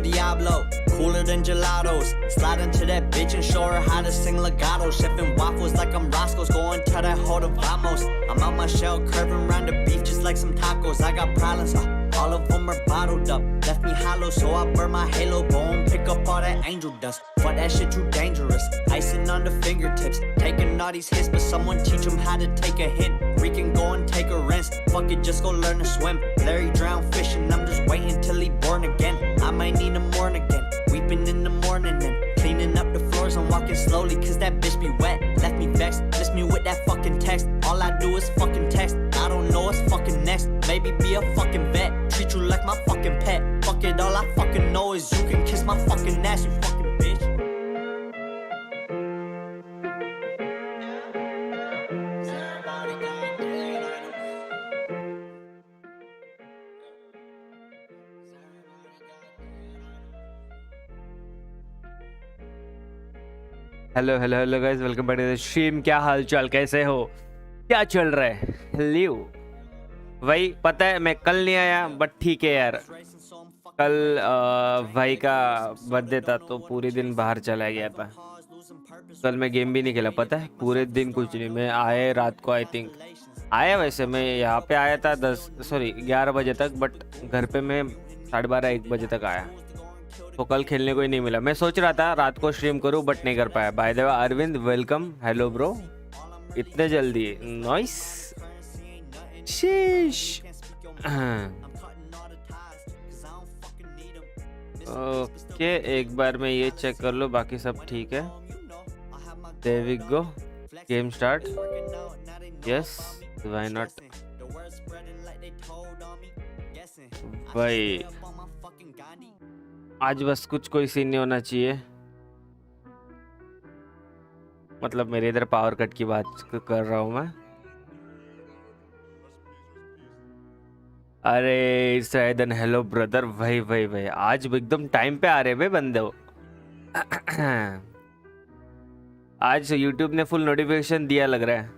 Diablo, cooler than gelatos. Slide into that bitch and show her how to sing legato. Chefing waffles like I'm Roscoe's, going to that hoe to vamos. I'm out my shell, curving around the beef just like some tacos. I got problems, all of them are bottled up. Left me hollow, so I burn my halo bone. Pick up all that angel dust. Fuck that shit too dangerous. Icing on the fingertips. Taking all these hits, but someone teach them how to take a hit. We can go and take a rinse. Fuck it, just go learn to swim. Larry drowned fishing, I'm just waiting till he born again. I might need him born again. Weeping in the morning and cleaning up the floors and walking slowly, cause that bitch be wet. Left me vexed, miss me with that fucking text. All I do is fucking text. I don't know what's fucking next. Maybe be a fucking vet. Treat you like my fucking pet. Fuck it, all I fucking know is you can kiss my fucking ass, you fucking bitch. Hello hello hello guys, welcome back to the stream. क्या हाल चाल, कैसे हो, क्या चल रहा है? Leave भाई, पता है मैं कल नहीं आया, बट ठीक है यार। कल भाई का बर्थडे था तो पूरे दिन बाहर चला गया था। कल मैं गेम भी नहीं खेला, पता है, पूरे दिन कुछ नहीं। मैं आया रात को, आई थिंक आया, वैसे मैं यहाँ पे आया था 11 बजे तक, बट घर पे मैं 12:30-1 बजे तक आया। तो कल खेलने को ही नहीं मिला। मैं सोच रहा था रात को स्ट्रीम करूं, बट नहीं कर पाया। By the way Arvind, welcome. Hello bro, इतने जल्दी, नाइस। शीश। ओके, एक बार मैं ये चेक कर लूं, बाकी सब ठीक है। There we go, game start. Yes, why not भाई। आज बस कुछ कोई सीन नहीं होना चाहिए। मतलब मेरे इधर पावर कट की बात कर रहा हूँ मैं। अरे सैदन, हेलो ब्रदर। भाई आज एकदम टाइम पे आ रहे भाई बंदे हो। आज यूट्यूब ने फुल नोटिफिकेशन दिया लग रहा है।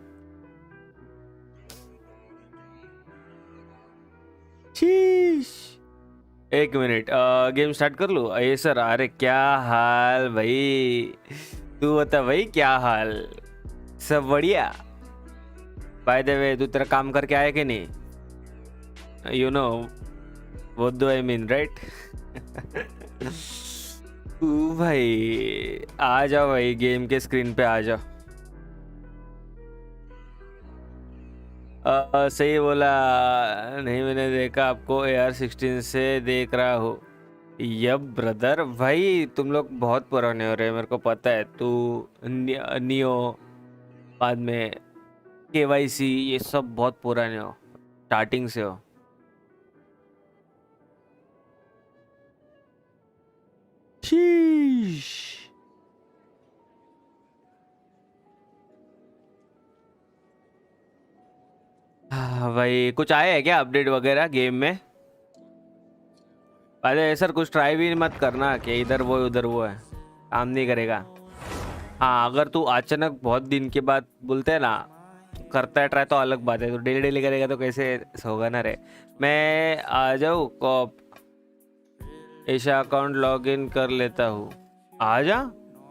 शीश, एक मिनट, गेम स्टार्ट कर लूँ? ये सर, अरे क्या हाल भाई, तू बता भाई क्या हाल? सब बढ़िया? बाय द वे, तू तेरा काम करके आया कि नहीं? You know what do I mean, right? तू भाई आ जाओ भाई, गेम के स्क्रीन पे आ जाओ। सही बोला। नहीं, मैंने देखा आपको AR-16 से देख रहा हो। यब ब्रदर, भाई तुम लोग बहुत पुराने हो रहे, मेरे को पता है। तू नियो, बाद में KYC, ये सब बहुत पुराने हो, स्टार्टिंग से हो। शीश। भाई कुछ आया है क्या अपडेट वगैरह गेम में? अरे सर, कुछ ट्राई भी मत करना कि इधर वो उधर वो है, काम नहीं करेगा। हाँ, अगर तू अचानक बहुत दिन के बाद बोलते हैं ना करता है ट्राई, तो अलग बात है। तो डेली डेली करेगा तो कैसे होगा ना रे। मैं आ जाऊँ कॉप, ऐसा अकाउंट लॉग इन कर लेता हूँ। आ जा,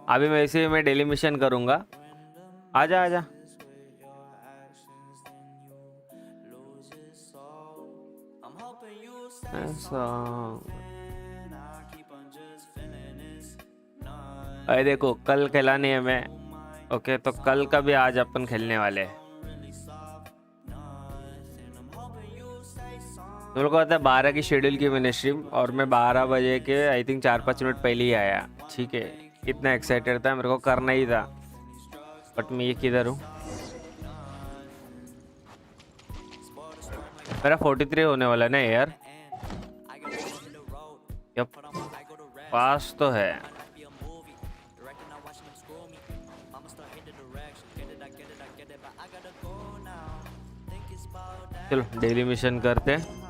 अभी वैसे मैं डेली मिशन करूँगा। आ जा, आ जा। अरे देखो, कल खिलानी है मैं, ओके? तो कल का भी आज अपन खेलने वाले हैं। तुम लोग को पता है 12 की शेड्यूल की मैंने स्ट्रीम, और मैं 12 बजे के आई थिंक 4-5 मिनट पहले ही आया। ठीक है, इतना एक्साइटेड था, मेरे को करना ही था, बट मैं ये किधर हूँ? मेरा 43 होने वाला ना यार। यप, पास तो है। चलो डेली मिशन करते हैं।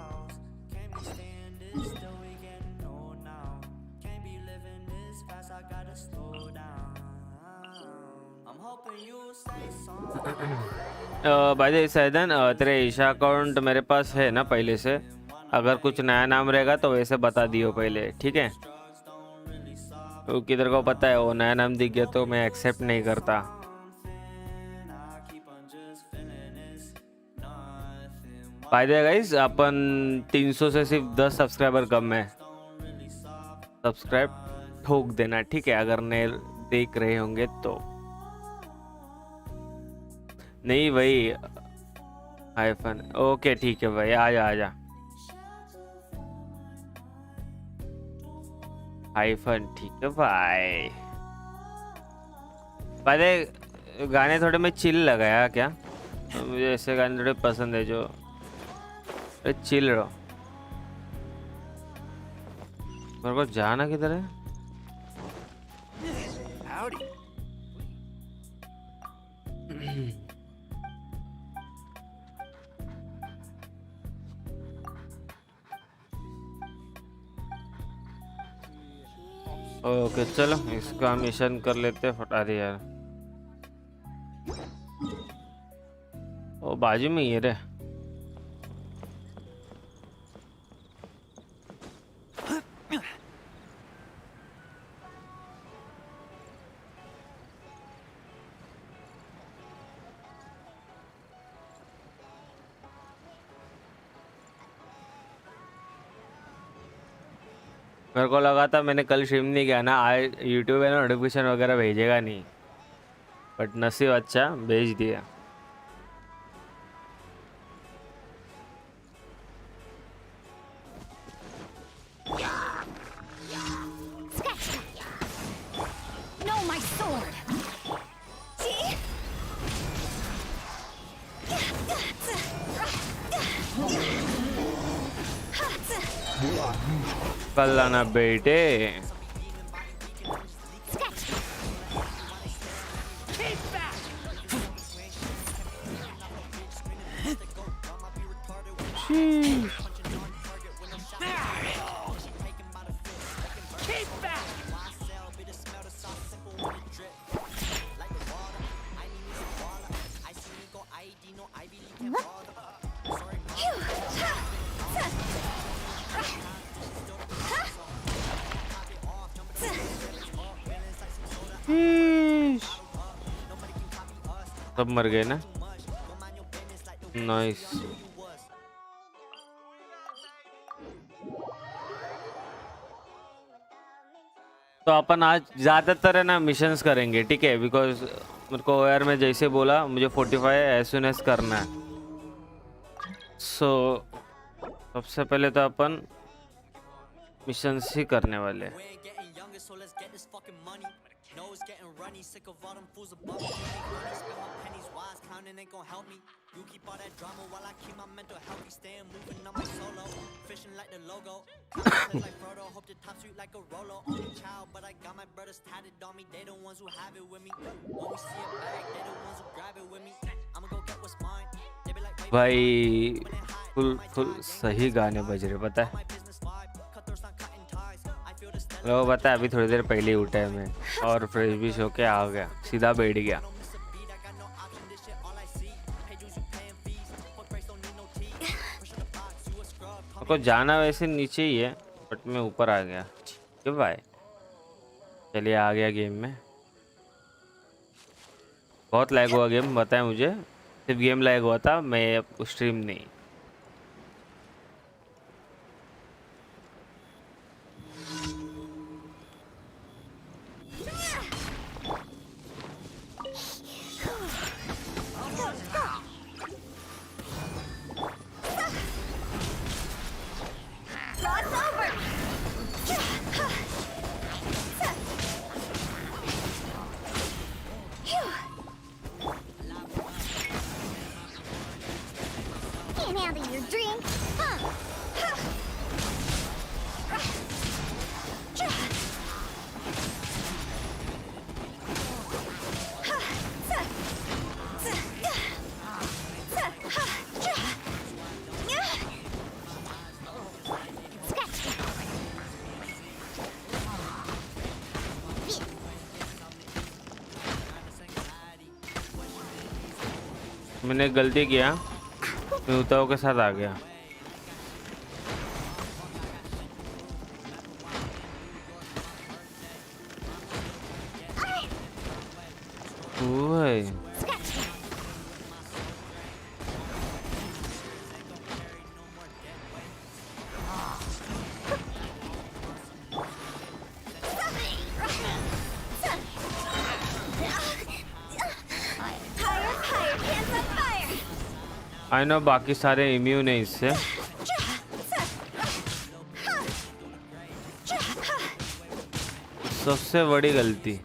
बाय द वे सैदन, तेरे ईशा अकाउंट मेरे पास है ना पहले से? अगर कुछ नया नाम रहेगा तो वैसे बता दियो पहले, ठीक है? क्योंकि तेरे को पता है वो नया नाम दिख गया तो मैं एक्सेप्ट नहीं करता। फायदे गाइस, अपन 300 से सिर्फ 10 सब्सक्राइबर कम है। सब्सक्राइब ठोक देना, ठीक है, अगर नए देख रहे होंगे तो। नहीं भाई, आईफोन ओके ठीक है भाई, आजा आजा। आईफोन ठीक है भाई। पहले गाने थोड़े में चिल लगाया क्या, मुझे ऐसे गाने थोड़े पसंद है जो चिल रहो। मेरे को जाना किधर है? ओके चलो इसका मिशन कर लेते, फटा दे यार। ओ बाजू में ये रे। मेरे को लगा था मैंने कल स्ट्रीम नहीं किया ना, आज यूट्यूब है ना नोटिफिकेशन वगैरह भेजेगा नहीं, बट नसीब अच्छा भेज दिया। कल आना बेटे। सब मर गए ना, नाइस। तो अपन आज ज़्यादातर है ना मिशंस करेंगे, ठीक है, बिकॉज मेरे को यार में जैसे बोला मुझे 45 एज सुन एज करना है। सो सबसे पहले तो अपन मिशंस ही करने वाले हैं। भाई फुल सही गाने बज रहे, पता है लोग, पता है अभी थोड़ी देर पहले ही उठा है मैं और फ्रेश भी होके आ गया, सीधा बैठ गया। आपको जाना वैसे नीचे ही है बट मैं ऊपर आ गया, क्यों भाई। चलिए आ गया गेम में। बहुत लैग हुआ गेम, बताए मुझे, सिर्फ गेम लैग हुआ था, मैं स्ट्रीम नहीं। मैंने गलती किया, मैं उताव के साथ आ गया। ओए आई नो बाकी सारे इम्यून है इससे। सबसे बड़ी गलती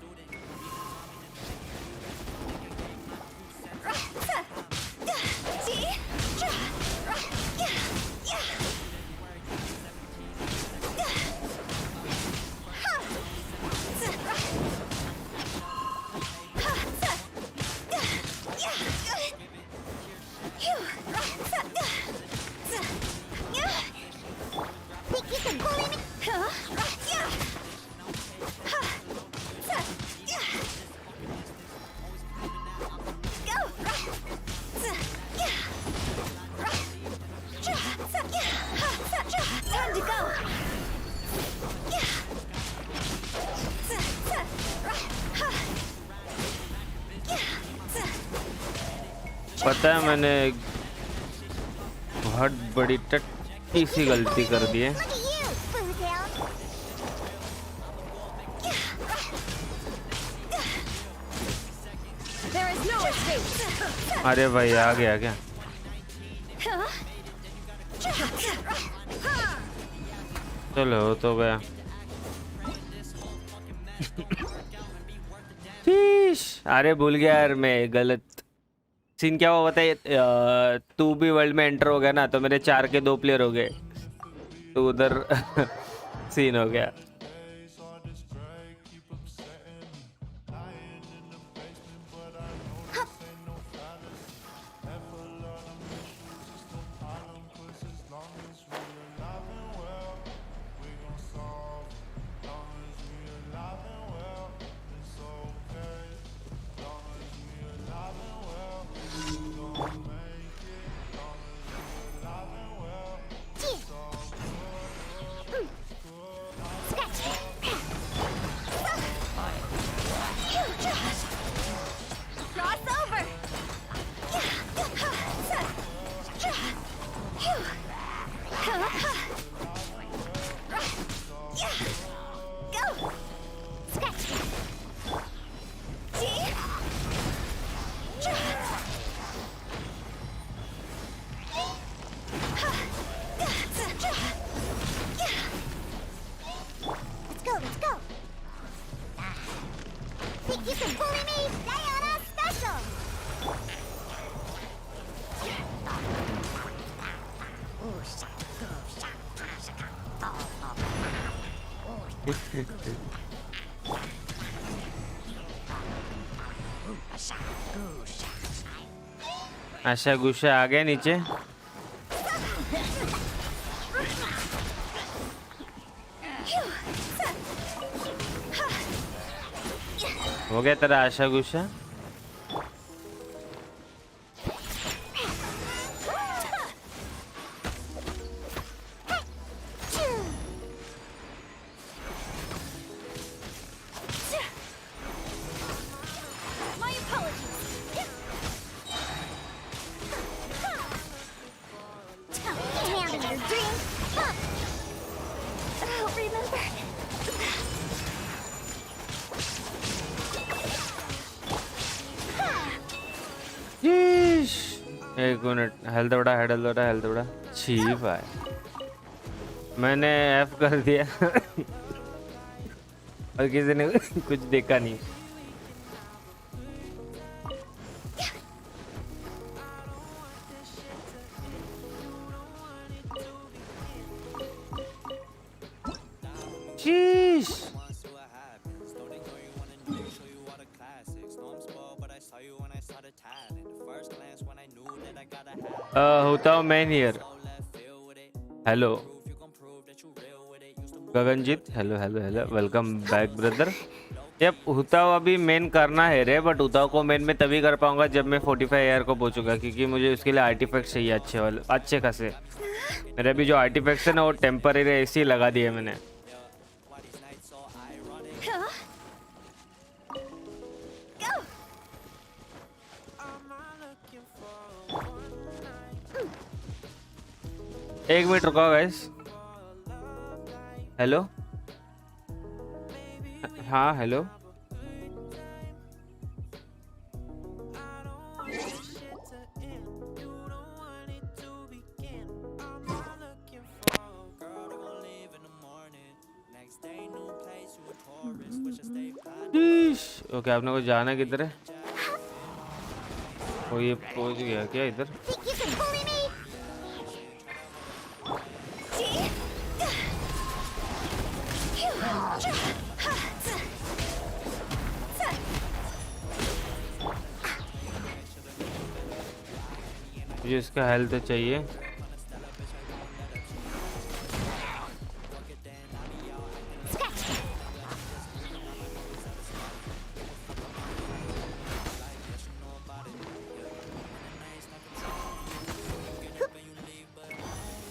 पता है मैंने बहुत बड़ी टट्टी सी गलती कर दी है। अरे भाई आ गया क्या? चलो हो तो गया। अरे भूल गया यार मैं, गलत सीन क्या हुआ बताइए। तू भी वर्ल्ड में एंटर हो गया ना, तो मेरे 4 के 2 प्लेयर हो गए, तो उधर सीन हो गया। आशा गुस्सा आ गया नीचे। हो गया तेरा आशा गुस्सा। एक मिनट, हेल्थ बड़ा चीप है। मैंने एफ कर दिया और किसी ने कुछ देखा नहीं। होता हूँ मैं here. Hello Gaganjeet, hello hello hello, welcome back brother. Yup, हुताओ अभी मेन करना है रे, बट हुताओ को मेन में तभी कर पाऊंगा जब मैं 45 AR को पहुंचूंगा, क्योंकि मुझे उसके लिए आर्टिफैक्ट चाहिए अच्छे वाले, अच्छे खासे। मेरे भी जो आर्टिफैक्ट्स है ना वो टेम्पररी ऐसे ही लगा दिए मैंने। एक मिनट रुको गाइस। हेलो, हाँ हेलो। ओके, आपने को जाना किधर है? वो ये पहुंच गया क्या इधर? मुझे इसका हेल्थ चाहिए।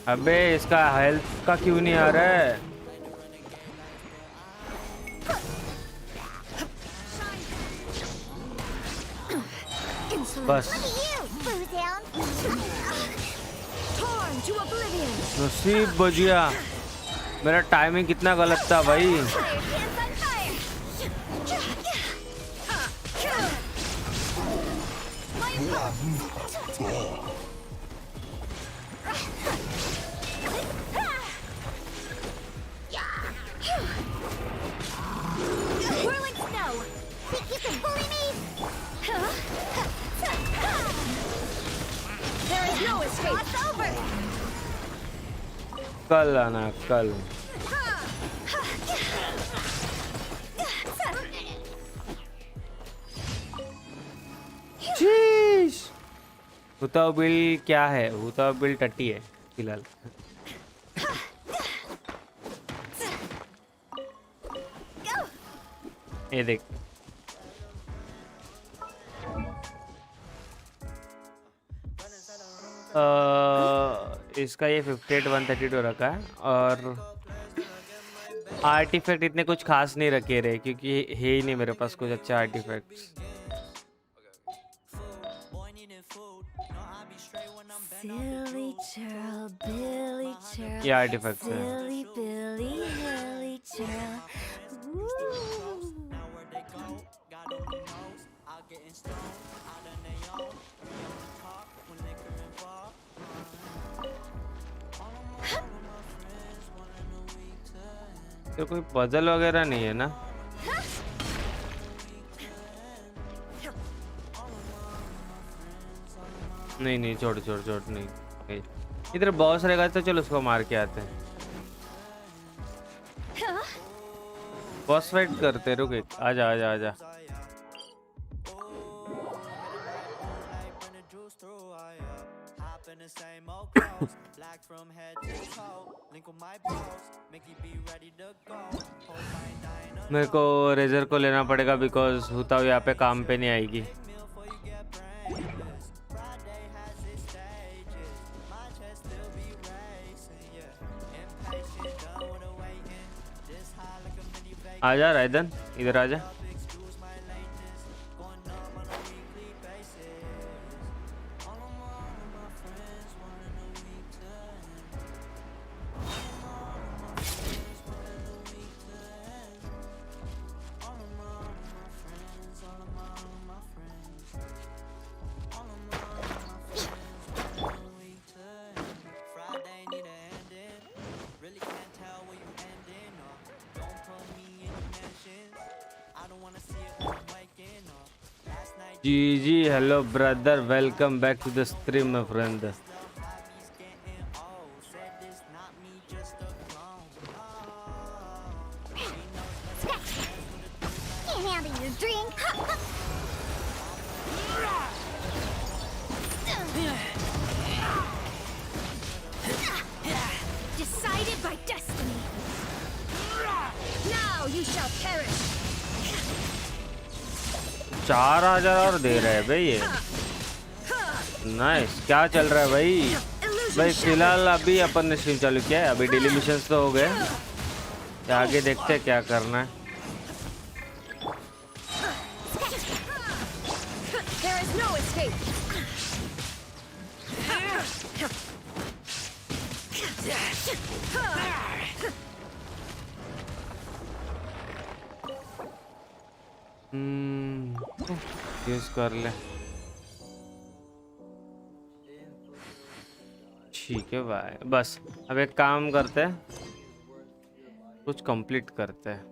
अबे इसका हेल्थ का क्यों नहीं आ रहा है? बस नसीब बजिया। मेरा टाइमिंग कितना गलत था भाई। कल आना कल। बताओ बिल क्या है? बताओ बिल टट्टी है फिलहाल। ये देख, इसका ये 58-132 रखा है और आर्टिफैक्ट इतने कुछ खास नहीं रखे रहे क्योंकि है ही नहीं मेरे पास कुछ अच्छे आर्टिफैक्ट्स। ये आर्टिफैक्ट्स है। तो कोई पजल वगैरह नहीं है ना? नहीं छोड़ नहीं। इधर बॉस रहेगा तो चलो उसको मार के आते हैं। बॉस फाइट करते, रुक एक, आजा। मेरे को रेजर को लेना पड़ेगा बिकॉज हुताऊ यहाँ पे काम पे नहीं आएगी। आजा रायदन, इधर आजा। जी hello brother, welcome back to the stream my friend. Decided by destiny. Now you shall perish. 4000 और दे रहे हैं भाई ये। नाइस। क्या चल रहा है भाई? फिलहाल अभी अपन ने स्ट्रीम चालू किया है, अभी डेली मिशंस तो हो गए, आगे देखते हैं क्या करना है। यूज कर ले। ठीक है भाई, बस अब एक काम करते हैं, कुछ कंप्लीट करते हैं।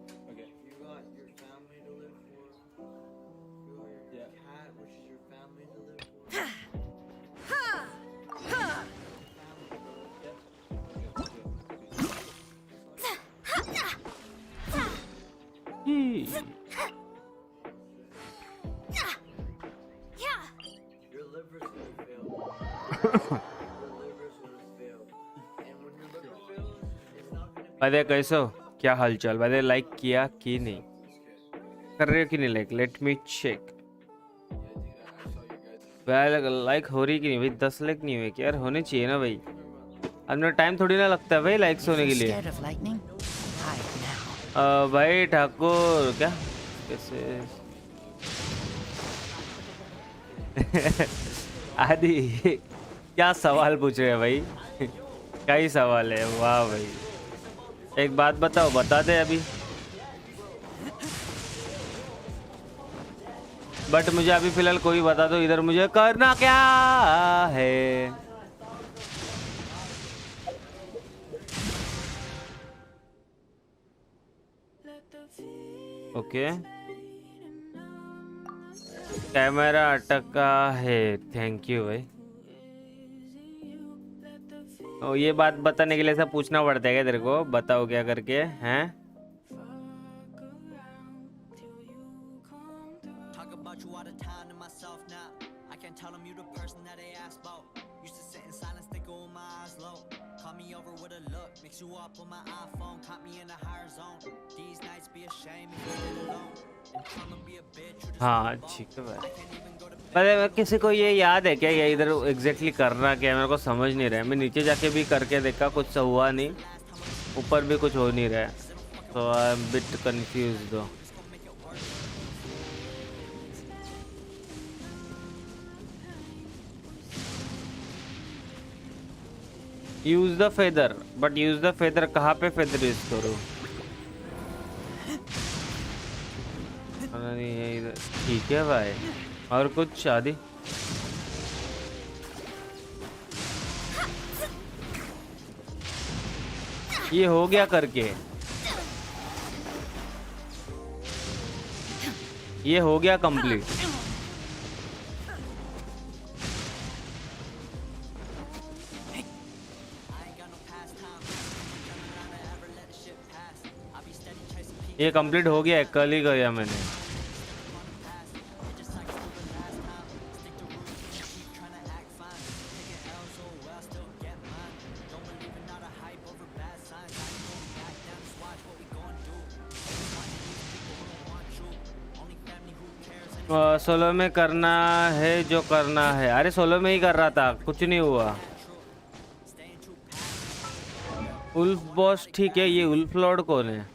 भाई कैसे हो, क्या हालचाल भाई? लाइक किया कि नहीं कर रहे हो कि नहीं like? Let me check. Like हो रही कि नहीं भाई? 10 लाइक नहीं हुए क्या यार? होने चाहिए ना भाई, अपना टाइम थोड़ी ना लगता है भाई लाइक्स होने के लिए। भाई ठाकुर क्या कैसे आदि क्या सवाल पूछ रहे हैं भाई? क्या ही सवाल है, वाह भाई। एक बात बताओ, बता दे अभी, बट मुझे अभी फिलहाल कोई बता दो इधर मुझे करना क्या है। ओके कैमरा अटका है, थैंक यू भाई। ओ, ये बात बताने के लिए ऐसा पूछना पड़ता है क्या तेरे को? बताओ क्या करके हैं? हाँ ठीक है भाई। अरे किसी को ये याद है क्या ये इधर एग्जैक्टली करना क्या है? मेरे को समझ नहीं रहा है। मैं नीचे जाके भी करके देखा, कुछ हुआ नहीं, ऊपर भी कुछ हो नहीं रहा है, तो आई एम बिट कंफ्यूज दो। Use the feather, but use the feather कहाँ पे फेदर यूज करो? ठीक है भाई, और कुछ शादी? ये हो गया करके, ये हो गया कंप्लीट। ये कंप्लीट हो गया है, कल ही गया मैंने। सोलो में करना है जो करना है। अरे सोलो में ही कर रहा था, कुछ नहीं हुआ। उल्फ बॉस ठीक है, ये उल्फ लॉर्ड कौन है?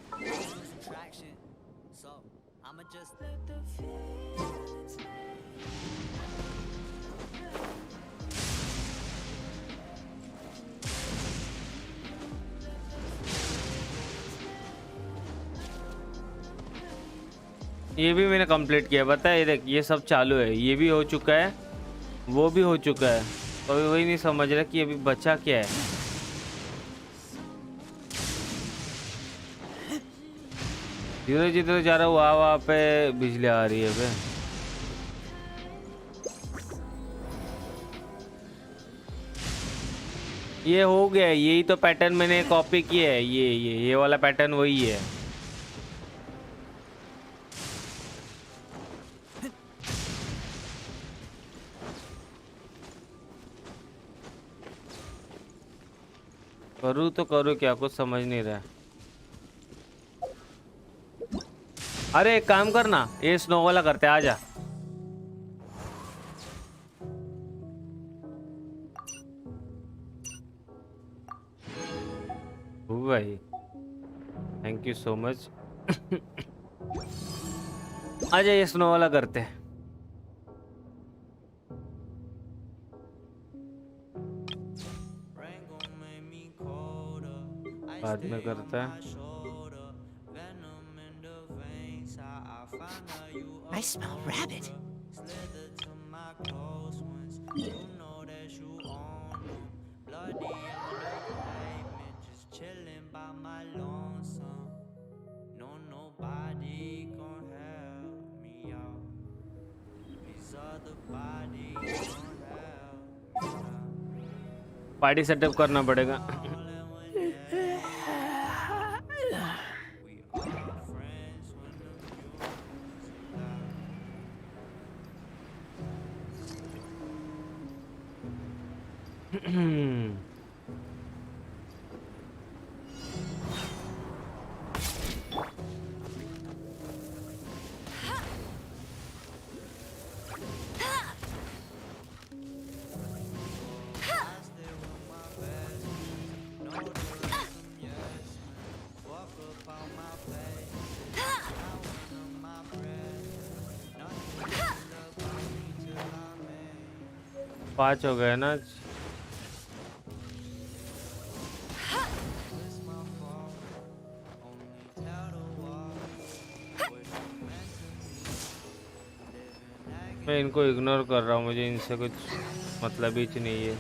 ये भी मैंने कंप्लीट किया, पता है? ये देख, ये सब चालू है, ये भी हो चुका है, वो भी हो चुका है, तो वही नहीं समझ रहा कि अभी बचा क्या है। जिधर जिधर जा रहा हूँ वहाँ पे बिजली आ रही है बे। ये हो गया, यही तो पैटर्न मैंने कॉपी किया है, ये वाला पैटर्न वही है। करूँ तो करूँ क्या, कुछ समझ नहीं रहा। अरे एक काम करना, ये स्नो वाला करते, आजा। भाई थैंक यू सो मच। आजा ये स्नो वाला करते हैं। बाद में करता है। I smell rabbit. Party setup करना पड़ेगा। पाँच हो गए ना। मैं इनको इग्नोर कर रहा हूँ, मुझे इनसे कुछ मतलब ही नहीं है।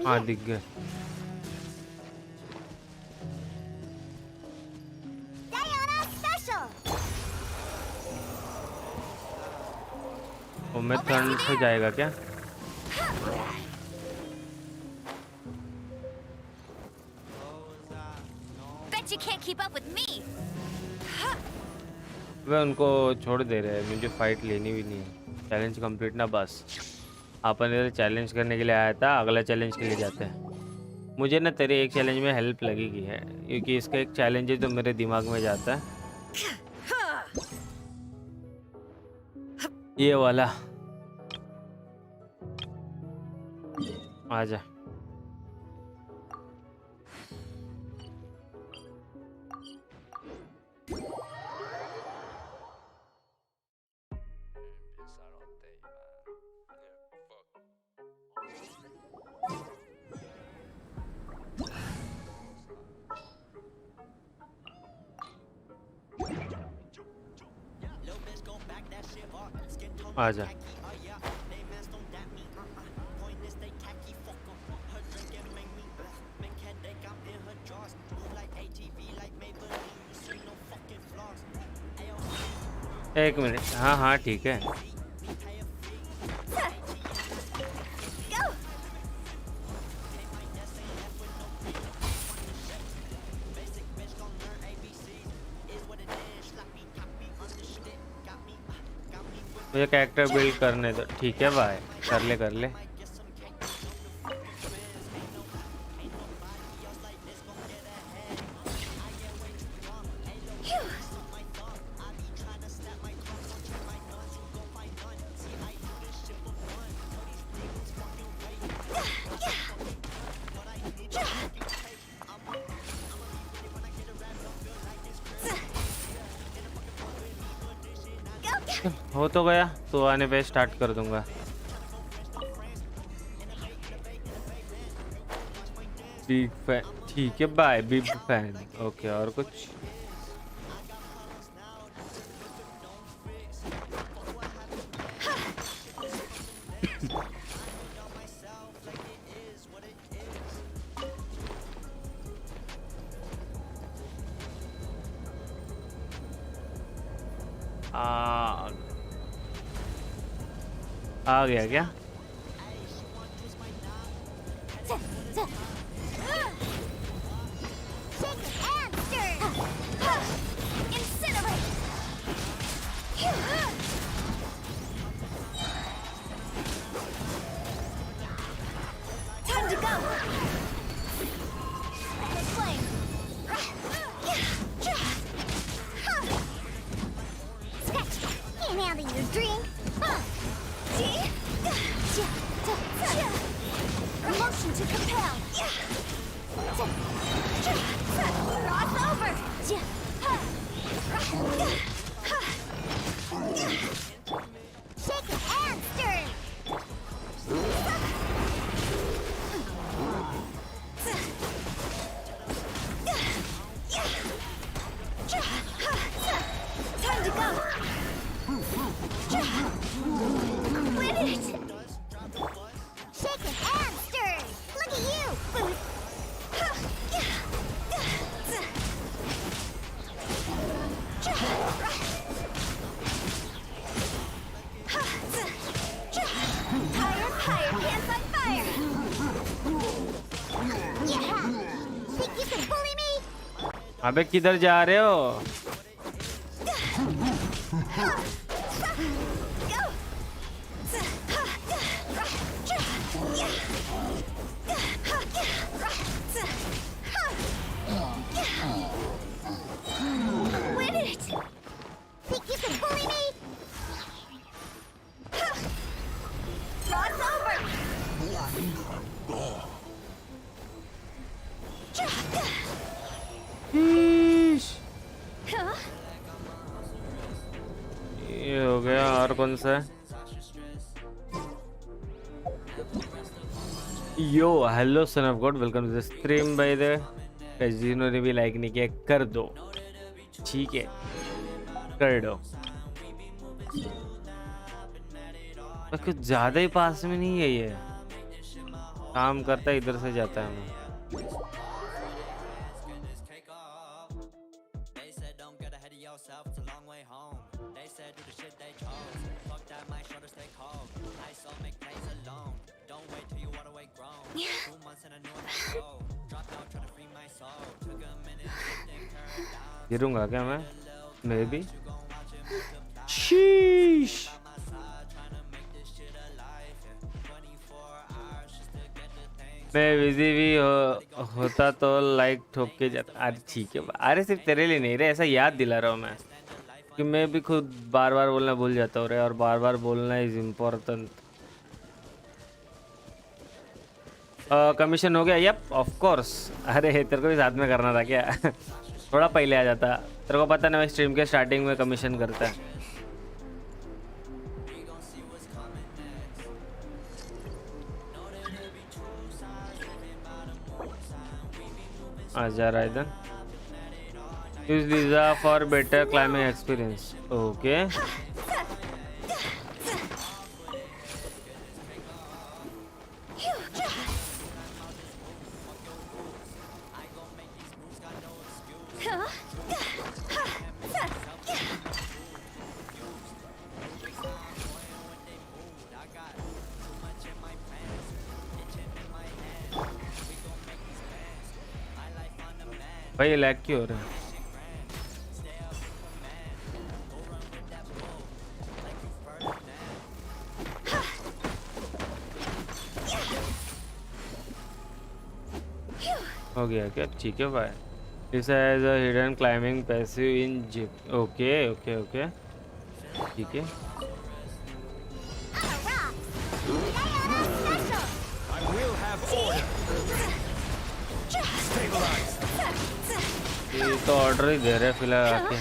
हाँ दिख गए। मैं टर्न से जाएगा क्या? Bet you can't keep up with me. वे उनको छोड़ दे रहे हैं, मुझे फाइट लेनी भी नहीं है। चैलेंज कंप्लीट ना, बस अपन इधर चैलेंज करने के लिए आया था, अगला चैलेंज के लिए जाते हैं। मुझे ना तेरे एक चैलेंज में हेल्प लगेगी है, क्योंकि इसका एक चैलेंज है तो मेरे दिमाग में जाता है ये वाला। आजा। आजा। एक मिनट, हाँ हाँ ठीक है। मुझे कैरेक्टर बिल्ड करने दो, ठीक है भाई, कर ले कर ले। हो तो गया, तो आने पे स्टार्ट कर दूंगा। बिग फैन, ठीक है बाय बिग फैन। ओके, और कुछ? आ गया क्या? अबे किधर जा रहे हो? Win it! Think you can bully me? Cross over! Huh? ये हो गया। और कौन सा है? Yo hello son of God, welcome to the stream bye the guys. जिन्होंने भी लाइक नहीं किया कर दो, ठीक है कर दो। तो कुछ ज़्यादा ही पास में नहीं है, ये काम करता है इधर से जाता है। मैं गिरूंगा क्या मैं? May be. शीश, मैं बिजी भी होता तो लाइक ठोक के जाता। अरे ठीक है, अरे सिर्फ तेरे लिए नहीं रे, ऐसा याद दिला रहा हूँ मैं कि मैं भी खुद बार बार बोलना भूल जाता हूँ रे, और बार बार बोलना इज इम्पोर्टेंट। कमीशन हो गया? Yup of course. अरे तेरे को भी साथ में करना था क्या? थोड़ा पहले आ जाता। तेरे को पता ना मैं स्ट्रीम के स्टार्टिंग में कमीशन करता है। आजा Ryzen, use visa for better climbing experience. Okay भाई, लैग क्यों हो रहा है? हो गया क्या? ठीक है भाई। This has a hidden climbing passive in zip. Okay okay okay ठीक है। ये तो ऑर्डर ही दे रहे फिलहाल आके।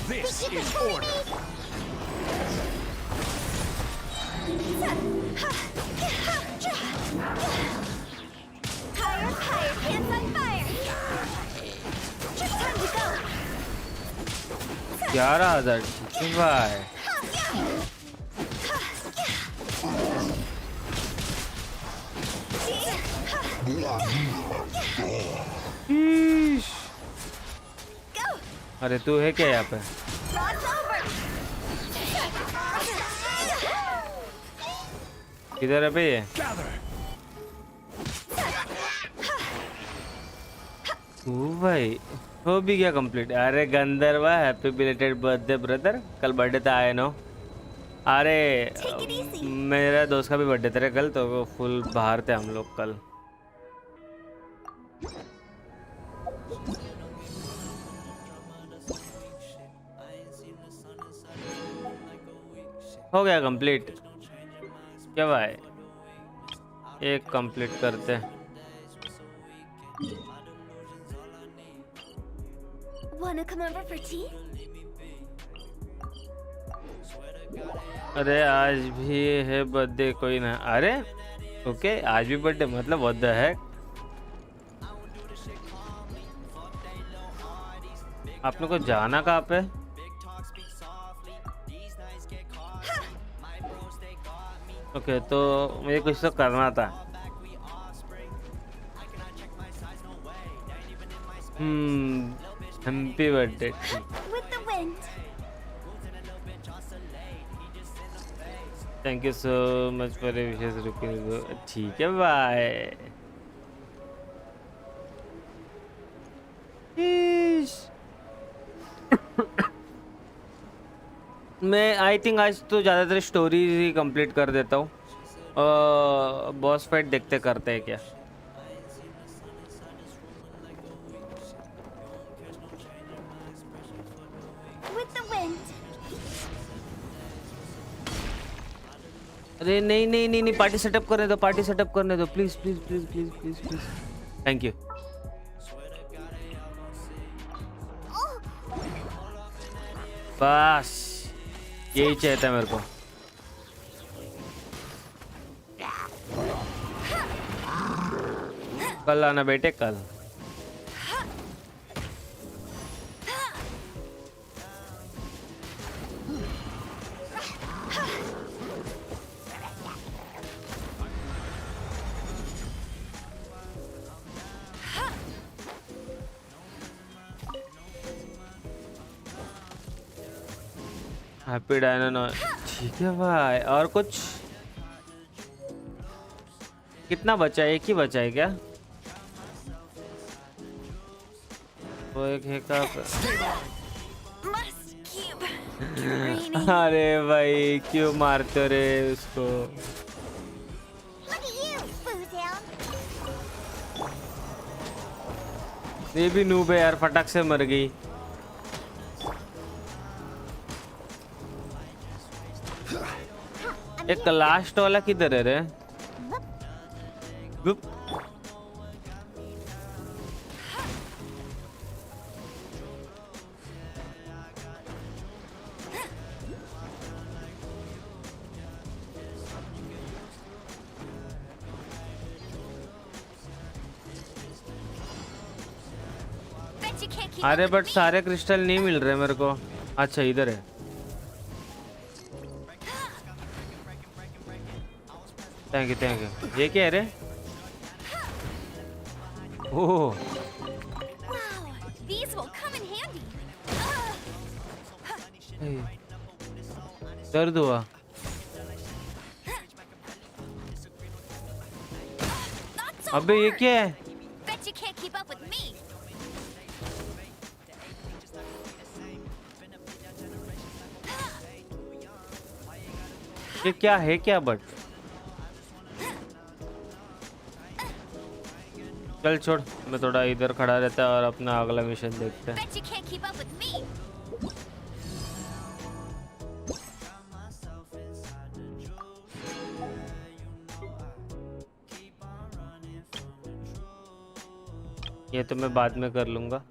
This is order. Higher, higher, hands on fire! Just time to go! 11,000 ठीक है भाई। अरे तू है क्या यहाँ पे? किधर है पे ये? भाई हो भी गया कंप्लीट। अरे Gandharva, happy belated birthday brother. कल बर्थडे था आए नो। अरे मेरा दोस्त का भी बर्थडे था कल, तो वो फुल बाहर थे हम लोग कल। हो गया कंप्लीट क्या भाई? एक कंप्लीट करते। Wanna come over for tea? अरे आज भी है बर्थडे कोई ना? अरे ओके आज भी बर्थडे, मतलब व्हाट द हेक। आप लोग को जाना कहाँ पे? ओके तो मुझे कुछ तो करना था। Happy birthday. With the wind. Thank you so much for Vishesh रुकिन। ठीक है बाय। मैं आई थिंक आज तो ज़्यादातर स्टोरीज ही कंप्लीट कर देता हूँ। बॉस फाइट देखते करते हैं क्या। With the wind. अरे नहीं नहीं नहीं नहीं, पार्टी सेटअप करने दो, पार्टी सेटअप करने दो please please please please please please. Thank you. बस यही चाहिए था मेरे को। कल आना बेटे कल। Happy Dino. ठीक है भाई। और कुछ कितना बचा है? एक ही बचा है क्या? वो एक है का। Must keep training. अरे भाई क्यों मारते रे उसको? Look at you, Foozle. ये भी नूब है यार, फटाक से मर गई। एक लास्ट वाला किधर है रे? गुप। Bet you can't keep अरे up बट with me. सारे क्रिस्टल नहीं मिल रहे मेरे को। अच्छा इधर है। Thank you thank you. ये क्या है रे? ओह Wow, these will come in handy. दर्द हुआ। Not so अबे ये hard. क्या है? Bet you can't keep up with me. ये क्या है क्या? बट चल छोड़, मैं थोड़ा इधर खड़ा रहता है और अपना अगला मिशन देखते हैं। Bet you can't keep up with me. ये तो मैं बाद में कर लूंगा।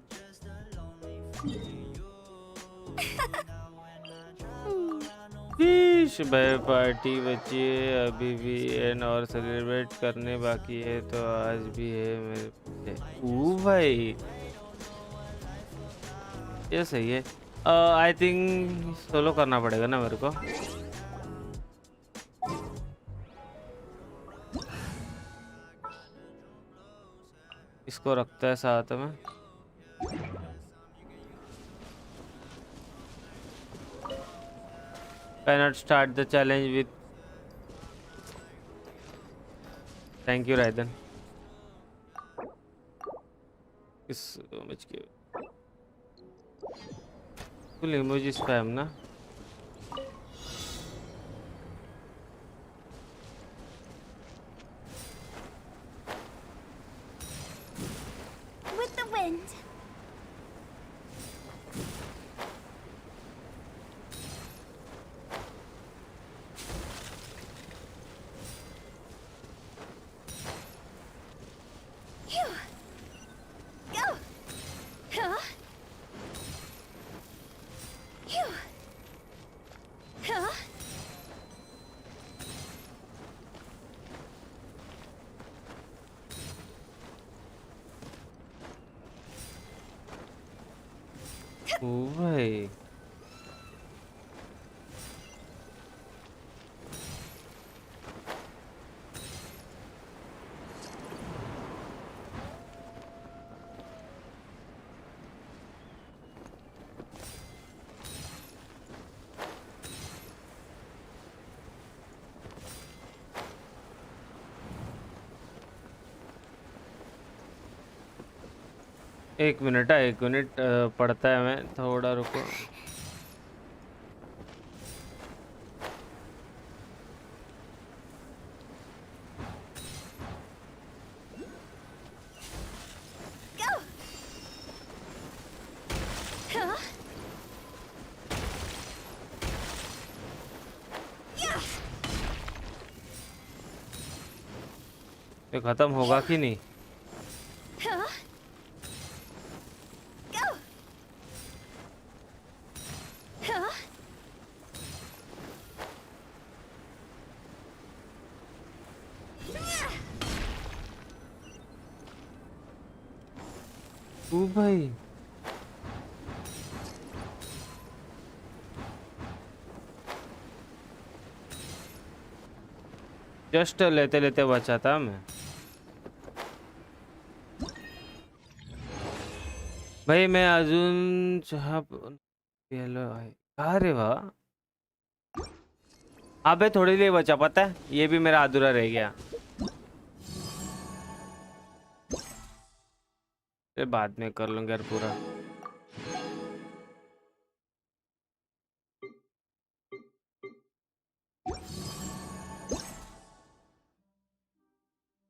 भाई पार्टी बची है अभी भी एंड और सेलिब्रेट करने बाकी है तो आज भी है मेरे। ओ भाई ये सही है। आई थिंक सोलो करना पड़ेगा ना मेरे को। इसको रखता है साथ में। Cannot start the challenge with. Thank you Ryzen. इस मच के फुल इमोजी स्पैम ना। With the wind. Phew. Go. Huh? Phew. Huh? ओ भाई एक मिनट है, एक मिनट पढ़ता है, मैं थोड़ा रुको। Go. Huh? Yeah. ये खत्म होगा कि नहीं? Huh? Go. Huh? ओ भाई, जस्ट लेते लेते बचा था मैं। भाई मैं अजून चहा पिलो आहे अरे वाह। अबे थोड़ी देर बचा, पता है ये भी मेरा अधूरा रह गया। फिर बाद में कर लूंगा यार पूरा।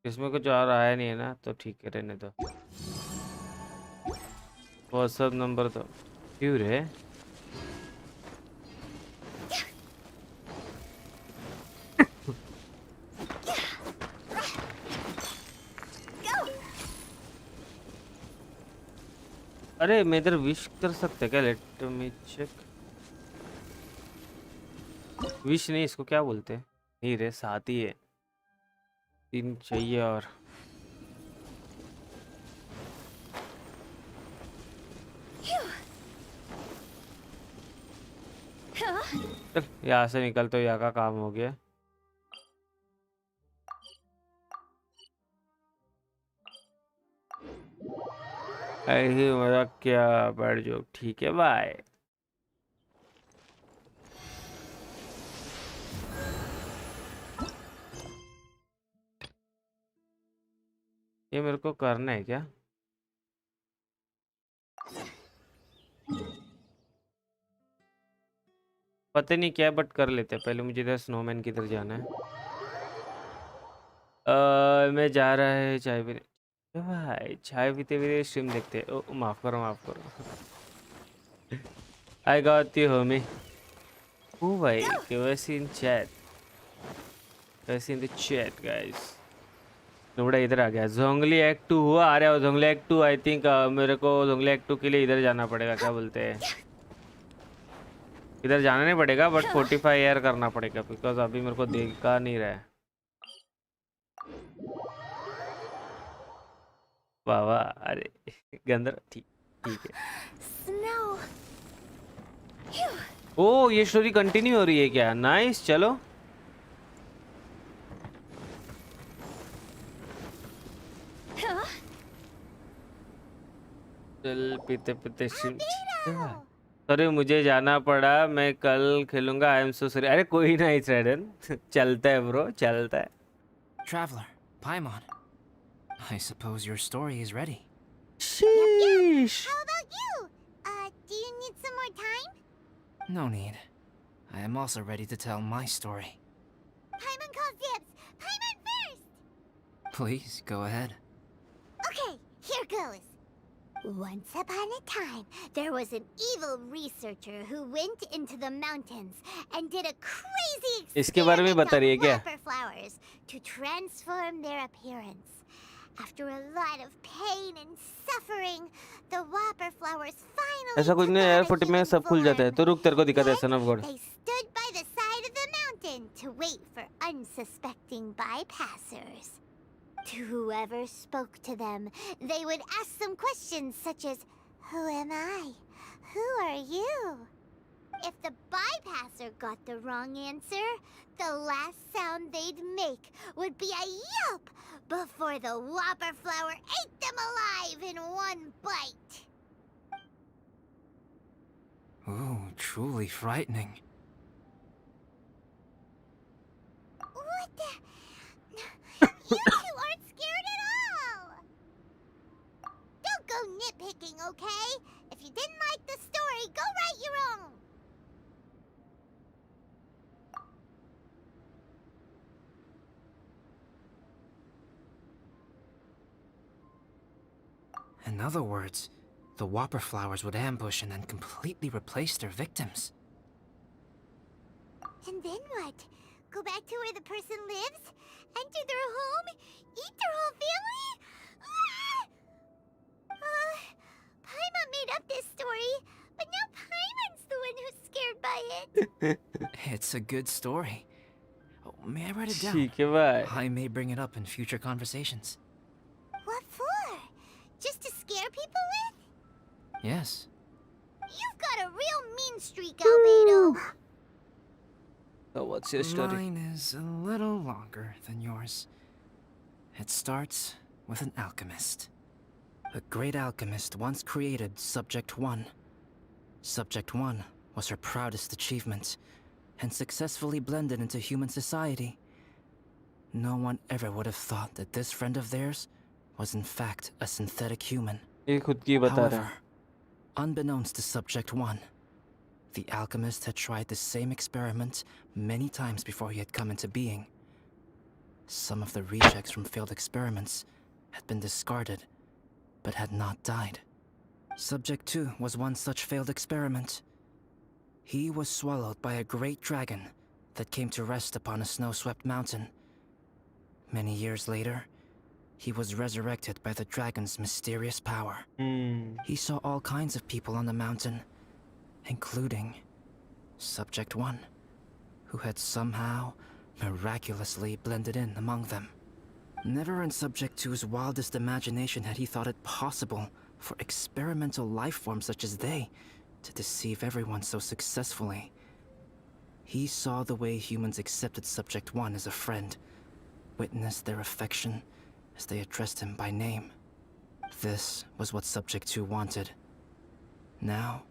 इसमें कुछ और आया नहीं है ना, तो ठीक है रहने दो। व्हाट्सएप नंबर तो क्यों रे? अरे मैं इधर विश कर सकते क्या? Late me check. विश नहीं, इसको क्या बोलते हैं? नहीं रे, साथ ही है। 3 चाहिए और चल यहाँ से निकल, तो यहाँ का काम हो गया। ऐसे मजाक क्या, बैठ जाओ, ठीक है बाय। ये मेरे को करना है क्या? पता नहीं क्या, बट कर लेते हैं। पहले मुझे इधर स्नोमैन की तरफ जाना है। मैं जा रहा है चाय पीने। भाई चाय पीते पीते स्ट्रीम देखते हैं। ओ माफ करो, माफ करो। I got you homie. Oh भाई कैसे इन चैट, कैसे इन द चैट गाइस। नोड़ा इधर आ गया। जोंगली एक्ट 2 हुआ, आ रहा है जोंगली एक्ट 2। आई थिंक मेरे को जोंगली एक्ट 2 के लिए इधर जाना पड़ेगा, क्या बोलते हैं? इधर जाना नहीं पड़ेगा, बट 45 ईयर करना पड़ेगा, बिकॉज अभी मेरे को देखा नहीं रहा है। वाह वाह, अरे गंदर, ठीक ठीक है। Snow. Phew. ओ ये स्टोरी कंटिन्यू हो रही है क्या? नाइस, चलो। Huh? चल पीते पीते Beetle. सॉरी मुझे जाना पड़ा, मैं कल खेलूंगा। I am so sorry. अरे कोई ना रेडन। चलता है ब्रो, चलता है। Traveler, Paimon. I suppose your story is ready. शीश। How about you? Do you need some more time? No need. I am also ready to tell my story. Paimon calls dibs. Paimon first. Please, go ahead. Okay, here goes. Once upon a time, there was an evil researcher who went into the mountains and did a crazy इसके बारे में बता रही है क्या? whopper flowers to transform their appearance. After a lot of pain and suffering, the whopper flowers finally ऐसा कुछ नहीं यार, फुट में सब खुल जाता है। तो रुक, तेरे को दिखाते हैं सन of God. They stood by the side of the mountain to wait for unsuspecting bypassers. To whoever spoke to them, they would ask some questions such as, "Who am I? Who are you?" If the bypasser got the wrong answer, the last sound they'd make would be a yelp before the whopper flower ate them alive in one bite. Ooh, truly frightening. What the? You two aren't scared at all! Don't go nitpicking In other words, the whopper flowers would ambush and then completely replace their victims. And then what? Go back to where the person lives? Enter their home? Eat their whole family? Paimon made up this story, but now Paimon's the one who's scared by it. It's a good story. Oh, may I write it down? ठीक है भाई. I may bring it up in future conversations. What for? Just to scare people with? Yes. You've got a real mean streak, Albedo. So what's your story? Mine is a little longer than yours. It starts with an alchemist. A great alchemist once created Subject 1. Subject 1 was her proudest achievement, and successfully blended into human society. No one ever would have thought that this friend of theirs was in fact a synthetic human. ये खुद की बता रहा है. However, unbeknownst to Subject 1, the alchemist had tried the same experiment many times before he had come into being. Some of the rejects from failed experiments had been discarded, but had not died. Subject 2 was one such failed experiment. He was swallowed by a great dragon that came to rest upon a snow-swept mountain. Many years later, he was resurrected by the dragon's mysterious power. He saw all kinds of people on the mountain, including Subject 1, who had somehow miraculously blended in among them. Never in Subject 2's wildest imagination had he thought it possible for experimental life forms such as they to deceive everyone so successfully. He saw the way humans accepted Subject 1 as a friend, witnessed their affection as they addressed him by name. This was what Subject 2 wanted. Now,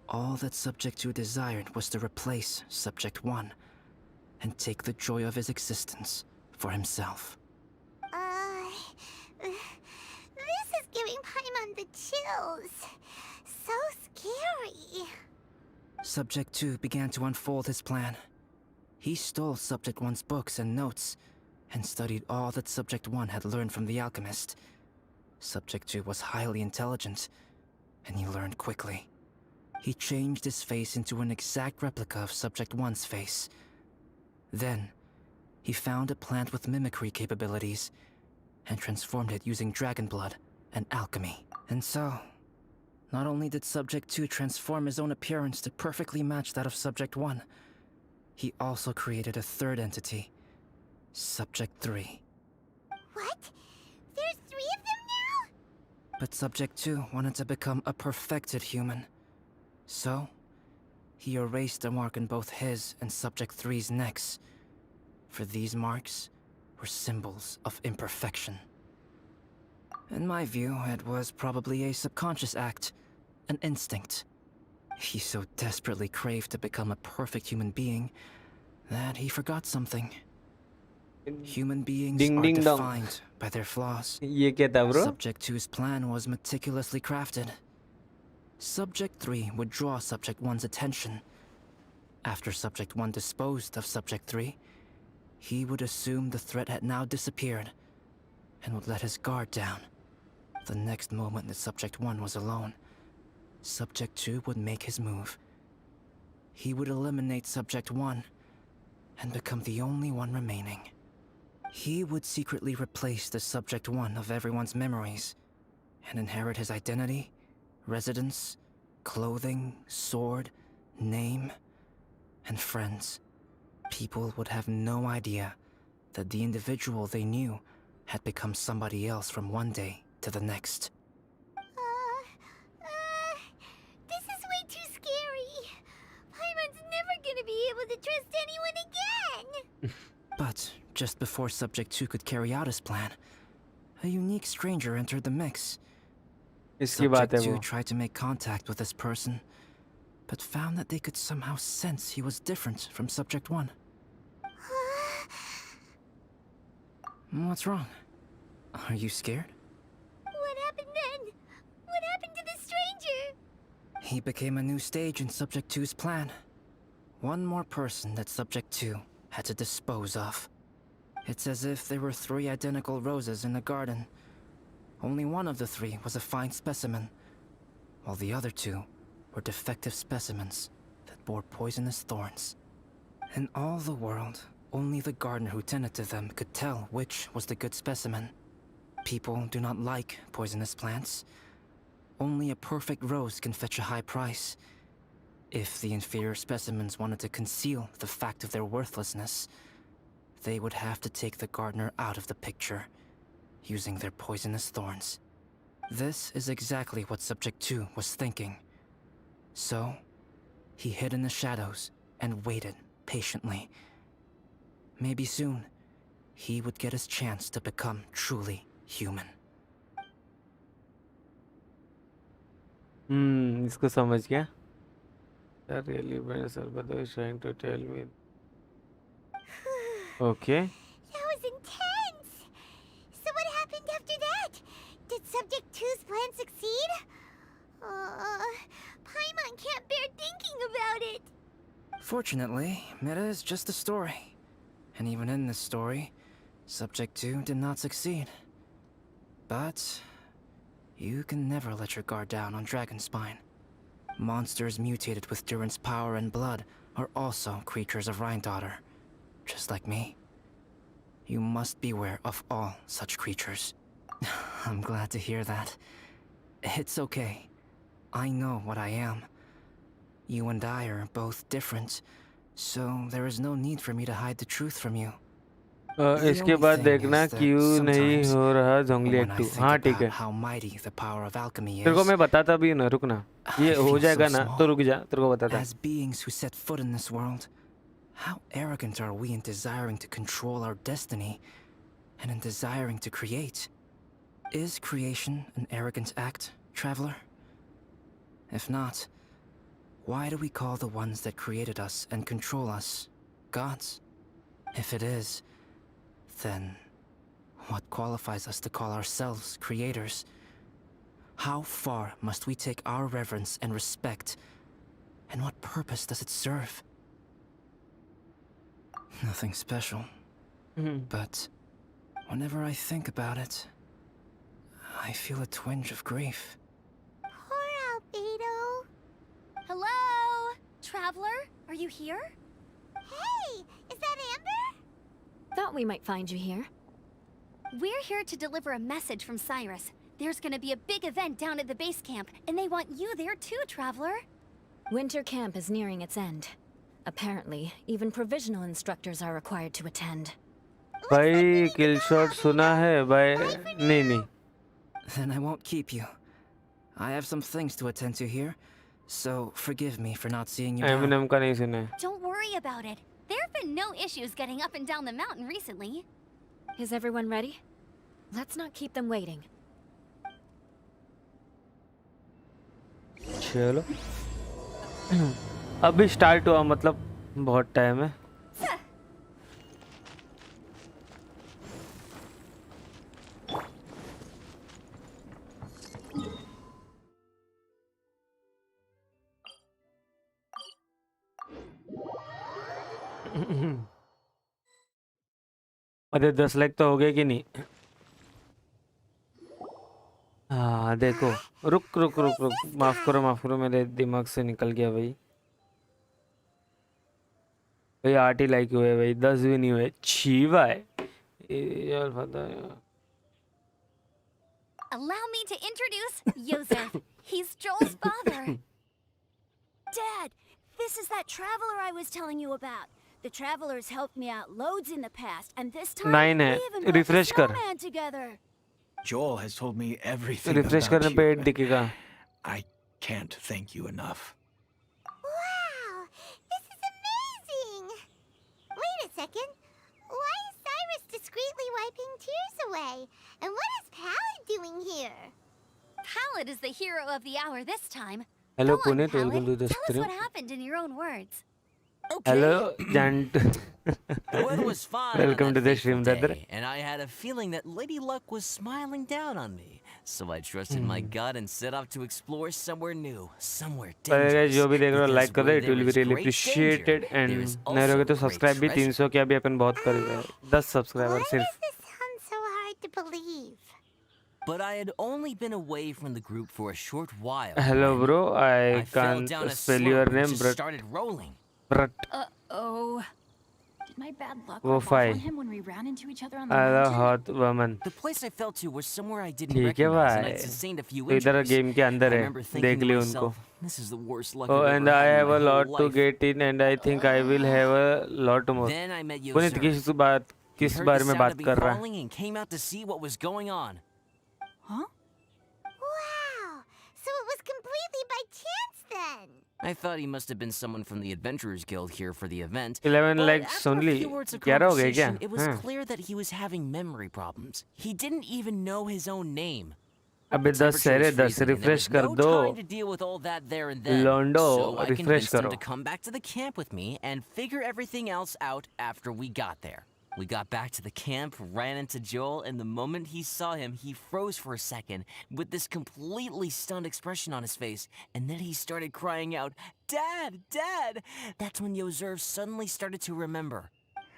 all that Subject 2 desired was to replace Subject 1 and take the joy of his existence for himself. This is giving Paimon the chills. So scary. Subject 2 began to unfold his plan. He stole Subject 1's books and notes, and studied all that Subject 1 had learned from the alchemist. Subject 2 was highly intelligent, and he learned quickly. He changed his face into an exact replica of Subject 1's face. Then, he found a plant with mimicry capabilities, and transformed it using dragon blood and alchemy. And so, not only did Subject 2 transform his own appearance to perfectly match that of Subject 1, he also created a third entity, Subject 3. What? There's 3 of them now? But Subject 2 wanted to become a perfected human. So, he erased a mark in both his and Subject 3's necks. For these marks were symbols of imperfection. In my view, it was probably a subconscious act, an instinct. He so desperately craved to become a perfect human being that he forgot something. Human beings Ding, are ding, dong. defined by their flaws. ये क्या था bro? Subject 2's plan was meticulously crafted. Subject 3 would draw Subject 1's attention. After Subject 1 disposed of Subject 3, he would assume the threat had now disappeared and would let his guard down. The next moment that Subject 1 was alone, Subject 2 would make his move. He would eliminate Subject 1 and become the only one remaining. He would secretly replace the Subject 1 of everyone's memories and inherit his identity, residence, clothing, sword, name, and friends. People would have no idea that the individual they knew had become somebody else from one day to the next. This is way too scary. Paimon's never gonna be able to trust anyone again. But just before Subject 2 could carry out his plan, a unique stranger entered the mix. इसकी बात Subject है 2 वो. tried to make contact with this person, but found that they could somehow sense he was different from Subject 1. What's wrong? Are you scared? What happened then? What happened to the stranger? He became a new stage in Subject 2's plan. One more person that Subject 2 had to dispose of. It's as if there were 3 identical roses in a garden. Only one of the three was a fine specimen, while the other two were defective specimens that bore poisonous thorns. In all the world, only the gardener who tended to them could tell which was the good specimen. People do not like poisonous plants. Only a perfect rose can fetch a high price. If the inferior specimens wanted to conceal the fact of their worthlessness, they would have to take the gardener out of the picture, using their poisonous thorns. This is exactly what Subject 2 was thinking. So, he hid in the shadows and waited patiently. Maybe soon, he would get his chance to become truly human. इसको समझ गया. That really was trying to tell me. Okay. That was intense! So what happened after that? Did Subject 2's plan succeed? Paimon can't bear thinking about it! Fortunately, it is just a story. And even in this story, Subject 2 did not succeed. But you can never let your guard down on Dragonspine. Monsters mutated with Durin's power and blood are also creatures of Rhine-Daughter, just like me. You must beware of all such creatures. I'm glad to hear that. It's okay. I know what I am. You and I are both different, so there is no need for me to hide the truth from you. इसके बाद देखना क्यों नहीं हो रहा Zhongli act 2. हाँ ठीक है. तेरे को मैं बताता भी ना, रुकना. ये हो जाएगा ना तो रुक जा, तेरे को बताता. As beings who set foot in this world, how arrogant are we in desiring to control our destiny and in desiring to create? Is creation an arrogant act, traveler? If not, why do we call the ones that created us and control us gods? If it is, then what qualifies us to call ourselves creators? How far must we take our reverence and respect, and what purpose does it serve? Nothing special. But whenever I think about it, I feel a twinge of grief. Poor Albedo. Hello? Traveler, are you here? Hey, is that Amber? Thought we might find you here. We're here to deliver a message from Cyrus. There's gonna be a big event down at the base camp, and they want you there too, Traveler. Winter camp is nearing its end. Apparently, even provisional instructors are required to attend. भाई किल shot सुना है भाई. नहीं. Then I won't keep you. I have some things to attend to here, so forgive me for not seeing you down. Eminem का नहीं सुना है. Don't worry about it. There have been no issues getting up and down the mountain recently. Is everyone ready? Let's not keep them waiting. चलो. अभी start हुआ, मतलब बहुत time है. अरे 10 लाइक तो हो गए कि नहीं? हाँ देखो. रुक. माफ करो, मेरे दिमाग से निकल गया भाई. 8 ही लाइक हुए भाई, 10 भी नहीं हुए. छीवा है यार, पता है. Allow me to introduce Yosef. He's Joel's father. Dad, this is that traveler I was telling you about. The travelers helped me out loads in the past, and this time 9 we है. even built a refresh कर. snowman together. Joel has told me everything refresh about करने पे you. 8 दिखेगा. I can't thank you enough. Wow, this is amazing! Wait a second. Why is Cyrus discreetly wiping tears away? And what is Pallid doing here? Pallid is the hero of the hour this time. Hello Go on, Puneet, welcome Pallid. to the Tell us stream. what happened in your own words. Okay. Hello Jant. The weather was fine Welcome on to that the fateful stream, Dadra. day, and I had a feeling that Lady Luck was smiling down on me. So I trusted my gut and set off to explore somewhere new, somewhere पर dangerous. जो भी देख रहे हो Because like कर दो, where it will there be is really great appreciated. danger, And there is नहीं रहोगे तो also सब्सक्राइब भी great 300 के अभी अपन बहुत करीब है. 10 सब्सक्राइबर Why सिर्फ. does this sound so hard to believe? But I had only been away from the group for a short while. Hello when bro, I fell can't down a spell slope your and name, just but started rolling. Uh-oh. Did my bad luck वो rub off फाई on him when we ran into each other on the आधा mountain? hot woman. The place I fell to was somewhere I didn't ठीक है recognize, and भाई, I'd sustained a few तो इधर injuries. Game के I अंदर है, remember thinking देख to लियो उनको. myself, this is the worst luck Oh, I've and ever I had in have my a whole lot to life. get in, and I think I will have a lot more. Then I met Puneet Yozer. He किस heard बारे the में sound बात of me कर रहा है? falling and came out to see what was going on. Huh? Wow! So it was completely by chance then! I thought he must have been someone from the Adventurers Guild here for the event. 11 but legs after a only. few words of 11 हो गए क्या? conversation, it was हाँ. clear that he was having memory problems. He didn't even know his own name. अबे 10 Temperature है was 10 freezing, and there refresh was कर no दो. time to deal with all that there and then. Londo, So I refresh convinced him करो. to come back to the camp with me and figure everything else out after we got there. We got back to the camp, ran into Joel, and the moment he saw him, he froze for a second with this completely stunned expression on his face, and then he started crying out, "Dad! Dad!" That's when Yozer suddenly started to remember.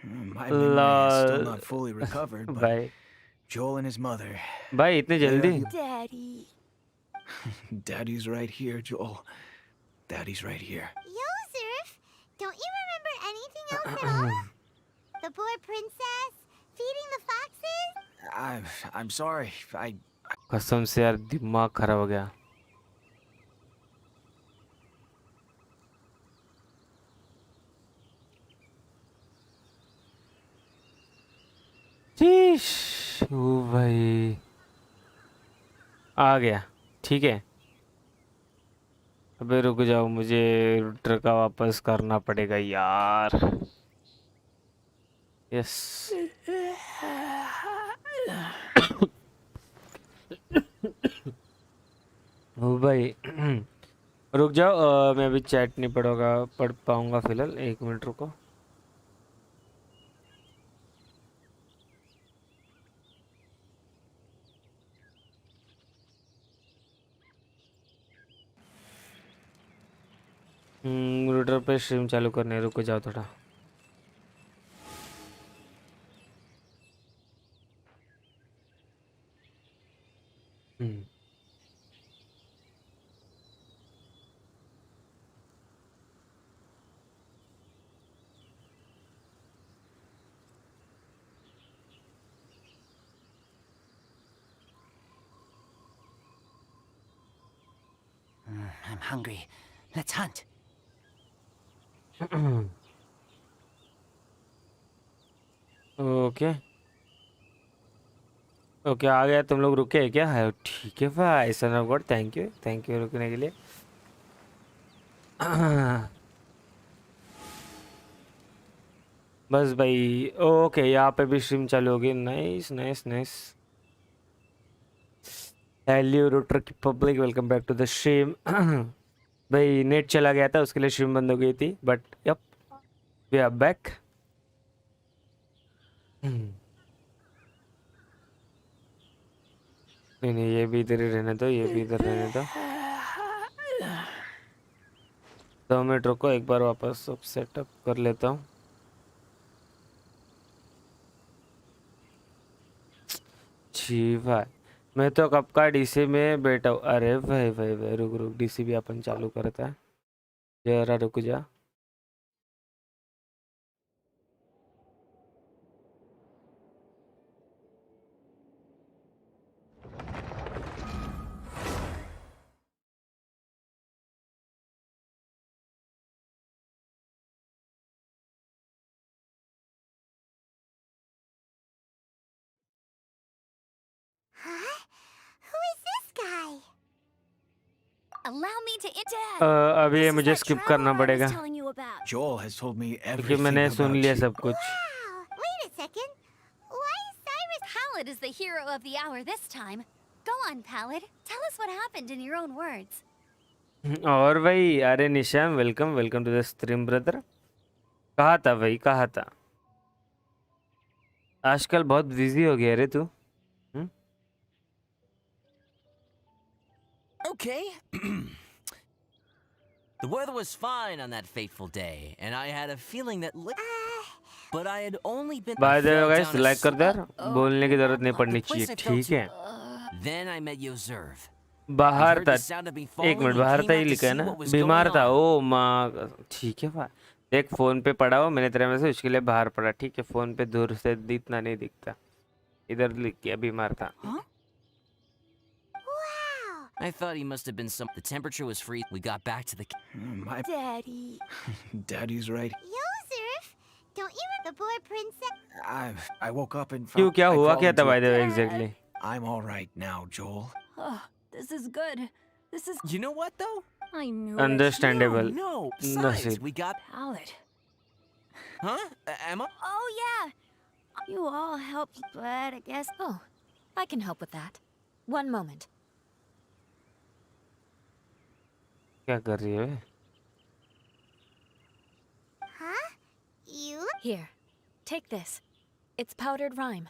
My memory is still not fully recovered, but भाई Joel and his mother. भाई इतने जल्दी? Daddy. Daddy's right here, Joel. Daddy's right here. Yosef, don't you remember anything else at all? The poor princess? Feeding the foxes? I'm sorry. कसम से यार दिमाग खराब हो गया. शीश, ओ भाई आ गया. ठीक है. अबे रुक जाओ, मुझे रूटर का वापस करना पड़ेगा यार. यस. ओ भाई रुक जाओ, मैं अभी चैट नहीं पढ़ पाऊंगा फिलहाल. 1 मिनट रुको. रूटर पे स्ट्रीम चालू करने, रुको जाओ थोड़ा. I'm hungry. Let's hunt. Okay okay आ गया. तुम लोग रुके हैं क्या? है ठीक है भाई. सन ऑफ गॉड, थैंक यू रुकने के लिए. बस भाई. ओके यहाँ पे भी स्ट्रीम चालू होगी. Nice nice nice. Hello Rooter की पब्लिक, welcome back to the stream. भाई नेट चला गया था, उसके लिए स्ट्रीम बंद हो गई थी, but yup we are back. नहीं ये भी इधर ही रहने दो, ये भी इधर रहने दो. 2 मिनट रुको, एक बार वापस सब सेटअप कर लेता हूँ. जी भाई मैं तो कब का डीसी में बैठा हूँ. अरे भाई भाई भाई रुक डीसी भी अपन चालू करता है. जरा रुक जा. Huh? Who is this guy? Allow me to Dad. अभी ये This is मुझे that स्किप करना traveler I was पड़ेगा telling you about. Joel has told me क्योंकि everything मैंने सुन about लिया you. सब कुछ. Wow! Wait a second. Why is Cyrus... Pallid is the hero of the hour this time. Go on, Pallid. Tell us what happened in your own words. और भाई अरे Nishan, welcome to the stream brother. कहा था भाई, कहा था. आजकल बहुत बिजी हो गया रे तू. Okay. The weather was fine on that fateful day, and I had a feeling that but I had only been bye the way guys like कर दे यार. बोलने की जरूरत नहीं पड़नी चाहिए, ठीक है. Then I met Yoserv. बाहर heard the था, sound of me एक falling मिनट, and बाहर came था out ही to लिखा है see ना, what was बीमार going था, on. ओ माँ, ठीक है भाई। देख फोन पे पड़ा हो, मैंने तेरे में से उसके लिए बाहर पड़ा, ठीक है, फोन पे दूर से इतना नहीं दिखता, इधर लिख के बीमार था। Huh? Wow! I thought he must have been some. The temperature was freezing. We got back to the. My Daddy. daddy's right. Yosef, don't you remember the poor princess? I woke up and क्यों, found क्या I हुआ crawled क्या था into by a- the way exactly? I'm all right now, Joel. Oh, this is good. This is. You know what though? I knew Understandable. No. Besides, Nasib. we got. it. Palette. Huh? Emma? Oh yeah. You all helped, but I guess. Oh, I can help with that. One moment. क्या कर रही है? Huh? You? Here, take this. It's powdered rhyme.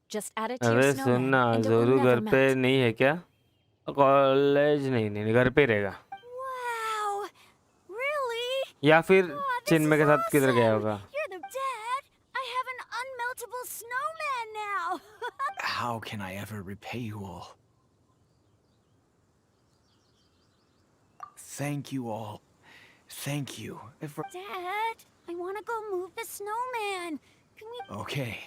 Just add it to अबे your soon snowman, ना, and it will जोरू never घर पे melt. नहीं है क्या? कॉलेज नहीं, घर पे ही रहेगा, Wow. Really? या फिर Oh, this चिन्मय is के साथ किधर गया awesome. होगा? You're the dad. I have an unmeltable snowman now. How can I ever repay you all? Thank you all. Thank you. Dad, I want to go move the snowman. Can we? Okay.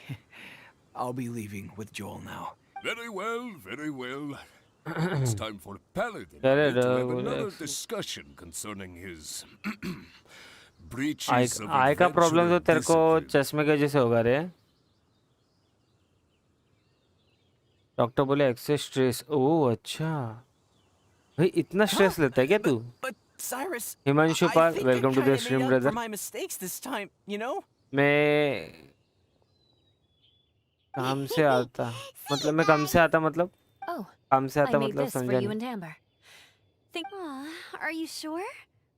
I'll be leaving with Joel now. Very well, very well. It's time for Paladin Correct, to have well, another yes. discussion concerning his breaches of आई का problem तो तेरे को adventurer discipline. चश्मे के वजह से होगा रे। डॉक्टर बोले एक्सेस स्ट्रेस। ओह अच्छा, भाई इतना स्ट्रेस लेता है क्या तू? But Cyrus. हिमांशु I पाल, think I welcome to the kinda stream made up for brother. my mistakes this time, you know? मैं काम से आता, मतलब मैं काम से आता, मतलब Oh, काम से I आता made मतलब this for समझा you नहीं। and Amber. Think. Are you sure?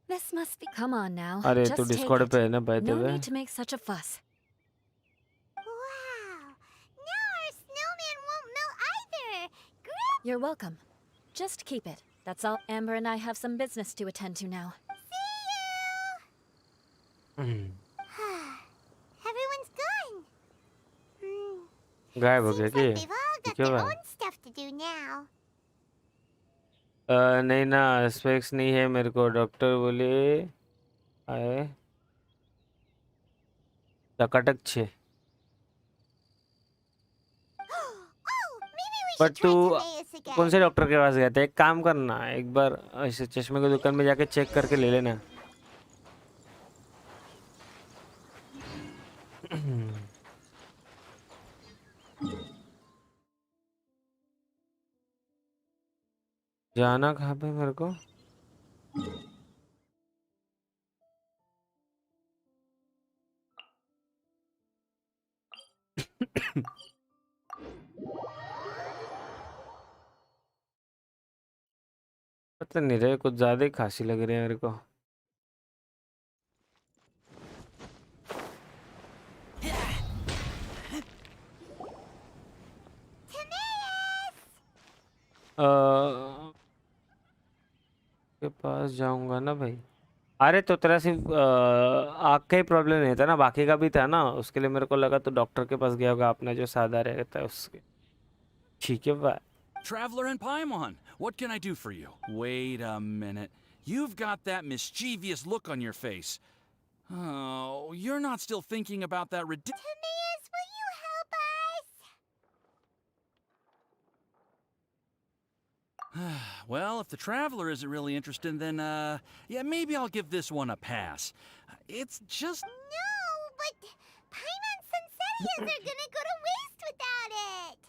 This must be. Come on now. अरे Just तू take डिस्कॉर्ड it. पे है ना by the No way? need to make such a fuss. Wow! Now our snowman won't melt either! Great! You're welcome. Just keep it. That's all. Amber and I have some business to attend to now. Everyone's gone. गायब हो गया Seems कि like they've all got क्यों their है? own stuff to do now. नहीं ना, specs नहीं है मेरे को, डॉक्टर बोले आए टकाटक 6। Oh, maybe we but should तू try Timaeus again. कौन से डॉक्टर के पास गया था? एक काम करना, एक बार ऐसे चश्मे की दुकान में जाके चेक करके ले लेना। जाना कहाँ पे मेरे को? पता नहीं रहे, कुछ ज्यादा ही खांसी लग रही है मेरे को। के पास जाऊंगा ना भाई। अरे तो तेरा सिर्फ आँख का ही प्रॉब्लम नहीं था ना, बाकी का भी था ना, उसके लिए मेरे को लगा तो डॉक्टर के पास गया होगा, अपना जो सादा रहता है उसके। ठीक है भाई। Traveler and Paimon, what can I do for you? Wait a minute. You've got that mischievous look on your face. Oh, you're not still thinking about that ridiculous... Timaeus, will you help us? Well, if the Traveler isn't really interested, then, yeah, maybe I'll give this one a pass. It's just... No, but Paimon's Sunsettias are gonna go to waste without it!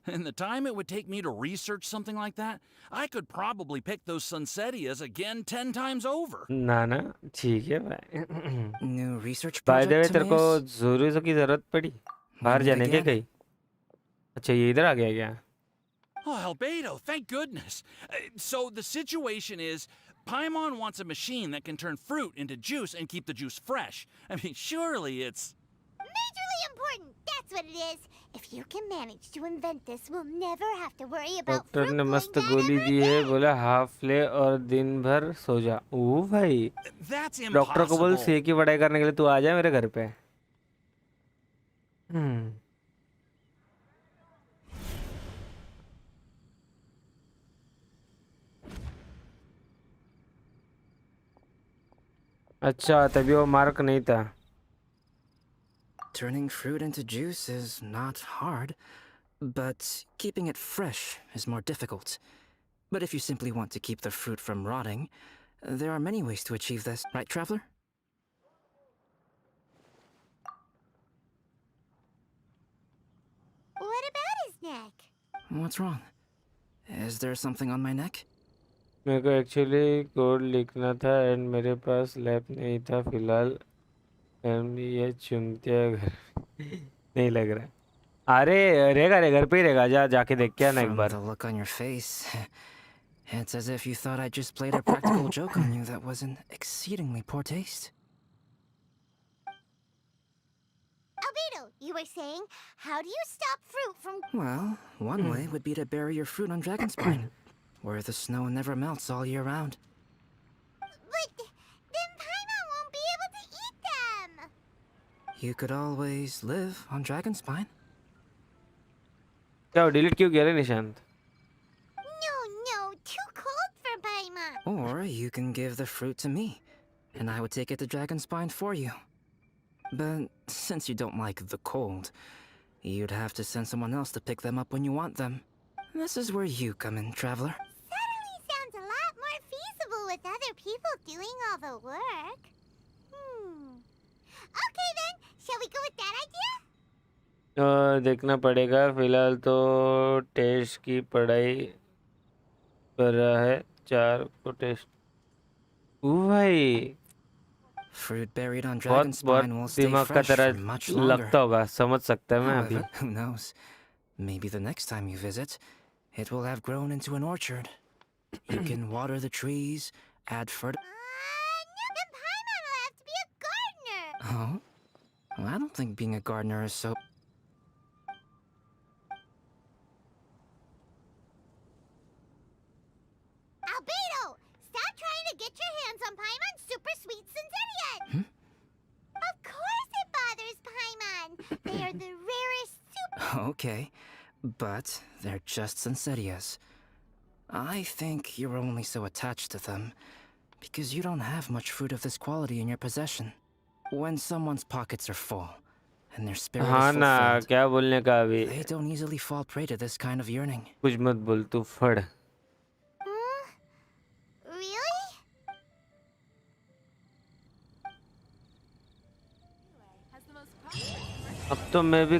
And the time it would take me to research something like that, I could probably pick those Sunsettias again 10 times over. ना ना, ठीक है भाई। New research bye the way project, तेरे को Timaeus? जरूरी की जरूरत पड़ी बाहर Need जाने के again? कहीं? अच्छा ये इधर आ गया क्या? Oh, Albedo, thank goodness. So the situation is, Paimon wants a machine that can turn fruit into juice and keep the juice fresh. I mean, surely it's... Majorly important, that's what it is! If you can manage to invent this, we'll never have to worry about doctor fruit ने going मस्त bad गोली ever दी है, again. बोला half ले और दिन भर सो जा। ओ भाई, That's डॉक्टर को बोल impossible. सीए की पढ़ाई करने के लिए तू आ जा मेरे घर पे। अच्छा तभी वो मार्क नहीं था. Turning fruit into juice is not hard, but keeping it fresh is more difficult. But if you simply want to keep the fruit from rotting, there are many ways to achieve this, right, Traveler? What about his neck? What's wrong? Is there something on my neck? मेरे को actually code लिखना था and मेरे पास lap नहीं था फिलहाल. And ये चुनतिया घर नहीं लग रहा. अरे रहेगा रे, घर पे ही रहेगा. जाके देख के आना एक From bar. the look on your face, it's as if you thought I just played a practical joke on you that was in exceedingly poor taste. Albedo, you were saying, how do you stop fruit from... Well, one way would be to bury your fruit on Dragonspine, where the snow never melts all year round. But then Paimon won't be able to eat them! You could always live on Dragonspine. क्या delete क्यों किया रे Nishant? No, too cold for Paimon. Or you can give the fruit to me, and I would take it to Dragonspine for you. But since you don't like the cold, you'd have to send someone else to pick them up when you want them. This is where you come in, Traveler. Suddenly sounds a lot more feasible with other people doing all the work. Okay then, shall we go with that idea? देखना पड़ेगा. फिलहाल तो test की पढ़ाई कर रहा है. 4 को टेस्ट. भाई Fruit buried on बहुत Dragonspine will stay दिमाग का fresh for तरह much longer. लगता होगा. समझ सकता है मैं अभी. However, who knows? Maybe the next time you visit, it will have grown into an orchard. You can water the trees, add fertilizer. No, then Paimon will have to be a gardener. Oh? Well, I don't think being a gardener is so... Albedo, stop trying to get your hands on Paimon's super sweet Sensitian. Of course it bothers Paimon. They are the rarest super... Okay, but they're just Sensitias. I think you're only so attached to them because you don't have much fruit of this quality in your possession. When someone's pockets are full and their spirit हाँ is ना, fulfilled, क्या बोलने का अभी. they don't easily fall prey to this kind of yearning. कुछ मत बोल तू फड़. Really? अब तो मैं भी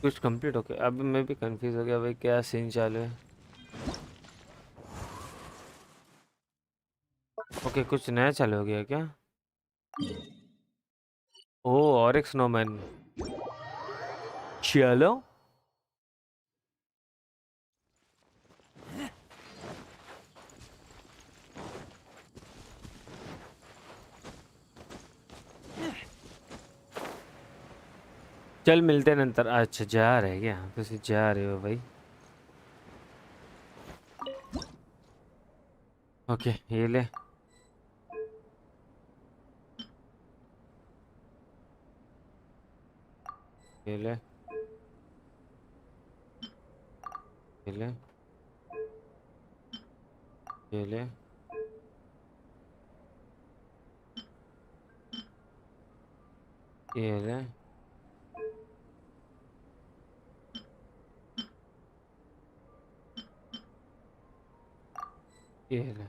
कुछ कंप्लीट हो गया. अब मैं भी कंफ्यूज हो गया भाई, क्या सीन चालू है. ओके कुछ नया चालू हो गया क्या? ओह ऑरिक्स स्नोमैन. चलो चल मिलते हैं नंतर. अच्छा जा रहे क्या? तुम जा रहे हो भाई. ओके ये ले. ये ले. ये ले. ये ले. ये ले. ये ले.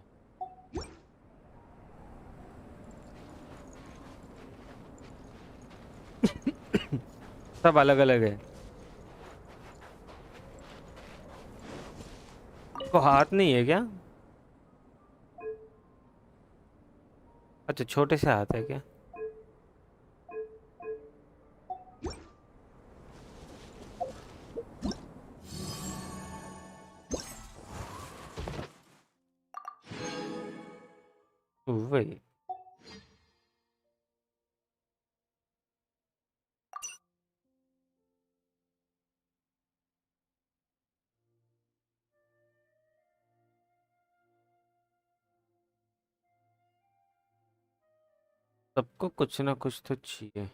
सब अलग अलग है. को हाथ नहीं है क्या? अच्छा छोटे से हाथ है क्या? वही. सबको कुछ ना कुछ तो चाहिए.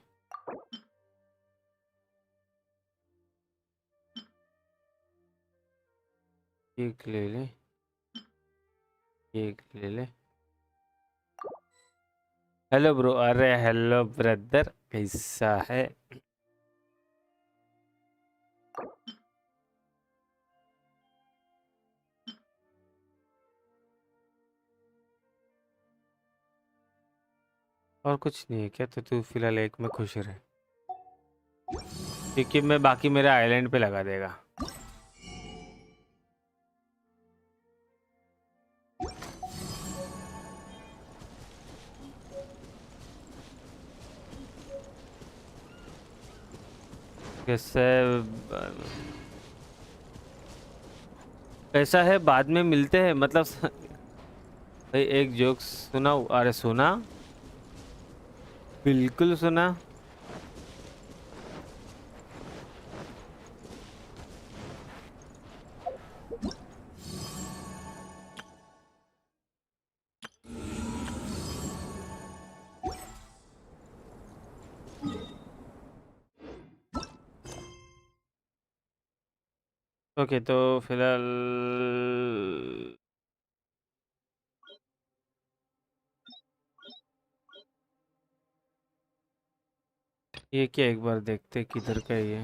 एक ले ले. एक ले ले. हेलो ब्रो, अरे हेलो ब्रदर, कैसा है? और कुछ नहीं है क्या? तो तू फिलहाल एक में खुश रहे, क्योंकि मैं बाकी मेरे आइलैंड पे लगा देगा। कैसे कैसा है? बाद में मिलते हैं मतलब। भाई एक जोक सुनाऊं? अरे सुना, बिल्कुल सुना। ओके तो फिलहाल ये क्या, एक बार देखते किधर का है ये।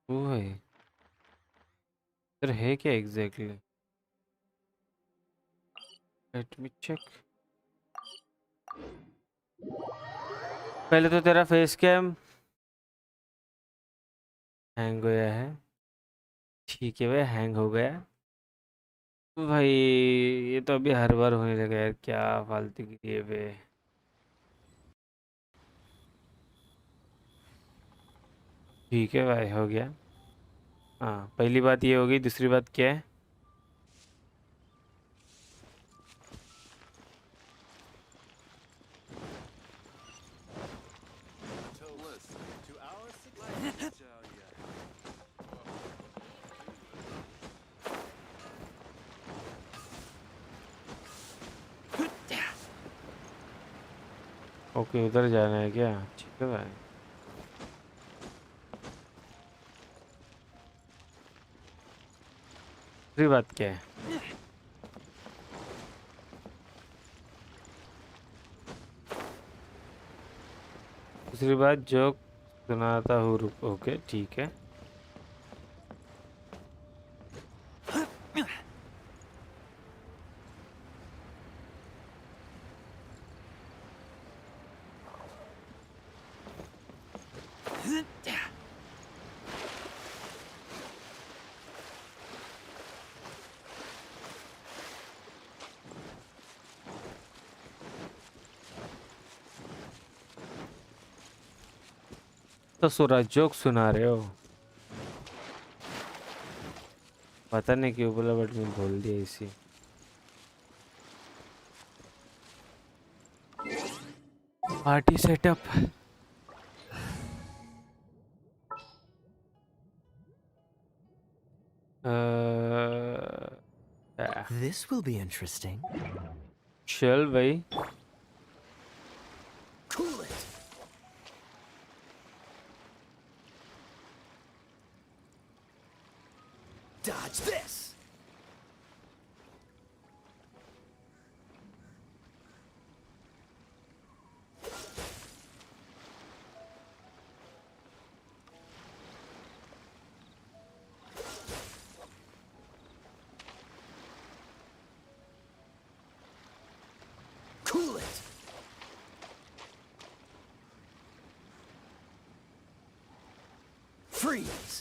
वो है इधर है क्या एग्जैक्टली? Late me check. पहले तो तेरा फेस कैम हैंग गया है, ठीक है भाई, हैंग हो गया भाई। ये तो अभी हर बार होने लगा यार, क्या फालतू की ये वे। ठीक है भाई, हो गया। हाँ, पहली बात ये होगी, दूसरी बात क्या है? ओके, उधर जाना है क्या? ठीक है भाई। दूसरी बात क्या है? दूसरी बात जो सुनाता हूँ, रुक। ओके ठीक है। तो सूरज जोक सुना रहे हो? पता नहीं क्यों बोला, बट मैं बोल दिया इसी। Party setup. This will be interesting. चल भाई। Cool it. Dodge this. Cool it. Freeze.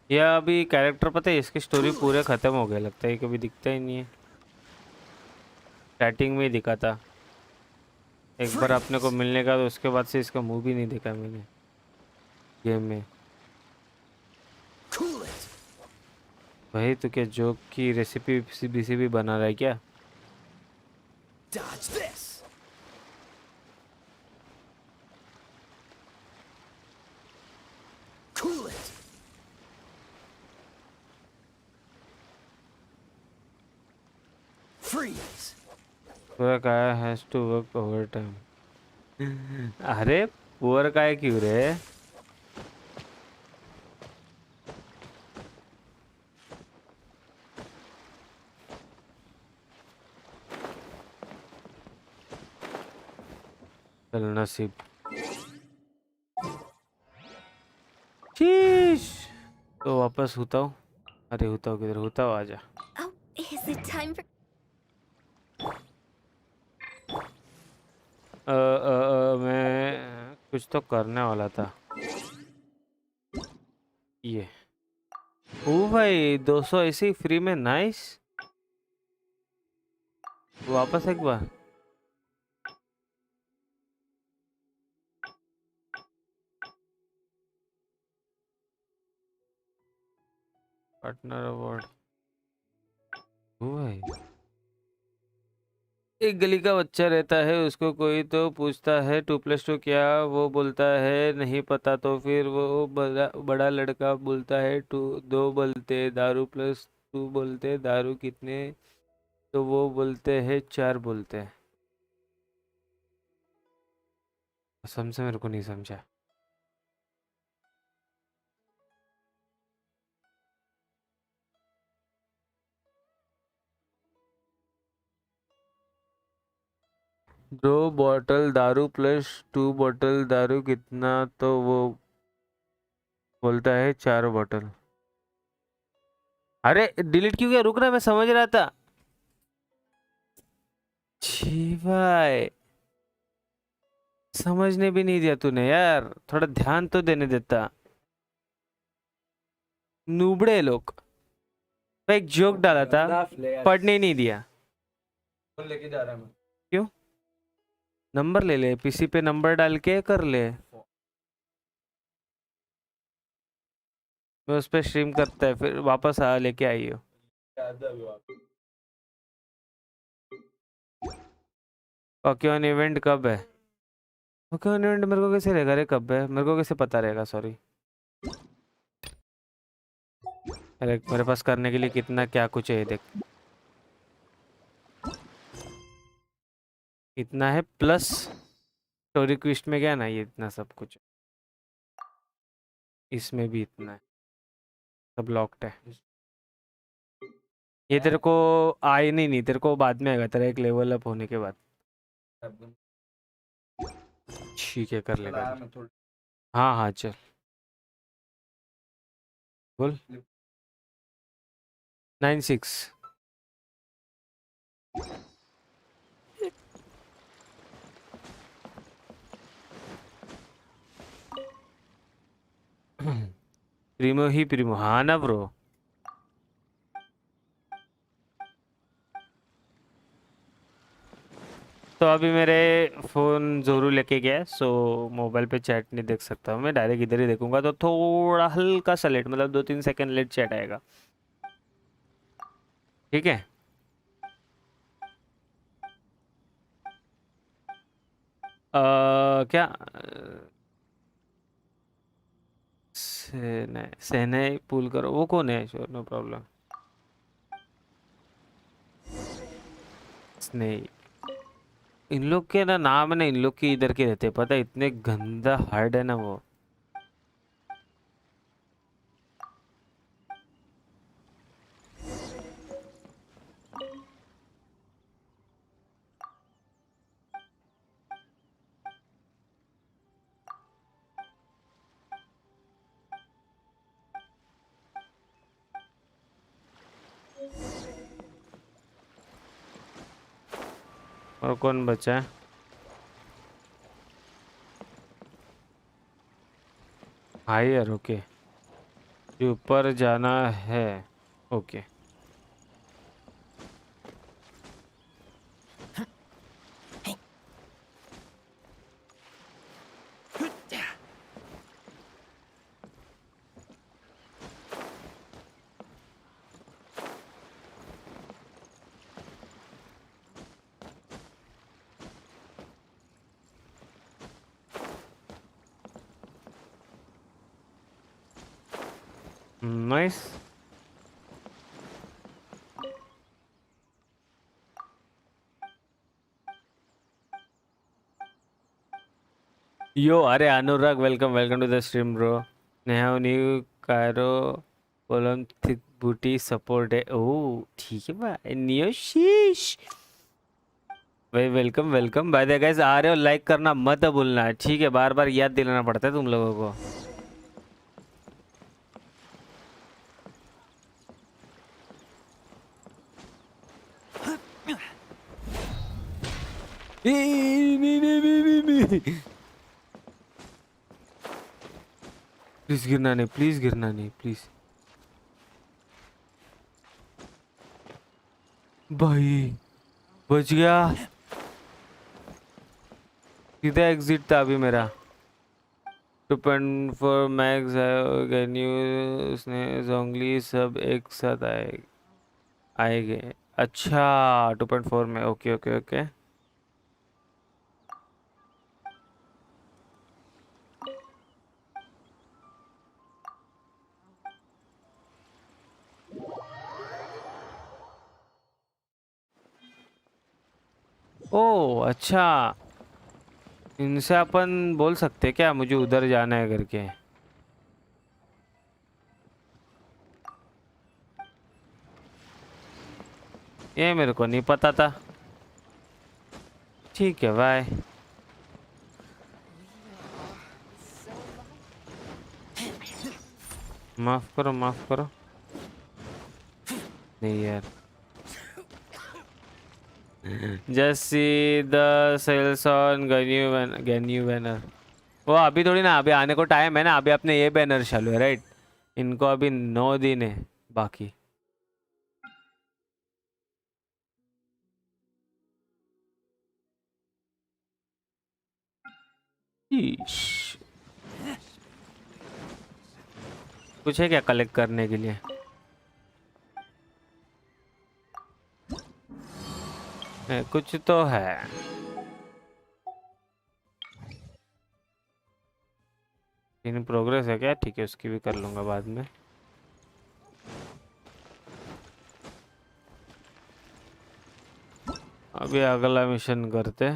ये अभी कैरेक्टर पता है, इसकी स्टोरी पूरे खत्म हो गया लगता है, कभी दिखता ही नहीं है। स्टार्टिंग में ही दिखा था एक बार अपने को मिलने का, तो उसके बाद से इसका मुंह भी नहीं देखा मैंने गेम में। Cool it. भाई तो क्या जोक की रेसिपी बीसीबी बना रहा है क्या? Dodge this. Cool it. Freeze. Poor guy has to work overtime. अरे पुअर काय क्यों रे? चल नसीब। शीश। तो वापस होता हूँ। अरे होता हूँ किधर, होता हूँ आजा। Oh, is it time for... मैं कुछ तो करने वाला था। ये ओ भाई 200 ऐसे ही फ्री में, नाइस। वापस एक बार। Partner award. ओ भाई एक गली का बच्चा रहता है, उसको कोई तो पूछता है 2+2 क्या, वो बोलता है नहीं पता, तो फिर वो बड़ा लड़का बोलता है 2 बोलते दारू+2 बोलते दारू कितने, तो वो बोलते हैं 4 बोलते हैं। कसम से मेरे को नहीं समझा। दो बॉटल दारू +2 बॉटल दारू कितना, तो वो बोलता है 4 बॉटल। अरे डिलीट क्यों किया, रुक रहा, मैं समझ रहा था। छी भाई समझने भी नहीं दिया तूने यार, थोड़ा ध्यान तो देने देता। नूबड़े लोग। मैं एक जोक डाला था, पढ़ने ही नहीं दिया। लेके जा रहा है मैं। क्यों? नंबर ले ले, पीसी पे नंबर डाल के कर ले। मैं उस पर स्ट्रीम करता है, फिर वापस आ लेके आइयो। ओकेन इवेंट कब है? ओकेन इवेंट मेरे को कैसे रहेगा रे, कब है मेरे को कैसे पता रहेगा, सॉरी। अरे मेरे पास करने के लिए कितना क्या कुछ है, देख इतना है, प्लस स्टोरी क्विस्ट में क्या ना, ये इतना सब कुछ, इसमें भी इतना है, सब लॉक्ड है। ये तेरे को आए नहीं, तेरे को बाद में आएगा, तेरा एक लेवल अप होने के बाद। ठीक है कर लेगा। हाँ हाँ चल बोल। 96। प्रीमो ही प्रीमो, हाँ ना ब्रो। तो अभी मेरे फ़ोन जोरू लेके गया है, सो मोबाइल पे चैट नहीं देख सकता, मैं डायरेक्ट इधर ही देखूंगा, तो थोड़ा हल्का सा लेट, मतलब 2-3 सेकंड लेट चैट आएगा, ठीक है। क्या सेने पुल करो, वो कौन है? Sure no problem. स्नेक, इन लोग के ना नाम है ना, इन लोग के इधर के रहते, पता है, इतने गंदा हार्ड है ना वो। और कौन बचा है? हायर, ओके, ऊपर जाना है, ओके। नाइस। यो अरे Anurag, welcome welcome to the stream bro. Neha new कायरो कोलम थिक बूटी सपोर्ट है, ओह ठीक है भाई, नियो शीश। भाई welcome welcome. By the way guys, आ रहे हो लाइक करना मत भूलना, ठीक है? बार बार याद दिलाना पड़ता है तुम लोगों को। प्लीज गिरना नहीं, प्लीज गिरना नहीं, प्लीज। भाई बच गया। सीधा एग्जिट था अभी मेरा। 2.4 मैक्स गैन्यू उसने जोंगली सब एक साथ आएंगे। अच्छा 2.4 में, ओके ओके ओके। ओह अच्छा, इनसे अपन बोल सकते हैं क्या मुझे उधर जाना है करके? ये मेरे को नहीं पता था। ठीक है बाय। माफ करो माफ करो। नहीं यार। Just see the sales on गन्यू बैनर। वो अभी थोड़ी ना, अभी आने को टाइम है ना, अभी अपने ये बैनर चालू है राइट। इनको अभी 9 दिन है बाकी। कुछ है क्या कलेक्ट करने के लिए? कुछ तो है। इन प्रोग्रेस है क्या? ठीक है, उसकी भी कर लूंगा बाद में। अभी अगला मिशन करते।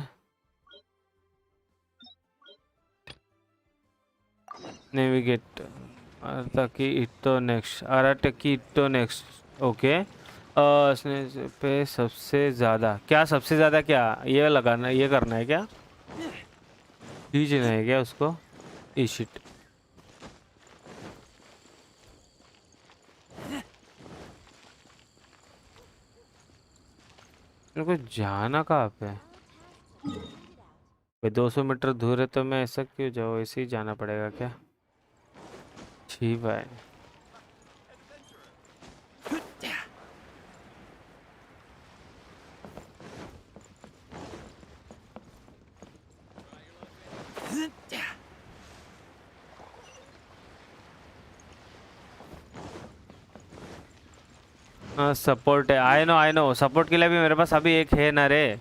नेविगेट ताकि इट्टो नेक्स्ट आराटकी इट्टो नेक्स्ट ओके। पे सबसे ज़्यादा क्या? सबसे ज़्यादा क्या ये लगाना, ये करना है क्या? खींचना है क्या उसको? इशिट। मेरे को जाना कहाँ पे है? 200 मीटर दूर है तो मैं ऐसा क्यों जाऊँ? ऐसे ही जाना पड़ेगा क्या? ठीक है। हाँ सपोर्ट है, आई नो सपोर्ट के लिए भी मेरे पास अभी एक है ना रे।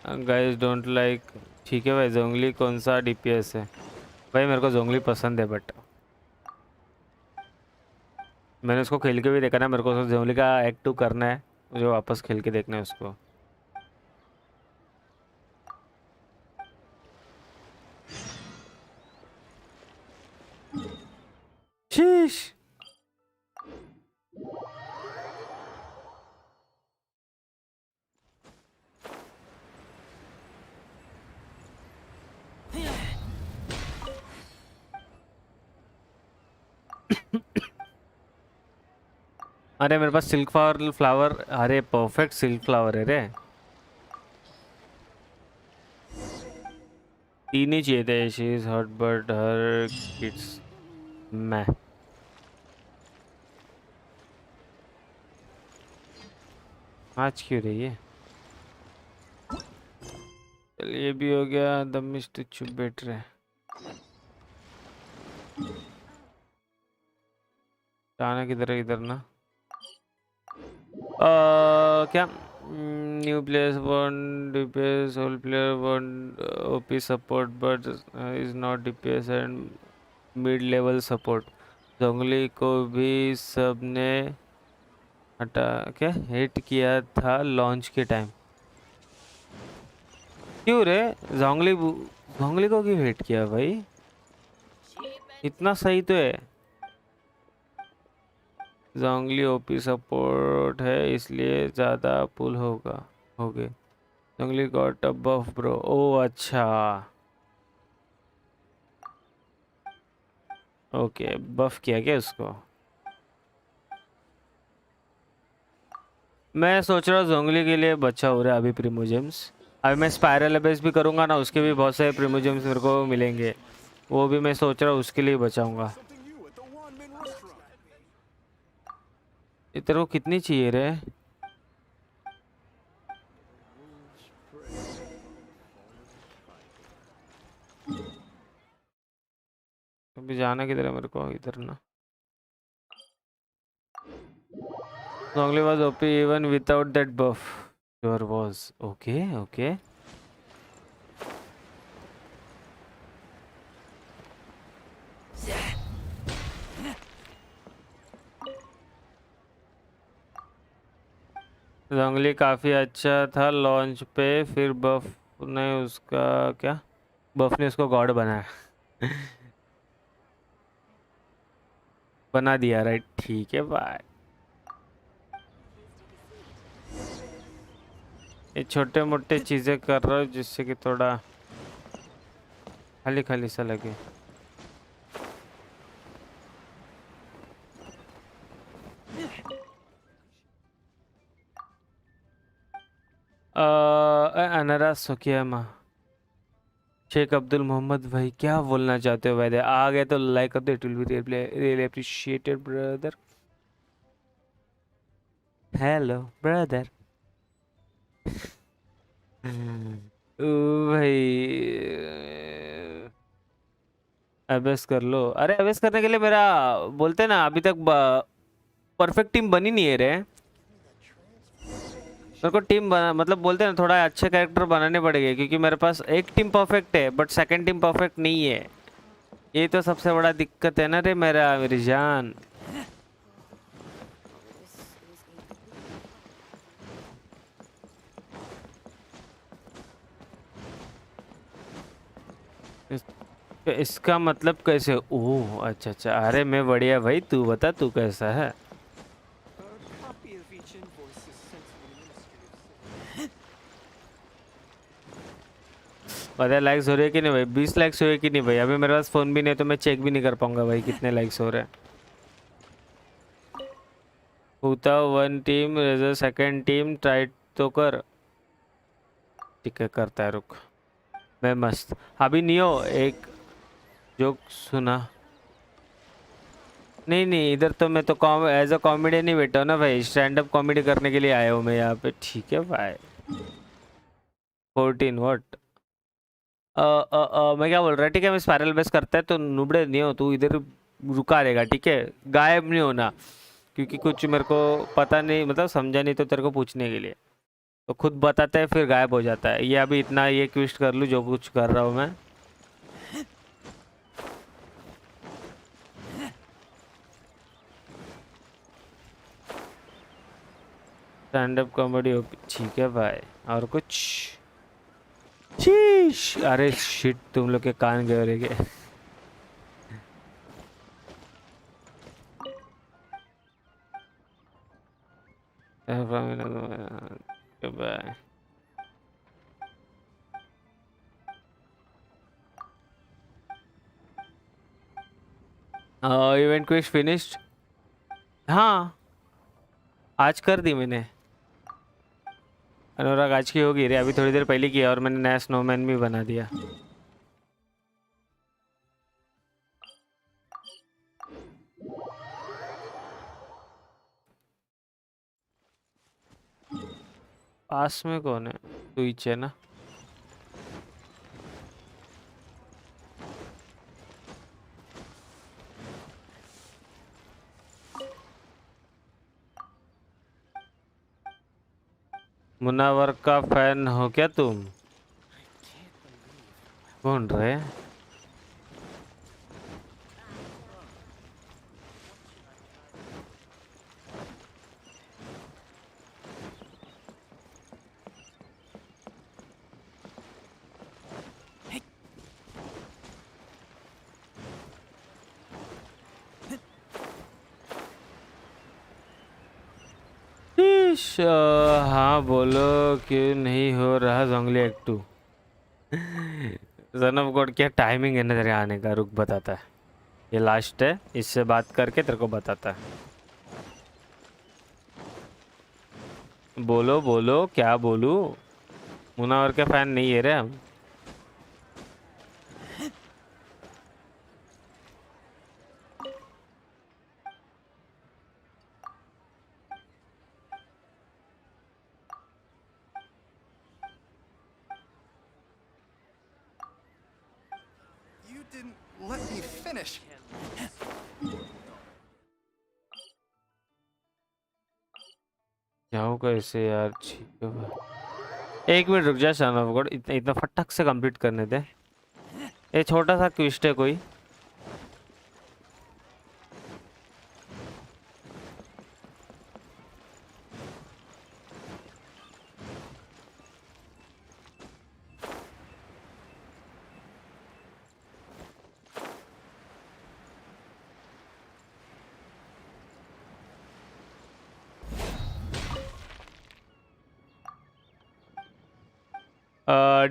Guys don't like. ठीक है भाई, जोंगली कौन सा डीपीएस है? भाई मेरे को जोंगली पसंद है बट मैंने उसको खेल के भी देखा ना, मेरे को जोंगली का एक्ट 2 करना है, मुझे वापस खेल के देखना है उसको। शीश। अरे मेरे पास सिल्क फ्लावर, अरे परफेक्ट सिल्क फ्लावर है रे। 3 ही चाहिए थे। She is hot but her kids. मैं आज क्यों रही है? चल ये भी हो गया। द मिस्ट चुप बैठ रहे। जाना किधर है? इधर ना। क्या new players want DPS, old player want OP support but is not DPS and mid level support. Zhongli को भी सबने हटा क्या हिट किया था लॉन्च के टाइम। क्यों रे? जोंगली को क्यों हिट किया भाई? इतना सही तो है। जोंगली ओपी सपोर्ट है इसलिए ज़्यादा पुल हो गए। Only got a buff bro. ओ अच्छा ओके बफ किया क्या उसको? मैं सोच रहा हूँ जोंगली के लिए बचा हो रहा है अभी प्रीमोजेम्स। अभी मैं स्पाइरल एबेस भी करूँगा ना, उसके भी बहुत सारे प्रीमोजेम्स मेरे को मिलेंगे, वो भी मैं सोच रहा हूँ उसके लिए बचाऊंगा। तेरे को कितनी चाहिए रे? अभी जाना किधर है मेरे को? इधर ना। Only was OP even without that buff. Sure was. Okay, okay. जोंगली काफ़ी अच्छा था लॉन्च पे, फिर बफ ने उसका क्या, बफ ने उसको गॉड बनाया। बना दिया राइट, ठीक है बाय। ये छोटे मोटे चीज़ें कर रहा हूँ जिससे कि थोड़ा खाली खाली सा लगे। अनरा सुकियामा शेख अब्दुल मोहम्मद भाई क्या बोलना चाहते हो? भाई आ गए तो लाइक कर दो, it will be really appreciated brother. Hello brother. भाई अभ्यास कर लो। अरे अभ्यास करने के लिए मेरा बोलते हैं ना अभी तक परफेक्ट टीम बनी नहीं है रे। मेरे को टीम बना मतलब बोलते हैं ना थोड़ा अच्छे कैरेक्टर बनाने पड़ेंगे, क्योंकि मेरे पास एक टीम परफेक्ट है बट सेकंड टीम परफेक्ट नहीं है। ये तो सबसे बड़ा दिक्कत है ना रे मेरी जान। इसका मतलब कैसे? ओह अच्छा अच्छा, अरे मैं बढ़िया भाई, तू बता तू कैसा है? पता लाइक्स हो रहे हैं कि नहीं भाई? 20 लाइक्स हुए कि नहीं भाई? अभी मेरे पास फ़ोन भी नहीं है तो मैं चेक भी नहीं कर पाऊंगा भाई कितने लाइक्स हो रहे हैं। होता one team razor second team try तो कर। ठीक है करता है, रुक मैं मस्त। अभी नियो एक जोक सुना। नहीं नहीं इधर तो मैं तो एज अ कॉमेडियन ही बैठा हूँ ना भाई, स्टैंड अप कॉमेडी करने के लिए आया हूँ मैं यहाँ पे। ठीक है भाई। 14 व्हाट? मैं क्या बोल रहा है, ठीक है मैं स्पाइरल बेस करता है तो नुबड़े नहीं हो तू इधर रुका रहेगा, ठीक है गायब नहीं होना, क्योंकि कुछ मेरे को पता नहीं मतलब समझा नहीं तो तेरे को पूछने के लिए, तो खुद बताता है फिर गायब हो जाता है। ये अभी इतना ये क्विस्ट कर लूँ जो कुछ कर रहा हूँ मैं। स्टैंड अप कॉमेडी ठीक है भाई। और कुछ? शीश अरे शिट तुम लोग के कान गए रहेंगे। बाय। Event quiz finished. हाँ आज कर दी मैंने। अनुराग आज की होगी रे, अभी थोड़ी देर पहले किया और मैंने नया स्नोमैन भी बना दिया। पास में कौन है? ट्विच है ना। मुनावर का फैन हो क्या तुम? कौन रहे? इंग्लिश? हाँ बोलो, क्यों नहीं हो रहा Zhongli act 2? Sun of God, क्या टाइमिंग है ना तेरे आने का? रुक बताता है, ये लास्ट है, इससे बात करके तेरे को बताता है। बोलो बोलो, क्या बोलूं? मुनावर के फैन नहीं है रे हम। You didn't let me finish. जाओ कैसे यार? ठीक है भाई, एक मिनट रुक जा सन ऑफ गॉड, इतना इतना फटक से कंप्लीट करने दे। ये छोटा सा क्विस्ट है कोई।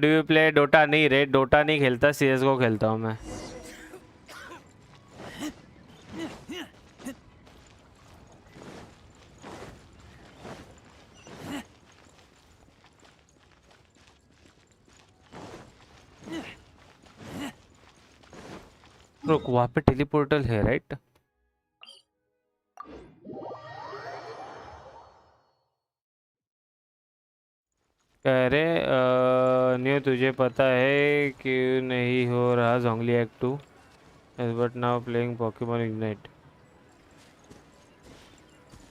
Do you play Dota? नहीं रे, डोटा नहीं खेलता, CS:GO खेलता हूँ मैं। रुक, वहाँ पे टेलीपोर्टल है राइट? कह रहे न्यू, तुझे पता है क्यों नहीं हो रहा Zhongli act 2? But now playing Pokemon Ignite.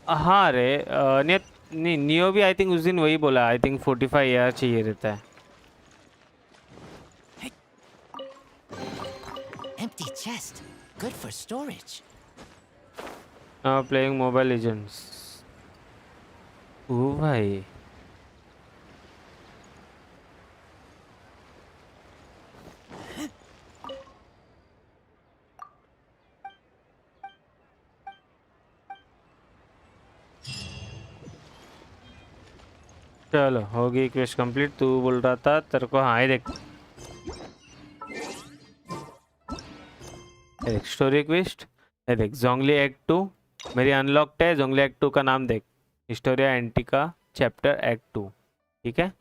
हाँ रे, नहीं नियो भी आई थिंक उस दिन वही बोला, आई थिंक 45 ईयर चाहिए रहता है। Empty chest. Good for storage. Now playing Mobile Legends. Oh भाई, चलो होगी क्वेस्ट कंप्लीट। तू बोल रहा था तेरे को, हाँ ये देख, देख स्टोरी क्वेस्ट, ये देख जोंगली एक्ट 2 मेरी अनलॉक्ड है। जोंगली एक्ट 2 का नाम देख, हिस्टोरिया एंटिका चैप्टर एक्ट 2, ठीक है?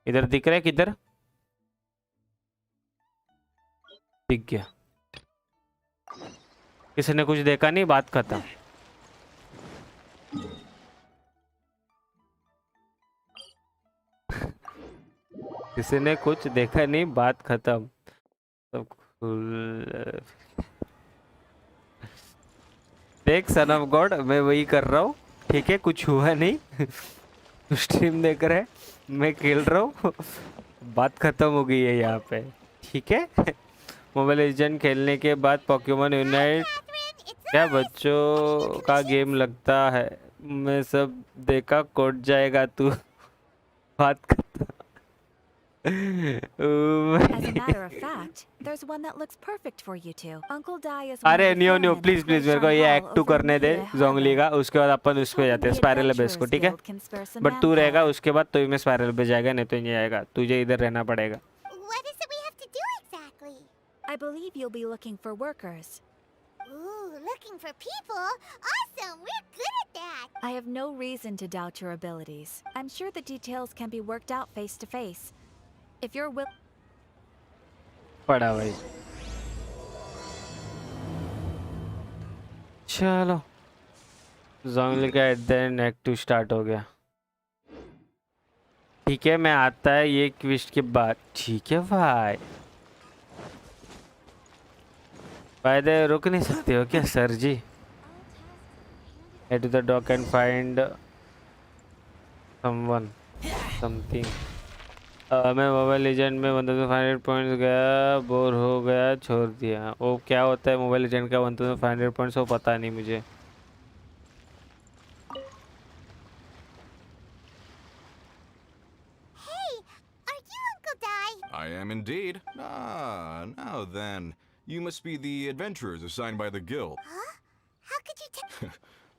इधर दिख रहा है, किधर दिख गया? किसी ने कुछ देखा नहीं, बात खत्म। किसी ने कुछ देखा नहीं, बात खत्म। सब देख सन ऑफ गॉड, मैं वही कर रहा हूँ, ठीक है? कुछ हुआ नहीं। स्ट्रीम देख रहे, मैं खेल रहा हूँ, बात खत्म हो गई है यहाँ पे, ठीक है? मोबाइल लेजेंड खेलने के बाद पोकेमॉन यूनाइट क्या बच्चों का गेम लगता है? मैं सब देखा, कोट जाएगा तू। बात खत्म। As a matter of fact, there's one that looks perfect for you two. Uncle Dai is one अरे of the neo foremen please of please मेरे को Redgear ये Hall एक्ट 2 over करने दे near जोंगली का, Harbor. उसके बाद अपन उसको जाते हैं The स्पाइरल बेस को, Adventurers ठीक है? Guild can spare some but तू रहेगा manpower. उसके बाद तो मैं स्पाइरल पे जाएगा, नहीं तो नहीं आएगा, तुझे इधर रहना पड़ेगा। What is it we have to do exactly? I believe you'll be looking for workers. Ooh, looking for people? Awesome, we're good at that. I have no reason to doubt your abilities. I'm sure the details can be worked out face to face. If you're willing. पड़ा भाई, चलो जोंगली का at the end act 2 start हो गया, ठीक है? मैं आता है ये क्विस्ट के बाद, ठीक है भाई? फायदे रुक नहीं सकते हो क्या sir ji? Head to the dock and find someone something. मैं मोबाइल लेजेंड में 1500 पॉइंट्स गया, बोर हो गया, छोड़ दिया। वो क्या होता है मोबाइल लेजेंड का 1500 पॉइंट्स? वो पता नहीं मुझे। Hey, are you Uncle Dai? I am indeed. Ah, now then. You must be the adventurers assigned by the guild. Huh? How could you tell?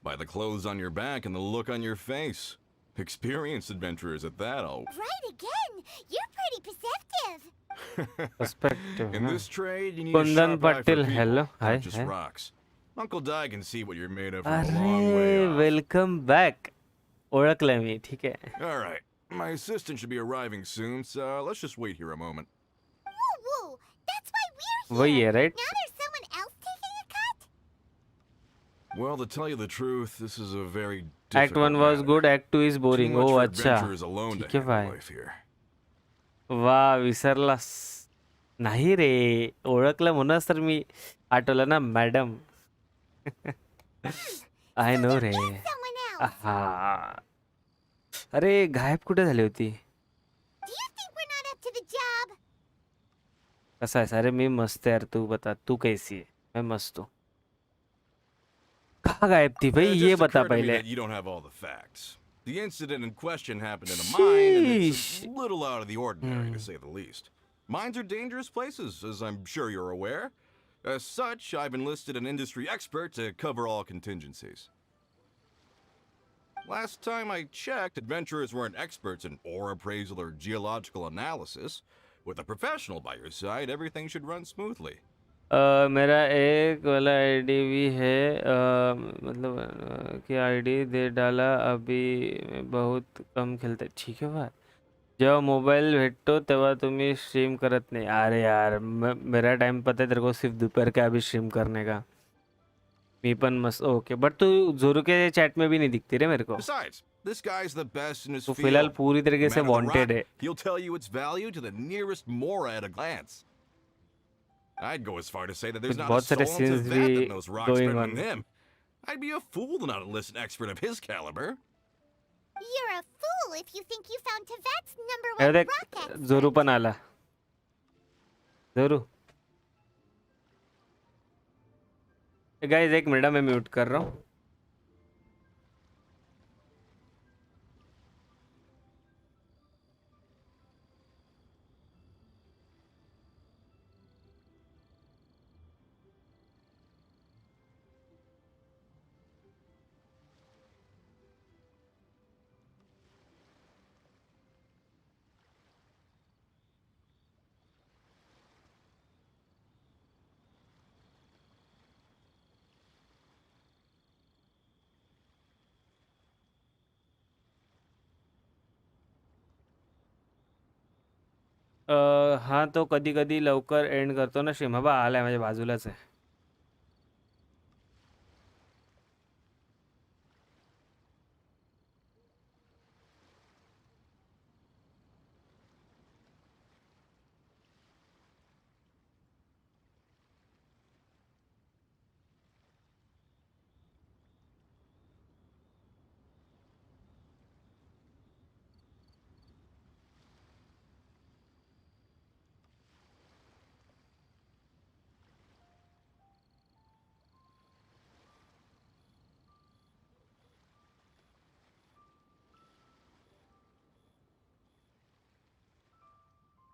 By the clothes on your back and the look on your face. Experienced adventurers at that, oh. Right again! You're pretty perceptive! Perspective. In huh? this trade, you need a Kundan sharp eye for Patil, people, hello. Hi. not just Hi. rocks. Uncle Di can see what you're made of from a long way अरे off. Welcome back ओळखलं मी ठीक आहे All right, my assistant should be arriving soon, so let's just wait here a moment. Woo woo! That's why we're here! वही है right Now there's someone else taking a cut? Well, to tell you the truth, this is a very Act difficult 1 was matter. good Act 2 is boring Too much oh for अच्छा adventurers alone to ठीक आहे handle भाई life here. वा विसरलास नाही रे ओळखलं म्हणूनच तर मी आठवलं ना मॅडम आय नो रे Someone else! हा अरे गायब कुठे झाली होती Do you think we're not up to the job? कसा आहे अरे मी मस्त यार तू बता तू कैसी है मैं मस्त हूँ कहाँ गायब थी भाई It ये just बता occurred to me पहले that you don't have all the facts. The incident in question happened in a mine, and it's Sheesh. a little out of the ordinary, to say the least. Mines are dangerous places, as I'm sure you're aware. As such, I've enlisted an industry expert to cover all contingencies. Last time I checked, adventurers weren't experts in ore appraisal or geological analysis. With a professional by your side, everything should run smoothly. मेरा एक वाला ID भी है मतलब कि ID दे डाला अभी मैं बहुत कम खेलते ठीक है भाई जेव्हा मोबाईल भेटतो तेव्हा तुम्ही स्ट्रीम करत नाही अरे यार मेरा टाइम पता है तेरे को सिर्फ दोपहर का अभी स्ट्रीम करने का मी पण मस्त ओके बट तू जोरू के चैट में भी नहीं दिखती रे मेरे को Besides, this guy's the best in his तू field. फिलहाल पूरी तरीके से Man of the wanted rock, है he'll tell you its value to the nearest mora at a glance. I'd go as far to say that there's कुछ not a बहुत सारे soul on scenes Tibet भी that knows rocks going better on than him. I'd be a fool to not enlist an expert of his caliber. You're a fool if you think you found Tibet's number hey one देख rock expert. जोरू पण आला जोरू guys एक minute मैं mute कर रहा हूँ हां तो कधी कधी लवकर एंड करतो ना स्ट्रीम हा बा आलाय माझ्या बाजूलाच आहे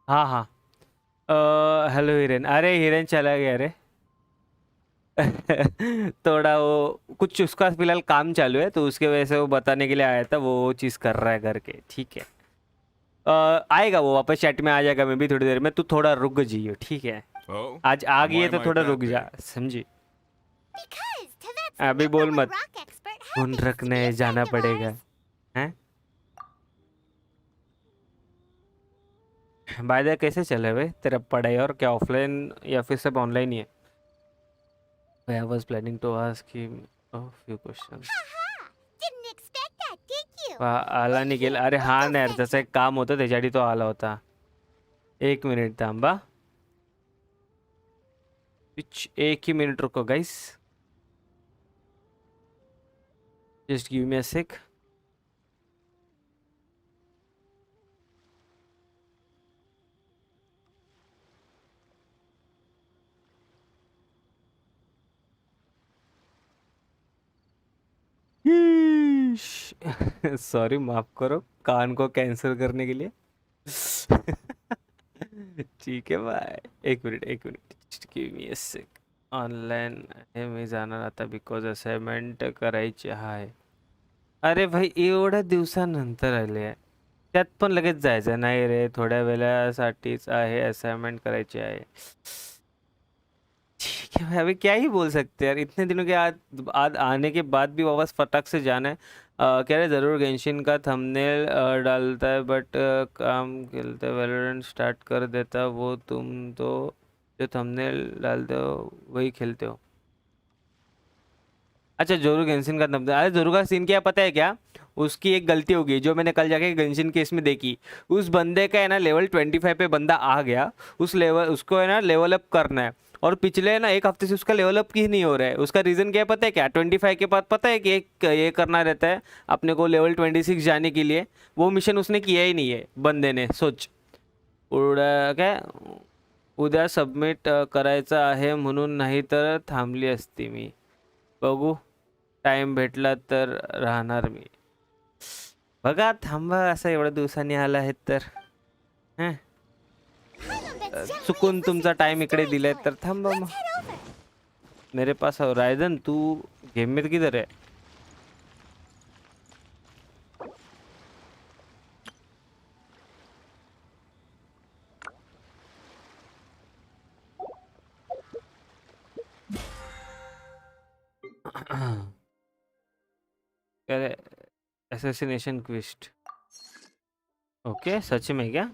हाँ हाँ हेलो हिरेन अरे हिरेन चला गया रे थोड़ा वो कुछ उसका फिलहाल काम चालू है तो उसके वजह से वो बताने के लिए आया था वो चीज़ कर रहा है करके ठीक है आएगा वो वापस चैट में आ जाएगा मैं भी थोड़ी देर में तू थोड़ा रुक जाइयो ठीक है Oh, आज आ गई है why तो might थोड़ा that रुक be? जा समझी Because Tibet's अभी number बोल one मत rock expert phone happens to रखने be a जाना friend of पड़ेगा ours. हैं बाय द कैसे चल रहा है भाई तेरा पढ़ाई और क्या ऑफलाइन या फिर सब ऑनलाइन ही है I was planning to ask him a few questions. Haha! Didn't expect that, did you? आला नाही गेला अरे हा ना यार जसं एक काम होतं त्याच्यासाठी तो आला होता एक मिनिट थांबा एक ही मिनिट रुको गाइस जस्ट गिव मी अ सेक सॉरी माफ करो कान को कैंसिल करने के लिए ठीक है भाई एक minute just give me a sec online हे मी जाणार आता बिकॉज असाइनमेंट करायची आहे. अरे भाई एवढ्या दिवसानंतर आले आहे, त्यात पण लगेच जायचं नाही रे, थोड्या वेळासाठीच आहे, असाइनमेंट करायची आहे. ठीक है भाई, अभी क्या ही बोल सकते हैं यार, इतने दिनों के बाद आने के बाद भी वापस फटाक से जाना है. कह रहे ज़रूर गेंशिन का थंबनेल डालता है बट काम खेलते वैलोरेंट स्टार्ट कर देता वो, तुम तो जो थंबनेल डालते हो वही खेलते हो. अच्छा जोरू गेंशिन का थंबनेल, अरे जोरू का सीन क्या है पता है क्या, उसकी एक गलती होगी जो मैंने कल जाके गेंशिन केस में देखी. उस बंदे का है ना लेवल 25 पे बंदा आ गया, उस लेवल उसको है ना लेवल अप करना है, और पिछले ना एक हफ्ते से उसका लेवल अप ही नहीं हो रहा है. उसका रीज़न क्या है पता है क्या, 25 के बाद पता है कि एक ये करना रहता है अपने को लेवल 26 जाने के लिए, वो मिशन उसने किया ही नहीं है बंदे ने. सोच उडा काय उद्या सबमिट करायचं आहे म्हणून, नाही तर थांबली असती मी. बघू टाईम भेटला तर राहणार मी. बघा थांबा, असं एवढ्या दिवसांनी आला आहेत तर हं. चुकून तुमचा टाइम इकडे दिलाय तर थांबा मग. मेरे पास रायजन, तू गेम में किधर है? अरे असैसिनेशन क्विस्ट. ओके सच में क्या?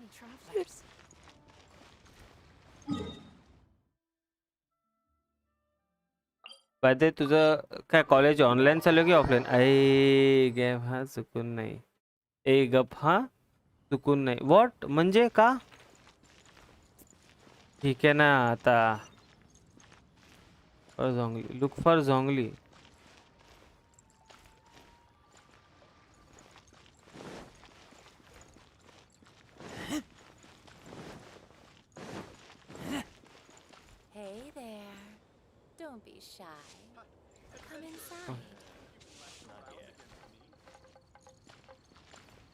बाय तुझं काय कॉलेज ऑनलाईन चालू आहे की ऑफलाईन? आई गेम हा चुकून नाही. ए गप हा चुकून नाही. व्हॉट म्हणजे का? ठीक आहे ना आता. Zhongli look for Zhongli. Hey there. Don't be shy. Come inside.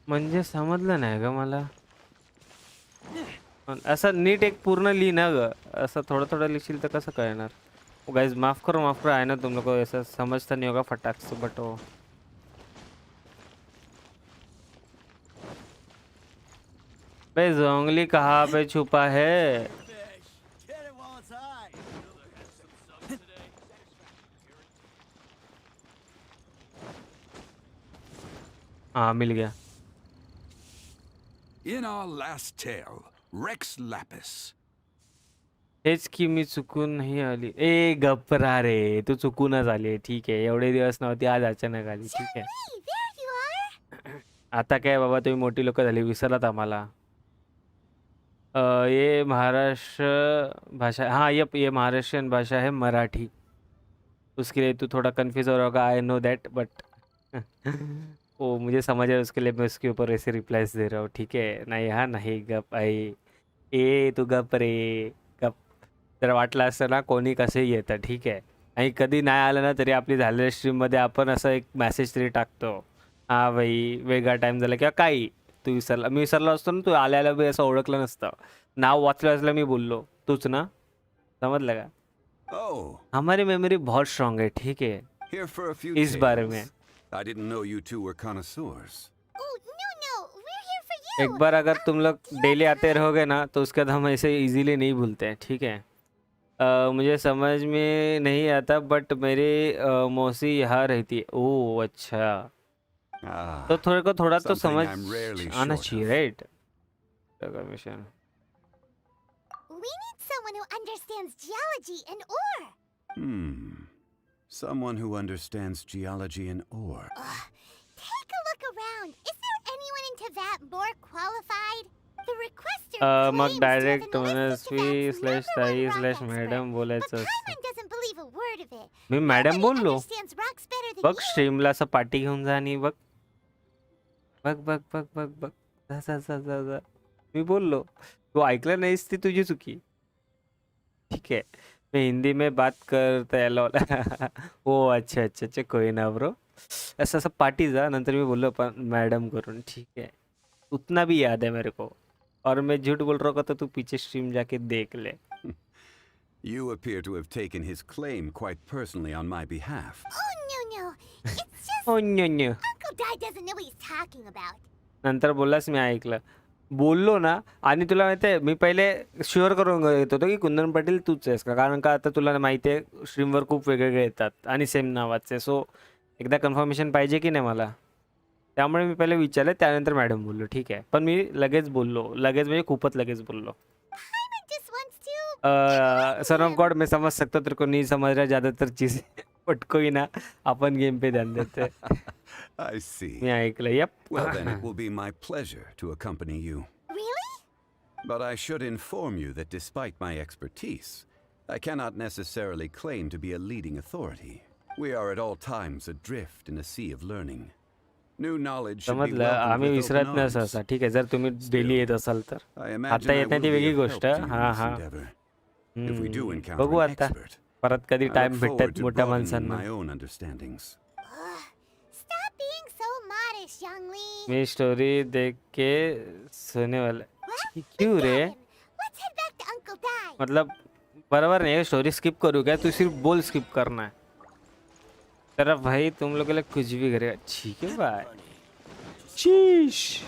म्हणजे समजलं नाही ग मला. असं नीट एक पूर्ण लिही ना ग, असं थोडं थोडं लिखशील तर कसं कळणार. गाइस माफ करो आहे ना तुम लोग को, ऐसा समझता नहीं होगा फटाक से बट वो भाई जोंगली कहाँ पे छुपा है? हाँ मिल गया. In our last tale, Rex Lapis. हेच की मी चुकून नाही आली. ए गप्परा रे, तू चुकूनच आली. ठीक आहे, एवढे दिवस नव्हती, आज अचानक आली. ठीक आहे. आता काय बाबा, तुम्ही मोठी लोक झाली, विसरलात आम्हाला. ये महाराष्ट्र भाषा, हाँ ये महाराष्ट्रियन भाषा है मराठी. उसके लिए तू थोड़ा कंफ्यूज हो रहा होगा, आई नो दैट बट वो मुझे समझ है, उसके लिए मैं उसके ऊपर ऐसे रिप्लाईज दे रहा हूँ. ठीक है. नाही हा नाही गप आई. ए तू गप रे गप. जर वाटलं असतं ना कोणी कसंही येतं. ठीक आहे. आणि कधी नाही आलं ना तरी आपली झालेल्या स्ट्रीममध्ये आपण असं एक मेसेज तरी टाकतो, हां भाई वेगळा टाईम झाला किंवा काही. तू विसरला, मी विसरलो असतो ना, तू आल्याला बी असं ओळखलं नसतं. नाव वाचलं असलं मी बोललो तूच ना. समजलं का? हमारी मेमोरी बहुत स्ट्रांग है. ठीक है. Here for a few इस बारे में tales. I didn't know you two were connoisseurs. Oh, no, we're here for you. एक बार अगर तुम लोग डेली आते रहोगे ना तो उसके बाद हम ऐसे इजीली नहीं भूलते हैं. ठीक है. मुझे समझ में नहीं आता बट मेरी मौसी यहाँ रहती है. ओह अच्छा, तो थोड़े को थोड़ा तो समझ आना चाहिए right. Mission We need someone who understands geology and ore. Someone who understands geology and ore. Take a look around. Is there anyone in Teyvat more qualified? The requester mug claims direct to have //madam but बोलायचं असतं. Paimon doesn't believe a word of it. Me madam बोललो. Understands rocks better than बघ you. स्ट्रीमला असं पाठी घेऊन जा आणि बघ बघ बघ बघ बघ बघ जा जा जा जा जा. मी बोललो, तू ऐकलं नाहीस, ती तुझी चुकी. ठीक है. मैं हिंदी में बात करता है. ओ अच्छा अच्छा अच्छा कोई ना ब्रो. ऐसा सब पार्टी जा, नंतर मी बोललो पण मॅडम करून. ठीक है. उतना भी याद है मेरे को, और मैं झूठ बोल रहा हूँ तो तू पीछे स्ट्रीम जाके देख ले. You appear to have taken his claim quite personally on my behalf. Oh, no. It's just Oh, no. Uncle Dai doesn't know what he's talking about. नंतर बोललास मी ऐकलं. बोललो ना. आणि तुला माहिती आहे मी पहिले शुअर करून घेत होतो की कुंदन पाटील तूच आहेस का, कारण का आता तुला माहिती आहे स्ट्रीमवर खूप वेगवेगळे येतात आणि सेम नावाचे. सो एकदा कन्फर्मेशन पाहिजे की नाही मला, त्यामुळे मी पहिले विचारलं, त्यानंतर मॅडम बोललो ठीक आहे. पण मी लगेच बोललो, लगेच म्हणजे खूपच लगेच बोललो. सन ऑफ गॉड मैं समझ सकता हूँ, तेरे को नहीं समझ रहा ज़्यादातर चीज़ें बट कोई ना, अपन गेम पे ध्यान देते. I see. मी ऐकलं. Yup. Well, then it will be my pleasure to accompany you. Really? But I should inform you that despite my expertise, I cannot necessarily claim to be a leading authority. We are at all times adrift in a sea of learning. New knowledge should be समजलं. welcomed आम्ही with विसरत open नाही arms. सहसा. ठीक आहे, जर तुम्ही daily येत असाल तर. I imagine आता I येत नाही will ती be वेगळी of help गोष्ट. to you in हां this हां. endeavor. If we do encounter बघू an आता expert, परत कधी I look टाइम forward भेटतात to मोठ्या broadening माणसांना. my own understandings. Stop being so modest, young Lee. Me story देख के सुने वाला. क्यों रे? Let's head back to Uncle Dai. मतलब बराबर नहीं है, स्टोरी स्किप करूँ क्या? तू सिर्फ बोल स्किप करना है. तेरा भाई तुम लोग के लिए कुछ भी करेगा. ठीक है भाई. शीश.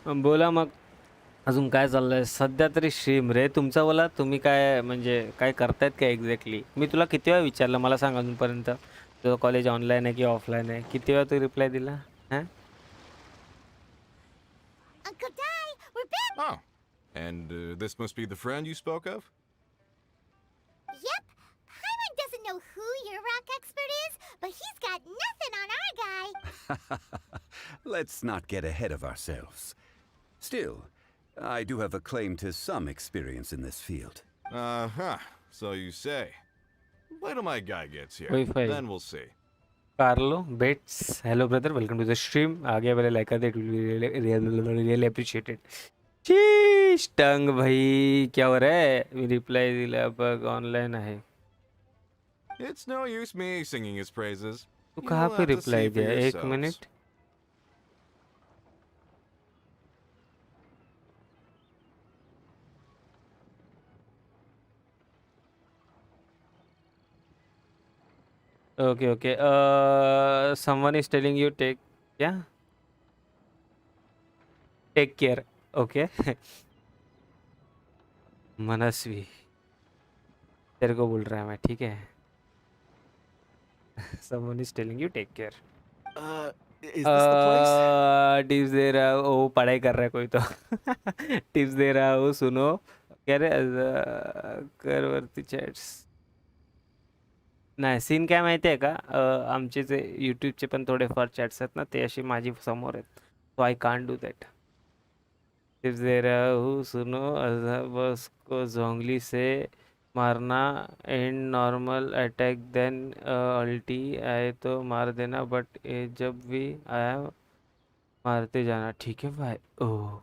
बोला मग अजून काय चाललंय सध्या तरी? स्ट्रीम रे तुमचा. बोला तुम्ही काय म्हणजे काय करतायत काय एक्झॅक्टली? मी तुला किती वेळा विचारलं, मला सांग अजूनपर्यंत. तुझं कॉलेज ऑनलाईन आहे की ऑफलाईन आहे? किती वेळा तू रिप्लाय दिला? हां. Uncle Dai, we're back. Oh, and this must be the friend you spoke of? Yep. Paimon doesn't know who your rock expert is, but he's got nothing on our guy. Let's not get ahead of ourselves. Still, I do have a claim to some experience in this field. Uh-huh, so you say. Wait till my guy gets here, Wi-Fi. then we'll see. Carlo Bates, hello brother, welcome to the stream. आगे वाले like कर दे, it will be really appreciated. शीश टंग भाई क्या हो रहा है? मी reply दिला बघ, ऑनलाइन आहे. It's no use me singing his praises. तू You'll कहाँ पे have to reply see for दिया? एक yourselves. Minute. Okay. Someone is telling you take care. Okay. मनस्वी तेरे को बोल रहा है मैं, ठीक है. Someone is telling you take care. Is this the place? Tips दे रहा हूँ. ओ पढ़ाई कर रहा है कोई तो. टिप्स दे रहा हूँ, सुनो. कह रहे कर वरती चॅट्स. नाही सीन काय माहिती आहे का, आमचे जे यूट्यूबचे पण थोडेफार चॅट्स आहेत ना, ते अशी माझी समोर आहेत. So I can't do that. Tips दे रहा हूँ, सुनो. बस को जोंगली से मारना and normal attack, then ulti आए तो मार देना, बट जब भी आया मारते जाना. ठीक है भाई. ओह,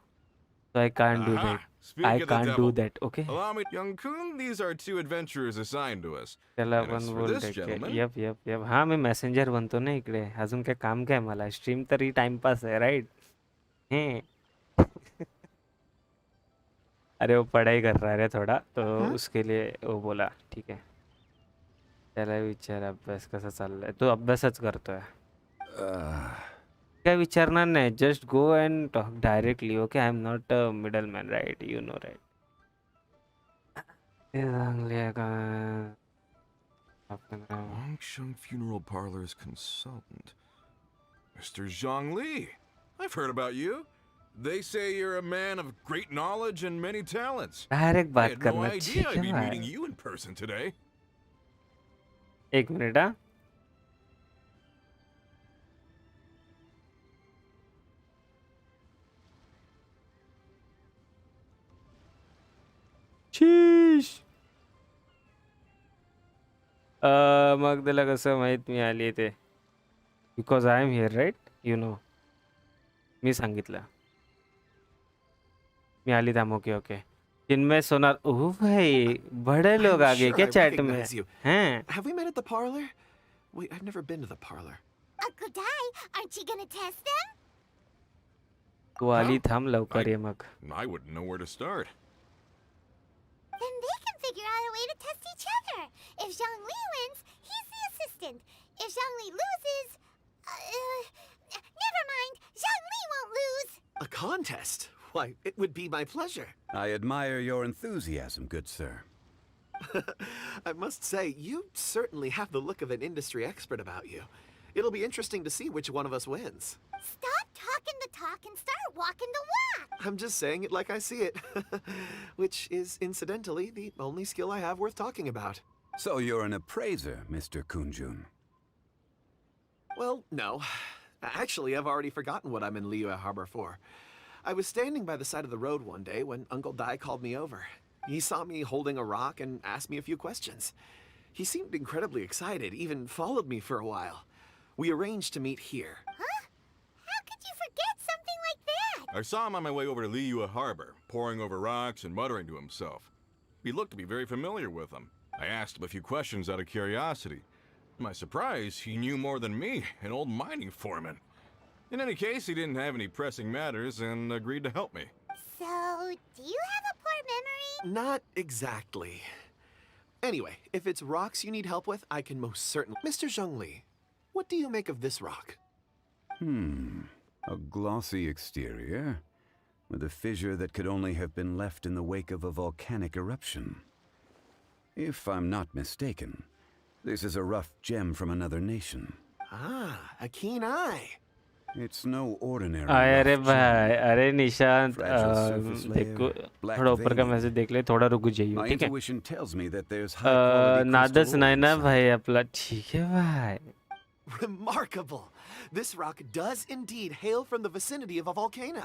so I can't do that. Speak I of the can't devil. do that. Okay. Allow me, young Kun. These are two adventurers assigned to us. त्याला And as आपण for बोल this take care. gentleman, yup. हां मी messenger बनतो ना इकडे. अजून काय काम काय मला? स्ट्रीम तरी टाइमपास आहे, राईट? हे अरे वो पढ़ाई कर रहा है थोड़ा, तो उसके लिए वो बोला ठीक है. त्याला विचार अभ्यास कसा चाललाय. तो अभ्यासच करतोय. काय विचारणार नाही, just go and talk directly. Okay, I am not a middle man, right? You know right. चांगले आहे का? Longsheng Funeral Parlor's consultant, Mr. Zhongli. I've heard about you. They say you're a man of great knowledge and many talents. Direct I बात had no करना. idea ठीक I'd है be meeting भाई. you in person today. एक minute हा. शीश. मग त्याला कसं माहीत मी आली ते? Because I am here, right? You know. मी सांगितलं. मी आली थांब. ओके. जिनमें सोनार. ओह भाई, बड़े लोग आ गए क्या चैट में? हैं? Have we met at the parlor? Wait, I've never been to the parlor. Uncle Dai, aren't you gonna test them? तू आली थांब लवकर ये मग. I wouldn't know where to start. Then they can figure out a way to test each other. If Zhongli wins, he's the assistant. If Zhongli loses, never mind. Zhongli won't lose. A contest? Why, it would be my pleasure. I admire your enthusiasm, good sir. I must say, you certainly have the look of an industry expert about you. It'll be interesting to see which one of us wins. Stop talking the talk and start walking the walk. I'm just saying it like I see it. Which is, incidentally, the only skill I have worth talking about. So you're an appraiser, Mr. Kunjun. Well, no. Actually, I've already forgotten what I'm in Liyue Harbor for. I was standing by the side of the road one day when Uncle Dai called me over. He saw me holding a rock and asked me a few questions. He seemed incredibly excited, even followed me for a while. We arranged to meet here. Huh? How could you forget something like that? I saw him on my way over to Liyue Harbor, poring over rocks and muttering to himself. He looked to be very familiar with them. I asked him a few questions out of curiosity. To my surprise, he knew more than me, an old mining foreman. In any case, he didn't have any pressing matters and agreed to help me. So, do you have a poor memory? Not exactly. Anyway, if it's rocks you need help with, I can most certainly... Mr. Zhongli, what do you make of this rock? A glossy exterior, with a fissure that could only have been left in the wake of a volcanic eruption. If I'm not mistaken, this is a rough gem from another nation. Ah, a keen eye. It's no ordinary अरे rough भाई, gem. अरे Nishant Fragile surface देखो layer, black थोड़ा ऊपर का veining. Message देख ले, थोड़ा रुक जाइए, My ठीक है? intuition tells me that there's high quality नादस crystal नहीं ना ore भाई inside. अपना, ठीक है भाई. Remarkable! This rock does indeed hail from the vicinity of a volcano.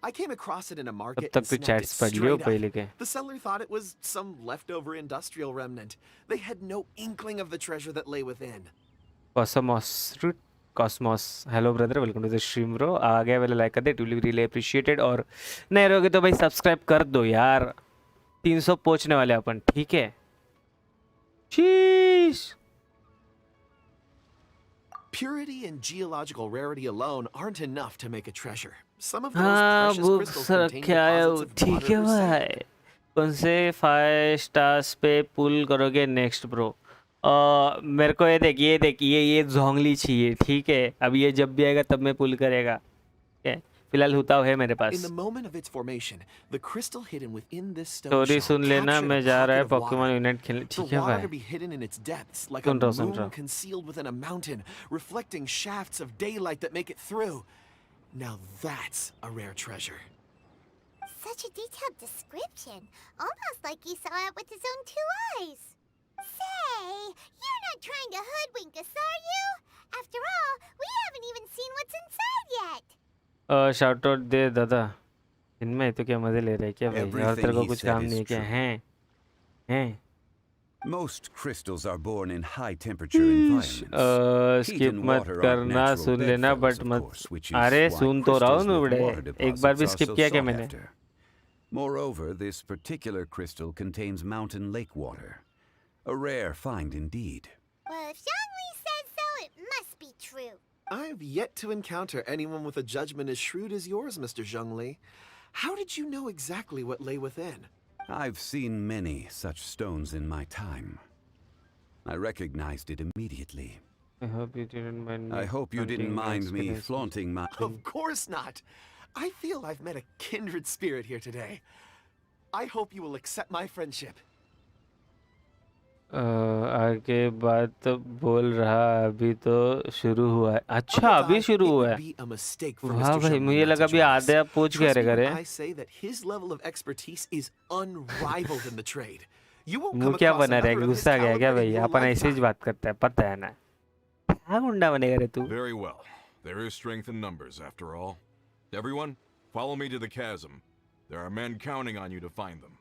I came across it in a तब market तक and तो snagged it चैट्स पढ़ लियो straight पहले up. के. The seller thought it was some leftover industrial remnant. They had no inkling of the treasure that lay within. Cosmos hello brother, welcome to the stream bro. आ गया वाले like कर दे, it will be really appreciated. और नहीं रहोगे तो भाई सब्सक्राइब कर दो यार. 300 पहुंचने वाले अपन, ठीक है? शीश. Purity and geological rarity alone aren't enough to make a treasure. Some of those हाँ precious बुक्स crystals contain रखे आए हो, deposits of ठीक है water or sand. भाई. कौन से 5 स्टार्स पे पुल करोगे नेक्स्ट ब्रो? मेरे को ये देखिए ये जोंगली चाहिए, ठीक है? अब ये जब भी आएगा तब मैं पुल करेगा, ठीक है? फिलहाल हुता है मेरे In pass. the moment of its formation, the crystal hidden within this stone story shell सुन लेना, captured मैं a जा रहा है pocket of Pokemon water. Unit खेलने, For ठीक है water to भाई? be hidden in its depths, like a सुन रहा moon हूँ. concealed within a mountain, reflecting shafts of daylight that make it through. Now that's a rare treasure. Such a detailed description. Almost like he saw it with his own 2 eyes. Say, you're not trying to hoodwink us, are you? After all, we haven't even seen what's inside yet. Shout out दे दादा. इनमें तो क्या मजे ले रहे हैं क्या भाई? और Everything तेरे को he कुछ said काम is नहीं है क्या? true. हैं? Most crystals are born in high temperature environments. Heat skip and मत water aren't करना, natural सुन लेना bedfellows, बट of मत. course, which is अरे why सुन तो रहा हूँ crystals with नुबड़े. water एक बार भी deposits are स्किप so किया क्या sought मैंने? after. Moreover, this particular crystal contains mountain lake water. A rare find indeed. Well, if Zhongli says so, it must be true. I've yet to encounter anyone with a judgment as shrewd as yours, Mr. Zhongli. How did you know exactly what lay within? I've seen many such stones in my time. I recognized it immediately. I hope you didn't mind me. I hope you didn't flaunting my mind me experience. flaunting my... Of course not. I feel I've met a kindred spirit here today. I hope you will accept my friendship. आगे बात बोल रहा, अभी तो शुरू हुआ है. अच्छा अभी शुरू हुआ है. वाह भाई, मुझे लगा अभी आधे आप पूछ कह रहे करे. I say that his level of expertise is unrivaled in the trade. You won't मुँह come क्या across बना रहा है? another of his गुस्सा गया क्या caliber in भाई? your अपन ऐसे ही lifetime. बात करता है, पता है ना? क्या गुंडा बनेगा रे तू? Very well. There is strength in numbers, after all. Everyone, follow me to the chasm. There are men counting on you to find them.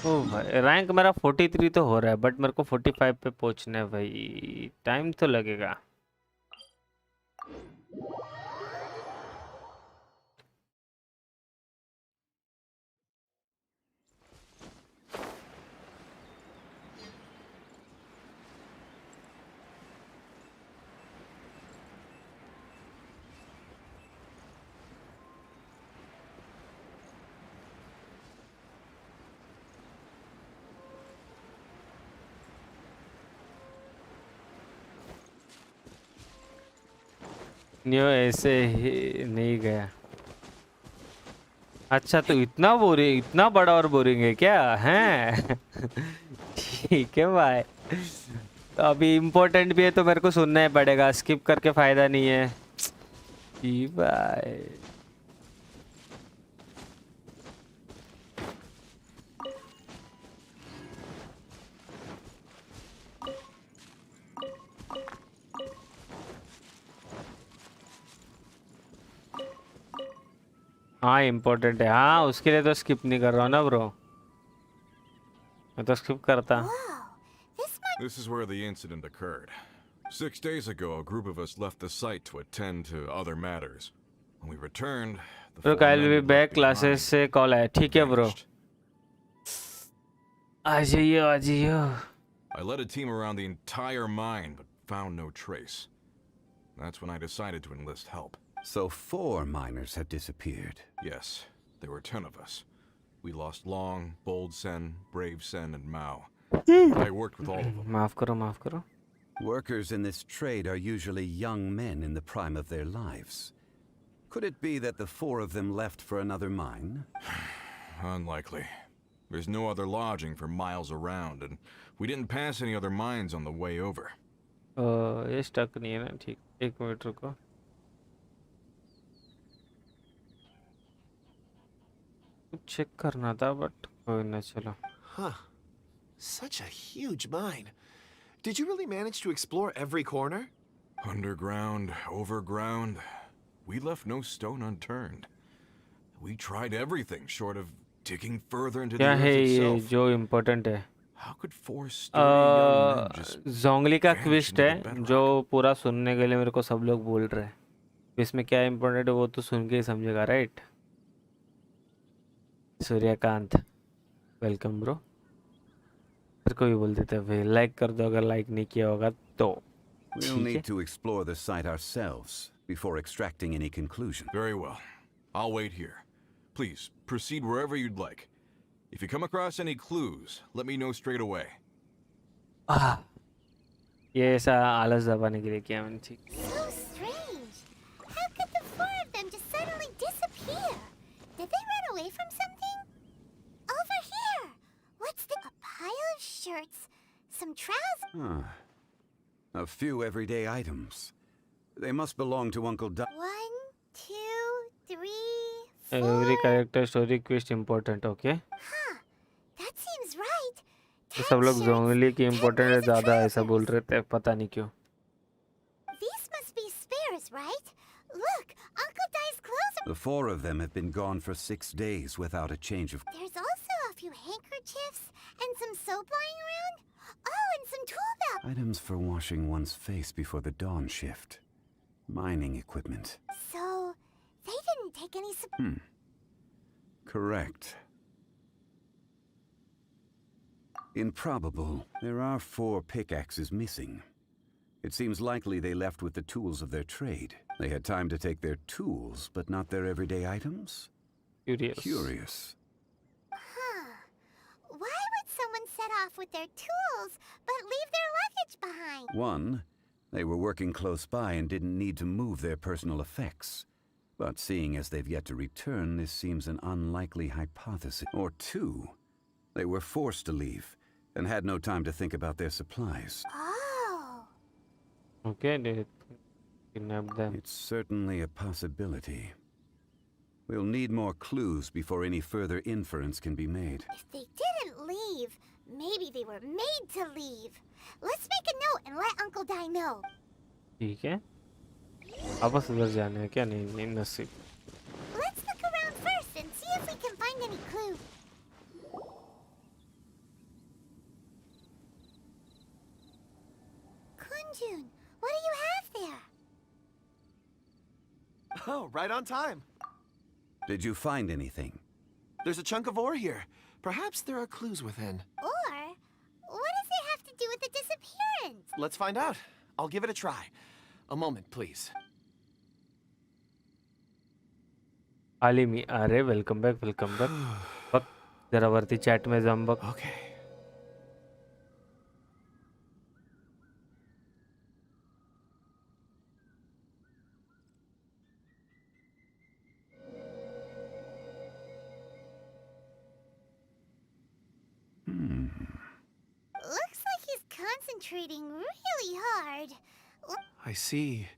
ओ भाई, रैंक मेरा 43 तो हो रहा है, बट मेरे को 45 पे पहुंचना है भाई. टाइम तो लगेगा. न्यू ऐसे ही नहीं गया। अच्छा तो इतना बोरिंग, इतना बड़ा और बोरिंग है क्या? हैं ठीक है भाई, तो अभी इम्पोर्टेंट भी है तो मेरे को सुनना ही पड़ेगा, स्किप करके फायदा नहीं है जी भाई। हाँ इम्पोर्टेंट है, हाँ उसके लिए तो स्किप नहीं कर रहा हूँ ना ब्रो, मैं तो स्किप करता। This is where the incident occurred. 6 days ago, a group of us left the site to attend to other matters. When we returned, the bro four I will men be we'd back, left classes behind से call आया। ठीक है bro, vanished. आ जाइए आ जाइए। I led a team around the entire mine, but found no trace. That's when I decided to enlist help. So 4 miners had disappeared. Yes, there were 10 of us. We lost Long, Bold Sen, Brave Sen, and Mao. I worked with all of them. माफ करो माफ करो। Workers in this trade are usually young men in the prime of their lives. Could it be that the 4 of them left for another mine? Unlikely. There's no other lodging for miles around, and we didn't pass any other mines on the way over. ये stuck नहीं है ना, ठीक, एक minute रुको। Check करना था but कोई ना, चलो। Huh. Such a huge mine. Did you really manage to explore every corner? Underground, overground, we left no stone unturned. We tried everything short of digging further into the क्या earth है ये itself. जो important है? How could 4 sturdy young men just जोंगली का vanish क्विस्ट into है the bedrock? जो पूरा सुनने के लिए मेरे को सब लोग बोल रहे हैं, इसमें क्या इम्पोर्टेंट है वो तो सुन के ही समझेगा, राइट? Suryakant welcome bro. फिर कोई बोल देते हैं भाई लाइक कर दो अगर लाइक नहीं किया होगा तो। We'll need to explore the site ourselves before extracting any conclusion. Very well. I'll wait here. Please, proceed wherever you'd like. If you come across any clues, let me know straight away. ये ऐसा आलस दबाने के लिए किया मैंने, ठीक। So strange. How could the 4 of them just suddenly disappear? Did they run away from something? Over here! What's the... A pile of shirts, some trousers... Huh. A few everyday items. They must belong to Uncle Doug. 1, 2, 3, 4... every character story quest important, okay. Huh. That seems right. तो सब लोग जोंगली की important है ज़्यादा ऐसा बोल रहे थे, पता नहीं क्यों। These must be spares, right? Look, Uncle Dai's clothes are... The 4 of them have been gone for 6 days without a change of... There's also a few handkerchiefs and some soap lying around. Oh, and some tool belts. Items for washing one's face before the dawn shift. Mining equipment. So, they didn't take any... Correct. Improbable. There are 4 pickaxes missing. It seems likely they left with the tools of their trade. They had time to take their tools, but not their everyday items? Curious. Huh. Why would someone set off with their tools, but leave their luggage behind? 1, they were working close by and didn't need to move their personal effects. But seeing as they've yet to return, this seems an unlikely hypothesis. Or 2, they were forced to leave and had no time to think about their supplies. Oh. Okay, they kidnapped them. It's certainly a possibility. We'll need more clues before any further inference can be made. If they didn't leave, maybe they were made to leave. Let's make a note and let Uncle Dai know. ठीक है, वापस उधर जाने है क्या? नहीं नहीं, नसीब। Let's look around first and see if we can find any clue. Kunjun, what do you have there? Oh, right on time. Did you find anything? There's a chunk of ore here. Perhaps there are clues within. Or, what does it have to do with the disappearance? Let's find out. I'll give it a try. A moment, please. आलिमी, अरे welcome back बक जरा वरती chat में जंबक। Okay. concentrating really hard. I see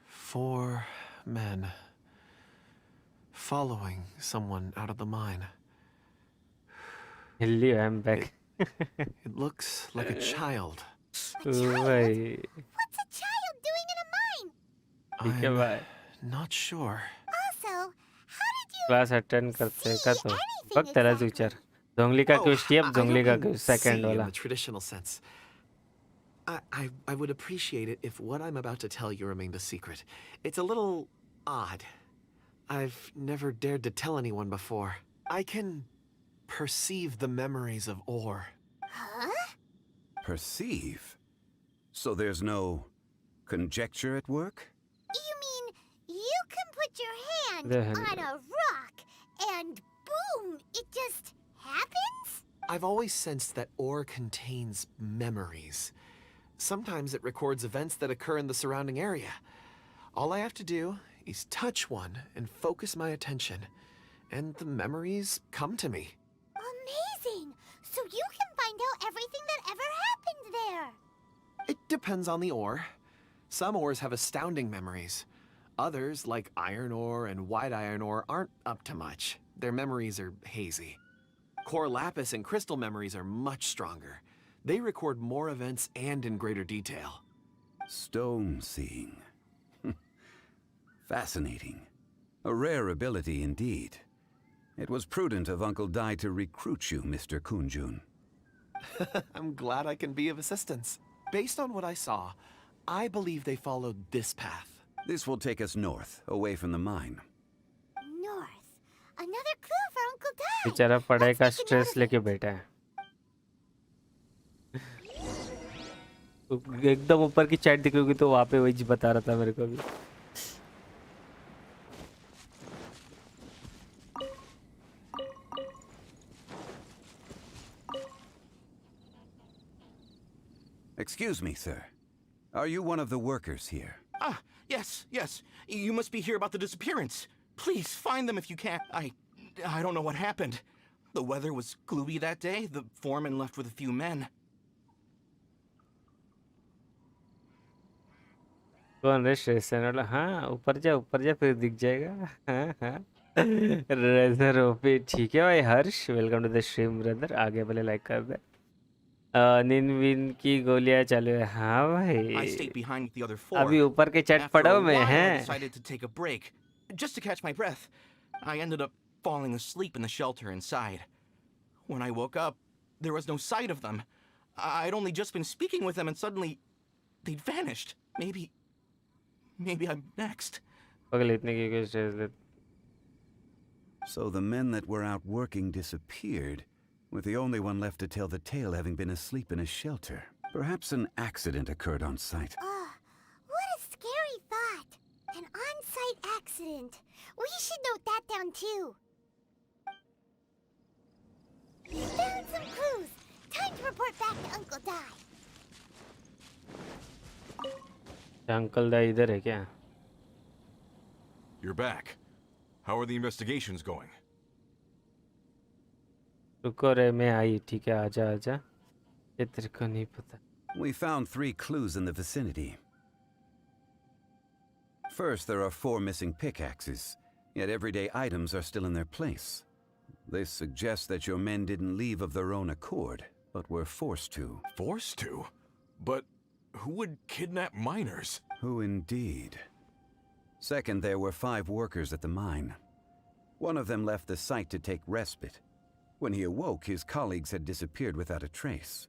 4 men following someone out of the mine. Hello, I'm back. It looks like a child. भाई What's a child doing in a mine? ठीक है भाई Not sure. Also, how did you class attend करते का तो वक्त तेरा future जोंगली का क्वेश्चन अब जोंगली का सेकंड in वाला the traditional sense. I would appreciate it if what I'm about to tell you remained a secret. It's a little odd. I've never dared to tell anyone before. I can perceive the memories of ore. Huh? Perceive? So there's no conjecture at work? You mean you can put your hand The- on a rock and boom, it just happens? I've always sensed that ore contains memories. Sometimes it records events that occur in the surrounding area. All I have to do is touch one and focus my attention, and the memories come to me. Amazing! So you can find out everything that ever happened there. It depends on the ore. Some ores have astounding memories. Others, like iron ore and white iron ore, aren't up to much. Their memories are hazy. Core lapis and crystal memories are much stronger. They record more events and in greater detail. Stone seeing. Fascinating. A rare ability indeed. It was prudent of Uncle Dai to recruit you, Mr. Kunjun. I'm glad I can be of assistance. Based on what I saw, I believe they followed this path. This will take us north, away from the mine. North. Another clue for Uncle Dai. बेचारा पढ़ाई का stress लेके बैठा है एकदम ऊपर की chat दिख रही तो वहाँ पे वही बता रहा था मेरे को भी Excuse me, sir. Are you one of the workers here? Ah, yes. You must be here about the disappearance. Please find them if you can. I don't know what happened. The weather was gloomy that day. The foreman left with a few men. कौन है station वाला हाँ ऊपर जा फिर दिख जाएगा हाँ हाँ रेजर ओपी ठीक है भाई Harsh welcome to the stream brother आगे वाले लाइक कर दे नींद विन की गोलियां चालू है हाँ भाई I stayed behind with the other 4. अभी ऊपर के चैट After पढ़ो a में while, I हैं decided to take a break, just to catch my breath. I ended up falling asleep in the shelter inside. When I woke up, there was no sight of them. I'd only just been speaking with them and suddenly they'd vanished. Maybe I'm next. पगल इतने की कोई stress ले So the men that were out working disappeared, with the only one left to tell the tale having been asleep in a shelter. Perhaps an accident occurred on site. What a scary thought. An on-site accident. We should note that down too. We found some clues. Time to report back to Uncle Dai. Uncle दा इधर है क्या You're back. How are the investigations going? रुको रे मैं आई ठीक है आजा ये तेरे को नहीं पता We found 3 clues in the vicinity. First, there are 4 missing pickaxes, yet everyday items are still in their place. This suggests that your men didn't leave of their own accord, but were forced to. Forced to? But who would kidnap miners? Who indeed? Second, there were 5 workers at the mine. One of them left the site to take respite. When he awoke, his colleagues had disappeared without a trace.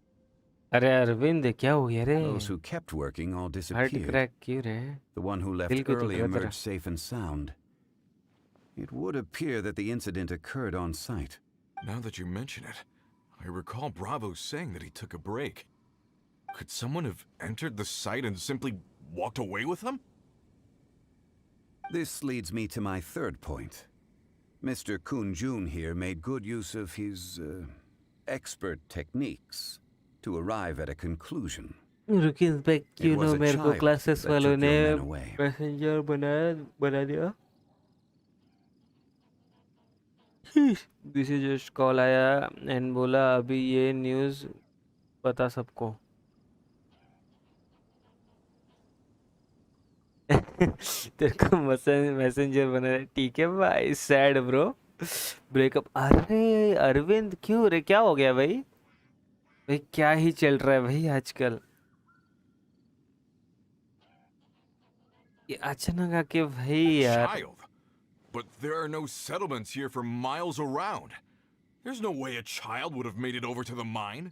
अरे अरविंद क्या हो गया रे Those who kept working all heart disappeared. Crack क्यों रे The one who left दिल को early दुख रहा तेरा emerged safe and sound. It would appear that the incident occurred on site. Now that you mention it, I recall Bravo saying that he took a break. Could someone have entered the site and simply walked away with them? This leads me to my third point. Mr. Kunjun here made good use of his expert techniques to arrive at a conclusion. रुकिन पे क्यों was ना a मेरे को child classes that वालों took ने your men away. Messenger बना दिया this is just call आया एंड बोला अभी ये न्यूज़ पता सबको। तेरे को मैसेंजर बना, ठीक है भाई। Sad bro, breakup. अरे अरविंद क्यों रे, क्या हो गया भाई? भाई क्या ही चल रहा है भाई आजकल? ये अचानक आके भाई यार। Child. But there are no settlements here for miles around. There's no way a child would have made it over to the mine.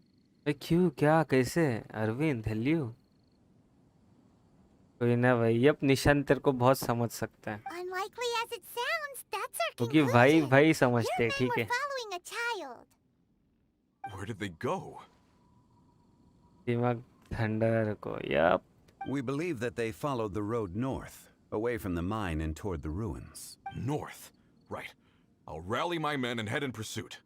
भाई क्यों, क्या, कैसे? अरविंद हेलो। कोई ना भाई, ये निशान तेरे को बहुत समझ सकता है, Unlikely as it sounds, that's our क्योंकि conclusion. भाई Your समझते हैं, men ठीक were है। following a child. Where did they go? दिमाग ठंडा रखो। Yup. We believe that they followed the road north, away from the mine and toward the ruins. North. Right. I'll rally my men and head in pursuit.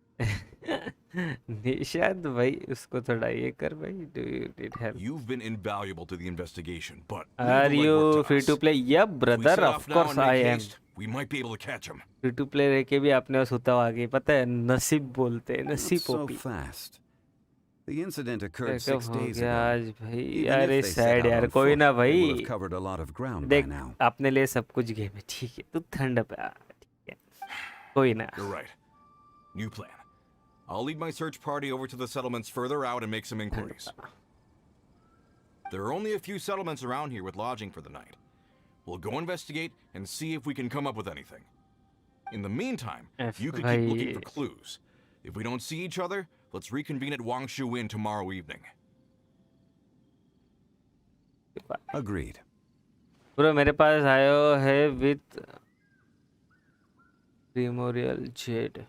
Nishant भाई उसको थोड़ा ये कर भाई। Do you need help? You've been invaluable to the investigation, but Are you free to play? Yep, brother. Of course I am. We might be able to catch him. Free to play रह के भी आपने उस उताव आगे, पता है नसीब बोलते हैं, नसीब So Poppy. fast. The incident occurred Breakup 6 हो days गया ago. आज भाई। Even यार if ये they set सैड out यार, on कोई foot, ना they would भाई। have covered a lot of ground by देख now. अपने लिए सब कुछ गेम है, ठीक है, तू ठंड पे आ, ठीक है, कोई ना। You're right. New plan. I'll lead my search party over to the settlements further out and make some inquiries. There are only a few settlements around here with lodging for the night. We'll go investigate and see if we can come up with anything. In the meantime, you could keep looking for clues. If we don't see each other, let's reconvene at Wangshu Inn tomorrow evening. Agreed. Bro मेरे पास आयो है with प्रीमोरियल Z.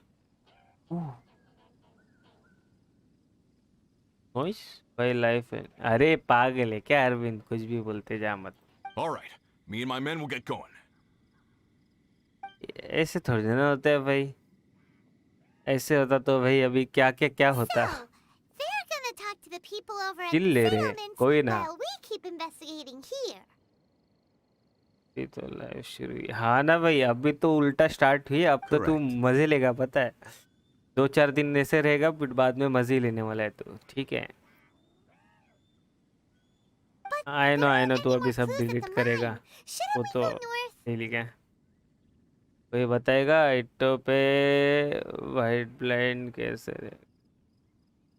Noise भाई life है। अरे पागल है क्या अरविंद, कुछ भी बोलते जा मत। All right. Me and my men will get going. ऐसे थोड़ी ना होता है भाई, ऐसे होता तो भाई अभी क्या क्या क्या होता। They're gonna talk to the people over at chill the ले रहे, settlements कोई ना। while we keep investigating here. ये तो लाइव शुरू हुई। हाँ ना भाई, अभी तो उल्टा स्टार्ट हुई, अब तो तू मजे लेगा, पता है। 2-4 दिन ऐसे रहेगा, फिर बाद में मजे लेने वाला है तू, ठीक है। आई नो तू अभी सब डिलीट करेगा, वो तो डेली का कोई बताएगा। इट्टो पे वाइट ब्लाइंड कैसे रे?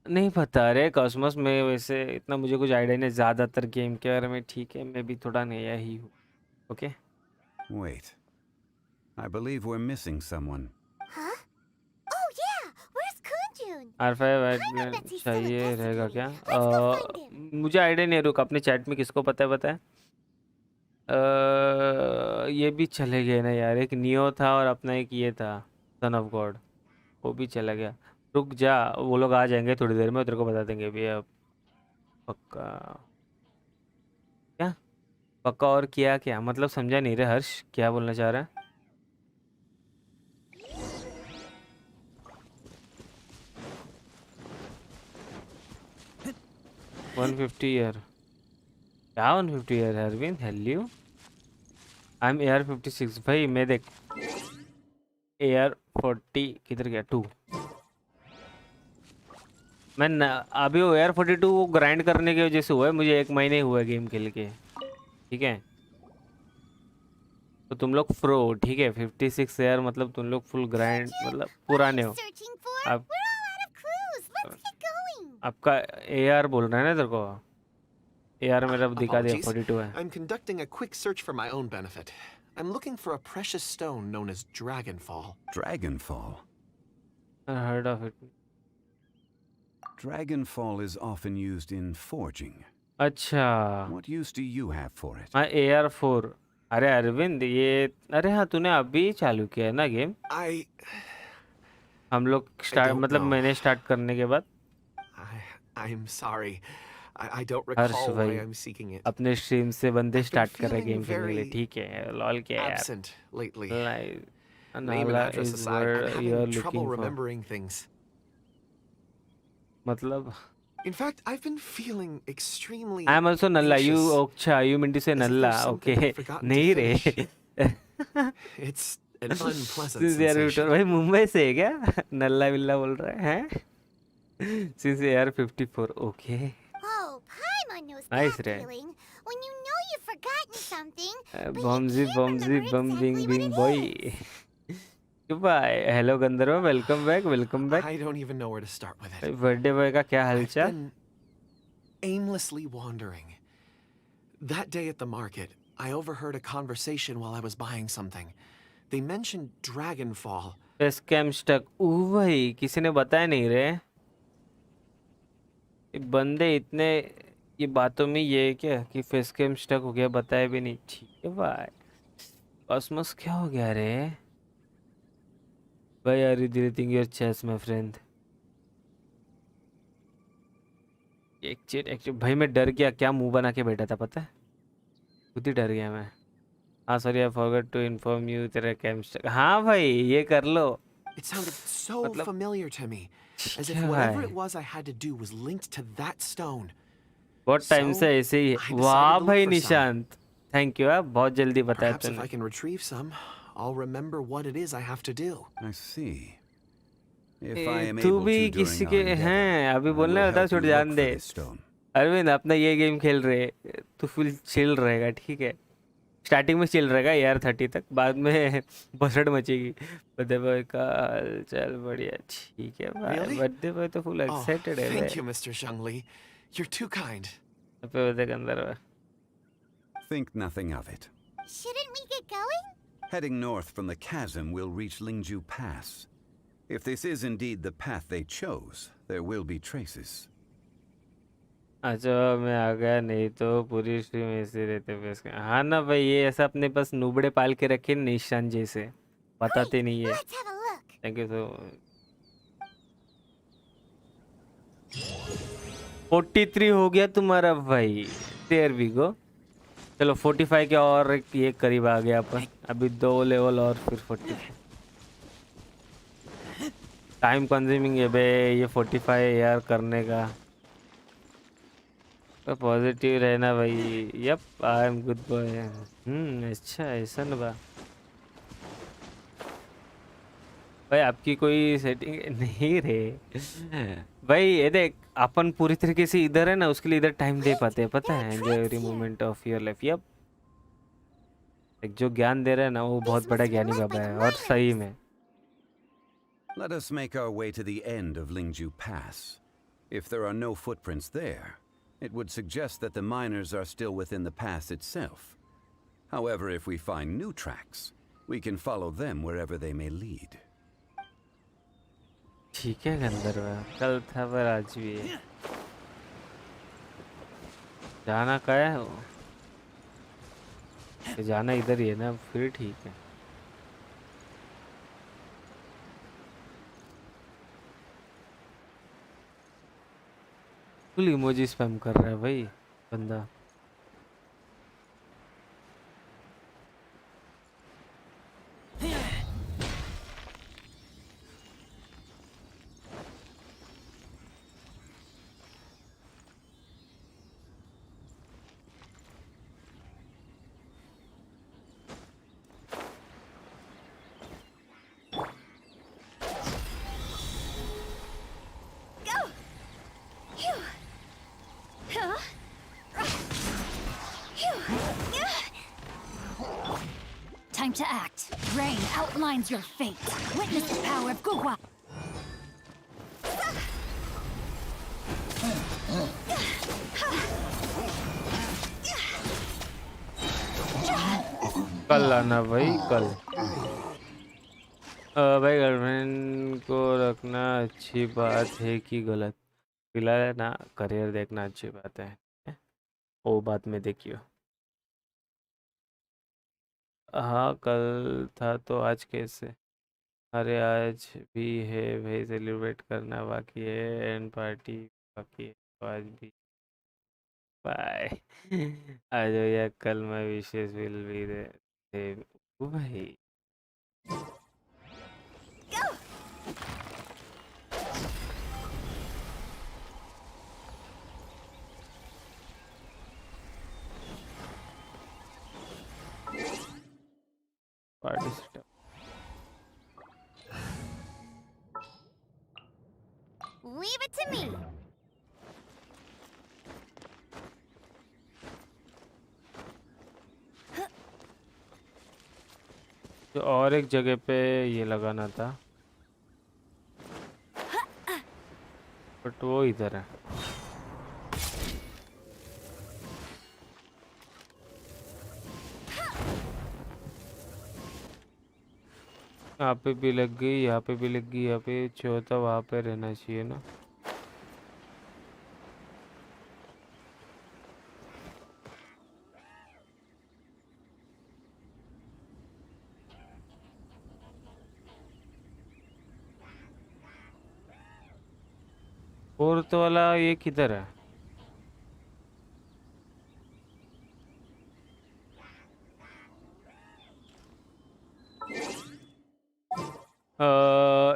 नहीं पता रे कॉस्मोस में, वैसे इतना मुझे कुछ आइडिया नहीं ज़्यादातर गेम के बारे में, ठीक है, मैं भी थोड़ा नया ही हूँ। Okay Wait. I believe we're missing someone. Huh? Oh yeah, where's Kunjun? R5 white blind चाहिए रहेगा क्या? मुझे आइडिया नहीं है, रुक अपने चैट में किसको पता है ये भी चले गए ना यार, एक नियो था और अपना एक ये था सन ऑफ गॉड, वो भी चला गया। रुक जा, वो लोग आ जाएंगे थोड़ी देर में, तेरे को बता देंगे भी अब पक्का। क्या पक्का और किया क्या मतलब, समझा नहीं रे हर्ष, क्या बोलना चाह रहा है? $150 ईयर क्या 150 ईयर है Arvind? Hello I am AR-56 भाई। मैं देख AR-40 किधर गया? 2 मैं अभी वो AR-42 वो ग्राइंड करने की वजह से हुआ है, मुझे 1 महीने हुआ है गेम खेल के, ठीक है। तो तुम लोग प्रो, ठीक है। 56 AR मतलब तुम लोग फुल ग्राइंड मतलब पुराने हो। आप आपका AR बोल रहा है ना तेरे को? AR मेरा दिखा दिया 42 है। I'm conducting a quick search for my own benefit. I'm looking for a precious stone known as Dragonfall. Dragonfall? I heard of it. Dragonfall is often used in forging. अच्छा। What use do you have for it? हाँ AR-4। अरे अरविंद ये, अरे हाँ तूने अभी चालू किया है ना गेम? हम लोग स्टार्ट मतलब मैंने स्टार्ट करने के बाद। I'm sorry. I don't Harsh recall why भाई I'm seeking it. अपने स्ट्रीम से बंदे स्टार्ट कर रहे feeling गेम खेलने के लिए, very ठीक है। लॉल क्या है Absent lately. Like, Name and Anala address is aside, where I'm you're having looking trouble for. remembering things. मतलब In fact, I've been feeling extremely I am also Nalla. You anxious. अच्छा, you mean to say As if Nalla? there's something Okay. I've forgotten नहीं to रे। It's an unpleasant Since they are sensation. भाई मुंबई से है क्या? नल्ला बिल्ला बोल रहा है? Since AR-54, okay. Oh, Paimon knows Nice, that Ray. feeling. When you know you've forgotten something, but Bombsy, you can't remember bum, exactly bing, what bing, it boy. is. Goodbye. Hello, Gandharva. Welcome back. Welcome back. I don't even know where to start with it. Birthday boy का क्या I've हालचाल? been aimlessly wandering. That day at the market, I overheard a conversation while I was buying something. They mentioned Dragonfall. Face cam stuck. Oh भाई, किसी ने बताया नहीं रे। ये बंदे इतने ये बातों में ये है क्या कि फेस कैम स्टक हो गया, बताया भी नहीं। ठीक है भाई। कॉस्मोस क्या हो गया रे? भाई are you deleting your chess my friend? एक चीट भाई मैं डर गया, क्या मुंह बना के बैठा था पता है? खुद ही डर गया मैं। हाँ sorry, I forgot to inform you तेरा कैम स्टक। हाँ भाई ये कर लो। It sounded so familiar to me, as if क्या whatever भाई? it was I had to do was linked to that stone. बहुत टाइम So, से ऐसे ही I है। decided वाह to look भाई for some. Nishant, thank you. बहुत जल्दी बताया Perhaps if तूने। I can retrieve some, I'll remember what it is I have to do. I see. If I am तू able भी to किसी during के our endeavor, हैं अभी I बोलने will होता help छोड़ you जान look they. for this stone. Arvind अपना ये गेम खेल रहे, तू फुल चिल रहेगा ठीक है। स्टार्टिंग में चिल रहेगा यार 30 तक, बाद में बसड़ मचेगी। बर्थडे बॉय का चल बढ़िया ठीक है भाई। Really? बर्थडे बॉय तो फुल Oh, एक्साइटेड है thank भाई। you, Mr. Zhengli. You're too kind. Happy birthday Gandharva. Think nothing of it. Shouldn't we get going? Heading north from the chasm, we'll reach Lingju Pass. If this is indeed the path they chose, there will be traces. अच्छा मैं आ गया, नहीं तो पूरी stream ऐसे रहते face के। हाँ ना भाई, ये ऐसा अपने पास नुबड़े पाल के रखे निशान जैसे, बताते नहीं है। Let's have a look. Thank you so. 43 हो गया तुम्हारा भाई। There we go. चलो 45 के और ये करीब आ गया अपन। अभी 2 लेवल और फिर 45। टाइम कंज्यूमिंग है बे ये 45 यार करने का। तो पॉजिटिव रहना भाई। Yup I am good boy. अच्छा ऐसा ना बा भाई, आपकी कोई सेटिंग नहीं रे भाई। ये देख अपन पूरी तरीके से इधर है ना, उसके लिए इधर टाइम दे पाते हैं पता है। Enjoy every moment of your life. Yup एक जो ज्ञान दे रहा है ना वो बहुत बड़ा ज्ञानी बाबा है, और सही में। Let us make our way to the end of Lingju Pass. If there are no footprints there, it would suggest that the miners are still within the pass itself. However, if we find new tracks, we can follow them wherever they may lead. ठीक है गंधर्व, कल था पर आज भी है। जाना कहाँ है वो? जाना इधर ही है ना, फिर ठीक है। फुल इमोजी स्पैम कर रहा है भाई बंदा। Time to act. Rain outlines your fate. Witness the power of Gugwa. कल आना भाई कल। भाई गर्लफ्रेंड को रखना अच्छी बात है कि गलत? फिलहाल ना करियर देखना अच्छी बात है, वो बात में देखियो। हाँ कल था तो आज कैसे? अरे आज भी है भाई, सेलिब्रेट करना बाकी है एंड पार्टी बाकी है, तो आज भी बाय। आ जाओ यार, कल मैं विशेष विल भी दे भाई। Party setup. Leave it to me. तो और एक जगह पे ये लगाना था, बट वो इधर है। यहाँ पे भी लग गई, यहाँ पे भी लग गई, यहाँ पे चौथा वहाँ पे रहना चाहिए ना। फोर्थ वाला ये किधर है?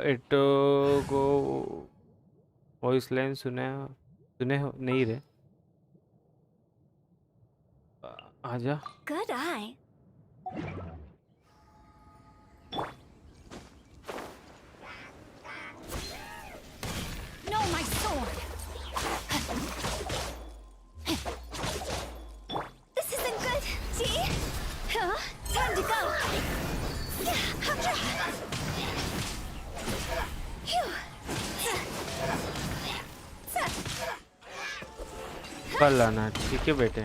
इटो को वॉइस लाइन सुने हो नहीं रे? आजा। Good eye. No, my sword. This isn't good. See? Huh? Time to go. कल आना, ठीक है बेटे।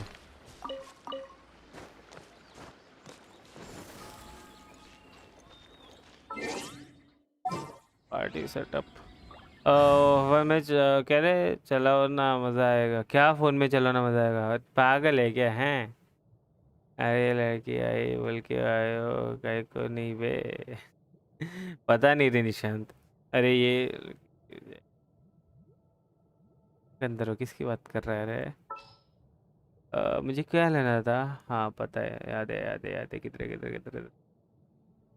Party setup. वह मैं कह रहे चलाओ ना मज़ा आएगा। क्या फ़ोन में चलाना मज़ा आएगा? पागल है क्या? हैं अरे लड़की आई बोल के आए हो, कहीं को नहीं बे। पता नहीं रे निशांत। अरे ये अंदर हो, किसकी बात कर रहा है रे? मुझे क्या लेना था? हाँ पता है, याद है याद है याद है। किधर है किधर है, किधर है?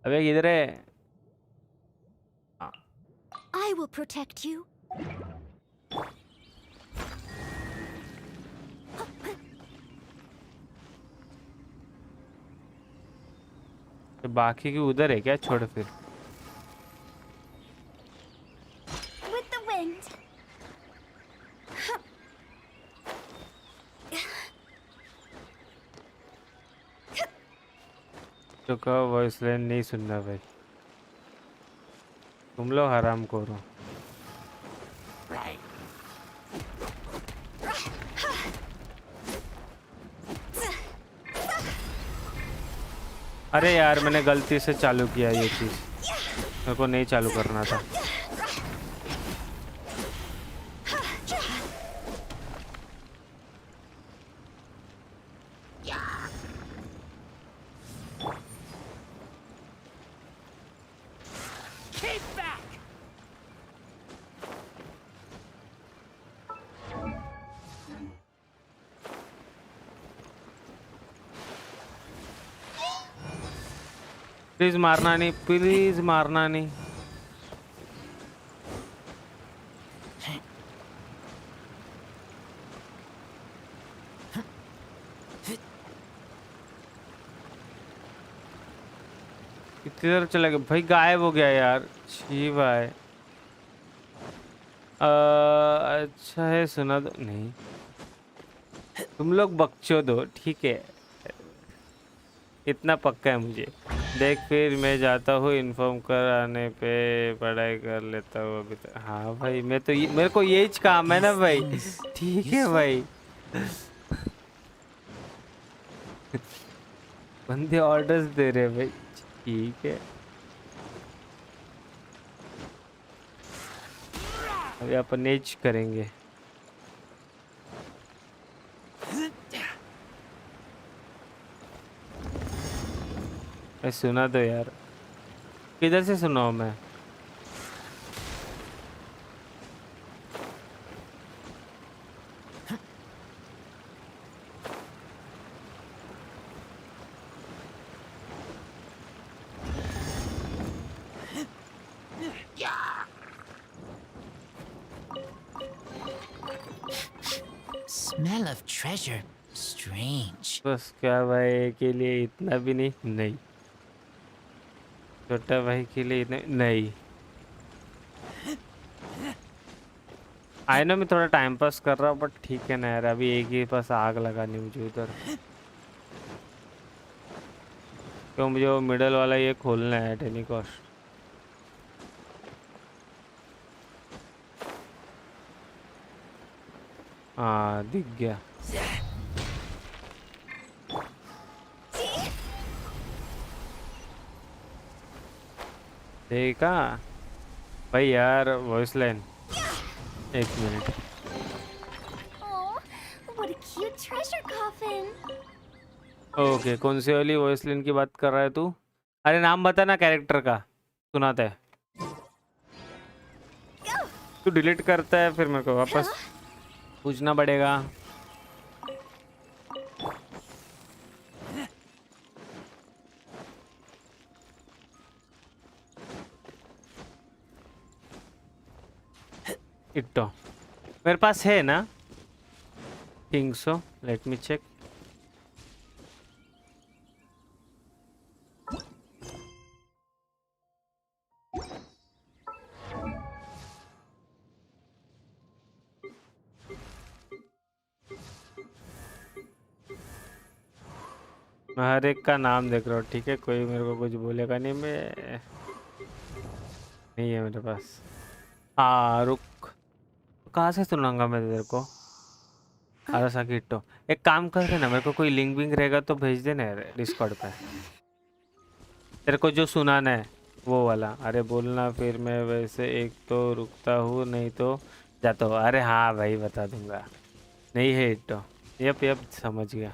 अबे किधर है? I will protect you. तो बाकी की उधर है क्या? छोड़ फिर। With the wind. तो का वॉइस लाइन नहीं सुनना भाई, तुम लोग हराम करो। अरे यार मैंने गलती से चालू किया ये चीज़, मेरे को नहीं चालू करना था। प्लीज मारना नहीं, प्लीज मारना नहीं। कितनी देर चला गया भाई? गायब हो गया यार। छी भाई। अच्छा है, सुना दो। नहीं तुम लोग बकचो दो, ठीक है, इतना पक्का है मुझे। देख फिर मैं जाता हूँ, इन्फॉर्म कर आने पे पढ़ाई कर लेता हूँ अभी तक। हाँ भाई मैं तो मेरे को यही काम है ना भाई। ठीक है भाई। बंदे ऑर्डर्स दे रहे भाई, ठीक है। अभी अपन एज करेंगे। सुना दो यार, किधर से सुनाऊं मैं? Smell of treasure. Strange. बस क्या भाई के लिए इतना भी नहीं, नहीं छोटा भाई के लिए नहीं। आई नो मैं थोड़ा टाइम पास कर रहा हूँ, बट ठीक है ना यार। अभी एक ही पास आग लगानी मुझे उधर। तो मुझे वो मिडल वाला ये खोलना है एट एनी कॉस्ट। हाँ दिख गया। देखा भाई यार वॉइस लाइन। एक minute. Oh, what a cute treasure coffin. Okay कौन सी वाली वॉइस लाइन की बात कर रहा है तू? अरे नाम बता ना कैरेक्टर का, सुनाते है। तू डिलीट करता है फिर मेरे को वापस पूछना पड़ेगा। इट्टो मेरे पास है ना? Think so, let me check. मैं हर एक का नाम देख रहा हूँ, ठीक है? कोई मेरे को कुछ बोलेगा नहीं। मैं नहीं है मेरे पास। हाँ रुक, कहाँ से सुनाऊंगा मैं तेरे को? अरे साकिटो एक काम करते ना, मेरे को कोई लिंक विंक रहेगा तो भेज देना यार डिस्कॉर्ड पे, तेरे को जो सुनाना है वो वाला। अरे बोलना फिर मैं वैसे एक तो रुकता हूँ नहीं तो जाता हूँ। अरे हाँ भाई बता दूंगा। नहीं है इट्टो। यप समझ गया।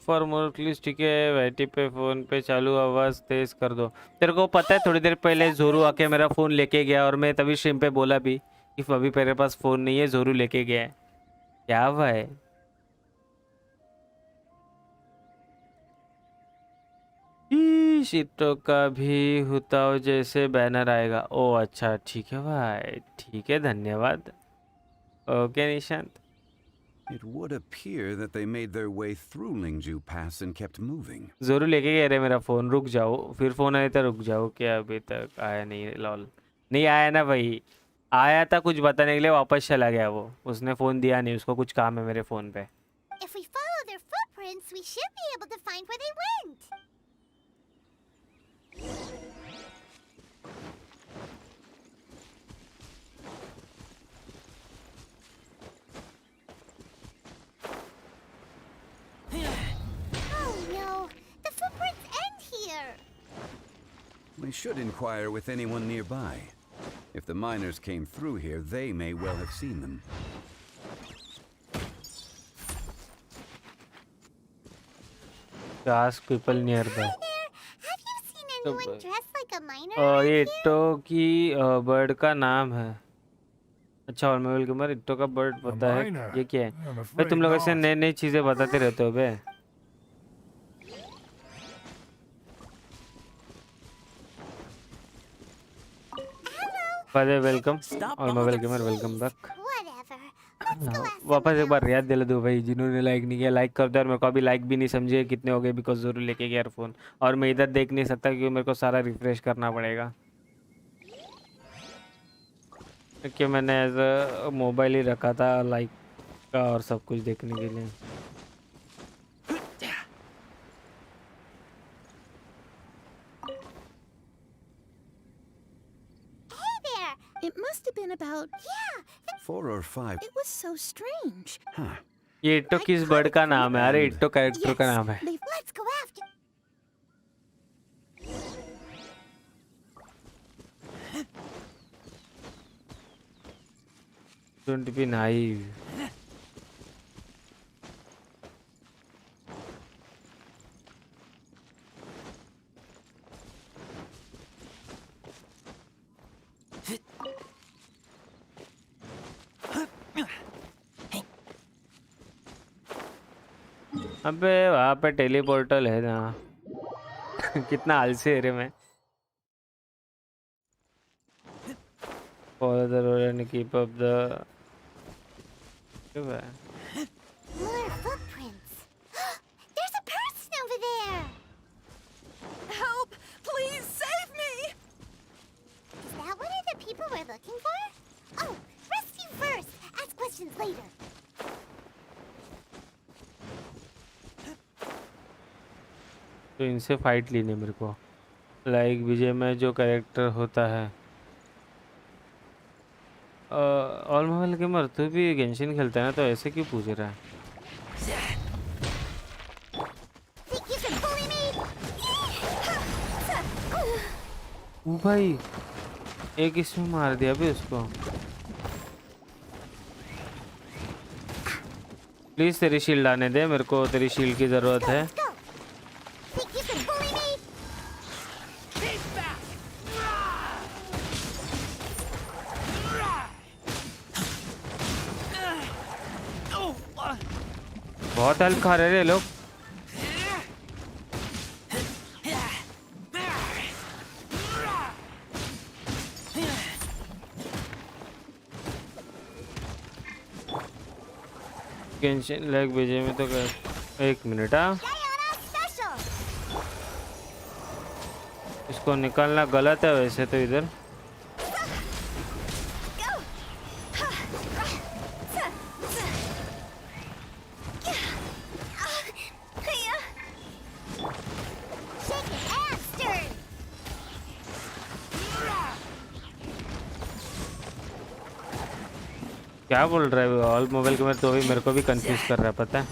फॉर मोर प्लीज, ठीक है? वाईटी पे फोन पे चालू, आवाज तेज कर दो। तेरे को पता है थोड़ी देर पहले जोरू आके मेरा फोन लेके गया और मैं तभी स्ट्रीम पे बोला भी कि अभी मेरे पास फोन नहीं है, जोरू लेके गया है। क्या भाई शीटो का भी हुताओ जैसे बैनर आएगा। ओ अच्छा ठीक है भाई, ठीक है धन्यवाद। Okay Nishant. It would appear that they made their way through Lingju Pass and kept moving. जोरू लेके गया रे मेरा फोन। रुक जाओ, फिर फोन आया था रुक जाओ। क्या अभी तक आया नहीं? लॉल नहीं आया ना भाई। आया था कुछ बताने के लिए, वापस चला गया वो। उसने फोन दिया नहीं, उसको कुछ काम है मेरे फोन पे। If we follow their footprints, we should be able to find where they went. Oh no, the footprints end here. We should inquire with anyone nearby. If the miners came through here, they may well have seen them. Ask people nearby. Have you seen anyone dressed like a miner? ये इट्टो की bird का नाम है। अच्छा और मैं बोल इट्टो का बर्ड पता है ये क्या है? भाई तुम लोग ऐसे नई नई चीजें बताते रहते हो बे। वेलकम और मैं वेलकम बैक। वापस एक बार याद दिला दो भाई, जिन्होंने लाइक नहीं किया लाइक कर दो। और मेरे को अभी लाइक भी नहीं समझे कितने हो गए, बिकॉज जरूर लेके गया ईयरफोन और मैं इधर देख नहीं सकता क्योंकि मेरे को सारा रिफ्रेश करना पड़ेगा। क्योंकि मैंने एज अ मोबाइल ही रखा था लाइक का और सब कुछ देखने के लिए। It must have been about 4 or 5. It was so strange. Huh. ये इट्टो किस बर्ड का नाम है? अरे इट्टो कैरेक्टर का नाम है। Let's go after. Don't be naive. अबे वहाँ पे टेलीपोर्टल है ना। कितना आलसी है रे मैं। Follow the road and keep up the. More footprints. There's a person over there. Help! Please save me! Is that one of the people we're looking for? Oh, rescue first. Ask questions later. तो इनसे fight लेनी है मेरे को। Like विजय में जो character होता है ऑल मोबाइल गेमर, तू भी गेंशिन खेलता है ना, तो ऐसे क्यों पूछ रहा है? ओ भाई, एक इसमें मार दिया भी उसको। प्लीज तेरी शील्ड आने दे, मेरे को तेरी शील्ड की जरूरत है। बहुत हेल्प खा रहे लोग। गेंशिन लाइक विजय में तो एक मिनट, इसको निकालना गलत है वैसे तो इधर। क्या बोल रहा है ऑल मोबाइल गेमर? तो भी मेरे को भी कंफ्यूज कर रहा है, पता है।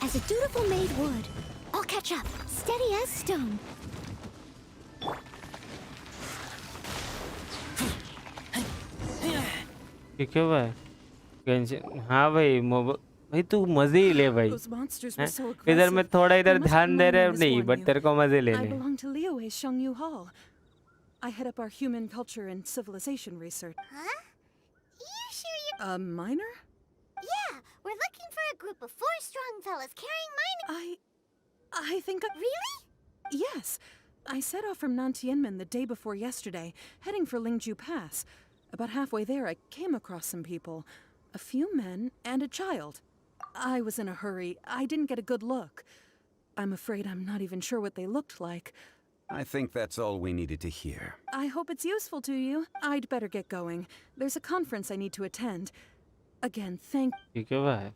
As a dutiful maid would, I'll catch up, steady as stone. ठीक है भाई गेंशिन। हाँ भाई भाई तू मजे ही ले भाई। इधर मैं थोड़ा इधर ध्यान दे रहे नहीं, बट तेरे को मजे लेने। I belong to Liyue's Shengyu Hall. I head up our human culture and civilization research. Huh? You sure you're... A minor? Yeah, we're looking for a group of 4 strong fellas carrying minor... I think Really? Yes. I set off from Nantianmen the day before yesterday, heading for Lingju Pass. About halfway there, I came across some people. A few men and a child. I was in a hurry. I didn't get a good look. I'm afraid I'm not even sure what they looked like. I think that's all we needed to hear. I hope it's useful to you. I'd better get going. There's a conference I need to attend. Again, thank... ठीक है भाई,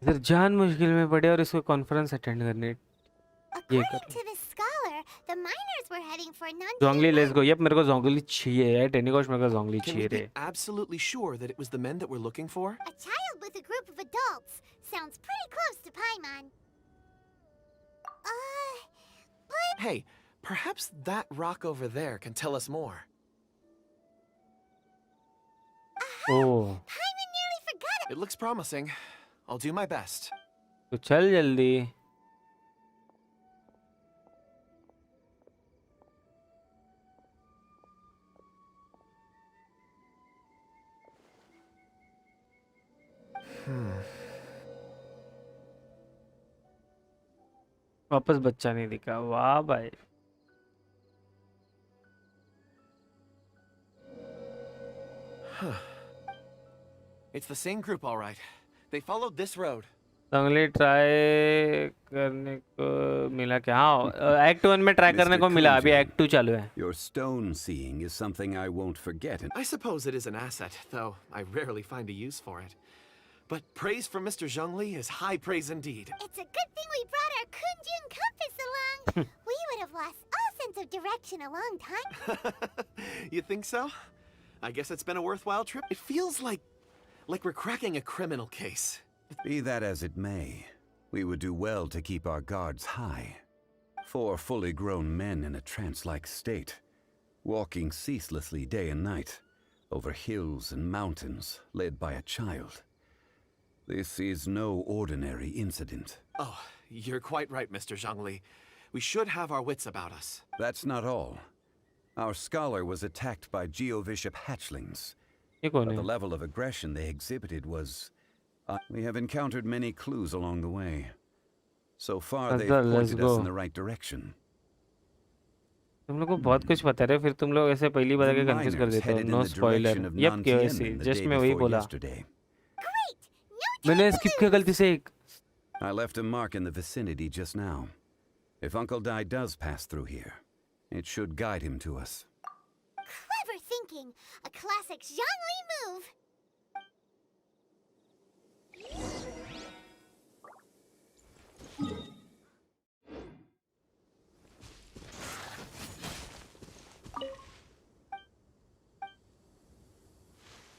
इधर जान मुश्किल में पड़े और इसको कॉन्फ्रेंस अटेंड करने। ये According to the scholar, the miners were heading for Zhongli let's go. Yup, मेरे को जोंगली चाहिए यार, टेनिकोश मेरे को जोंगली Can चाहिए we रे। be absolutely sure that it was the men that we're looking for? A child with a group of adults. Sounds pretty close to Paimon. But... Hey, perhaps that rock over there can tell us more. Oh, Paimon nearly forgot it. It looks promising. I'll do my best. तो चल जल्दी। वापस बच्चा नहीं दिखा। वाह भाई। It's the same group, all right. They followed this road. Zhongli try करने को मिला क्या? हाँ, एक्ट 1 में ट्राई करने को मिला, अभी एक्ट 2 चालू है। Your stone seeing is something I won't forget. I suppose it is an asset, though I rarely find a use for it. But praise from Mr. Zhongli is high praise indeed. It's a good thing we brought our Kunjun compass along. We would have lost all sense of direction a long time. You think so? I guess it's been a worthwhile trip. It feels like we're cracking a criminal case. Be that as it may, we would do well to keep our guards high. 4 fully grown men in a trance-like state, walking ceaselessly day and night, over hills and mountains, led by a child. This is no ordinary incident. Oh, you're quite right, Mr. Zhongli. We should have our wits about us. That's not all. Our scholar was attacked by Geovishap hatchlings. But the level of aggression they exhibited was... we have encountered many clues along the way. So far, they've pointed us in the right direction. तुम लोगों को बहुत कुछ पता है, फिर तुम लोग ऐसे पहली बार के कंफ्यूज कर देते हो। No spoiler. Yup, KOSC just मैं वही बोला। मैंने स्किप किया गलती से एक। I left a mark in the vicinity just now. If Uncle Dai does pass through here, it should guide him to us. Clever thinking! A classic Zhongli move!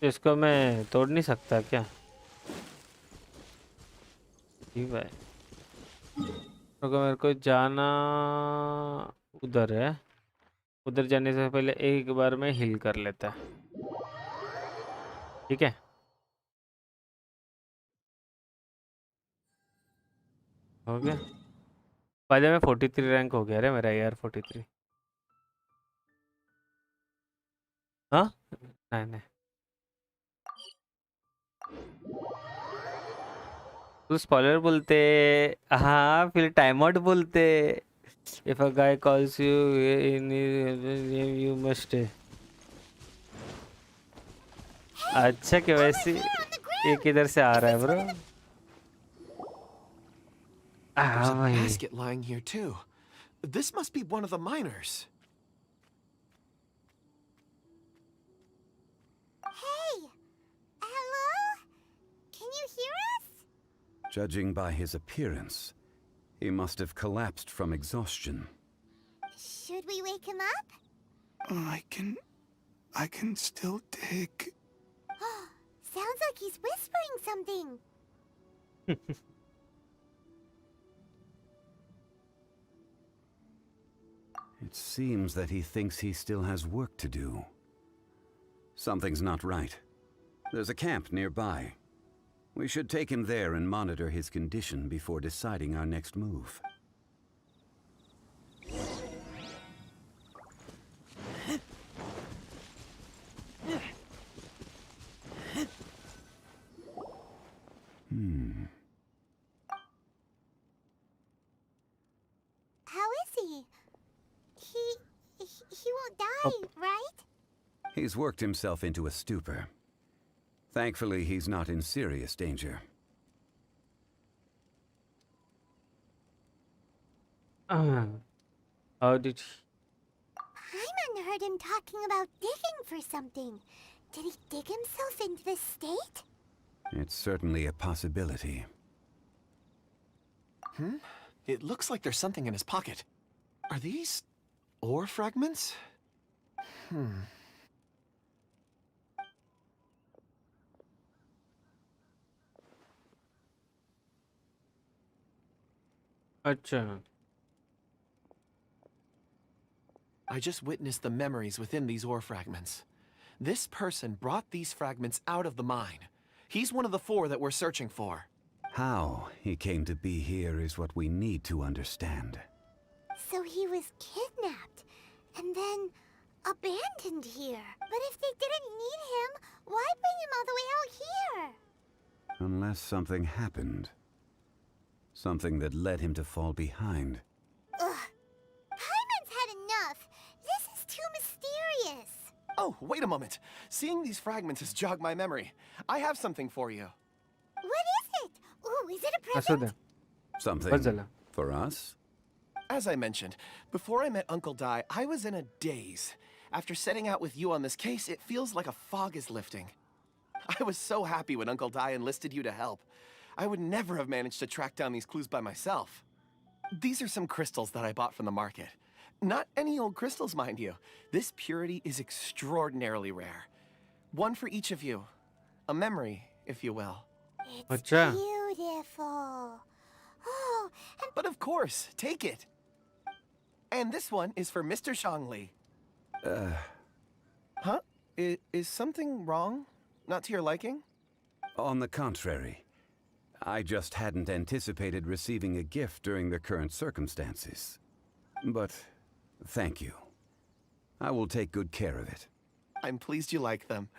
इसको मैं तोड़ नहीं सकता क्या? ठीक है, तो मेरे को जाना उधर है। उधर जाने से पहले एक बार में हील कर लेता है, ठीक है? हो गया। पहले में 43 रैंक हो गया रे मेरा यार, 43। हाँ नहीं नहीं, तो स्पॉइलर बोलते, हाँ फिर टाइम आउट बोलते। If a guy calls you in name you must. अच्छा कि वैसे ये किधर से आ रहा है ब्रो? There's a भाई basket lying here too. This must be one of the miners. Hey! Hello? Can you hear us? Judging by his appearance, he must have collapsed from exhaustion. Should we wake him up? I can still dig. Sounds like he's whispering something. It seems that he thinks he still has work to do. Something's not right. There's a camp nearby. We should take him there and monitor his condition before deciding our next move. How is he? He won't die, right? He's worked himself into a stupor. Thankfully, he's not in serious danger. How did he? Paimon heard him talking about digging for something. Did he dig himself into this state? It's certainly a possibility. It looks like there's something in his pocket. Are these ore fragments? अच्छा, I just witnessed the memories within these ore fragments. This person brought these fragments out of the mine. He's one of the 4 that we're searching for. How he came to be here is what we need to understand. So he was kidnapped and then abandoned here. But if they didn't need him, why bring him all the way out here? Unless something happened. Something that led him to fall behind. Ugh. Paimon's had enough. This is too mysterious. Oh, wait a moment. Seeing these fragments has jogged my memory. I have something for you. What is it? Ooh, is it a present? Something for us? As I mentioned, before I met Uncle Dai, I was in a daze. After setting out with you on this case, it feels like a fog is lifting. I was so happy when Uncle Dai enlisted you to help. I would never have managed to track down these clues by myself. These are some crystals that I bought from the market. Not any old crystals, mind you. This purity is extraordinarily rare. One for each of you. A memory, if you will. It's beautiful. Oh, and But of course, take it. And this one is for Mr. Zhongli. Huh? Is something wrong? Not to your liking? On the contrary. I just hadn't anticipated receiving a gift during the current circumstances. But thank you. I will take good care of it. I'm pleased you like them.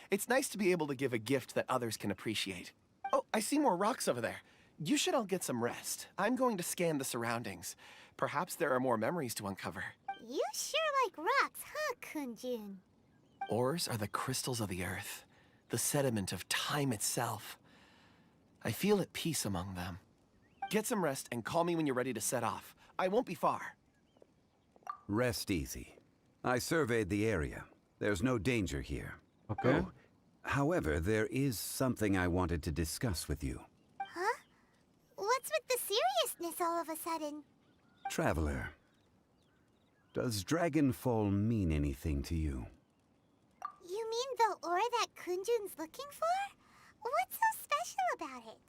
It's nice to be able to give a gift that others can appreciate. Oh, I see more rocks over there. You should all get some rest. I'm going to scan the surroundings. Perhaps there are more memories to uncover. you sure like rocks, huh, Kunjun? Ores are the crystals of the earth, the sediment of time itself. I feel at peace among them. Get some rest and call me when you're ready to set off. I won't be far. Rest easy. I surveyed the area. There's no danger here. Okay. Oh, however, there is something I wanted to discuss with you. Huh? What's with the seriousness all of a sudden? Traveler, does Dragonfall mean anything to you? You mean the ore that Kunjun's looking for? What's so special about it?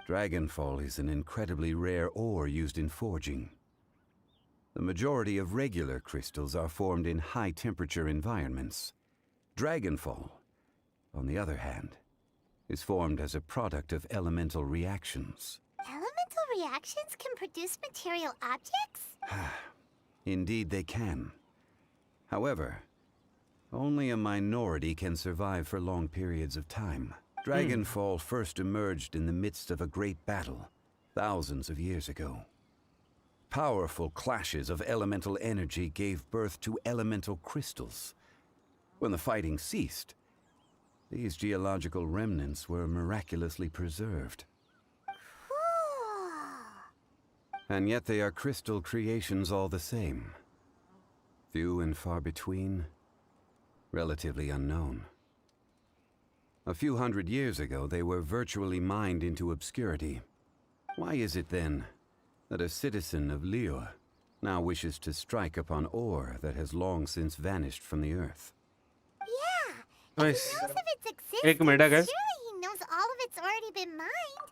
Dragonfall is an incredibly rare ore used in forging. The majority of regular crystals are formed in high-temperature environments. Dragonfall, on the other hand, is formed as a product of elemental reactions. Elemental reactions can produce material objects? Indeed they can. However, only a minority can survive for long periods of time. Dragonfall first emerged in the midst of a great battle, thousands of years ago. Powerful clashes of elemental energy gave birth to elemental crystals. When the fighting ceased, these geological remnants were miraculously preserved. And yet they are crystal creations all the same. Few and far between, relatively unknown. A few hundred years ago, they were virtually mined into obscurity. Why is it then that a citizen of Liyue now wishes to strike upon ore that has long since vanished from the earth? Yeah, Nice. if he knows of its existence, Ek minute, guys. surely he knows all of it's already been mined.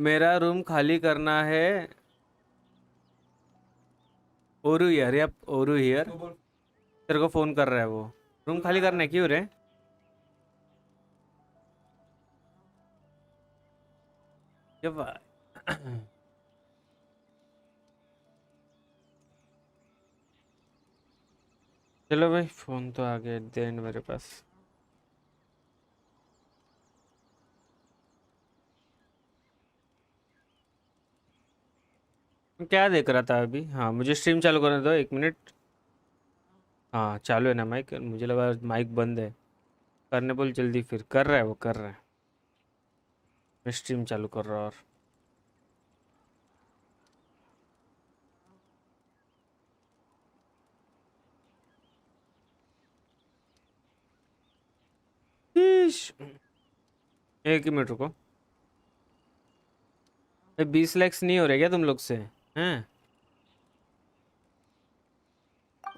मेरा room खाली करना है ओरू here या ओरू here तेरे को phone कर रहा है वो रूम खाली करना है क्यों रे क्या बात चलो भाई फोन तो आ गया एट द एंड मेरे पास क्या देख रहा था अभी हाँ मुझे स्ट्रीम चालू करने दो 1 मिनट हाँ चालू है ना माइक मुझे लगा माइक बंद है करने बोल जल्दी फिर कर रहा है वो कर रहा है मैं स्ट्रीम चालू कर रहा और एक ही मिनट रुको 20 लाख नहीं हो रहे क्या तुम लोग से हैं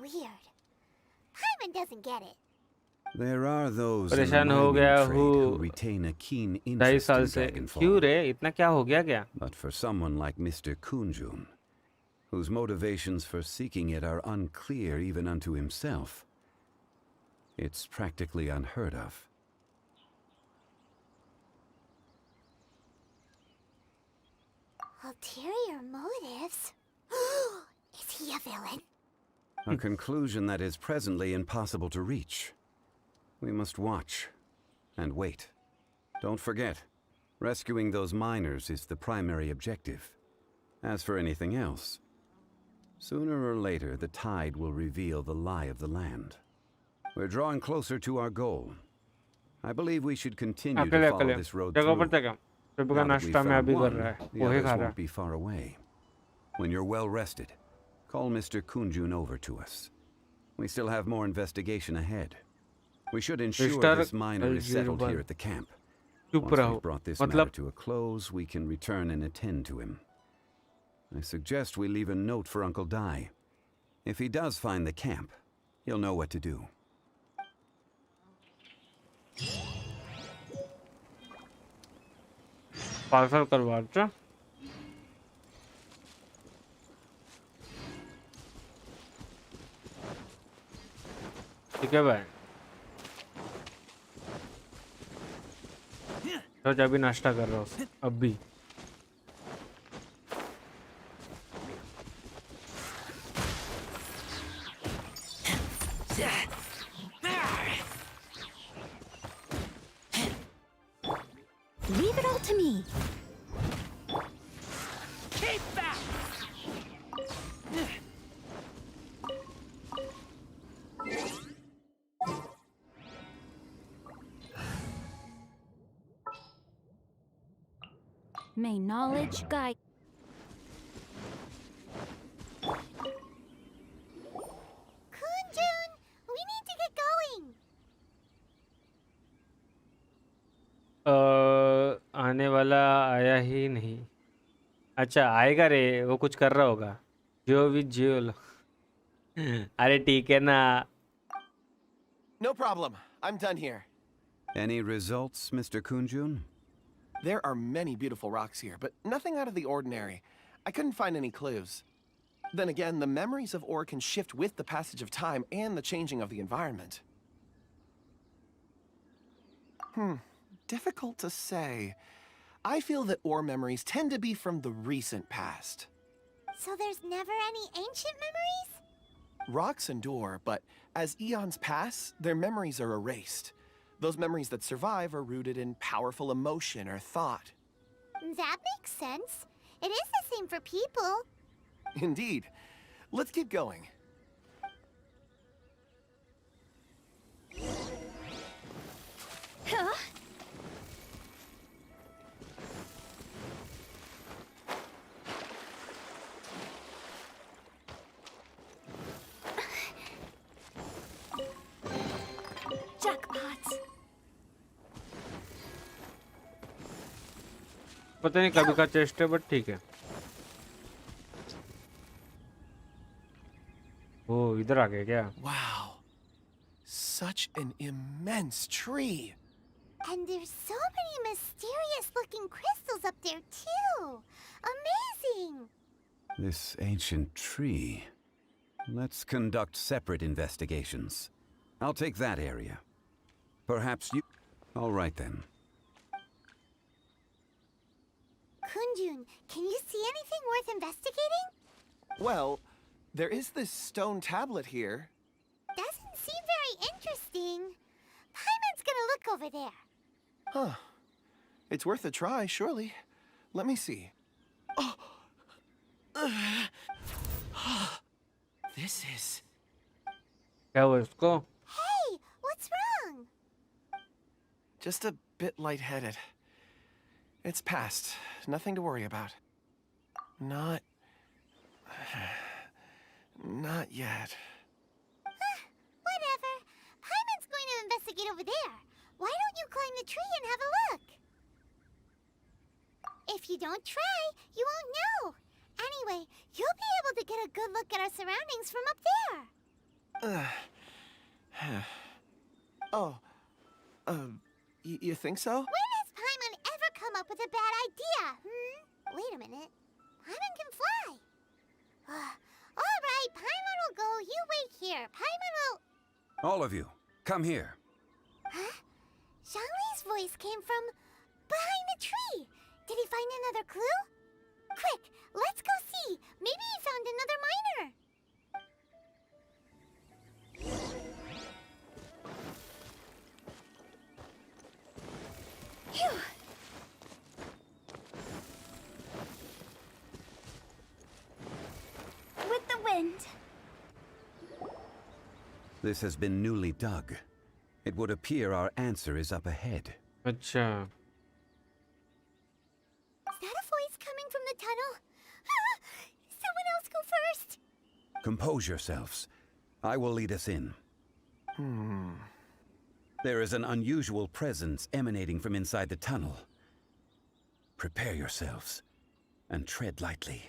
Weird. Paimon doesn't get it. There are those in the परेशान हो गया mining trade who हूँ retain a keen 2.5 interest साल in से Dragonfall. क्यों रे इतना क्या हो गया क्या But for someone like Mr. Kunjun, whose motivations for seeking it are unclear even unto himself, it's practically unheard of. Ulterior motives? Is he a villain? A conclusion that is presently impossible to reach. We must watch and wait. Don't forget, rescuing those miners is the primary objective. As for anything else, sooner or later the tide will reveal the lie of the land. We're drawing closer to our goal. I believe we should continue to follow this road through. Now that we've found one, the others won't be far away. When you're well rested, call Mr. Kunjun over to us. We still have more investigation ahead. We should ensure this miner is settled here at the camp. Once we've brought this matter to a close, we can return and attend to him. I suggest we leave a note for Uncle Dai. If he does find the camp, he'll know what to do. Parcel करवाचा ठीक है भाई। तो अभी नाश्ता कर रहा हूँ अभी। Leave it all to me. Keep back! May knowledge guide. Kunjun, we need to get going. आने वाला आया ही नहीं। अच्छा आएगा रे, वो कुछ कर रहा होगा। जो भी जियो अरे ठीक है ना। No problem. I'm done here. Any results, Mr. Kunjun? There are many beautiful rocks here, but nothing out of the ordinary. I couldn't find any clues. Then again, the memories of ore can shift with the passage of time and the changing of the environment. Difficult to say. I feel that ore memories tend to be from the recent past. So there's never any ancient memories? Rocks endure, but as eons pass, their memories are erased. Those memories that survive are rooted in powerful emotion or thought. That makes sense. It is the same for people. Indeed. Let's keep going. Huh? Jackpots. पता नहीं कभी का chest है but ठीक है। ओ इधर आ गया क्या? Wow. Such an immense tree. And there's so many mysterious looking crystals up there too. Amazing. This ancient tree. Let's conduct separate investigations. I'll take that area. Perhaps you... All right then. Kunjun, can you see anything worth investigating? Well, there is this stone tablet here. Doesn't seem very interesting. Paimon's gonna look over there. Huh. It's worth a try, surely. Let me see. Oh! This is... क्या हुआ इसको? Hey, what's wrong? just a bit lightheaded. It's past. Nothing to worry about. Not yet. Whatever. Paimon's going to investigate over there. Why don't you climb the tree and have a look? If you don't try, you won't know. Anyway, you'll be able to get a good look at our surroundings from up there. You think so? When has Paimon ever come up with a bad idea, Wait a minute. Paimon can fly. All right, Paimon will go. You wait here. Paimon will... All of you, come here. Huh? Zhongli's voice came from behind the tree. Did he find another clue? Quick, let's go see. Maybe he found another miner. Phew. With the wind. This has been newly dug. It would appear our answer is up ahead. अच्छा Is that a voice coming from the tunnel? Someone else go first. Compose yourselves. I will lead us in. There is an unusual presence emanating from inside the tunnel. Prepare yourselves and tread lightly.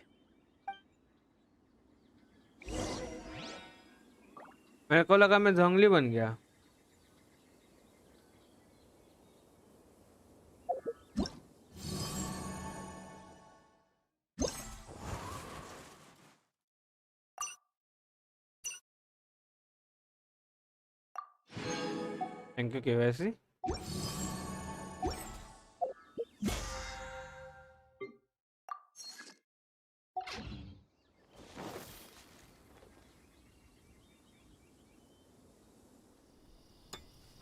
मेरे को लगा मैं ज़ोंगली बन गया। Thank you KYC.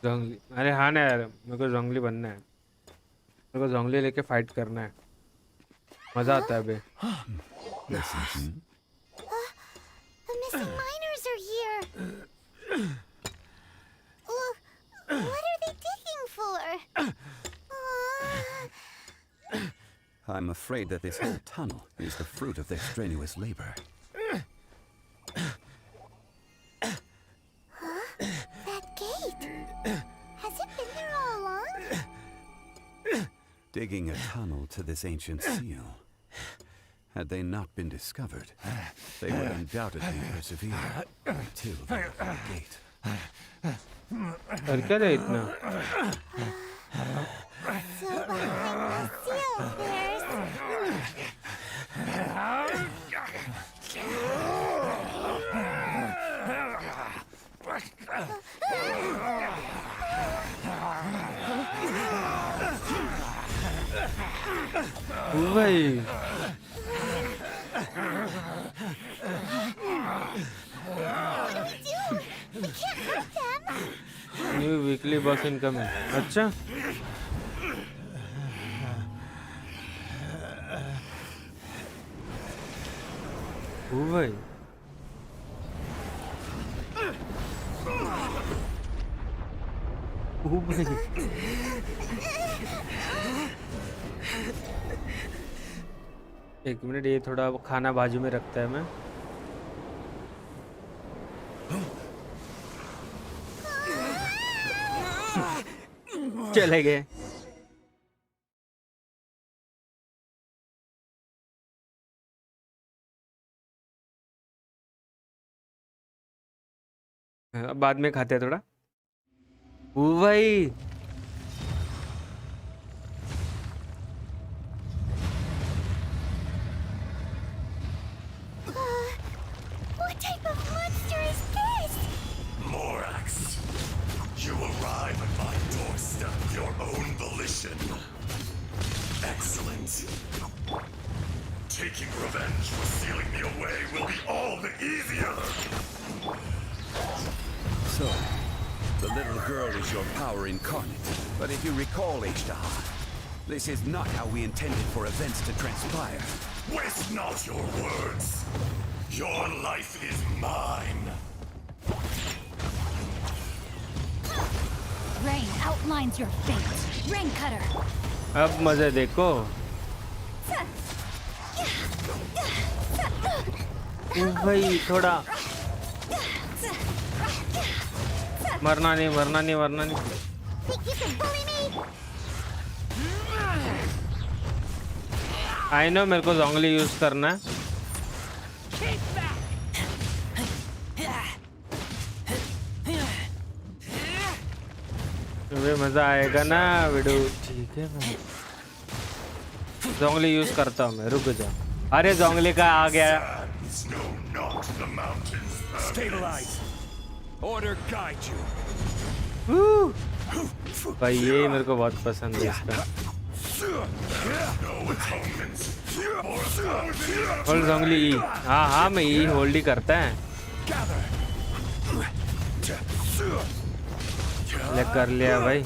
जोंगली, अरे हाँ ना यार, मेरे को जोंगली बनना है। मेरे को जोंगली लेके फाइट करना है, मजा आता है अबे। The missing miners are here. What are they digging for? I'm afraid that this whole tunnel is the fruit of their strenuous labor. That gate. Has it been there all along? Digging a tunnel to this ancient seal. Had they not been discovered, they would undoubtedly persevere until they opened the gate. कर क्या रहे इतना? So behind the seal, there's... भाई new weekly boss incoming. अच्छा ओ भाई ओ भाई एक minute, ये थोड़ा खाना बाजू में रखता है मैं। चले गए। बाद में खाते हैं थोड़ा। ओ भाई What type of monster is this? Morax, you arrive at my doorstep of your own volition. Excellent. Taking revenge for sealing me away will be all the easier. So, the little girl is your power incarnate. But if you recall, H-Dahar, this is not how we intended for events to transpire. Waste not your words. Your life is mine. Rain outlines your fate. Rain cutter. अब मजे देखो। ओ भाई थोड़ा मरना नहीं मरना नहीं मरना नहीं। आई नो मेरे को जोंगली यूज करना है। वे मजा आएगा ना वीडियो। ठीक है भाई, जोंगली यूज करता हूँ मैं, रुक जा। अरे जोंगली का आ गया। Stabilize. Order guide you. भाई ये मेरे को बहुत पसंद है इसका। होल्ड जोंगली ई। हाँ हाँ मैं ई होल्ड ही करता है। ले कर लिया भाई।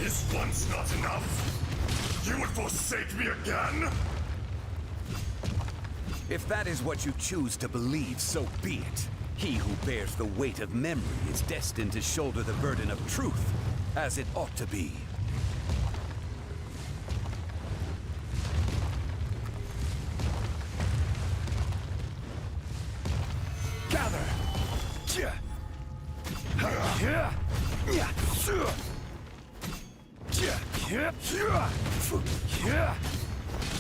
Is once not enough? You would forsake me again? If that is what you choose to believe, so be it. He who bears the weight of memory is destined to shoulder the burden of truth, as it ought to be. Gather!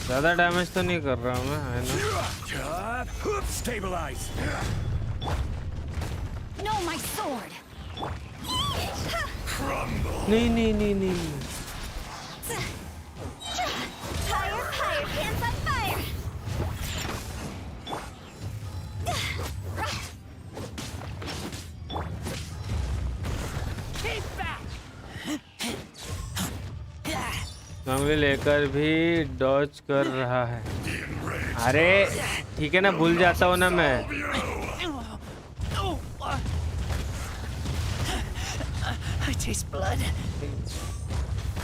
ज्यादा damage तो नहीं कर रहा हूँ मैं, है ना? Stabilize. No, my sword. नहीं नहीं नहीं नहीं। Higher, higher, hands on fire. जोंगली लेकर भी डॉज कर रहा है। अरे ठीक है ना, भूल जाता हूँ ना मैं। I taste blood.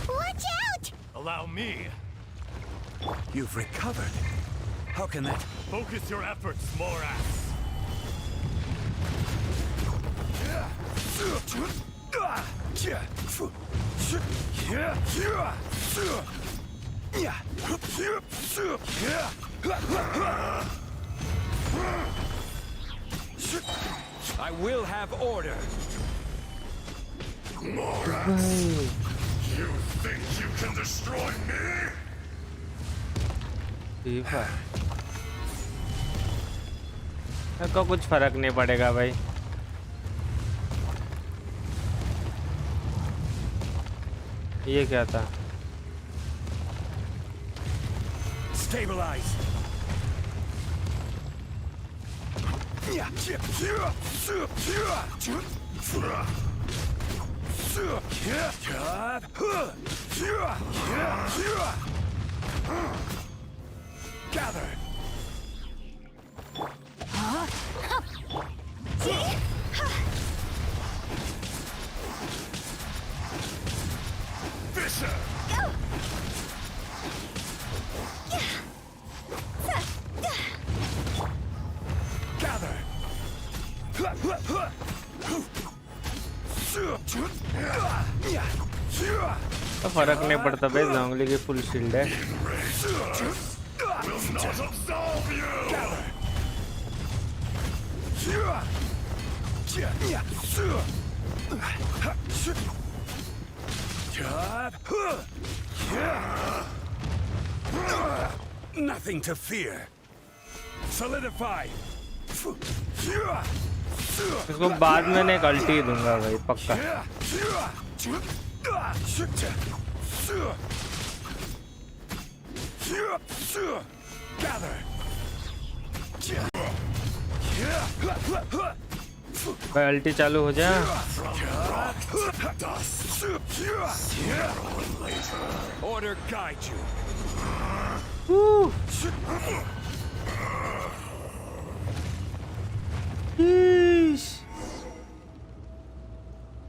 Watch out! Allow me. You've recovered. How can that? Focus your efforts, Morax. I will have order. Morax, you think you can destroy me? को कुछ फर्क नहीं पड़ेगा भाई। ये क्या था? Stabilize. Gather. Fisher. Gather. तो फर्क नहीं पड़ता भाई, जोंगली की फुल शील्ड है। Will not absolve you. Nothing to fear. Solidify. इसको बाद में एक अल्टी दूंगा भाई पक्का। भाई अल्टी चालू हो जा। Order guide you.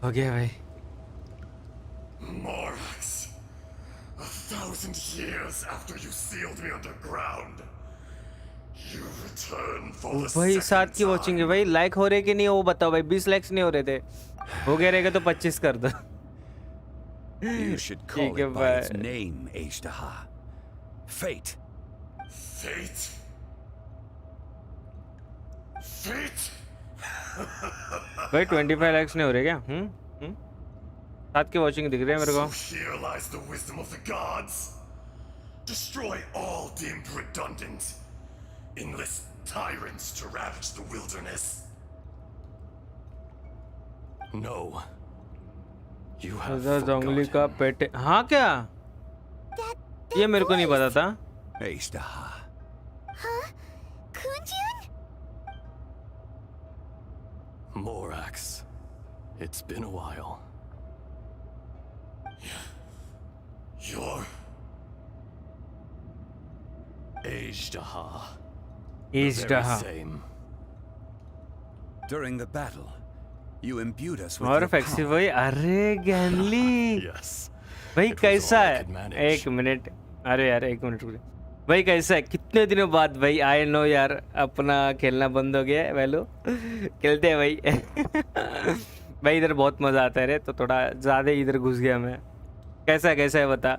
हो गया भाई। Morax, 1,000 years after you sealed me underground, you return for the भाई second 7 की वॉचिंग है भाई। लाइक हो रहे कि नहीं वो बताओ भाई। 20 लाइक्स नहीं हो रहे थे, हो गया रहेगा तो 25 कर दो। You should call it by its name, Ashtaha. Fate. Fate? Fate? भाई 25 लाइक्स नहीं हो रहे क्या? 7 की वॉचिंग दिख रही है मेरे को। So here lies the wisdom of the gods. Destroy all deemed redundant. Enlist tyrants to ravage the wilderness. No. You have जोंगली का पेट। हाँ क्या? ये मेरे को नहीं पता था। Ashtaha. Huh? Kunjun? Morax, it's been a while. You're Ashtaha. Ashtaha. Same. During the battle, you imbued us with और your फैक्सी power. भाई, अरे गैनली Yes. भाई कैसा है? एक मिनट, अरे यार एक मिनट रुक भाई। कैसा है? कितने दिनों बाद भाई आए नो यार, अपना खेलना बंद हो गया है। वैलो खेलते हैं भाई। भाई इधर बहुत मजा आता है रे, तो थोड़ा ज्यादा इधर घुस गया मैं। कैसा है बता।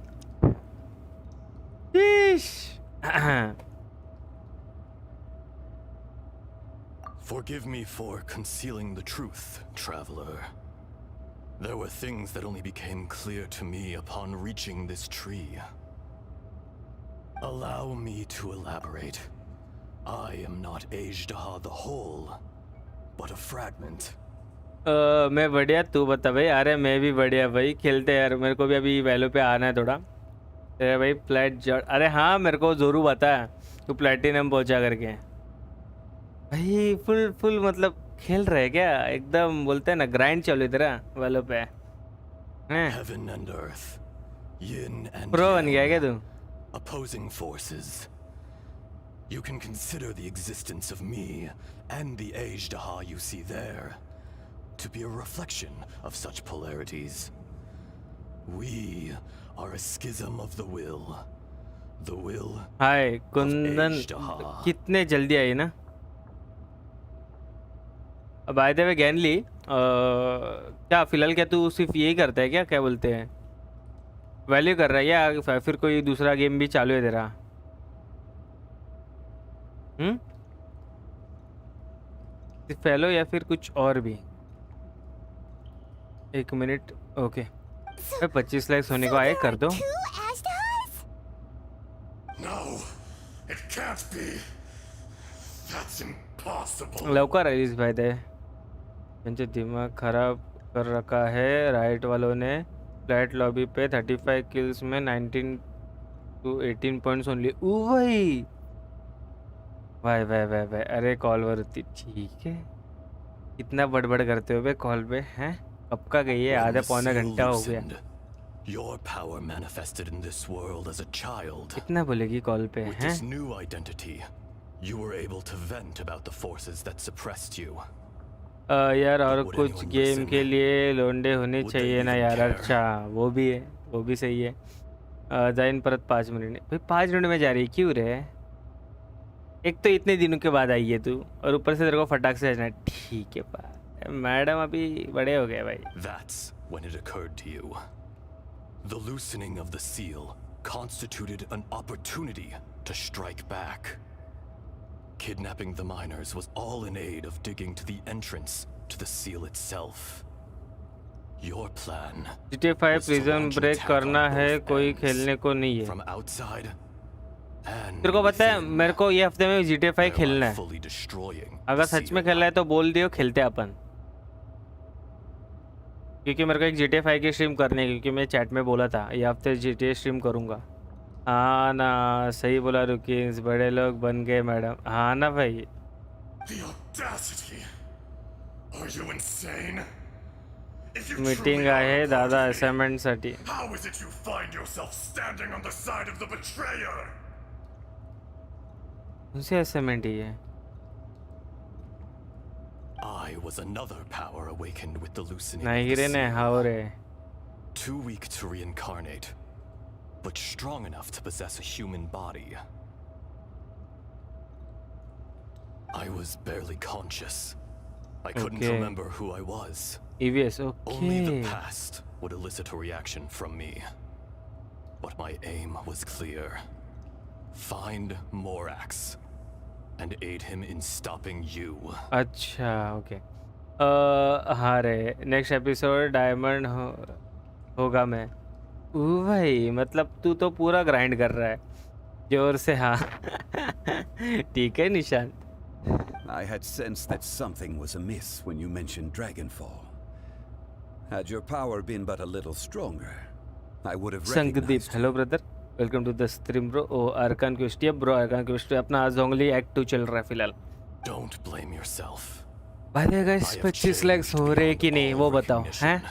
Forgive me for concealing the truth, traveler. There were things that only became clear to me upon reaching this tree. Allow me to elaborate. I am not Ashtaha the whole, but a fragment. मैं बढ़िया, तू बता भाई। अरे मैं भी बढ़िया भाई, खेलते हैं यार। मेरे को भी अभी वैल्यू पे आना है थोड़ा। अरे भाई प्लेट जड़, अरे हाँ मेरे को जोरू बता है तू प्लेटिनम पहुंचा करके। भाई फुल मतलब खेल रहे क्या? एकदम बोलते हैं ना ग्राइंड चलो इधर वैल्यू पे। Heaven and earth, Yin and pro बन गया क्या तू? opposing forces. You can consider the existence of me and the Ajdaha you see there to be a reflection of such polarities. We are a schism of the will. The will hi of Kundan, Ajdaha. कितने जल्दी आई ना. Bye the वे गैनली, क्या फिलहाल क्या तू सिर्फ यही करता है क्या बोलते हैं, वैल्यू कर रहा है या फिर कोई दूसरा गेम भी चालू है तेरा? सिर्फ फैलो या फिर कुछ और भी? 1 मिनट. ओके 25 लाइक्स होने को आए, कर दो. No, it can't be. That's impossible. लवकर रिलीज भाई दे. मुझे दिमाग खराब कर रखा है. राइट वालों ने फ्लैट लॉबी पे 35 किल्स में 19 to 18 पॉइंट्स ओनली. भाई वाह वाह वाह वाह. अरे कॉल वरती ठीक है. कितना बड़बड़ करते हो बे कॉल पे हैं? कब का गई है? आधा पौना घंटा हो गया. Your power manifested in this world as a child. कितना बोलेगी कॉल पे With हैं? this new identity, you were able to vent about the forces that suppressed you. यार और कुछ गेम के लिए लोंडे होने चाहिए ना यार. अच्छा वो भी है, वो भी सही है. जाइन परत 5 मिनट भाई. 5 मिनट में जा रही है क्यों रे? एक तो इतने दिनों के बाद आई है तू, और ऊपर से तेरे को फटाक से जाना. ठीक है पा मैडम, अभी बड़े हो गए भाई. That's when it occurred to you. The loosening of the seal constituted an opportunity to strike back. Kidnapping the miners was all in aid of digging to the entrance to the seal itself. Your plan GTA 5 prison break करना है, कोई खेलने को नहीं है. from outside and तेरे को पता है मेरे को ये हफ्ते में GTA 5 खेलना है. fully destroying. अगर सच में खेलना है तो बोल दियो, खेलते अपन. क्योंकि मेरे को एक GTA 5 की स्ट्रीम करनी है, क्योंकि मैं चैट में बोला था ये हफ्ते GTA स्ट्रीम करूँगा. हाँ ना, सही बोला रुकिन्स, बड़े लोग बन गए मैडम. हाँ ना भाई. The audacity. Are you insane? If you meeting truly आए are है a दादा prodigy, असाइनमेंट साठी. how is it you find yourself standing on the side of the betrayer? उनसे असाइनमेंट ही है. I was another power awakened with the loosening of नहीं the रे ने seal. हाँ रे. Too weak to reincarnate, but strong enough to possess a human body. I was barely conscious. I couldn't Okay. remember who I was. EVS, Only the okay. past would elicit a reaction from me. But my aim was clear. Find Morax and aid him in stopping you. अच्छा okay. हाँ रे, next episode diamond होगा मैं. भाई मतलब तू तो पूरा ग्राइंड कर रहा है जोर से. हाँ ठीक है Nishant. I had sensed that something was amiss when you mentioned Dragonfall. Had your power been but a little stronger, I would have Sangdeep, recognized hello brother, welcome to the stream bro. Oh अरकान question bro, अरकान question अपना आज only act 2 चल रहा है फिलहाल. Don't blame yourself. भाई guys 25 likes हो रहे कि नहीं वो बताओ हैं?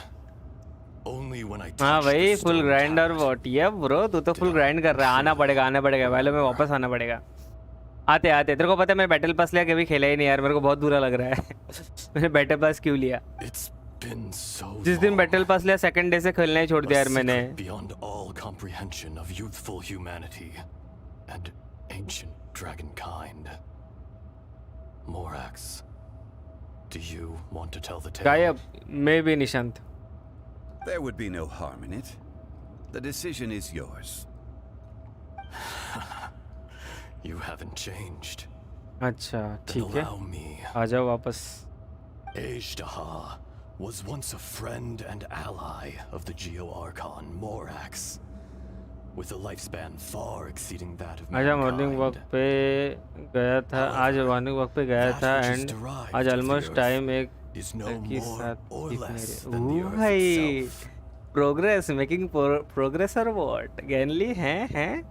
Only when I हाँ touched भाई the full stone grinder what. ये ब्रो तू तो फुल ग्राइंड कर रहा है. आना पड़ेगा आना पड़ेगा पहले में वापस आना पड़ेगा. आते आते तेरे को पता है मैं बैटल पास लिया कभी खेला ही नहीं यार. मेरे को बहुत बुरा लग रहा है. मैंने बैटल पास क्यों लिया? जिस दिन बैटल पास लिया सेकंड डे से खेलना ही छोड़ दिया यार मैंने. beyond all comprehension of youthful humanity and ancient dragonkind. Morax, do you want to tell the tale? गायब मैं भी Nishant. There would be no harm in it. The decision is yours. You haven't changed. अच्छा ठीक है, Allow me. आ जाओ वापस. Ajdaha was once a friend and ally of the Geo-Archon Morax, with a lifespan far exceeding that of आज morning walk पे गया था. आज मॉर्निंग वॉक पे गया था एंड आज ऑलमोस्ट टाइम एक लड़की साथ दिख मेरे. भाई प्रोग्रेस, मेकिंग प्रोग्रेस और व्हाट गैनली हैं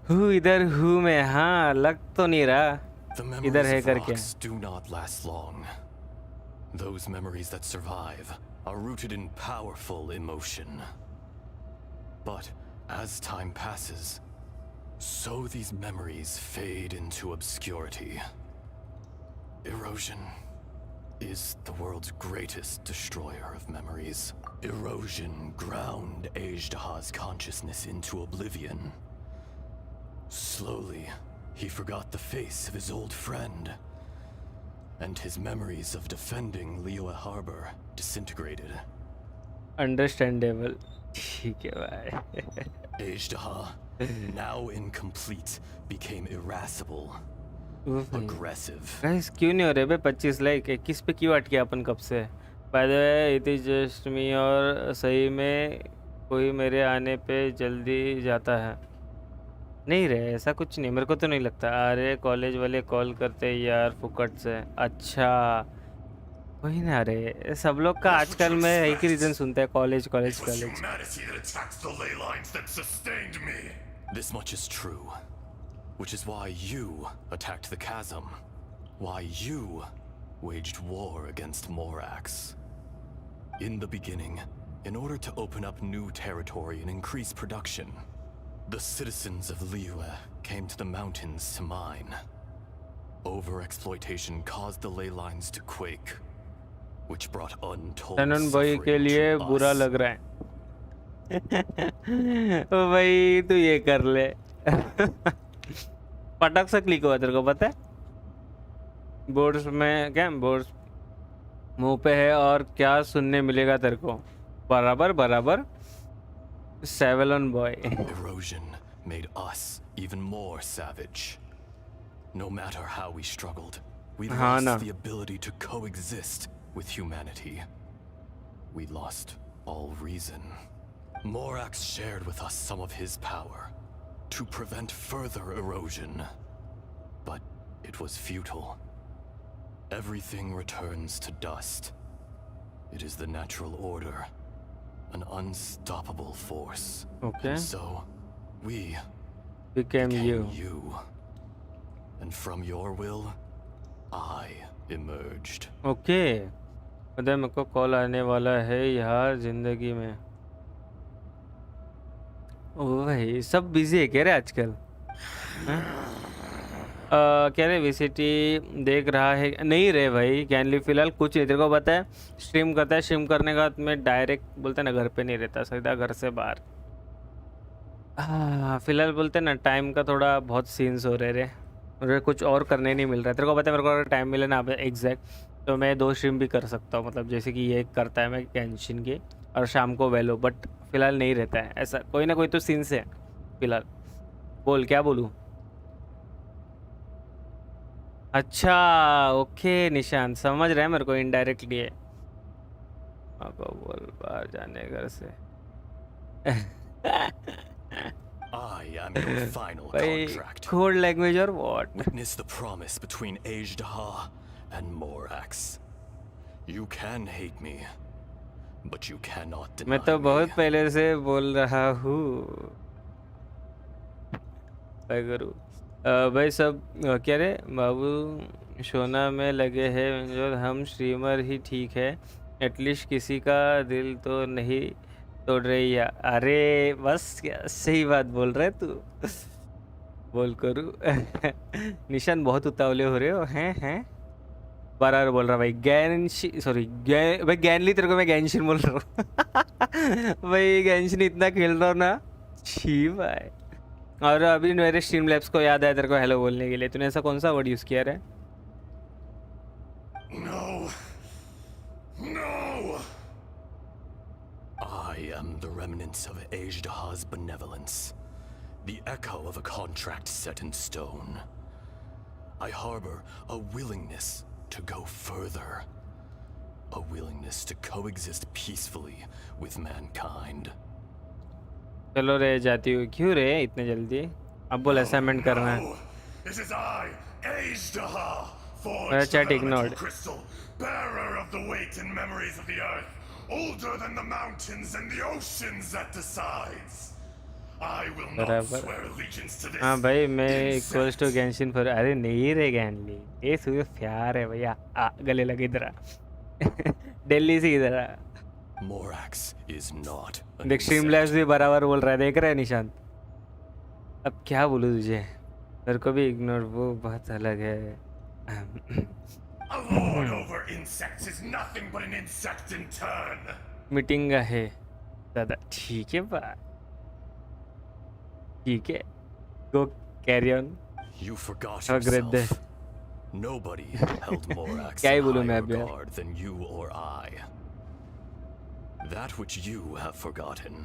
हु इधर हूँ मैं. हाँ लग तो नहीं रहा इधर है करके. do not last long. Those memories that survive are rooted in powerful emotion. But as time passes, so these memories fade into obscurity. Erosion is the world's greatest destroyer of memories. Erosion ground Ajdaha's consciousness into oblivion. Slowly, he forgot the face of his old friend, and his memories of defending Liyue Harbor disintegrated. Understandable. ठीक है भाई. Ajdaha, now incomplete, became irascible, aggressive. Guys, क्यों नहीं हो रहे बे 25 like? 21 पे क्यों अटके अपन कब से? By the way, it is just me और सही में कोई मेरे आने पे जल्दी जाता है. नहीं रे, ऐसा कुछ नहीं, मेरे को तो नहीं लगता. अरे कॉलेज वाले कॉल करते हैं यार फुकट से. अच्छा वही ना रे, सब लोग का आजकल में एक ही रीजन सुनते हैं, college college college. This much is true, which is why you attacked the chasm, why you waged war against Morax. In the beginning, in order to open up new territory and increase production, the citizens of Liyue came to the mountains to mine. Overexploitation caused the ley lines to quake, which brought untold तनन भाई के लिए suffering to बुरा us. लग रहा है. ओ भाई तू ये कर ले. पटक से क्लिक हुआ तेरे को पता है? बोर्ड्स में क्या बोर्ड्स मुंह पे है और क्या सुनने मिलेगा तेरे को? बराबर बराबर. Savalon boy. Erosion made us even more savage. No matter how we struggled, we lost the ability to coexist with humanity. We lost all reason. Morax shared with us some of his power to prevent further erosion. But it was futile. Everything returns to dust. It is the natural order. An unstoppable force. Okay. And so, we became you. And from your will, I emerged. Okay. पता मेरे को call आने वाला है यार जिंदगी में. ओ भाई सब बिजी है क्या रे आजकल? क्या रे वीसीटी देख रहा है? नहीं रे भाई कैनली फिलहाल कुछ नहीं. तेरे को पता है स्ट्रीम करता है, स्ट्रीम करने के बाद मैं डायरेक्ट बोलते हैं ना घर पे नहीं रहता, सीधा घर से बाहर. फिलहाल बोलते हैं ना टाइम का थोड़ा बहुत सीन्स हो रहे रे, मुझे कुछ और करने नहीं मिल रहा है. तेरे को पता है मेरे को अगर टाइम मिले ना एग्जैक्ट तो मैं 2 स्ट्रीम भी कर सकता हूँ. मतलब जैसे कि ये करता है मैं गेंशिन की और शाम को वेलो, बट फिलहाल नहीं रहता है ऐसा. कोई ना कोई तो सीन्स है फिलहाल. बोल क्या बोलूँ? अच्छा ओके निशान समझ रहा है मेरे को इनडायरेक्टली है. आपको बोल बाहर जाने घर से. I am your final भाई contract. कोड लैंग्वेज और what? Witness the promise between Ajdaha and Morax. You can hate me, but you cannot deny मैं तो बहुत me. पहले से बोल रहा हूँ. क्या करूँ भाई? सब क्या रे बाबू सोना में लगे हैं जो हम स्ट्रीमर ही ठीक है, एटलीस्ट किसी का दिल तो नहीं तोड़ रही है. अरे बस क्या सही बात बोल रहे तू. बोल करूँ निशान बहुत उतावले हो रहे हो हैं. बराबर बोल रहा भाई. सॉरी भाई गैनली तेरे को मैं गेंशिन बोल रहा हूँ. भाई गेंशिन इतना खेल रहा हूँ ना. छी भाई. और अभी मेरे स्ट्रीम लैब्स को याद आया तेरे को हेलो बोलने के लिए. तूने ऐसा कौन सा वर्ड यूज़ किया है? No. No. I am the remnants of Ajdaha's benevolence. The echo of a contract set in stone. I harbor a willingness to go further. A willingness to coexist peacefully with mankind. चलो रे जाती हूँ. क्यों रे इतने जल्दी? अब बोल असाइनमेंट करना है. This is I, Ajdaha, मेरा chat ignored. crystal, bearer of the weight and memories of the earth, older than the mountains and the oceans that decides. I will not swear allegiance to this. हाँ भाई मैं equals to Genshin for. अरे नहीं रे गैनली, ये सुबह प्यार है भैया. गले लगे इधर. दिल्ली से इधर. Morax is not an देख स्ट्रीमलैब्स भी बराबर बोल रहा है, देख रहा है निशांत। अब क्या बोलूं तुझे, मेरे को भी इग्नोर, वो बात अलग है। A lord over insects is nothing but an insect in turn. Meeting है दादा, ठीक है बा, ठीक है, go carry on. You forgot Have a great day. yourself. Nobody held Morax क्या ही in बोलूं मैं higher अब यार। regard than you or I. That which you have forgotten,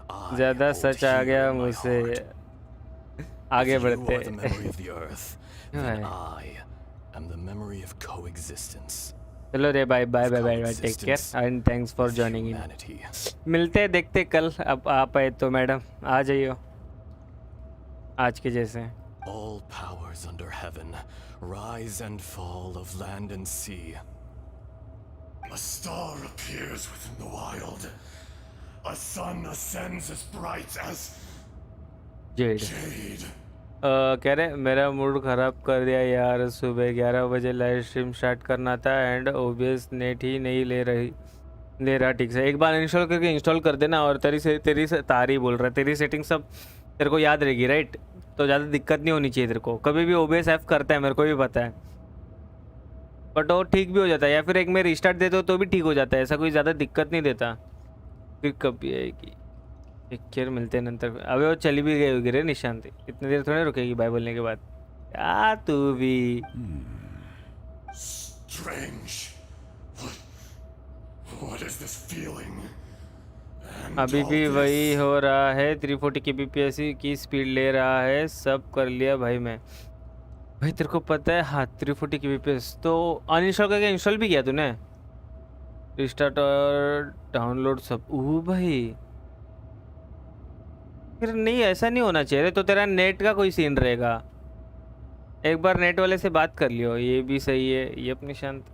I ज्यादा hold सच आ here गया in my मुझसे, heart. आगे If you बढ़ते are the memory of the earth, then हैं। I am the memory of coexistence. चलो रे, bye bye bye bye, take care and thanks for joining in. मिलते हैं, देखते कल, अब आप आए तो मैडम आ जाइयो आज के जैसे। All powers under heaven rise and fall of land and sea. A star appears within the wild. A sun ascends as bright as Z. jade. कह रहे मेरा मूड ख़राब कर दिया यार, सुबह 11 बजे लाइव स्ट्रीम स्टार्ट करना था एंड ओबीएस नेट ही नहीं ले रहा ठीक से। एक बार इंस्टॉल करके इंस्टॉल कर देना, और तेरी से तारी बोल रहा है, तेरी सेटिंग सब तेरे को याद रहेगी राइट, तो ज़्यादा दिक्कत नहीं होनी चाहिए तेरे को। कभी भी ओबीएस ऐप करता है, मेरे को भी पता है, बट वो ठीक भी हो जाता है, या फिर एक में रिस्टार्ट देते हो तो भी ठीक हो जाता है, ऐसा कोई ज़्यादा दिक्कत नहीं देता। फिर कभी आएगी, एक केयर मिलते हैं नंतर। अबे वो चली भी गई होगी रे निशांत, इतनी देर थोड़ी रुकेगी बाय बोलने के बाद। क्या तू भी Strange. What is this feeling? अभी भी वही हो रहा है, 340 kbps की स्पीड ले रहा है, सब कर लिया भाई मैं। भाई तेरे को पता है, हाँ 340 kbps तो अनइंस्टॉल करके इंस्टॉल भी किया तूने, रिस्टार्ट और डाउनलोड सब। ओह भाई, फिर नहीं, ऐसा नहीं होना चाहिए, तो तेरा नेट का कोई सीन रहेगा। एक बार नेट वाले से बात कर लियो, ये भी सही है। ये अपनी शांत,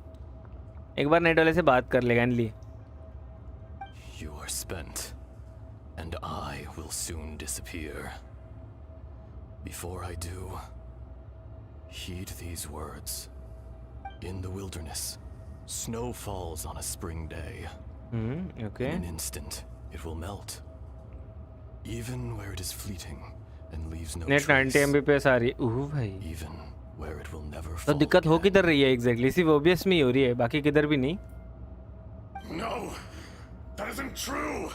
एक बार नेट वाले से बात कर लेगा ली। You are spent, and I will soon disappear. Before I do, heed these words. In the wilderness, snow falls on a spring day. Okay. In an instant, it will melt. Even where it is fleeting and leaves no net trace. 90 mbps आ रही है। ओह भाई, Even where it will never तो fall दिक्कत हो again. किधर रही है exactly? सिर्फ ओबीएस में ही हो रही है, बाकी किधर भी नहीं। No, that isn't true.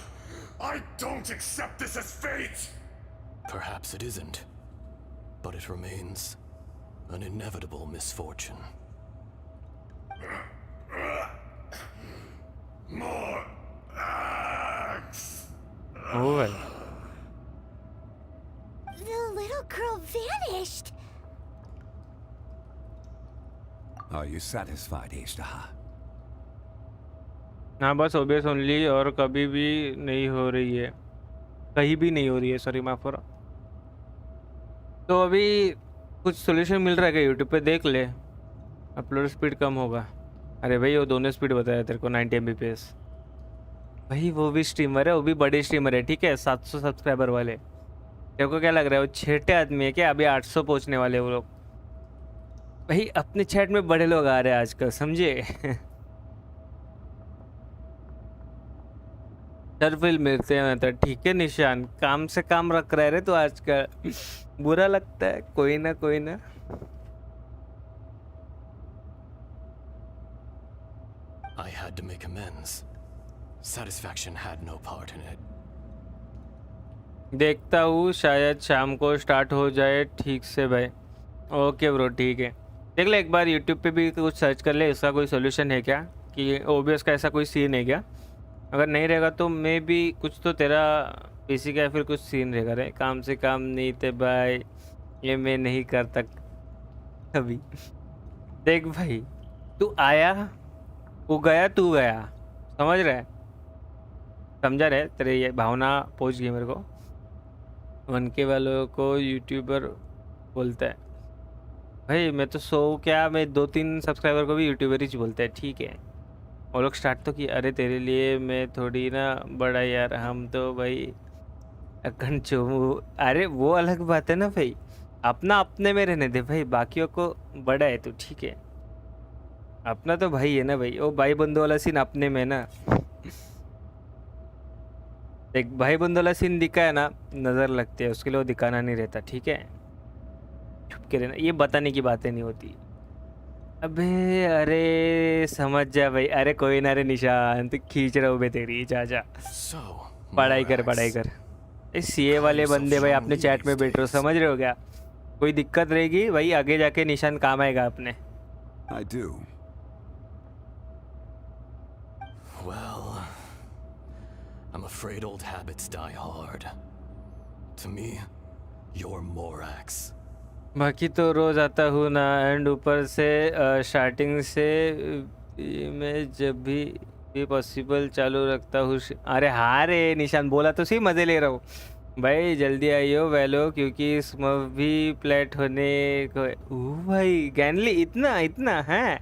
I don't accept this as fate. Perhaps it isn't, but it remains an inevitable misfortune. More axe. ओह भाई, The little girl vanished. Are you satisfied, Ishtaha? हाँ बस ओबीएस ओनली, और कभी भी नहीं हो रही है, कहीं भी नहीं हो रही है, सॉरी माफ करो। तो अभी कुछ सोल्यूशन मिल रहा है क्या यूट्यूब पे? देख ले, अपलोड स्पीड कम होगा। अरे भाई वो दोनों स्पीड बताया तेरे को, 90 mbps। भाई वो भी स्ट्रीमर है, वो भी बड़े स्ट्रीमर है, ठीक है, 700 सब्सक्राइबर वाले। तेरे को क्या लग रहा है वो छोटे आदमी है क्या? अभी 800 पहुंचने वाले वो लोग। भाई अपने चैट में बड़े लोग आ रहे हैं आजकल, समझे? चल फिर मिलते हैं, तो ठीक है निशान, काम से काम रख रहे रे तो आजकल बुरा लगता है, कोई ना कोई ना। I had to make amends. Satisfaction had no part in it. देखता हूँ, शायद शाम को स्टार्ट हो जाए ठीक से भाई। ओके ब्रो, ठीक है, देख ले एक बार यूट्यूब पे भी कुछ सर्च कर ले, इसका कोई सोल्यूशन है क्या, कि ओबीएस का ऐसा कोई सीन है क्या? अगर नहीं रहेगा तो मे भी कुछ तो तेरा पीसी का फिर कुछ सीन रहेगा रे। काम से काम नहीं थे भाई, ये मैं नहीं करता कभी। देख भाई, तू आया, वो गया, तू गया, समझ रहे? समझा रहे? तेरे ये भावना पहुंच गई मेरे को। 1K वालों को यूट्यूबर बोलता है भाई, मैं तो 100 क्या, मैं 2-3 सब्सक्राइबर को भी यूट्यूबर ही बोलता है, ठीक है। वो लोग स्टार्ट तो किया, अरे तेरे लिए मैं थोड़ी ना बड़ा यार, हम तो भाई अकन चोमू। अरे वो अलग बात है ना भाई, अपना अपने में रहने दे भाई, बाकियों को बड़ा है तो ठीक है, अपना तो भाई है ना भाई, वो भाई बंधु वाला सीन अपने में ना। एक भाई बंदोला सीन दिखा है ना, नज़र लगती है, उसके लिए वो दिखाना नहीं रहता, ठीक है? छुप के रहना, ये बताने की बातें नहीं होती। अबे अरे समझ जा भाई, अरे कोई ना रे निशांत, खींच रहा हूँ बे तेरी, जा जा पढ़ाई कर पढ़ाई कर। इस सीए वाले बंदे भाई आपने चैट में बैठ रहे हो, समझ रहे हो क्या? कोई दिक्कत रहेगी भाई आगे जाके निशान काम आएगा अपने। I do. Well, I'm afraid old habits die hard. To me, you're Morax. बाकी तो रोज आता हूँ ना, एंड ऊपर से स्टार्टिंग से मैं जब भी पॉसिबल चालू रखता हूँ। अरे हाँ रे निशान, बोला तो सही, मज़े ले रहा हूँ भाई। जल्दी आइयो वैलो, क्योंकि स्मफ भी प्लेट होने को। भाई गैनली इतना इतना है,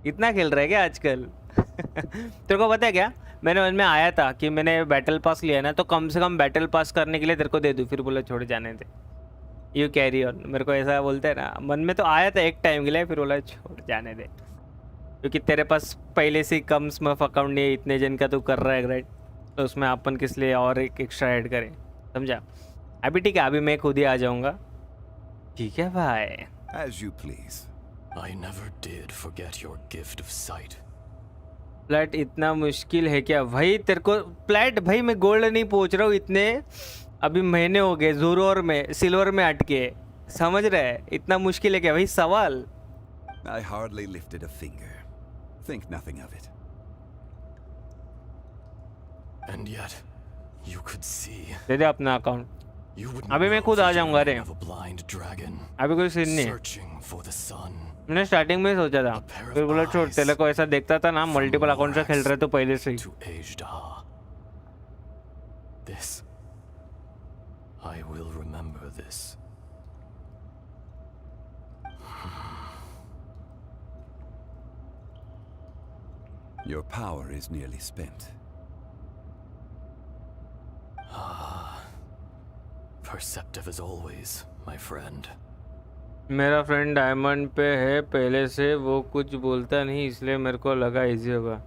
इतना खेल रहा है क्या आजकल? तेरे को पता है क्या, मैंने मन में आया था कि मैंने बैटल पास लिया ना, तो कम से कम बैटल पास करने के लिए तेरे को दे दूँ, फिर बोला छोड़ जाने दे, यू कैरी ऑन। मेरे को ऐसा बोलते हैं ना, मन में तो आया था एक टाइम के लिए, फिर बोला छोड़ जाने दे, क्योंकि तेरे पास पहले से कम स्मफ अकाउंट नहीं है, इतने जन का तू कर रहा है राइट, तो उसमें अपन किस लिए और एक एक्स्ट्रा ऐड करें, समझा? अभी ठीक है, अभी मैं खुद ही आ जाऊंगा, ठीक है भाई? As you please. I never did forget your gift of sight. Plate इतना मुश्किल है क्या भाई तेरे को? प्लेट भाई मैं गोल्ड नहीं पहुंच रहा हूँ, इतने अभी महीने हो गए ज़ोरोर में सिल्वर में अटके, समझ रहे? इतना मुश्किल है क्या भाई सवाल? I hardly lifted a finger. Think nothing of it. And yet, you could see. दे दे अपना अकाउंट, अभी मैं खुद आ जाऊंगा रे, अभी कोई सीन नहीं है। मैंने स्टार्टिंग में सोचा था, फिर बोला छोड़, तेरे को ऐसा देखता था ना मल्टीपल अकाउंट से खेल रहे तो पहले से ही। This, I will remember this. Your power is nearly spent. Perceptive as always, my friend. मेरा फ्रेंड डायमंड पे है पहले से, वो कुछ बोलता नहीं इसलिए मेरे को लगा इजी होगा।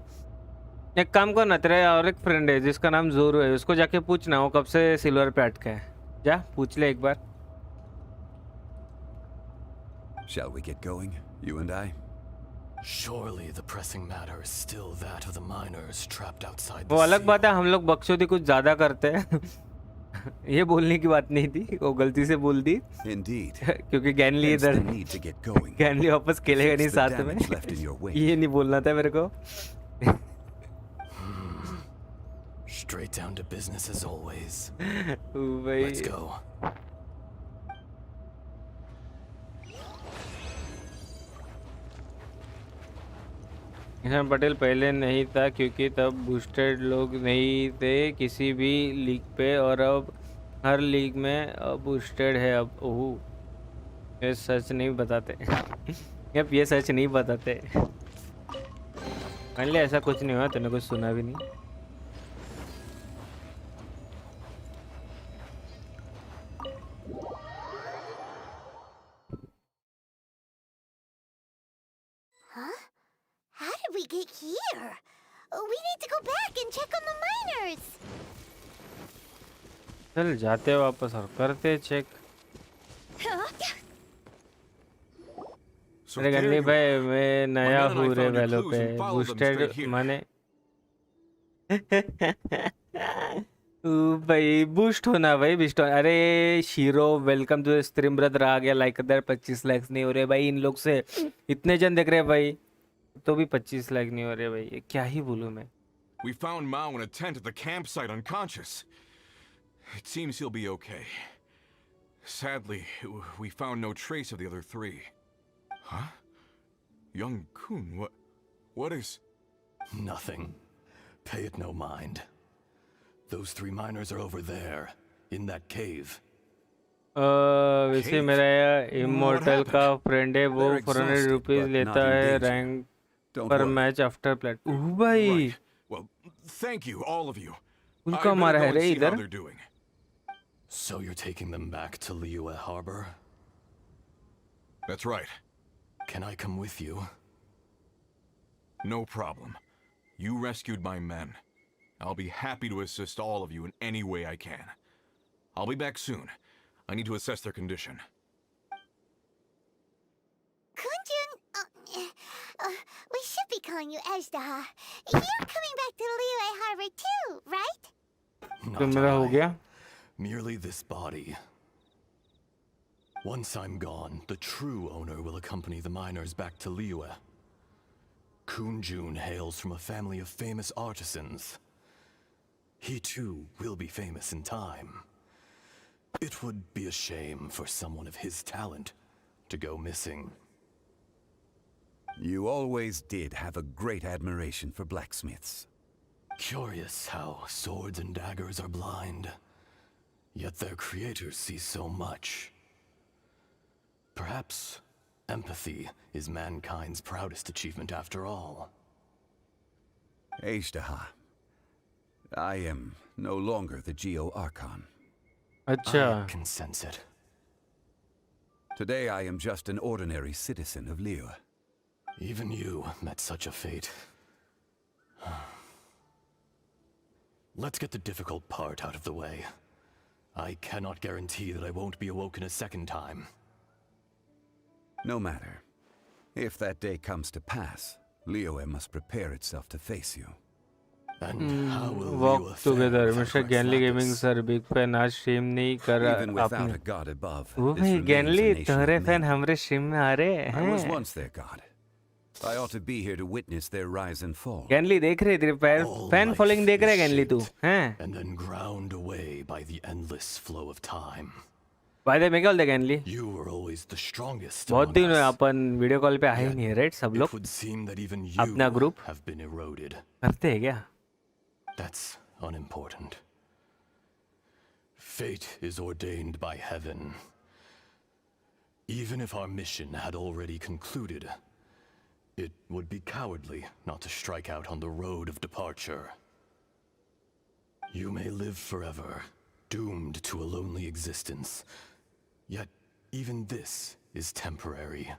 एक काम कर ना, तेरा और एक फ्रेंड है जिसका नाम जोरू है, उसको जाके पूछना वो कब से सिल्वर पे अटका है, जा पूछ ले एक बार। Shall we get going, you and I? Surely the pressing matter is still that of the miners trapped outside the वो अलग बात है, हम लोग बकचोदी कुछ ज्यादा करते हैं। ये बोलने की बात नहीं थी, वो गलती से बोल दी। Indeed. क्योंकि गैनली इधर, गैनली वापस खेलेगा नहीं साथ में, ये नहीं बोलना था मेरे को। Straight down to business as always. Let's go. Kishan Patel पहले नहीं था क्योंकि तब बूस्टेड लोग नहीं थे किसी भी लीग पे, और अब हर लीग में बूस्टेड है अब। ओह ये सच नहीं बताते। यप ये सच नहीं बताते। मान लिया ऐसा कुछ नहीं हुआ, तूने कुछ सुना भी नहीं। How did we get here? We need to go back and check on the miners. चल जाते वापस और करते चेक। अरे गन्नी भाई मैं नया हूँ रे वैलो पे, बूस्टेड माने भाई बूस्ट होना भाई बिस्ट। अरे Shiro welcome to stream brother, आ गया लाइक अदर। 25 लाइक्स नहीं हो रहे भाई इन लोग से, इतने जन देख रहे भाई तो भी 25 लाइक नहीं हो रहे भाई, ये क्या ही बोलूं मैं। We found Mao in a tent at the campsite unconscious. It seems he'll be okay. Sadly, we found no trace of the other three. Huh? Young Kun, what is... Nothing. Pay it no mind. Those 3 miners are over there, in that cave. वैसे मेरा immortal का friend है, वो 400 rupees लेता है rank पर match after plate. ओह भाई Well, thank you, all of you. उनका मारा है रे इधर। So you're taking them back to Liyue Harbor? That's right. Can I come with you? No problem. You rescued my men. I'll be happy to assist all of you in any way I can. I'll be back soon. I need to assess their condition. Kunjun, we should be calling you Ezdaha. You're coming back to Liyue Harbor too, right? Not I. Merely this body. Once I'm gone, the true owner will accompany the miners back to Liyue. Kunjun hails from a family of famous artisans. He too will be famous in time. It would be a shame for someone of his talent to go missing. You always did have a great admiration for blacksmiths. Curious how swords and daggers are blind, yet their creators see so much. Perhaps empathy is mankind's proudest achievement after all. Ezdaha, I am no longer the Geo-Archon. I can sense it. Today I am just an ordinary citizen of Liyue. Even you met such a fate. Let's get the difficult part out of the way. I cannot guarantee that I won't be awoken a second time. No matter. If that day comes to pass, Liyue must prepare itself to face you. And how will Walk together. Mr. Genli Gaming sir, big fan आज stream नहीं कर Even without a god above, वो this भाई remains a Genli nation तुम्हारे of fan men. हमारे stream में आ रहे हैं. I was once their god. I ought to be here to witness their rise and fall. Genli देख रहे तेरे fan following देख रहे Genli तू हैं? And then ground away by the endless flow of time. By the way, मैं क्या बोलते हैं Genli? You were always the strongest. बहुत दिन हुए अपन वीडियो कॉल पे आए ही नहीं, right? सब लोग It would seem that even you अपना group have been eroded. करते हैं क्या? That's unimportant. Fate is ordained by heaven. Even if our mission had already concluded, it would be cowardly not to strike out on the road of departure. You may live forever, doomed to a lonely existence. Yet, even this is temporary.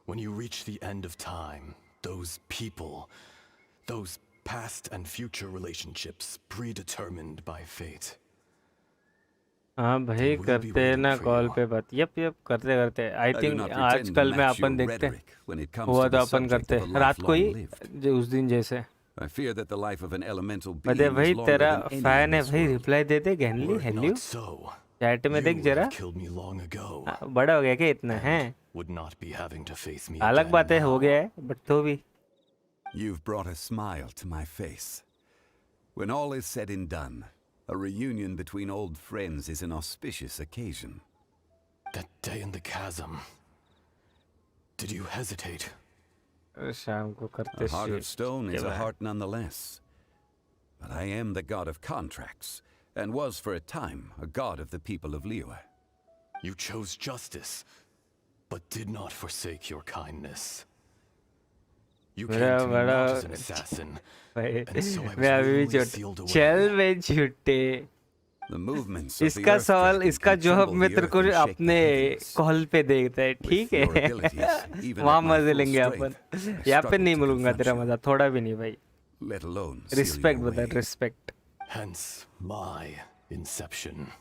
When you reach the end of time, those people, those past and future relationships predetermined by fate. हाँ भाई करते हैं ना call पे बात. Yup करते करते. I think आजकल में अपन देखते हैं हुआ तो अपन करते हैं रात को ही उस दिन जैसे. I fear that the life of an elemental being अरे is भाई longer तेरा than any फैन है human भाई soul. रिप्लाई दे दे Genli हेलो चैट में देख जरा. बड़ा हो गया क्या इतना है? Would not be having to face me अलग again बात है now. हो गया है बट तो भी. You've brought a smile to my face. When all is said and done, a reunion between old friends is an auspicious occasion. That day in the chasm. Did you hesitate? शाम को करते A heart shit of stone के is a बाद. heart nonetheless. But I am the god of contracts, and was for a time a god of the people of Liyue. You chose justice, but did not forsake your kindness. You came बड़ा to me not as an बड़ा assassin, भाई and so I was मैं अभी भी willingly sealed away. चल बे झूठे. The movements of the इसका earth सवाल dragon इसका can जवाब tremble मैं the तेरे earth को and shake the अपने heavens. कॉल पे देता है ठीक With your है. abilities, even वहाँ at my मजे full लेंगे strength, अपन. I यहाँ पे struggle नहीं to मिलूंगा confront तेरा you, मजा थोड़ा भी नहीं भाई. let alone seal Respect you बता away. respect. Hence my inception.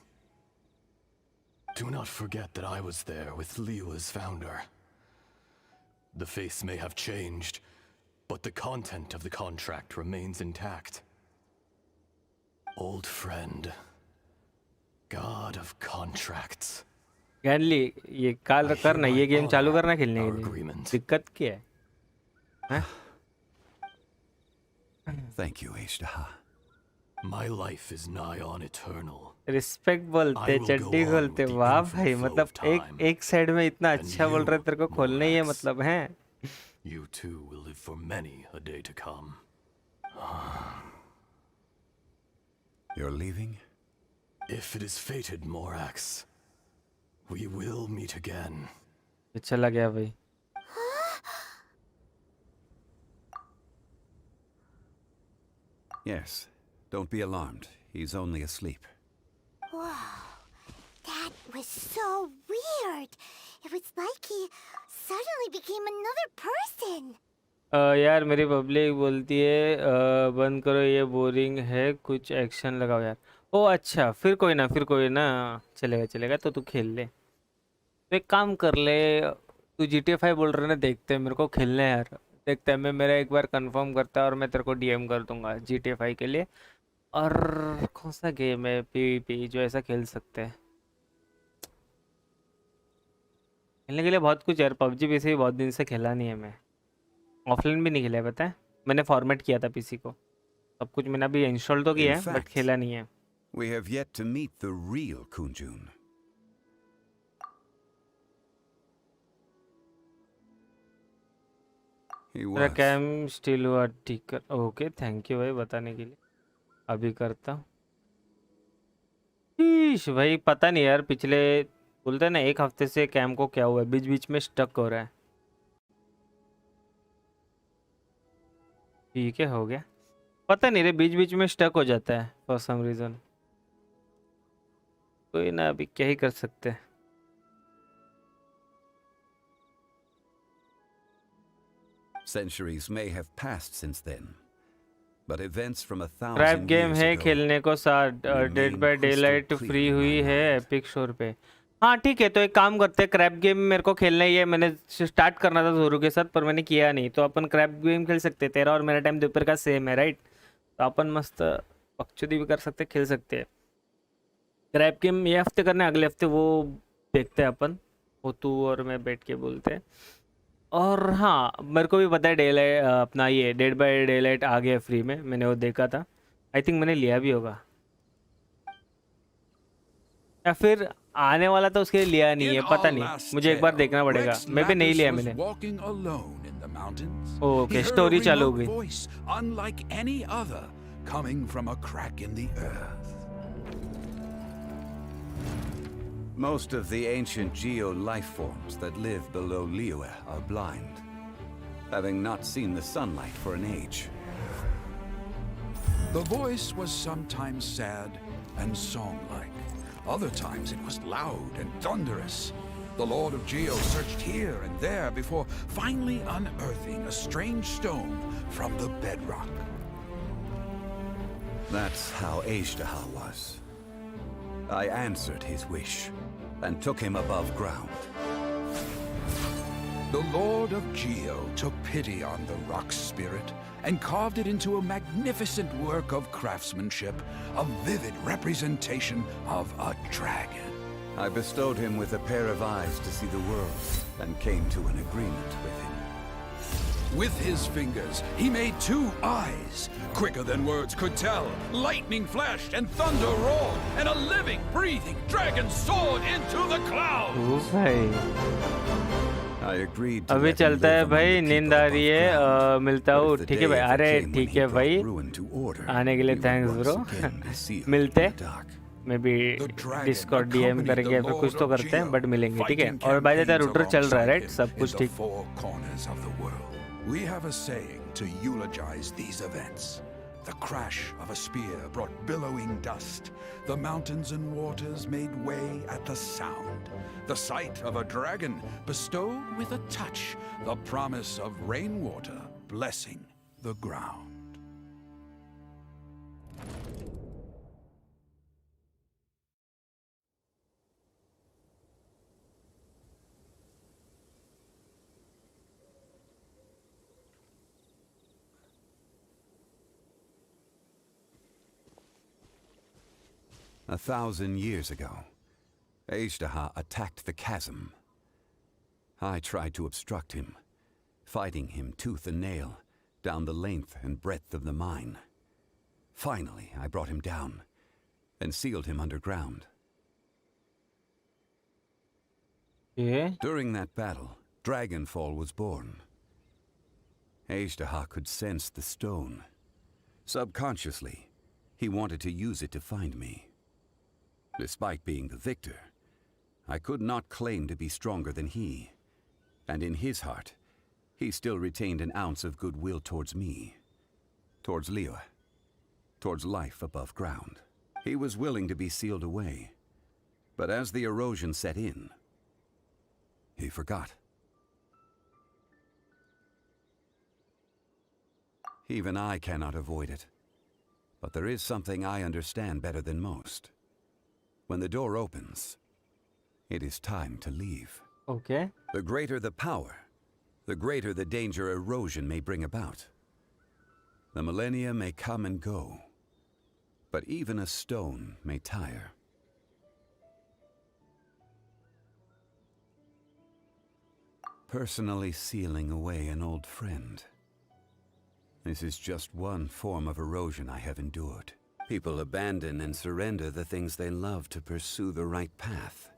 Do not forget that I was there with Liyue's founder. The face may have changed, but the content of the contract remains intact. Old friend, god of contracts. Genli ये काल करना ये game चालू करना खेलने के लिए. दिक्कत क्या है? हैं? Thank you, Ezdaha. My life is nigh on eternal. Respect बोलते चड्डी खोलते वाह भाई मतलब एक साइड में इतना अच्छा बोल रहा है तेरे को खोलना ही है मतलब हैं. You too will live for many a day to come. You're leaving? If it is fated, Morax, we will meet again. चला गया भाई. Yes. Don't be alarmed. He's only asleep. Whoa, that was so weird. It was like he suddenly became another person. यार मेरी public बोलती है बंद करो ये बोरिंग है, कुछ एक्शन लगाओ यार। ओ अच्छा, फिर कोई ना, चलेगा चलेगा, तो तू खेल ले। तो एक काम कर ले, तू GTA 5 बोल रहा है ना, देखते हैं, मेरे को खेलना है यार। देखते हैं, मैं मेरा एक बार कंफर्म करता है और मैं तेरे को DM कर दूंगा GTA 5 के लिए। और कौन सा गेम है PvP जो ऐसा खेल सकते हैं? खेलने के लिए बहुत कुछ यार, PUBG पीसी भी बहुत दिन से खेला नहीं है मैं। ऑफलाइन भी नहीं खेला है, पता है। मैंने फॉर्मेट किया था पीसी को, सब कुछ मैंने अभी इंस्टॉल तो In किया है बट fact, खेला नहीं है। we have yet to meet the real Kunjun. He मेरा was. कैम स्टिल हुआ ठीक कर, ओके थैंक यू भाई बताने के लिए। अभी करता हूँ। शीश भाई, पता नहीं यार, पिछले बोलते हैं ना, एक हफ्ते से कैम को क्या हुआ है, बीच बीच में स्टक हो रहा है। ठीक है, हो गया। पता नहीं रे, बीच बीच में स्टक हो जाता है फॉर सम रीज़न। कोई ना, अभी क्या ही कर सकते हैं। Centuries may have passed since then, but events from a crap 1,000 game years है ago खेलने को साथ। remain dead by day crystal light clear free in हुई my है mind. एपिक स्टोर पे। हाँ ठीक है, तो एक काम करते हैं, क्रैप गेम मेरे को खेलना ही है। मैंने स्टार्ट करना था जोरू के साथ पर मैंने किया नहीं, तो अपन क्रैप गेम खेल सकते हैं। तेरा और मेरा टाइम दोपहर का सेम है राइट, तो अपन मस्त पक्षुदी भी कर सकते, खेल सकते हैं। क्रैप गेम ये हफ्ते करना है, अगले हफ्ते वो देखते हैं अपन, वो तू और मैं बैठ के बोलते हैं। और हाँ, मेरे को भी पता है डे लाइट अपना ये डेड बाय डे लाइट आ गया फ्री में, मैंने वो देखा था। आई थिंक मैंने लिया भी होगा, या फिर आने वाला था उसके लिए लिया नहीं है, पता नहीं, मुझे एक बार देखना पड़ेगा। मैं भी नहीं लिया मैंने। ओके, स्टोरी चालू हो गई। Unlike any other, coming from a crack in the earth. Most of the ancient geo life forms that live below Liyue are blind, having not seen the sunlight for an age. The voice was sometimes sad and song-like. Other times it was loud and thunderous. The Lord of Geo searched here and there before finally unearthing a strange stone from the bedrock. That's how Aishtaha was. I answered his wish and took him above ground. The Lord of Geo took pity on the rock spirit and carved it into a magnificent work of craftsmanship, a vivid representation of a dragon. I bestowed him with a pair of eyes to see the world and came to an agreement with him. With his fingers, he made 2 eyes, quicker than words could tell. Lightning flashed and thunder roared, and a living, breathing dragon soared into the clouds. I agreed to अभी let him चलता है live among भाई, the नींद people आ above रही है, ground. मिलता But हूँ। if the ठीक है day भाई, ever अरे came when ठीक he है brought भाई, ruin to order, आने के लिए we would thanks once bro. again be sealed मिलते in the dark. मैं भी डिस्कॉर्ड DM करेंगे, फिर कुछ तो करते हैं, बट मिलेंगे ठीक है। और बाय द वे रूटर चल रहा है राइट, सब कुछ ठीक। Four corners of the world. We have a saying to eulogize these events. The crash of a spear brought billowing dust. The mountains and waters made way at the sound. The sight of a dragon bestowed with a touch the promise of rainwater blessing the ground. A 1,000 years ago, Aishtaha attacked the chasm. I tried to obstruct him, fighting him tooth and nail down the length and breadth of the mine. Finally, I brought him down and sealed him underground. During that battle, Dragonfall was born. Aishtaha could sense the stone. Subconsciously, he wanted to use it to find me. Despite being the victor, I could not claim to be stronger than he. And in his heart, he still retained an ounce of goodwill towards me, towards Liyue, towards life above ground. He was willing to be sealed away. But as the erosion set in, he forgot. Even I cannot avoid it. But there is something I understand better than most. When the door opens, it is time to leave. Okay. The greater the power, the greater the danger erosion may bring about. The millennia may come and go, but even a stone may tire. Personally sealing away an old friend. This is just one form of erosion I have endured. People abandon and surrender the things they love to pursue the right path.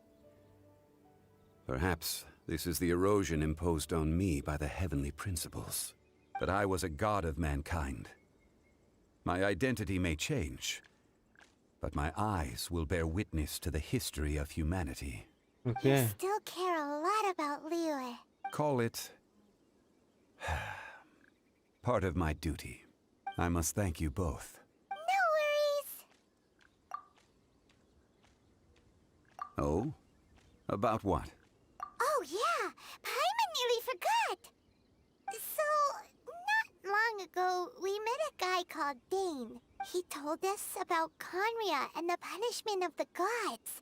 Perhaps this is the erosion imposed on me by the heavenly principles. That I was a god of mankind. My identity may change, but my eyes will bear witness to the history of humanity. Okay. You still care a lot about Liyue. Call it part of my duty. I must thank you both. No worries. Oh? About what? Oh yeah, Paimon nearly forgot. So, not long ago, we met a guy called Dane. He told us about Conria and the punishment of the gods.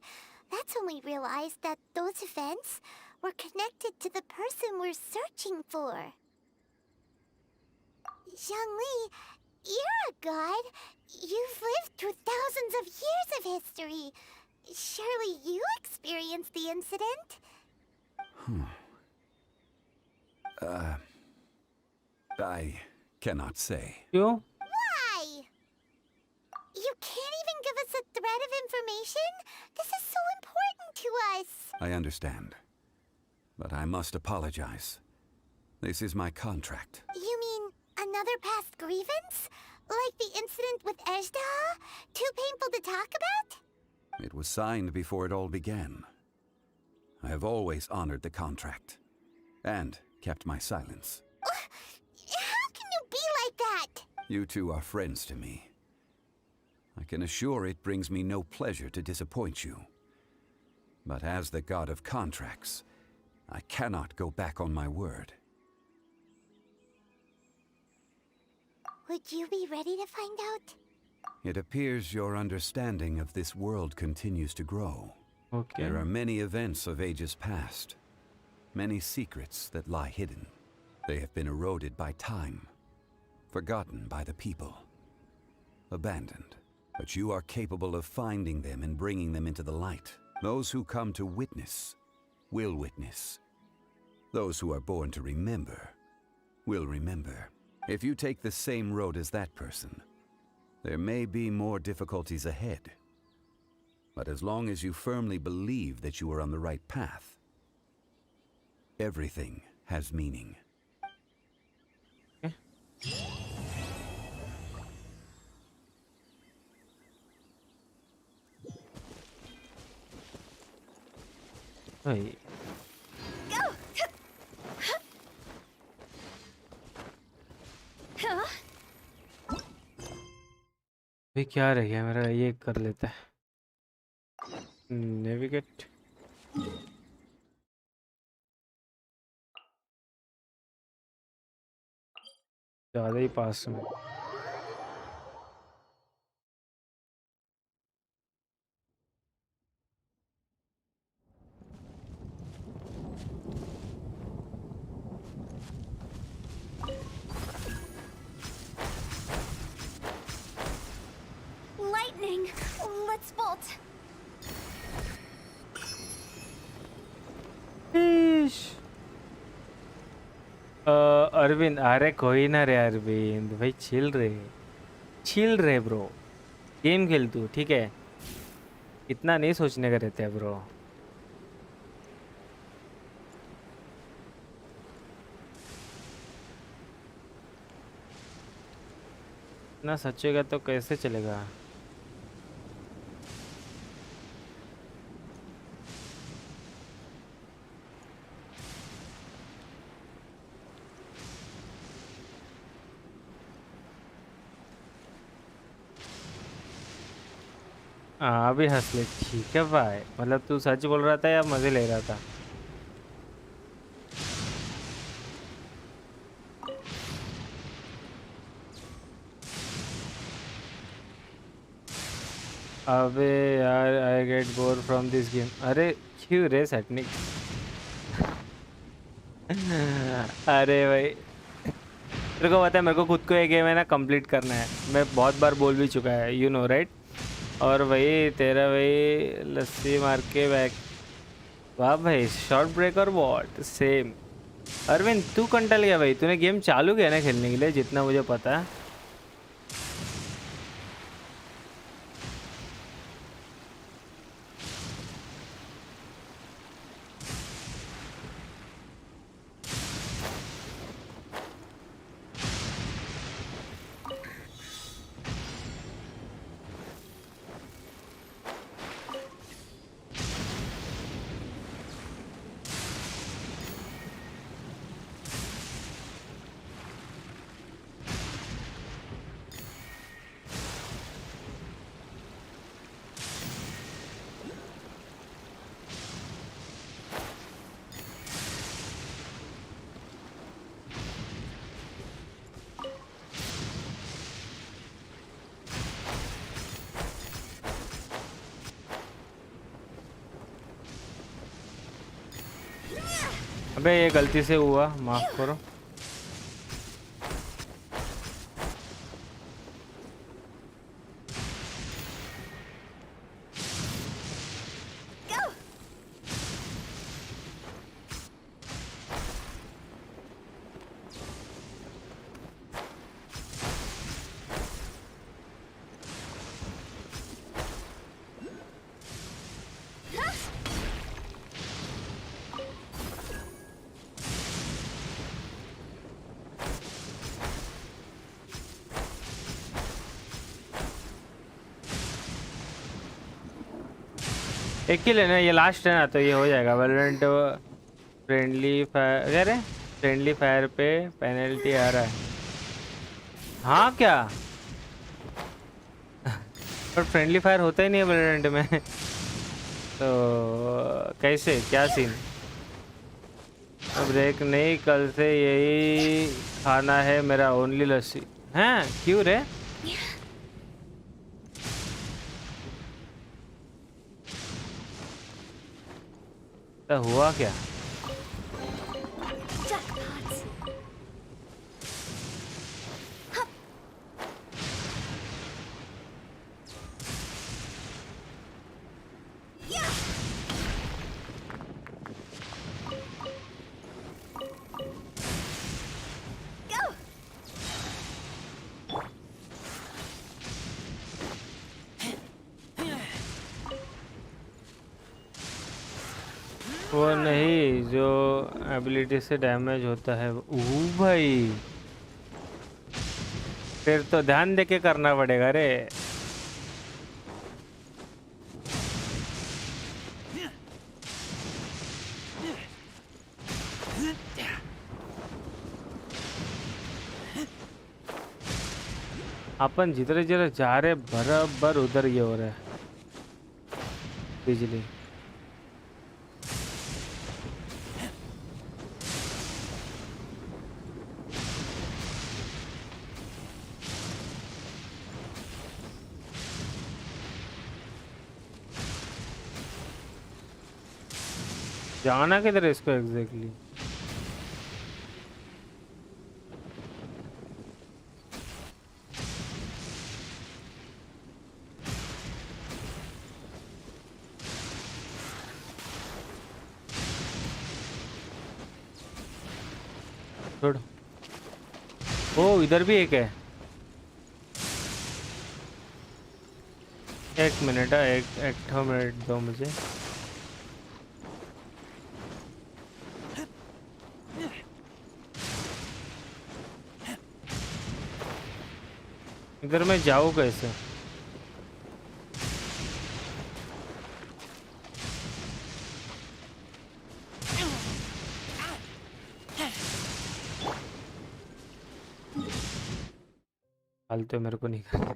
That's when we realized that those events were connected to the person we're searching for. Zhongli, you're a god. You've lived through thousands of years of history. Surely you experienced the incident? I cannot say. क्यों? Why? You can't even give us a thread of information? This is so important to us. I understand. But I must apologize. This is my contract. You mean another past grievance? Like the incident with Ejdaha? Too painful to talk about? It was signed before it all began. I have always honored the contract. And kept my silence. How can you be like that? You two are friends to me. I can assure it brings me no pleasure to disappoint you. But as the god of contracts, I cannot go back on my word. Would you be ready to find out? It appears your understanding of this world continues to grow. Okay. There are many events of ages past. Many secrets that lie hidden. They have been eroded by time. Forgotten by the people. Abandoned. But you are capable of finding them and bringing them into the light. Those who come to witness will witness. Those who are born to remember will remember. If you take the same road as that person, there may be more difficulties ahead. But as long as you firmly believe that you are on the right path, everything has meaning. भाई भाई क्या रह गया मेरा, ये कर लेता है नेविगेट। ज़्यादा ही पास में। Lightning! Let's bolt. अरविंद, अरे कोई ना रे अरविंद भाई, चिल रे ब्रो, गेम खेल तू, ठीक है? इतना नहीं सोचने का रहता है ब्रो। इतना सोचेगा तो कैसे चलेगा? हाँ अभी हंस ले, ठीक है भाई। मतलब तू सच बोल रहा था या मजे ले रहा था? अबे यार I get bore from this game. अरे क्यों रे सेटनिक? अरे भाई तेरे को पता है मेरे को खुद को ये गेम है ना कंप्लीट करना है। मैं बहुत बार बोल भी चुका है, यू नो राइट। और भाई तेरा भाई लस्सी मार के बैक। वाह भाई शॉर्ट ब्रेक और वॉट सेम। अरविंद तू कंटल गया भाई, तूने गेम चालू किया ना खेलने के लिए जितना मुझे पता है। अबे ये गलती से हुआ, माफ करो। एक ही लेना, ये लास्ट है ना तो ये हो जाएगा। वैलोरेंट फ्रेंडली फायर कह रहे, फ्रेंडली फायर पे पेनल्टी आ रहा है। हाँ क्या? पर फ्रेंडली फायर होता ही नहीं है वैलोरेंट में। तो कैसे, क्या सीन? ब्रेक नहीं, कल से यही खाना है मेरा, ओनली लस्सी। हैं क्यों रे? तो हुआ क्या? वो नहीं जो एबिलिटी से डैमेज होता है। ओह भाई फिर तो ध्यान देके करना पड़ेगा रे। अपन जिधर जिधर जा रहे बराबर उधर ये हो रहा है बिजली। जाना किधर है इसको एग्जैक्टली? छोड़। ओ इधर भी एक है। एक मिनट, एक मिनट दो मुझे। इधर मैं जाऊँ कैसे? फालतू मेरे को नहीं करना,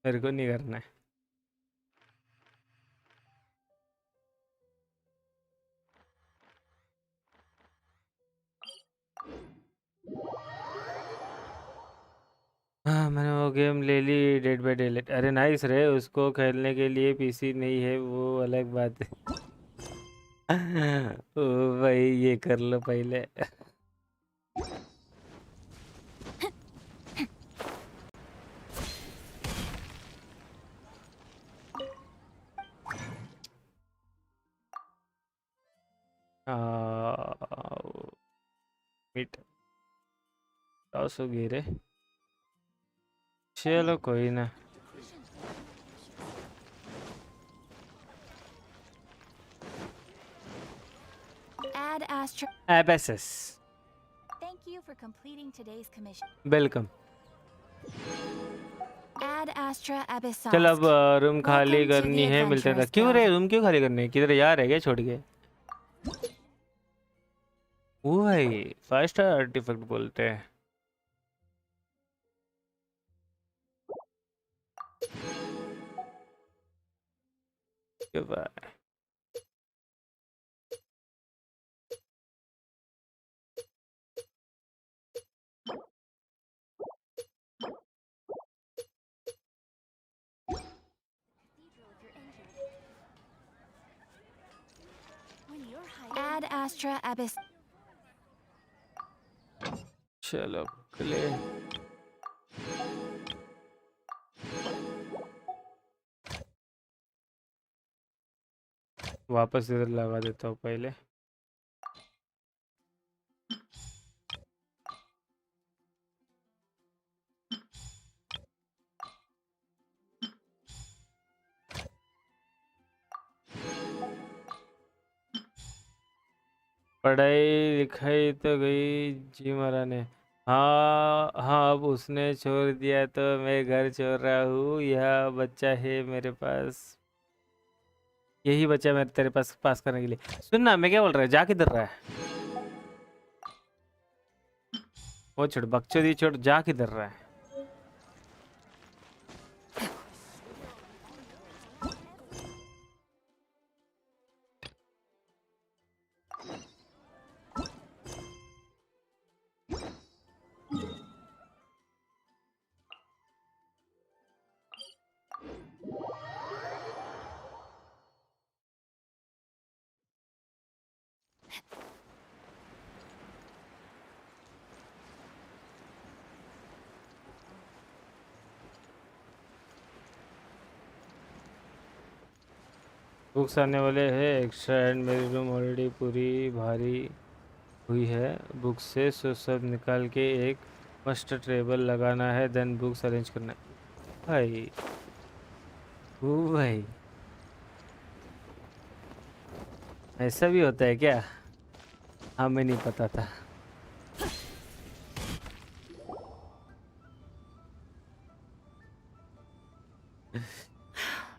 मेरे को नहीं करना है। हाँ मैंने वो वो गेम ले ली डेड बाय डेलेट। अरे नाइस रे, उसको खेलने के लिए पीसी नहीं है वो अलग बात है। ओ भाई ये कर लो पहले। मीट लॉस हो गई रे। चलो कोई ना। Add Astra. एबेसिस Thank you for completing today's commission. Welcome. Add Astra Abyssal. चल अब रूम खाली करनी है, मिलते था। क्यों रे रूम क्यों खाली करनी है? किधर यार है क्या छोड़ के? वो भाई 5 स्टार आर्टिफैक्ट बोलते हैं। बाय। Add Astra Abyss. चलो क्ले वापस इधर लगा देता हूँ पहले। पढ़ाई लिखाई तो गई जी महाराज। हाँ हाँ, अब उसने छोड़ दिया तो मैं घर छोड़ रहा हूँ। यह बच्चा है मेरे पास, यही बच्चा मेरे तेरे पास करने के लिए। सुनना मैं क्या बोल रहा है, जा किधर रहा है? वो छोड़ बकचोदी छोड़, जा किधर रहा है? बुक्स आने वाले हैं एक्स्ट्रा एंड मेरी रूम ऑलरेडी पूरी भारी हुई है बुक से। सो सब निकाल के एक मस्ट टेबल लगाना है, देन बुक्स अरेंज करना है। भाई ओ भाई ऐसा भी होता है क्या? हमें नहीं पता था।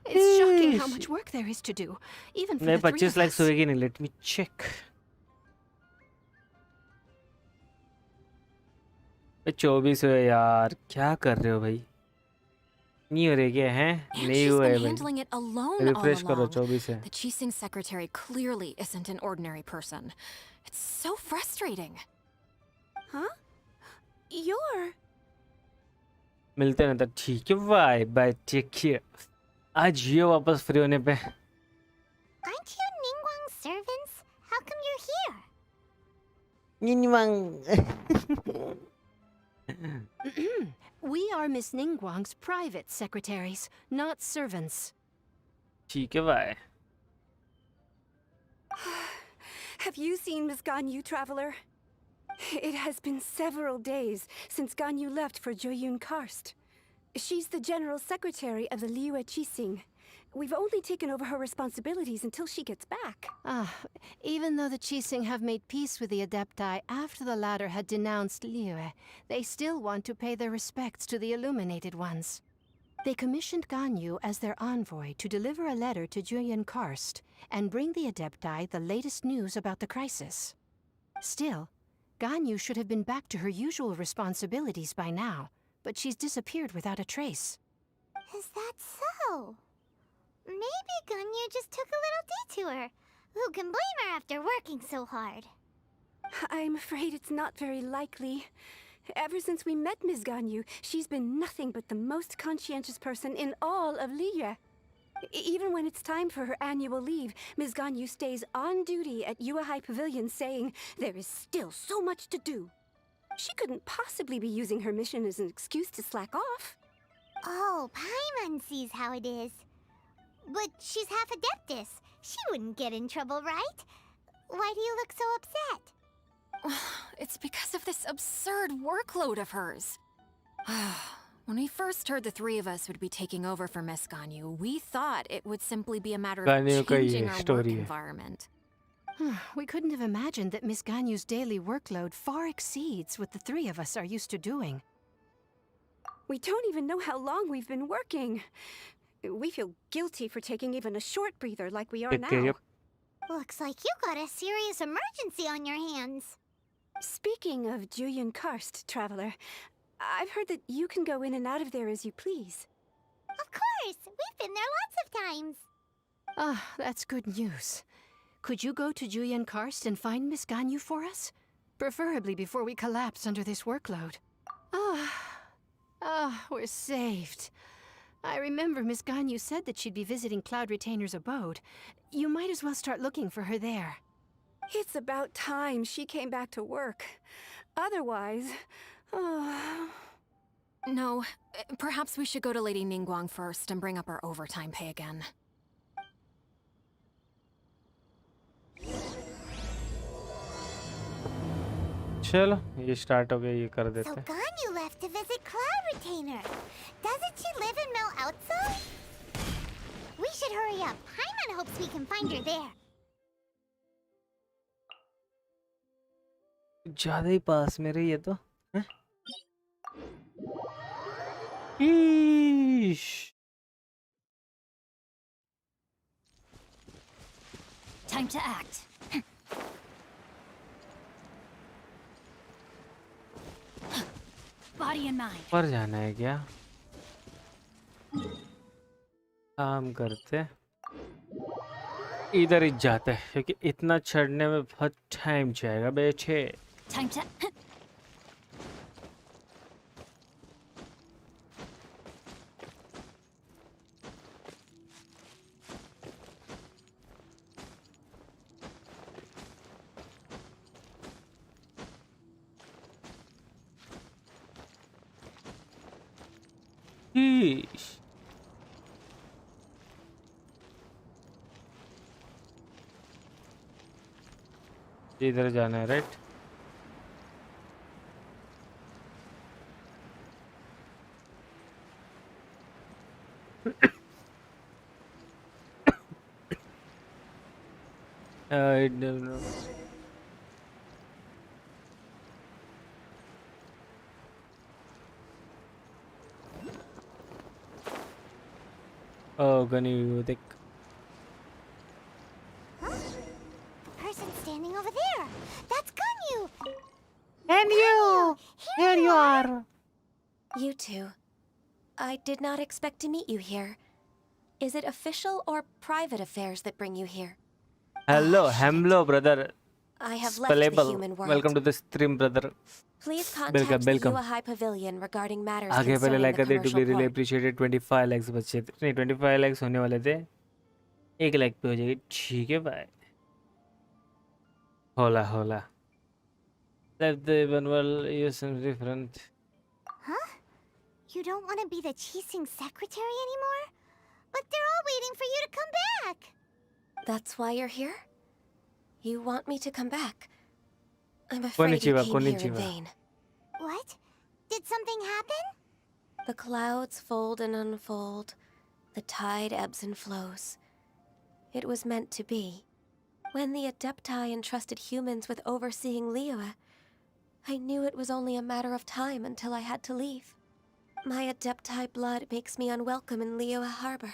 It's shocking how much work there is to do, even for नहीं the three 25 of lakh us. होएगी नहीं। Let me check. भाई 24 है यार, क्या कर रहे हो भाई? नहीं हो रहे क्या हैं? And नहीं she's हुआ been है भाई। handling it alone all refresh करो, along. 24 है। The Chising secretary clearly isn't an ordinary person. It's so frustrating. Huh? You're... मिलते हैं ना तो ठीक है। Bye bye, take care. आज ये वापस फ्री होने पे। Aren't you Ningguang's servants? How come you're here? निनवांग। We are Miss Ningguang's private secretaries, not servants. ठीक है bye. Have you seen Miss Ganyu, traveler? It has been several days since Ganyu left for Joyun Karst. She's the general secretary of the Liyue Qixing. We've only taken over her responsibilities until she gets back. Even though the Qixing have made peace with the Adepti after the latter had denounced Liyue, they still want to pay their respects to the Illuminated Ones. They commissioned Ganyu as their envoy to deliver a letter to Julian Karst and bring the Adepti the latest news about the crisis. Still, Ganyu should have been back to her usual responsibilities by now, but she's disappeared without a trace. Is that so? Maybe Ganyu just took a little detour. Who can blame her after working so hard? I'm afraid it's not very likely. Ever since we met Ms. Ganyu, she's been nothing but the most conscientious person in all of Liyue. Even when it's time for her annual leave, Ms. Ganyu stays on duty at Yuehai Pavilion saying there is still so much to do. She couldn't possibly be using her mission as an excuse to slack off. Oh, Paimon sees how it is. But she's half Adeptus. She wouldn't get in trouble, right? Why do you look so upset? It's because of this absurd workload of hers. When we first heard the three of us would be taking over for Miss Ganyu, we thought it would simply be a matter of changing our work environment. We couldn't have imagined that Miss Ganyu's daily workload far exceeds what the three of us are used to doing. We don't even know how long we've been working. We feel guilty for taking even a short breather like we are now. Looks like you got a serious emergency on your hands. Speaking of Jueyun Karst, Traveler, I've heard that you can go in and out of there as you please. Of course! We've been there lots of times. Ah, that's good news. Could you go to Jueyun Karst and find Miss Ganyu for us? Preferably before we collapse under this workload. We're saved. I remember Miss Ganyu said that she'd be visiting Cloud Retainer's abode. You might as well start looking for her there. It's about time she came back to work. Otherwise... No, perhaps we should go to Lady Ningguang first and bring up our overtime pay again. चलो ये start हो गया, ये कर देते So हैं. Ganyu left to visit Cloud Retainer. Doesn't she live in Mel outside? We should hurry up. Paimon hopes we can find her there. ज़्यादा ही पास में रही है तो. Eesh. Time to act. Body and mind. पर जाना है क्या? काम करते इधर ही जाते हैं क्योंकि इतना चढ़ने में बहुत टाइम जाएगा बेचे. Time to... Eesh. इधर जाना है, right? I don't know. Oh, Ganyu, देख. Person standing over there. That's Ganyu. And you! Here you are. You two. I did not expect to meet you here. Is it official or private affairs that bring you here? Hello, brother. I have left the human world. Welcome to the stream, brother. Please contact the Yuehai Pavilion regarding matters आगे पहले concerning like the कर दे, to be commercial really port. appreciated. 25 lakhs बचे थे, नहीं 25 lakhs होने वाले थे, 1 लाख पे हो जाएगी. ठीक है भाई. होला. Left the even well, you seem different. Huh? You don't want to be the Qixing secretary anymore? But they're all waiting for you to come back. That's why you're here? You want me to come back? I'm afraid you came here in vain. What? Did something happen? The clouds fold and unfold. The tide ebbs and flows. It was meant to be. When the Adepti entrusted humans with overseeing Liyue, I knew it was only a matter of time until I had to leave. My Adepti blood makes me unwelcome in Liyue Harbor.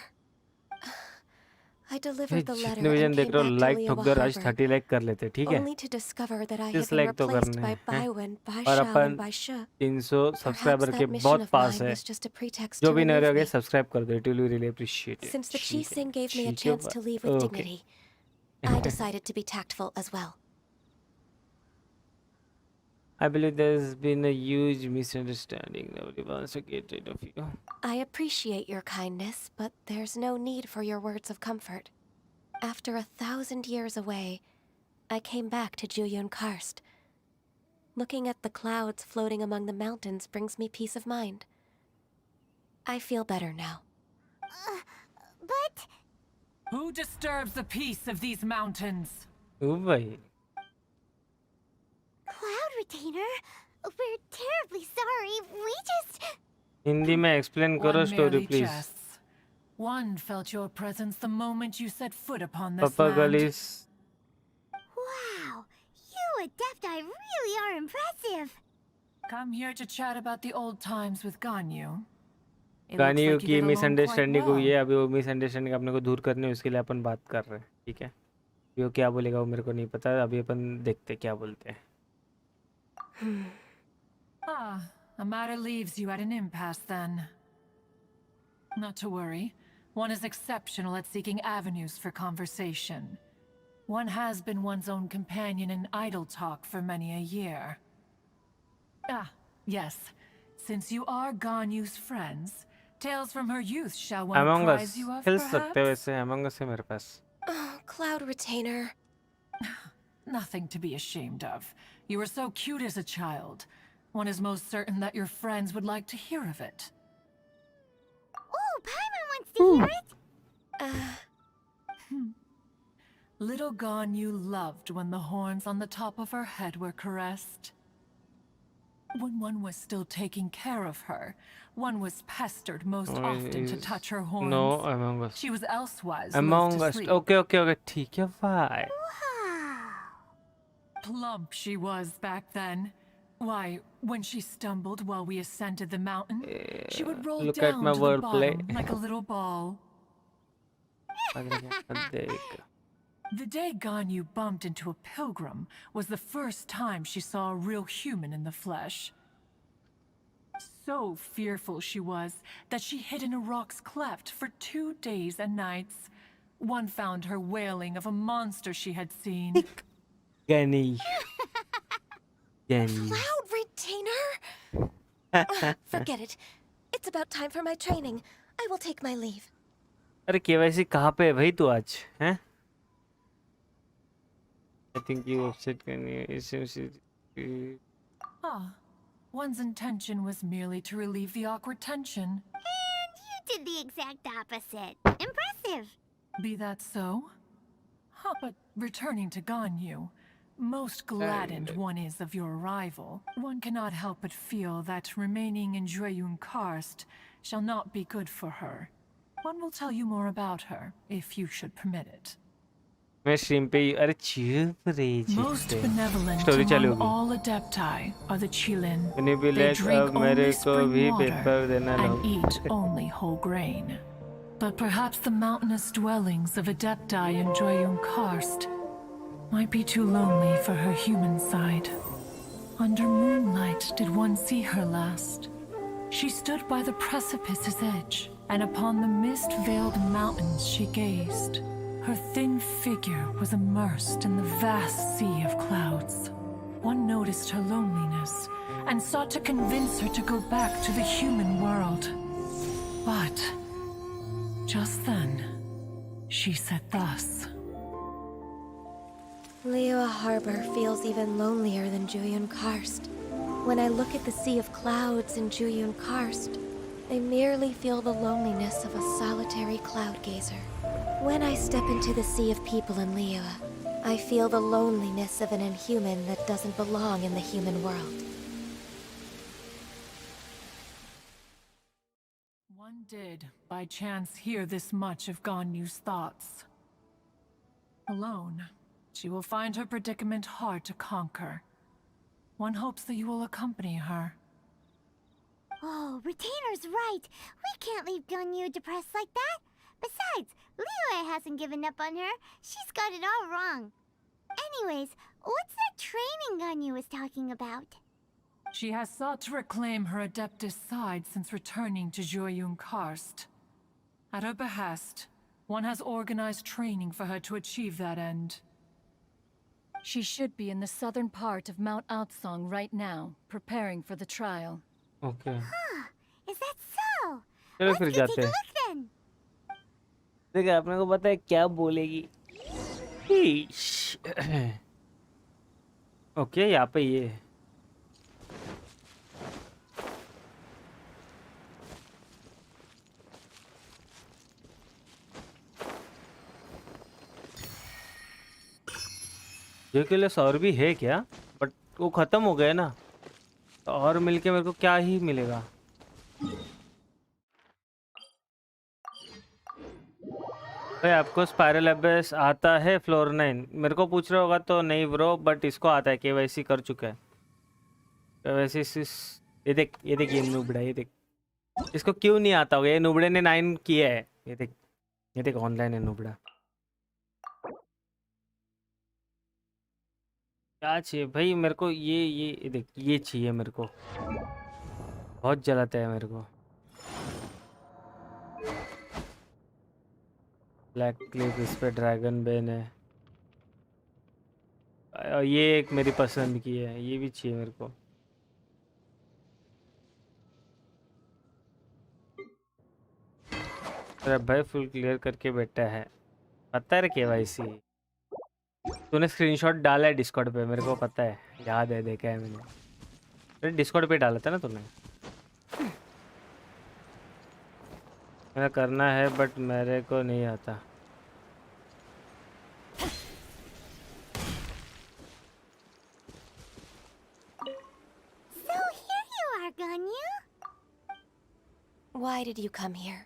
I delivered the letter and came back to like ठोक दो, राज 30 like कर लेते, ठीक है? only to discover that I had Just been like तो replaced करने by हैं. Baiwen, Bai और Shao, upon and Bai Shi. 300 subscriber Perhaps के that mission बहुत of पास mine है. was just a pretext जो to भी नए remove रहोगे me. सब्सक्राइब कर दो. It will be really appreciated. Since the ठीक है, Qixing gave me a ठीक है chance to भाई. leave with Okay. dignity, I decided to be tactful as well. I believe there's been a huge misunderstanding. Nobody wants to get rid of you. I appreciate your kindness, but there's no need for your words of comfort. After 1,000 years away, I came back to Juyun Karst. Looking at the clouds floating among the mountains brings me peace of mind. I feel better now. But... Who disturbs the peace of these mountains? Oh boy. Cloud Retainer, we're terribly sorry. We just... Hindi में explain करो One story merely please. jests. One felt your presence the moment you set foot upon this Papa land. Galis. Wow, you Adepti really are impressive. Come here to chat about the old times with Ganyu. It looks गानियों like you की get along quite misunderstanding well. हुई है अभी वो misunderstanding अपने को दूर करने उसके लिए अपन बात कर रहे हैं ठीक है वो क्या बोलेगा वो मेरे को नहीं पता अभी अपन देखते क्या बोलते हैं Ah, a matter leaves you at an impasse then. Not to worry. One is exceptional at seeking avenues for conversation. One has been one's own companion in idle talk for many a year. Ah, yes. Since you are Ganyu's friends, tales from her youth shall one Among apprise Us you of, खेल सकते हो perhaps? वैसे Among Us है मेरे पास Oh, Cloud Retainer. Nothing to be ashamed of. You were so cute as a child. One is most certain that your friends would like to hear of it. Oh, Paimon wants to hear it. Little Ganyu loved when the horns on the top of her head were caressed. When one was still taking care of her, one was pestered most often to touch her horns. No Among Us She was elsewise Among loath to Us sleep. okay ठीक है भाई Plump she was back then. Why, when she stumbled while we ascended the mountain, she would roll look at down my to the wordplay. bottom like a little ball. The day Ganyu bumped into a pilgrim was the first time she saw a real human in the flesh. So fearful she was that she hid in a rock's cleft for 2 days and nights. One found her wailing of a monster she had seen. Gani Gani Cloud Retainer? Forget it. It's about time for my training. I will take my leave. अरे KYC कहाँ पे है भाई तू आज हैं I think you upset Gani Ah, one's intention was merely to relieve the awkward tension. And you did the exact opposite. Impressive. Be that so? Huh, but returning to Ganyu, most gladdened one is of your arrival. One cannot help but feel that remaining in Juyun Karst shall not be good for her. One will tell you more about her, if you should permit it. मैं stream पे अरे चुप रही Most benevolent story चालू among होगी all Adepti are the Chilin. Can you be They like drink अब मेरे only को भी spring पेपर water देना and low eat only whole grain. But perhaps the mountainous dwellings of Adepti in Juyun Karst might be too lonely for her human side. Under moonlight did one see her last. She stood by the precipice's edge, and upon the mist-veiled mountains she gazed. Her thin figure was immersed in the vast sea of clouds. One noticed her loneliness and sought to convince her to go back to the human world. But just then, she said thus. Liyue Harbor feels even lonelier than Juyun Karst. When I look at the sea of clouds in Juyun Karst, I merely feel the loneliness of a solitary cloud gazer. When I step into the sea of people in Liyue, I feel the loneliness of an inhuman that doesn't belong in the human world. One did, by chance, hear this much of Ganyu's thoughts. Alone, she will find her predicament hard to conquer. One hopes that you will accompany her. Oh, Retainer's right. We can't leave Ganyu depressed like that. Besides, Liyue hasn't given up on her. She's got it all wrong. Anyways, what's that training Ganyu was talking about? She has sought to reclaim her Adeptus side since returning to Juyun Karst. At her behest, one has organized training for her to achieve that end. She should be in the southern part of Mount Outsong right now, preparing for the trial. Okay. Is that so? चलो फिर Let's go जाते take a हैं। look then. देखिए आपने को पता है क्या बोलेगी। ओके यहाँ पे ये ये के लिए और भी है क्या? बट वो खत्म हो गया ना, तो और मिलके मेरे को क्या ही मिलेगा? भाई आपको स्पाइरल एबेस आता है फ्लोर 9? मेरे को पूछ रहा होगा तो नहीं ब्रो, बट इसको आता है, केवाईसी कर चुका है। केवाईसी ये देख ये नुबड़ा, ये देख इसको क्यों नहीं आता होगा? ये नुबड़े ने 9 किया है। ये देख ऑनलाइन है नुबड़ा। क्या चाहिए भाई मेरे को? ये देख ये चाहिए मेरे को, बहुत जलाता है मेरे को। ब्लैक क्लिप, इस पे ड्रैगन बेन है। और ये एक मेरी पसंद की है, ये भी चाहिए मेरे को। अरे भाई फुल क्लियर करके बैठा है, पता है केवाईसी। तूने स्क्रीनशॉट डाला है डिस्कॉर्ड पे, मेरे को पता है, याद है, देखा है मैंने। अरे डिस्कॉर्ड पे डाला था ना तूने। मेरा करना है बट मेरे को नहीं आता। So here you are, Ganyu. Why did you come here?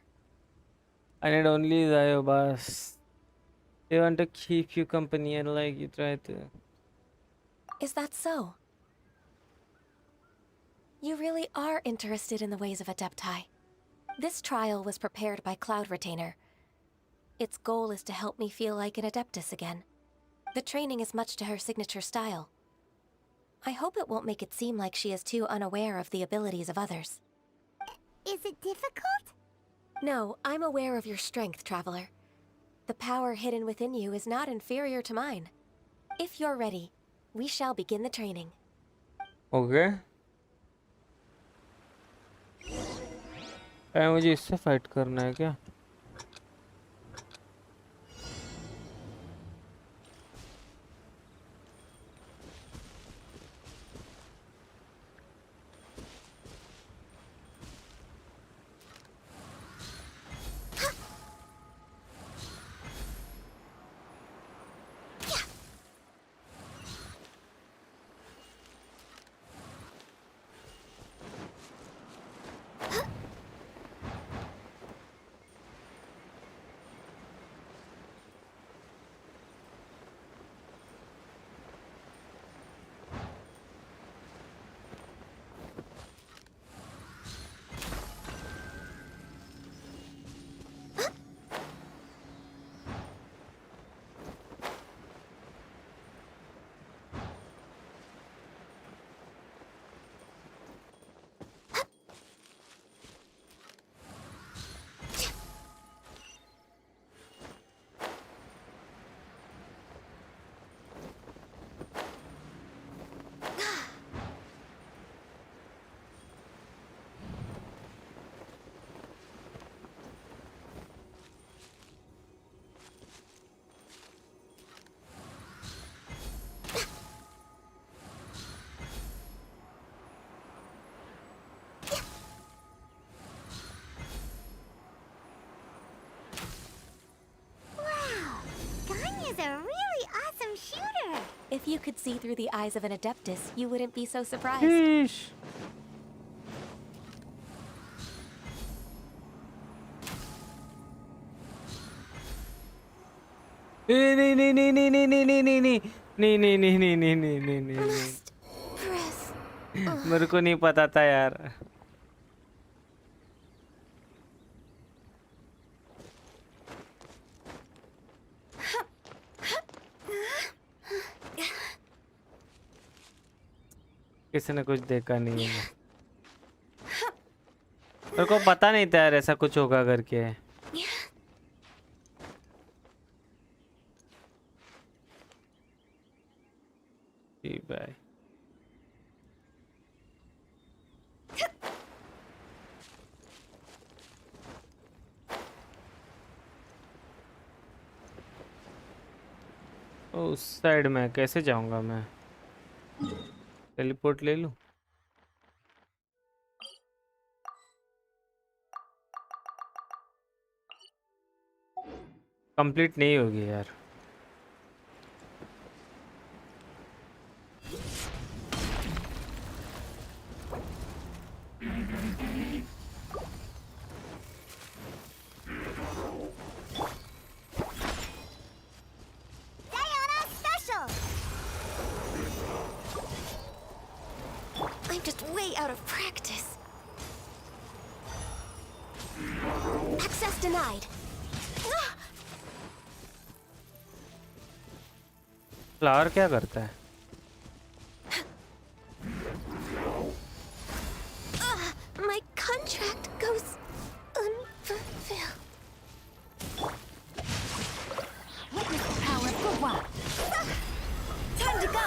I need only Zayo boss. They want to keep you company and like you try to. Is that so? You really are interested in the ways of Adepti. This trial was prepared by Cloud Retainer. Its goal is to help me feel like an Adeptus again. The training is much to her signature style. I hope it won't make it seem like she is too unaware of the abilities of others. Is it difficult? No, I'm aware of your strength, Traveler. The power hidden within you is not inferior to mine. If you're ready, we shall begin the training. Okay. मुझे इससे fight करना है क्या? If you could see through the eyes of an Adeptus, you wouldn't be so surprised. Sheesh. नहीं मेरे को नहीं पता था यार। किसी ने कुछ देखा नहीं है, मेरे को पता नहीं था यार ऐसा कुछ होगा करके। उस साइड में कैसे जाऊंगा मैं? टेलीपोर्ट ले लूं? कंप्लीट नहीं होगी यार। I'm just way out of practice. Access denied. Flower क्या करता है? My contract goes unfulfilled. Witness the power of Gua. Time to go.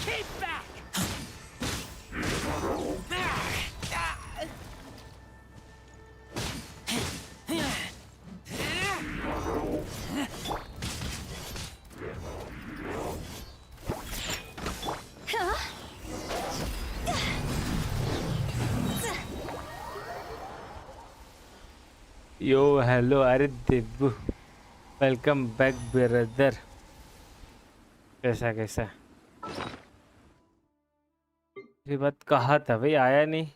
Keep back! Yo hello, अरे देबू, वेलकम बैक ब्रदर। कैसा ये बात कहा था भाई, आया नहीं।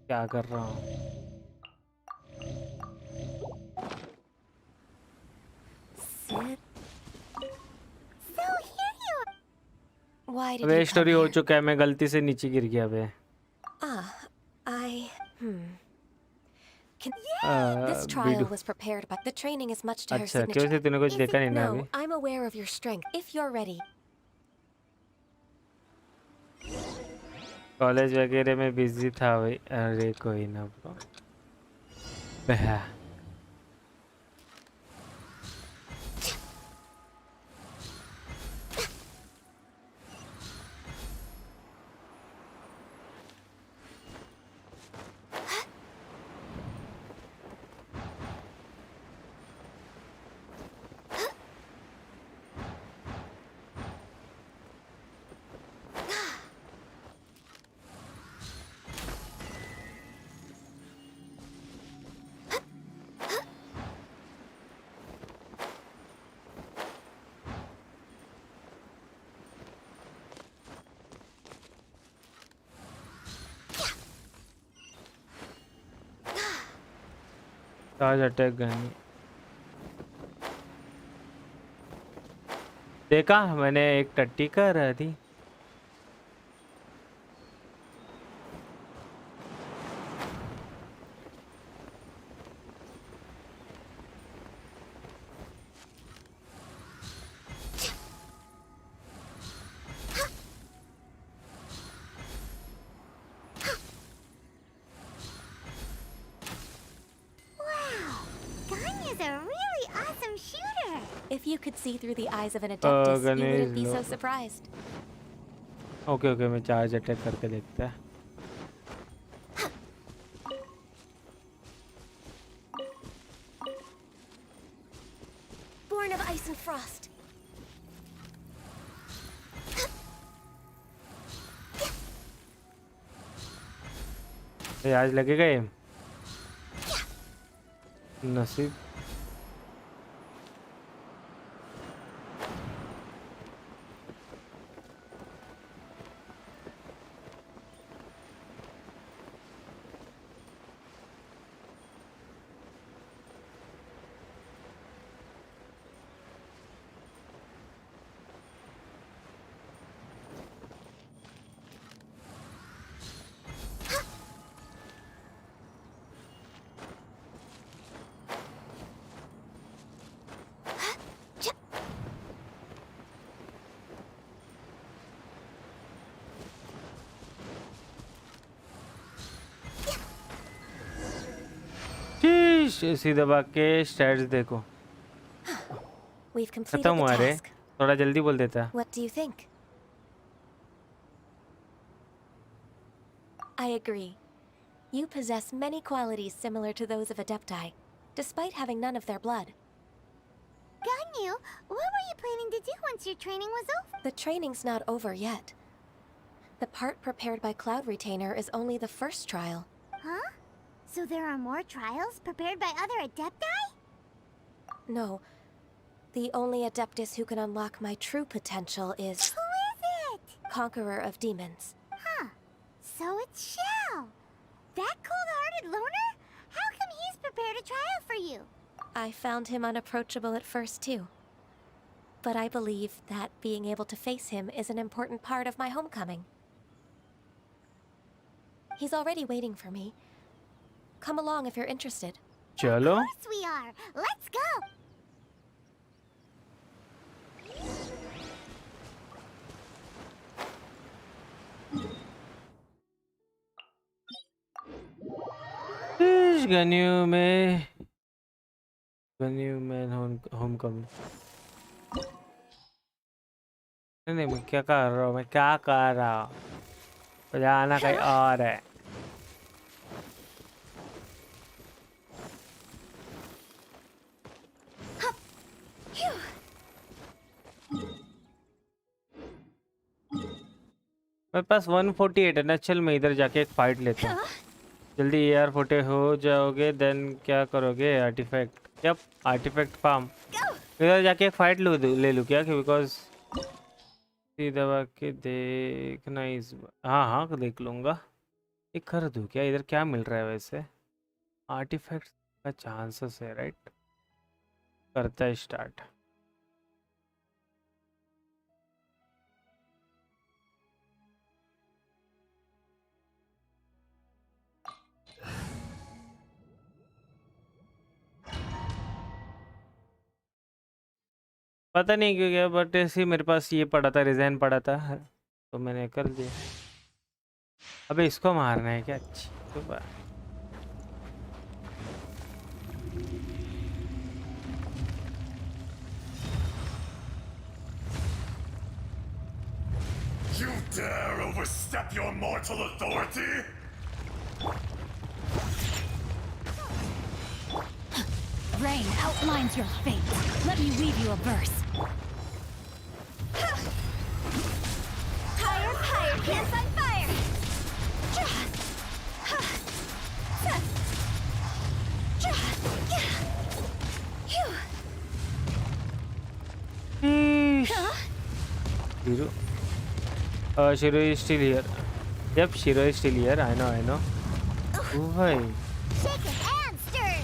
क्या कर रहा हूँ? Why did अबे you स्टोरी come हो here? चुका है, मैं गलती से नीचे गिर गया बे। This trial was prepared, but the training is much to her अच्छा, क्यों signature. से तूने कुछ देखा नहीं ना अभी? No, I'm aware of your strength. If you're ready. College वगैरह में बिजी था भाई। अरे कोई ना ब्रो। बहा चार्ज अटैक गन देखा मैंने, एक टट्टी कर रही थी। If you could see through the eyes of an adeptus, you wouldn't be so surprised. Okay okay, मैं चार्ज अटैक करके देखता है। Born of ice and frost. आज लगेगा ये नसीब। सी दबा के स्टैट्स देखो। We've completed खत्म the हुआ रे, task. थोड़ा जल्दी बोल देता। What do you think? I agree. You possess many qualities similar to those of Adepti, despite having none of their blood. Ganyu, what were you planning to do once your training was over? The training's not over yet. The part prepared by Cloud Retainer is only the first trial. Huh? So there are more trials prepared by other Adepti? No. The only Adeptus who can unlock my true potential is... Who is it? Conqueror of Demons. Huh. So it's Shell. That cold-hearted loner? How come he's prepared a trial for you? I found him unapproachable at first, too. But I believe that being able to face him is an important part of my homecoming. He's already waiting for me. Come along if you're interested. चलो। Of course we are. Let's go. गन्यू में Homecoming. नहीं, मैं क्या कर रहा हूँ? जाना कहीं और है। मेरे पास 148 है ना। चल मैं इधर जाके एक फाइट लेता हूँ। जल्दी AR 40 हो जाओगे देन क्या करोगे? आर्टिफैक्ट। Yup, artifact farm. इधर जाके एक फाइट ले लूँ क्या? बिकॉज दबा के देखना इस बार। हाँ देख लूँगा। ये कर दूँ क्या? इधर क्या मिल रहा है वैसे? आर्टिफैक्ट का चांसेस है, राइट? करता है स्टार्ट। पता नहीं क्यों गया, बट ऐसे मेरे पास ये पड़ा था, रिजाइन पड़ा था, तो मैंने कर दिया। अबे इसको मारना है क्या? अच्छी तो बात। You dare overstep your mortal authority? Rain outlines your fate. Let me weave you a verse. Higher, higher, pants on fire! Shiro is still here. Yep, Shiro is still here. I know. Oh, bhai. Shake it and stir!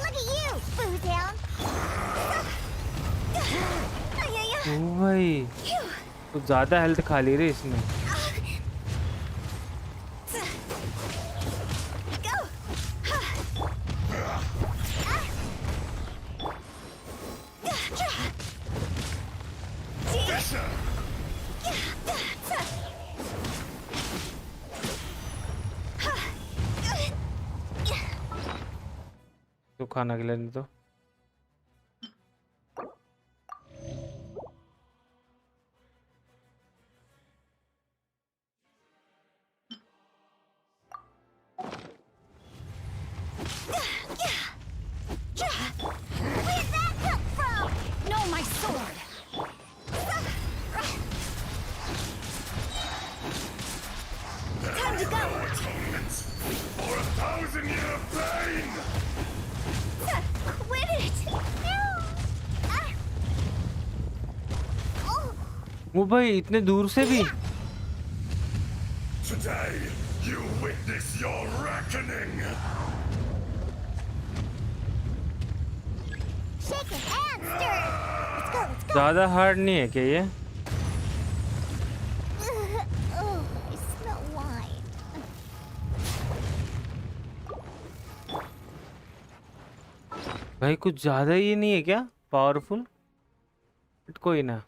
Look at you, Bootown! Oh, भाई कुछ ज़्यादा health खा ली रे इसने। तो खाना खिलाने तो Where'd that come from? No, my sword! Time to go! Atonement for 1,000-year pain! Quit it! No! वो भाई इतने दूर से भी। Today, you witness your reckoning! Shake it and stir! Let's go, let's go! ज़्यादा हार्ड नहीं है क्या ये? Oh, I smell wine. भाई कुछ ज़्यादा ही नहीं है क्या पावरफुल? बट कोई ना,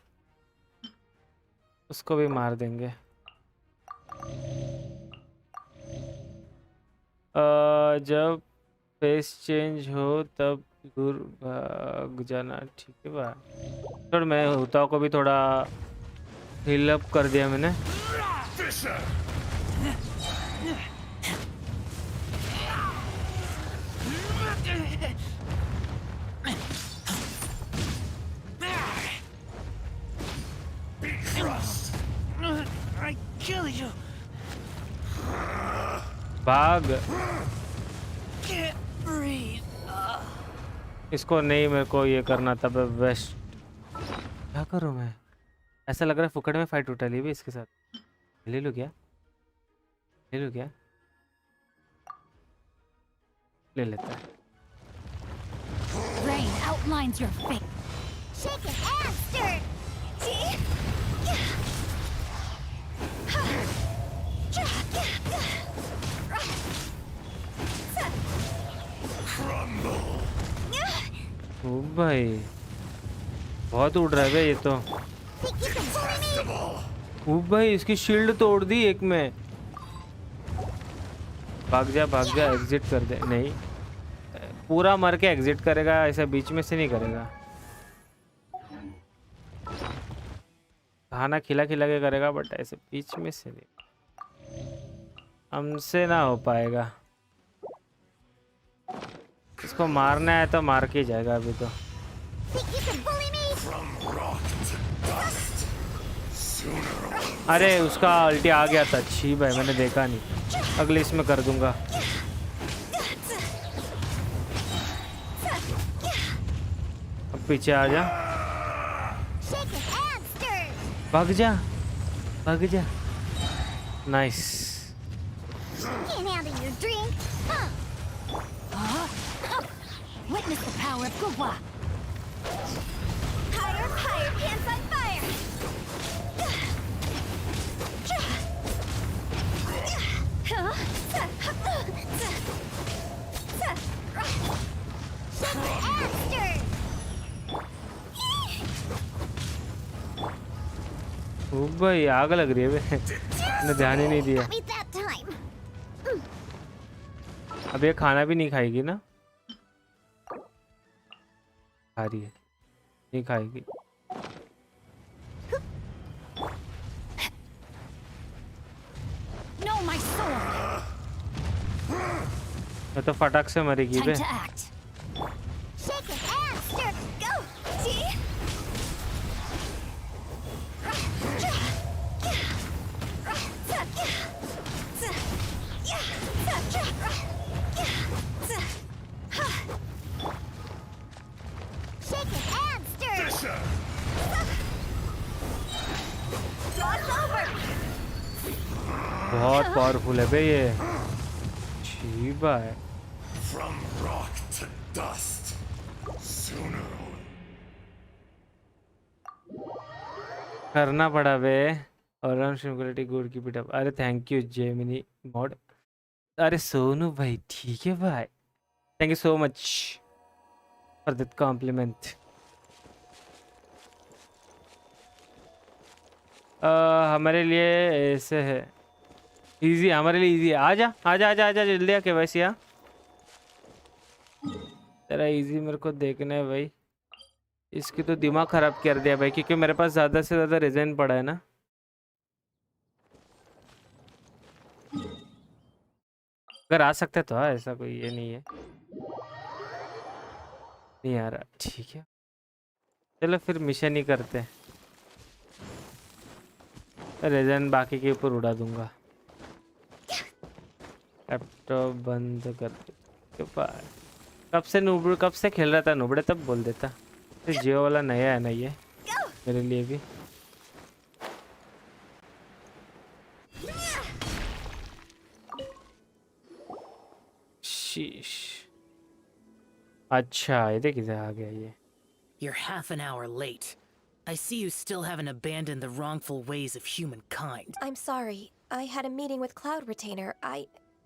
उसको भी मार देंगे। जब फेस चेंज हो तब दूर भाग जाना। ठीक है भाई, थोड़ा मैं होता को भी थोड़ा हील अप कर दिया मैंने। I kill you. भाग। Can't breathe. इसको नहीं, मेरे को ये करना था वेस्ट। क्या करूं मैं? ऐसा लग रहा है फुकड़ में फाइट उठा ली भी इसके साथ। ले लूं क्या? ले लूं क्या? ले लेता है। Rain outlines your fate. Shake it and stir. See? ओ भाई बहुत उड़ रहा है बे ये तो। ओ भाई इसकी शील्ड तोड़ दी एक में। भाग जा, एग्जिट कर दे। नहीं, पूरा मर के एग्जिट करेगा, ऐसा बीच में से नहीं करेगा। खाना खिला खिला के करेगा, बट ऐसे बीच में से नहीं, हमसे ना हो पाएगा। इसको मारना है तो मार के जाएगा अभी तो। अरे उसका अल्टी आ गया था। छी भाई मैंने देखा नहीं, अगले इसमें कर दूंगा। अब पीछे आ जा, भाग जा। Nice. Witness the power of Gugwa. Higher, pants on fire. ओ भाई आग लग रही है बे। मैंने ध्यान ही नहीं दिया। अब ये खाना भी नहीं खाएगी ना? खा रही है, नहीं खाएगी। Know my sword. मैं तो फटाक से मरेगी बे। Shake it and stir. Go. See? Shake it and stir. Toss over. बहुत पावरफुल है बे ये। शीबा है। From rock to dust. Sooner. करना पड़ा बे। और singularity good keep it up. अरे थैंक यू जेमिनी मॉड। अरे सोनू भाई ठीक है भाई, thank you so much for that compliment. हमारे लिए ऐसे है इजी, हमारे लिए इजी है। आजा आजा आजा आजा जल्दी आके वैसे आ। तेरा इजी मेरे को देखना है भाई। इसकी तो दिमाग खराब कर दिया भाई, क्योंकि मेरे पास ज़्यादा से ज़्यादा रिजन पड़ा है ना। अगर आ सकते तो हाँ, ऐसा कोई ये नहीं है। नहीं आ रहा, ठीक है चलो फिर मिशन ही करते। रिजन बाकी के ऊपर उड़ा दूंगा। लैपटॉप बंद कर दे। कब से खेल रहा था नुबड़े, तब बोल देता। जियो वाला नया है ना ये मेरे लिए भी। शीश, अच्छा ये देख किधर आ गया ये। You're half an hour late. I see you still haven't abandoned the wrongful ways of humankind. I'm sorry. I had a meeting with Cloud Retainer.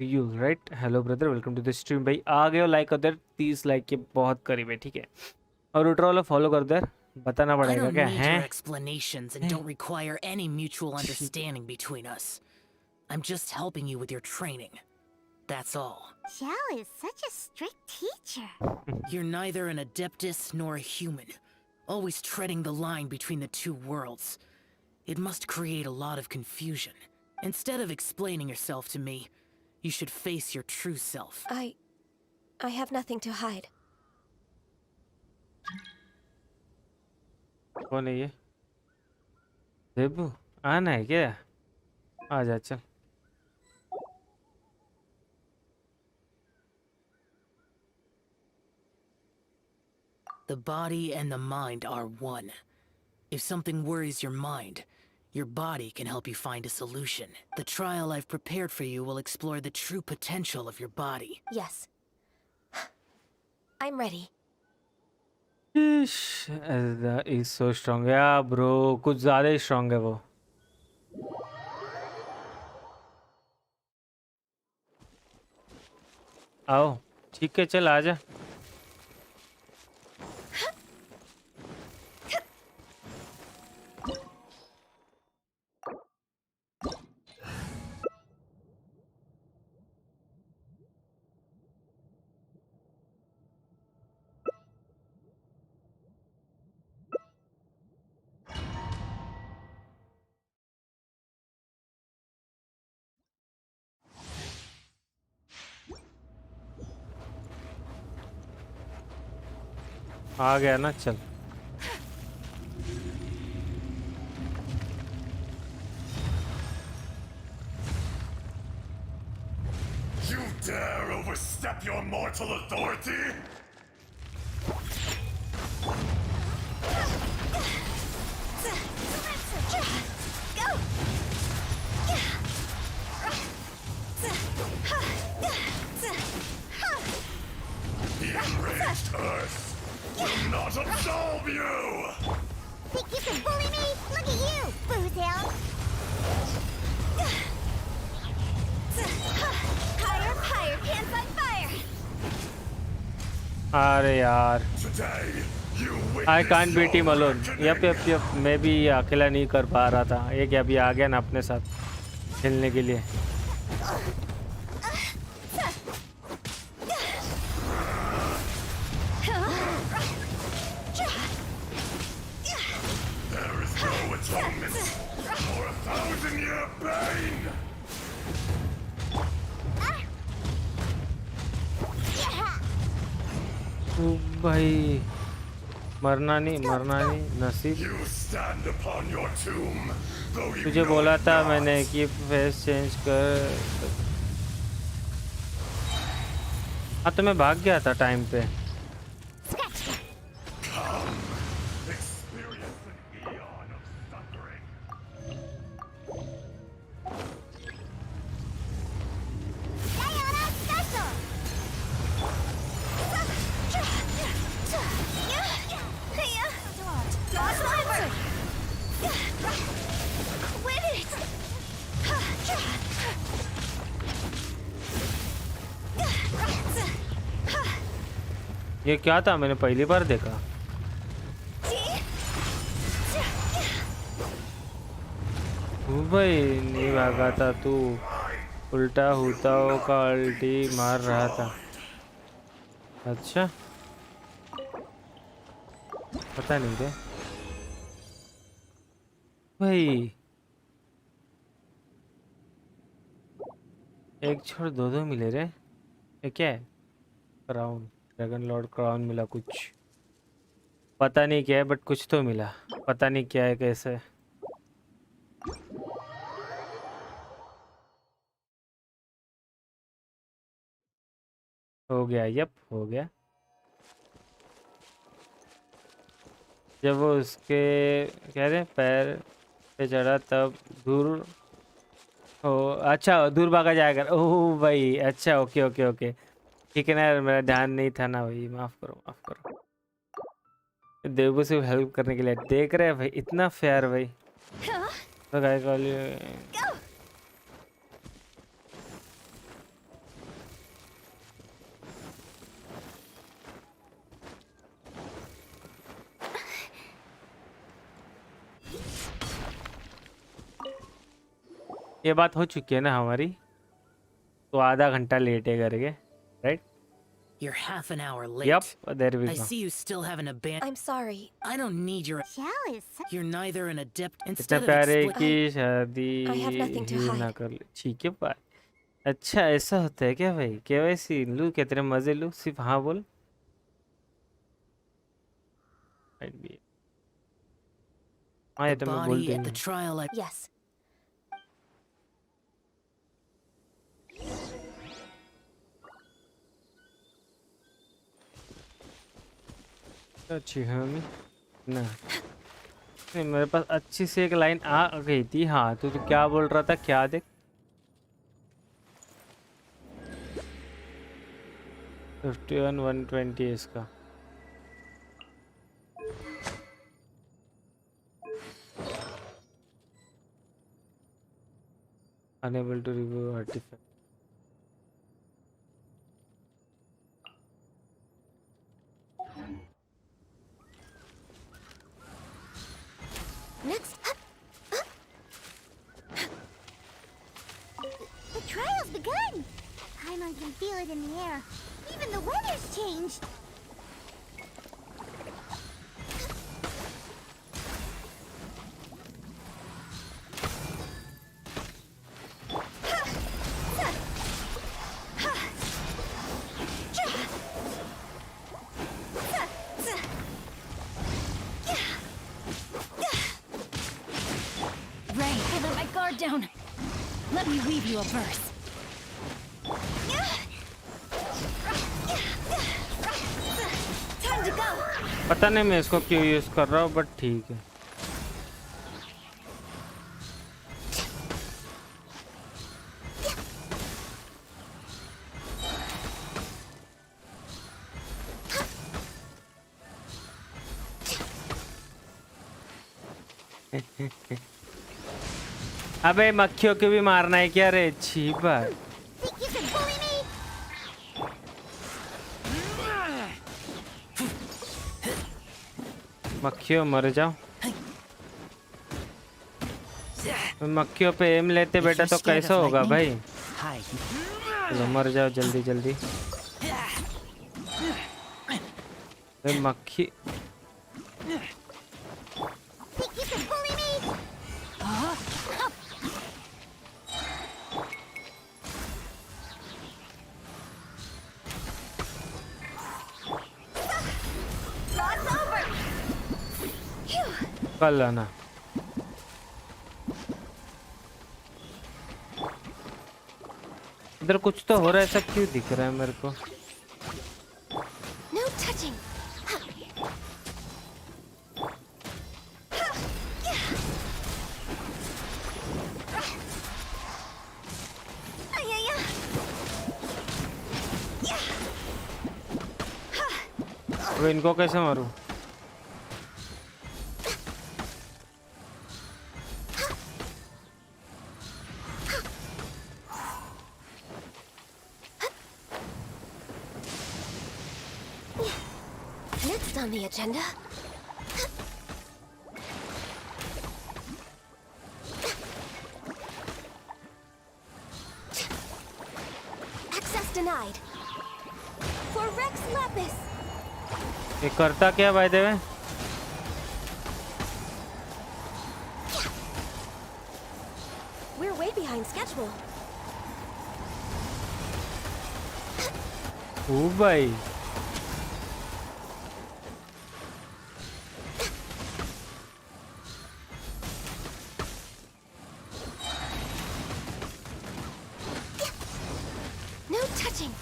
You right? Hello brother, welcome to the stream भाई। आ गए हो, like कर दे। 30 like के बहुत करीब है, ठीक है। और उल्ट्रा वाला फॉलो कर दे, बताना I पड़ेगा don't क्या need हैं? your explanations and don't require any mutual understanding between us. I'm just helping you with your training. That's all. Xiao is such a strict teacher. You're neither an Adeptus nor a human, always treading the line between the two worlds. It must create a lot of confusion. Instead of explaining yourself to me, you should face your true self. I have nothing to hide. कौन है ये? देबू आना है क्या? आ जा चल. The body and the mind are one. If something worries your mind, your body can help you find a solution. The trial I've prepared for you will explore the true potential of your body. Yes. I'm ready. Ezra is so strong. Yeah, bro. कुछ ज़्यादा ही strong है वो. आओ. ठीक है चल आजा. आ गया ना चल. You dare overstep your mortal authority? The enraged earth will not absolve you! Think you can bully me? Look at you, boozle! Higher, higher, pants on fire! अरे यार. Today, you I can't beat him alone. Yup yup yup. मैं भी अकेला नहीं कर पा रहा था. ये क्या अभी आ गया ना अपने साथ खेलने के लिए. There is no atonement for 1,000-year pain! भाई मरना नहीं नसीब. You stand upon your tomb, though you तुझे know बोला it था not. मैंने कि फेस चेंज कर. हाँ तो मैं भाग गया था टाइम पे. Come, experience an eon of suffering. Diana special! Quit it! ये क्या था? मैंने पहली बार देखा. भाई नहीं भागा था तू. उल्टा हुताओ का अल्टी मार रहा था. अच्छा पता नहीं थे भाई. एक छोड़ दो मिले रे. ये क्या है? क्राउन. ड्रैगन लॉर्ड क्राउन मिला. कुछ पता नहीं क्या है बट कुछ तो मिला. पता नहीं क्या है कैसे. हो गया. यप हो गया. जब वो उसके कह रहे पैर पे चढ़ा तब दूर हो. अच्छा दूर भागा जाएगा. ओह भाई अच्छा. ओके ओके ओके ठीक है ना. मेरा ध्यान नहीं था ना भाई. माफ़ करो माफ़ करो. देवू से हेल्प करने के लिए देख रहे हैं भाई. इतना फेयर भाई. तो गाय का ये बात हो चुकी है ना हमारी, तो आधा घंटा लेट है करके, right? You're half an hour late. Yep, there we I go. see you still haven't abandoned. I'm sorry. I don't need your. You're neither an adept. इतना Instead of प्यारे explaining. की शादी I have nothing to he hide. ना कर ले, ठीक है bye. अच्छा ऐसा होता है क्या भाई? केवाईसी लू क्या तेरे मजे लू, सिर्फ हाँ बोल। हाँ ये The तो मैं बोल body at the दूंगी। trial. Yes. अच्छी है मम्मी ना, नहीं मेरे पास अच्छी सी एक लाइन आ गई थी। हाँ तो तू क्या बोल रहा था, क्या देख 51 120 है इसका। Unable to review artifact. Next. The trial's begun. Paimon can feel it in the air. Even the weather's changed. Ray, I let my guard down. Let me weave you a verse. Time to go. पता नहीं मैं इसको क्यों use कर रहा हूँ, but ठीक है। अबे मक्खियों को भी मारना है क्या रे? छी बात। Think you can bully me? मक्खियों मर जाओ। मक्खियों पे एम लेते बेटा तो कैसा होगा भाई? चलो मर जाओ जल्दी जल्दी। मक्खी Think you can bully me? It's over. कल आना। इधर कुछ तो हो रहा है, ऐसा क्यों दिख रहा है मेरे को? No touching. अब इनको कैसे मारूं? Next on the agenda. Access denied. For Rex Lapis. ये करता क्या bye the way? We're way behind schedule. ओ भाई No touching.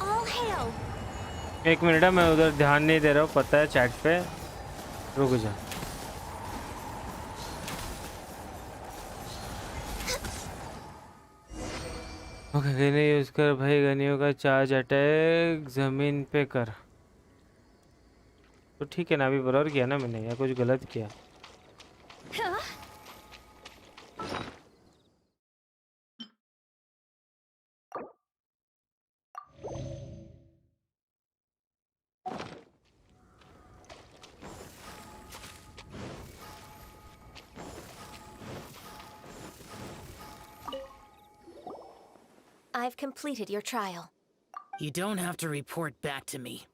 All hail. एक मिनट है, मैं उधर ध्यान नहीं दे रहा हूँ, पता है चैट पे। रुक जा। ओके गने यूज कर भाई, गनियों का चार्ज अटैक जमीन पे कर। तो ठीक है ना, अभी बराबर किया ना मैंने, या कुछ गलत किया? Huh? I've completed your trial. You don't have to report back to me.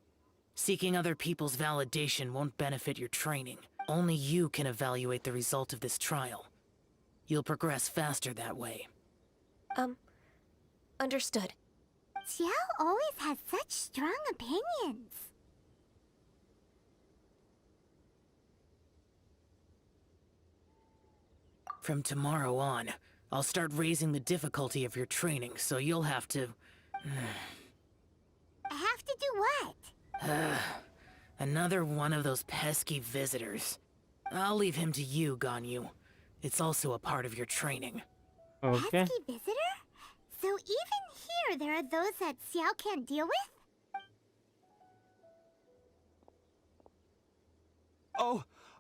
Seeking other people's validation won't benefit your training. Only you can evaluate the result of this trial. You'll progress faster that way. Understood. Xiao always has such strong opinions. From tomorrow on, I'll start raising the difficulty of your training, so you'll have to... Have to do what? Another one of those pesky visitors. I'll leave him to you, Ganyu. It's also a part of your training. Okay. Pesky visitor? So even here there are those that Xiao can't deal with?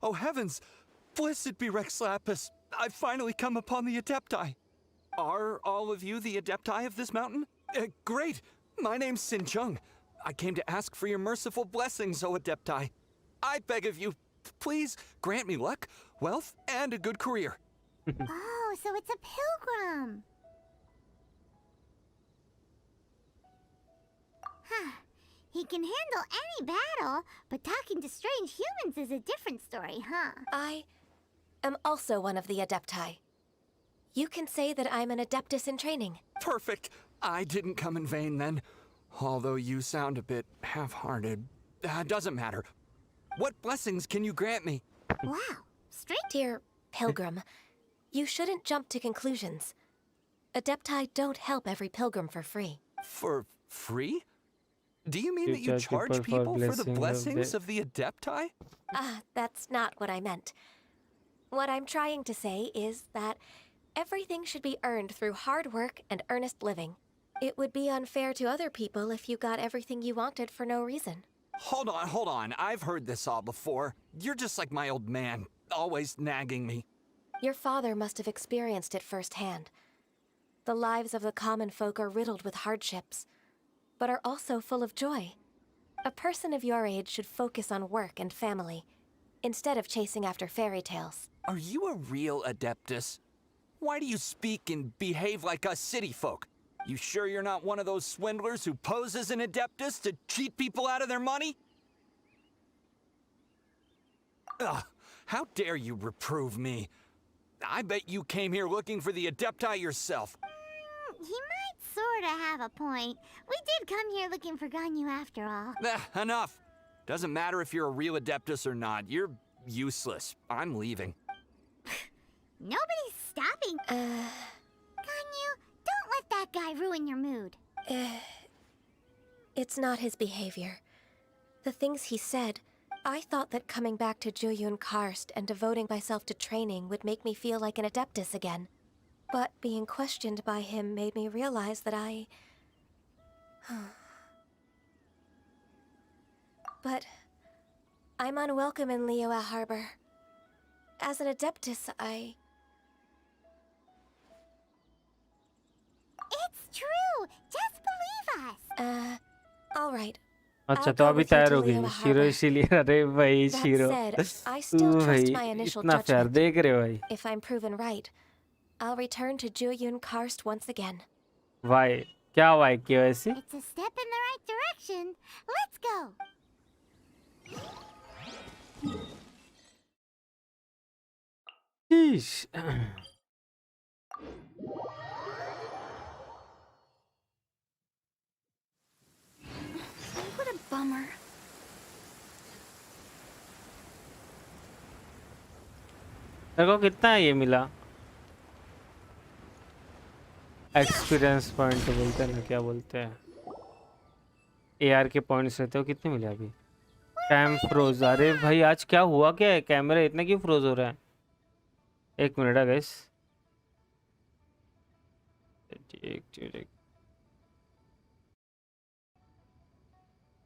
Oh heavens! Blessed be Rex Lapis! I've finally come upon the Adepti. Are all of you the Adepti of this mountain? Great! My name's Sin Chung. I came to ask for your merciful blessings, O Adepti. I beg of you, please grant me luck, wealth, and a good career. Oh, so it's a pilgrim. Huh. He can handle any battle, but talking to strange humans is a different story, huh? I am also one of the Adepti. You can say that I'm an Adeptus in training. Perfect. I didn't come in vain then. Although you sound a bit half-hearted. Doesn't matter. What blessings can you grant me? Wow. Straight. Dear pilgrim, you shouldn't jump to conclusions. Adepti don't help every pilgrim for free. For free? Do you mean that you charge people for the blessings of the Adepti? That's not what I meant. What I'm trying to say is that everything should be earned through hard work and earnest living. It would be unfair to other people if you got everything you wanted for no reason. Hold on. I've heard this all before. You're just like my old man, always nagging me. Your father must have experienced it firsthand. The lives of the common folk are riddled with hardships, but are also full of joy. A person of your age should focus on work and family, instead of chasing after fairy tales. Are you a real Adeptus? Why do you speak and behave like us city folk? You sure you're not one of those swindlers who pose as an Adeptus to cheat people out of their money? Ugh, how dare you reprove me? I bet you came here looking for the Adepti yourself. He might sorta have a point. We did come here looking for Ganyu after all. Enough. Doesn't matter if you're a real Adeptus or not. You're useless. I'm leaving. Nobody's stopping. Ganyu, don't let that guy ruin your mood. It's not his behavior. The things he said, I thought that coming back to Jueyun Karst and devoting myself to training would make me feel like an Adeptus again. But being questioned by him made me realize that But I'm unwelcome in Liyue Harbor. As an Adeptus, It's true! Just believe us! All right. अच्छा तो अभी तैयार हो गई shero इसीलिए अरे भाई That shero said, I still trust my initial इतना प्यार judgment. देख रहे हो भाई If I'm proven right, I'll return to Jueyun Karst once again. भाई क्या भाई की वैसे It's a step in the right direction. Let's go! Sheesh. What a bummer. तेरे को कितना ये मिला एक्सपीरियंस पॉइंट बोलते हैं ना क्या बोलते हैं एआर के पॉइंट्स रहते हो कितने मिले अभी कैम फ्रोज अरे भाई आज क्या हुआ क्या है कैमरा इतना क्यों फ्रोज हो रहा है एक मिनट है गाइस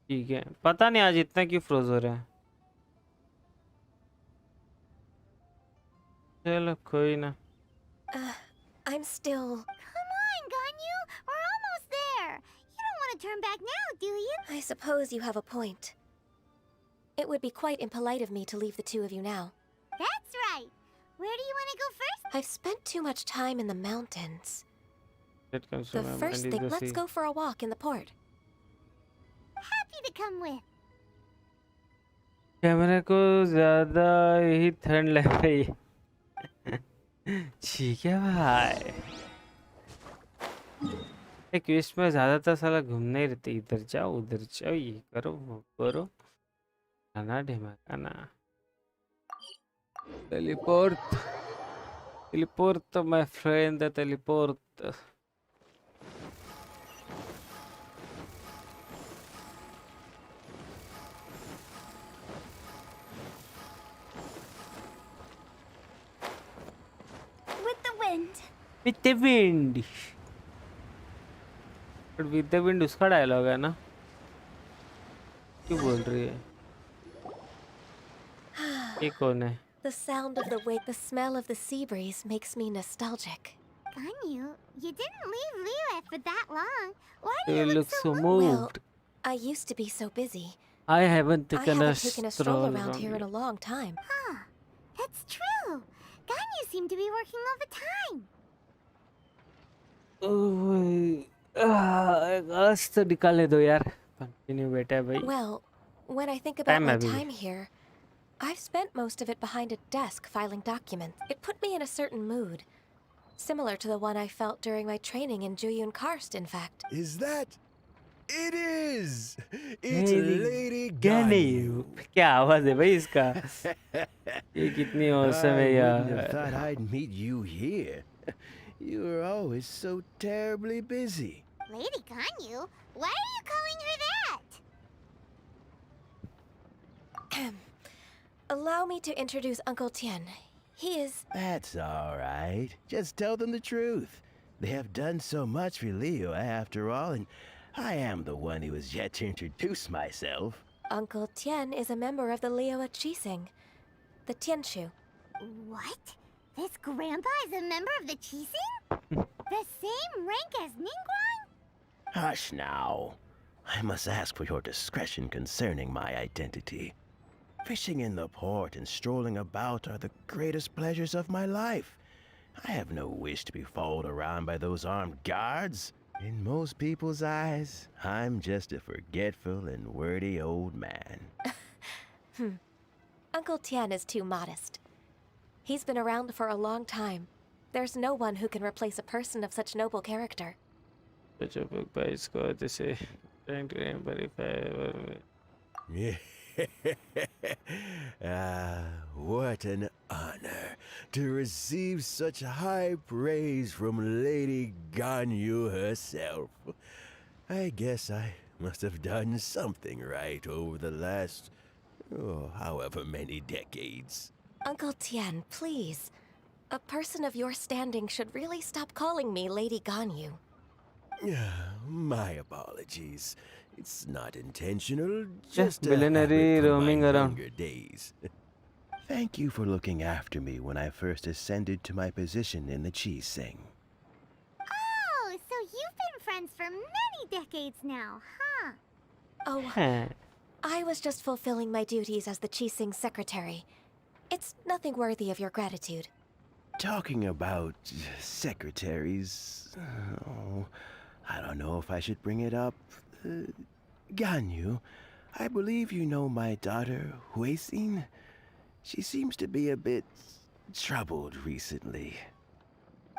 ठीक है पता नहीं आज इतना क्यों फ्रोज हो रहा है चलो कोई ना I'm still... Come on, Ganyu! We're almost there! You don't want to turn back now, do you? I suppose you have a point. It would be quite impolite of me to leave the two of you now. That's right! Where do you want to go first? I've spent too much time in the mountains. The first thing, let's go for a walk in the port. Happy to come with. कैमरे को ज्यादा ही ठंड लग रही है। ठीक है भाई। एक क्विस्ट में ज्यादातर साला घूमने ही रहते, इधर जाओ उधर जाओ, ये करो वो करो, खाना ढिमाकाना। Teleport my friend, teleport. With the wind. With the wind. But with the wind उसका डायलॉग है ना? क्यों बोल रही है? ये कौन है? The sound of the wake, the smell of the sea breeze makes me nostalgic. Ganyu, you didn't leave Liyue for that long. Why do You you look so Well, moved. I used to be so busy. I haven't I taken haven't taken a stroll around around here in a long time. Huh. That's true. Ganyu seemed to be working all the time. आज तो निकालने दो यार। Continue बेटा भाई। Well, when I think about my अभी। time here, I've spent most of it behind a desk filing documents. It put me in a certain mood, similar to the one I felt during my training in Juyun Karst, in fact. Is that? It is! It's Lady Ganyu। क्या आवाज है भाई इसका? ये कितनी awesome है I यार। wouldn't have thought I'd meet you here. You were always so terribly busy. Lady Ganyu? Why are you calling her that? Allow me to introduce Uncle Tian. He is... That's all right. Just tell them the truth. They have done so much for Liyue after all, and I am the one who has yet to introduce myself. Uncle Tian is a member of the Liyue Qixing, the Tianshu. What? This grandpa is a member of the Qixing? The same rank as Ningguang? Hush now. I must ask for your discretion concerning my identity. Fishing in the port and strolling about are the greatest pleasures of my life. I have no wish to be followed around by those armed guards. In most people's eyes, I'm just a forgetful and wordy old man. Uncle Tian is too modest. He's been around for a long time. There's no one who can replace a person of such noble character. What an honor to receive such high praise from Lady Ganyu herself. I guess I must have done something right over the last, however many decades. Uncle Tian, please. A person of your standing should really stop calling me Lady Ganyu. My apologies. It's not intentional, Just just a millenary habit from roaming my around. younger days. Thank you for looking after me when I first ascended to my position in the Qixing. Oh, so you've been friends for many decades now, huh? Oh, I was just fulfilling my duties as the Qixing secretary. It's nothing worthy of your gratitude. Talking about secretaries, I don't know if I should bring it up. Ganyu, I believe you know my daughter, Huixin. She seems to be a bit troubled recently.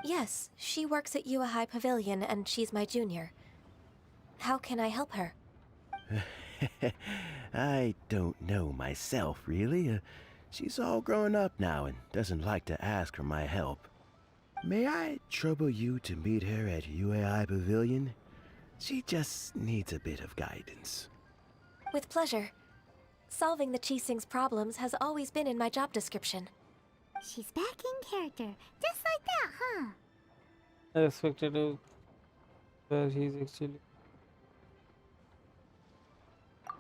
Yes, she works at Yua High Pavilion and she's my junior. How can I help her? I don't know myself, really. She's all grown up now and doesn't like to ask for my help. May I trouble you to meet her at UAI Pavilion? She just needs a bit of guidance. With pleasure. Solving the Qixing's problems has always been in my job description. She's back in character, just like that, huh? I expected to, but he's actually.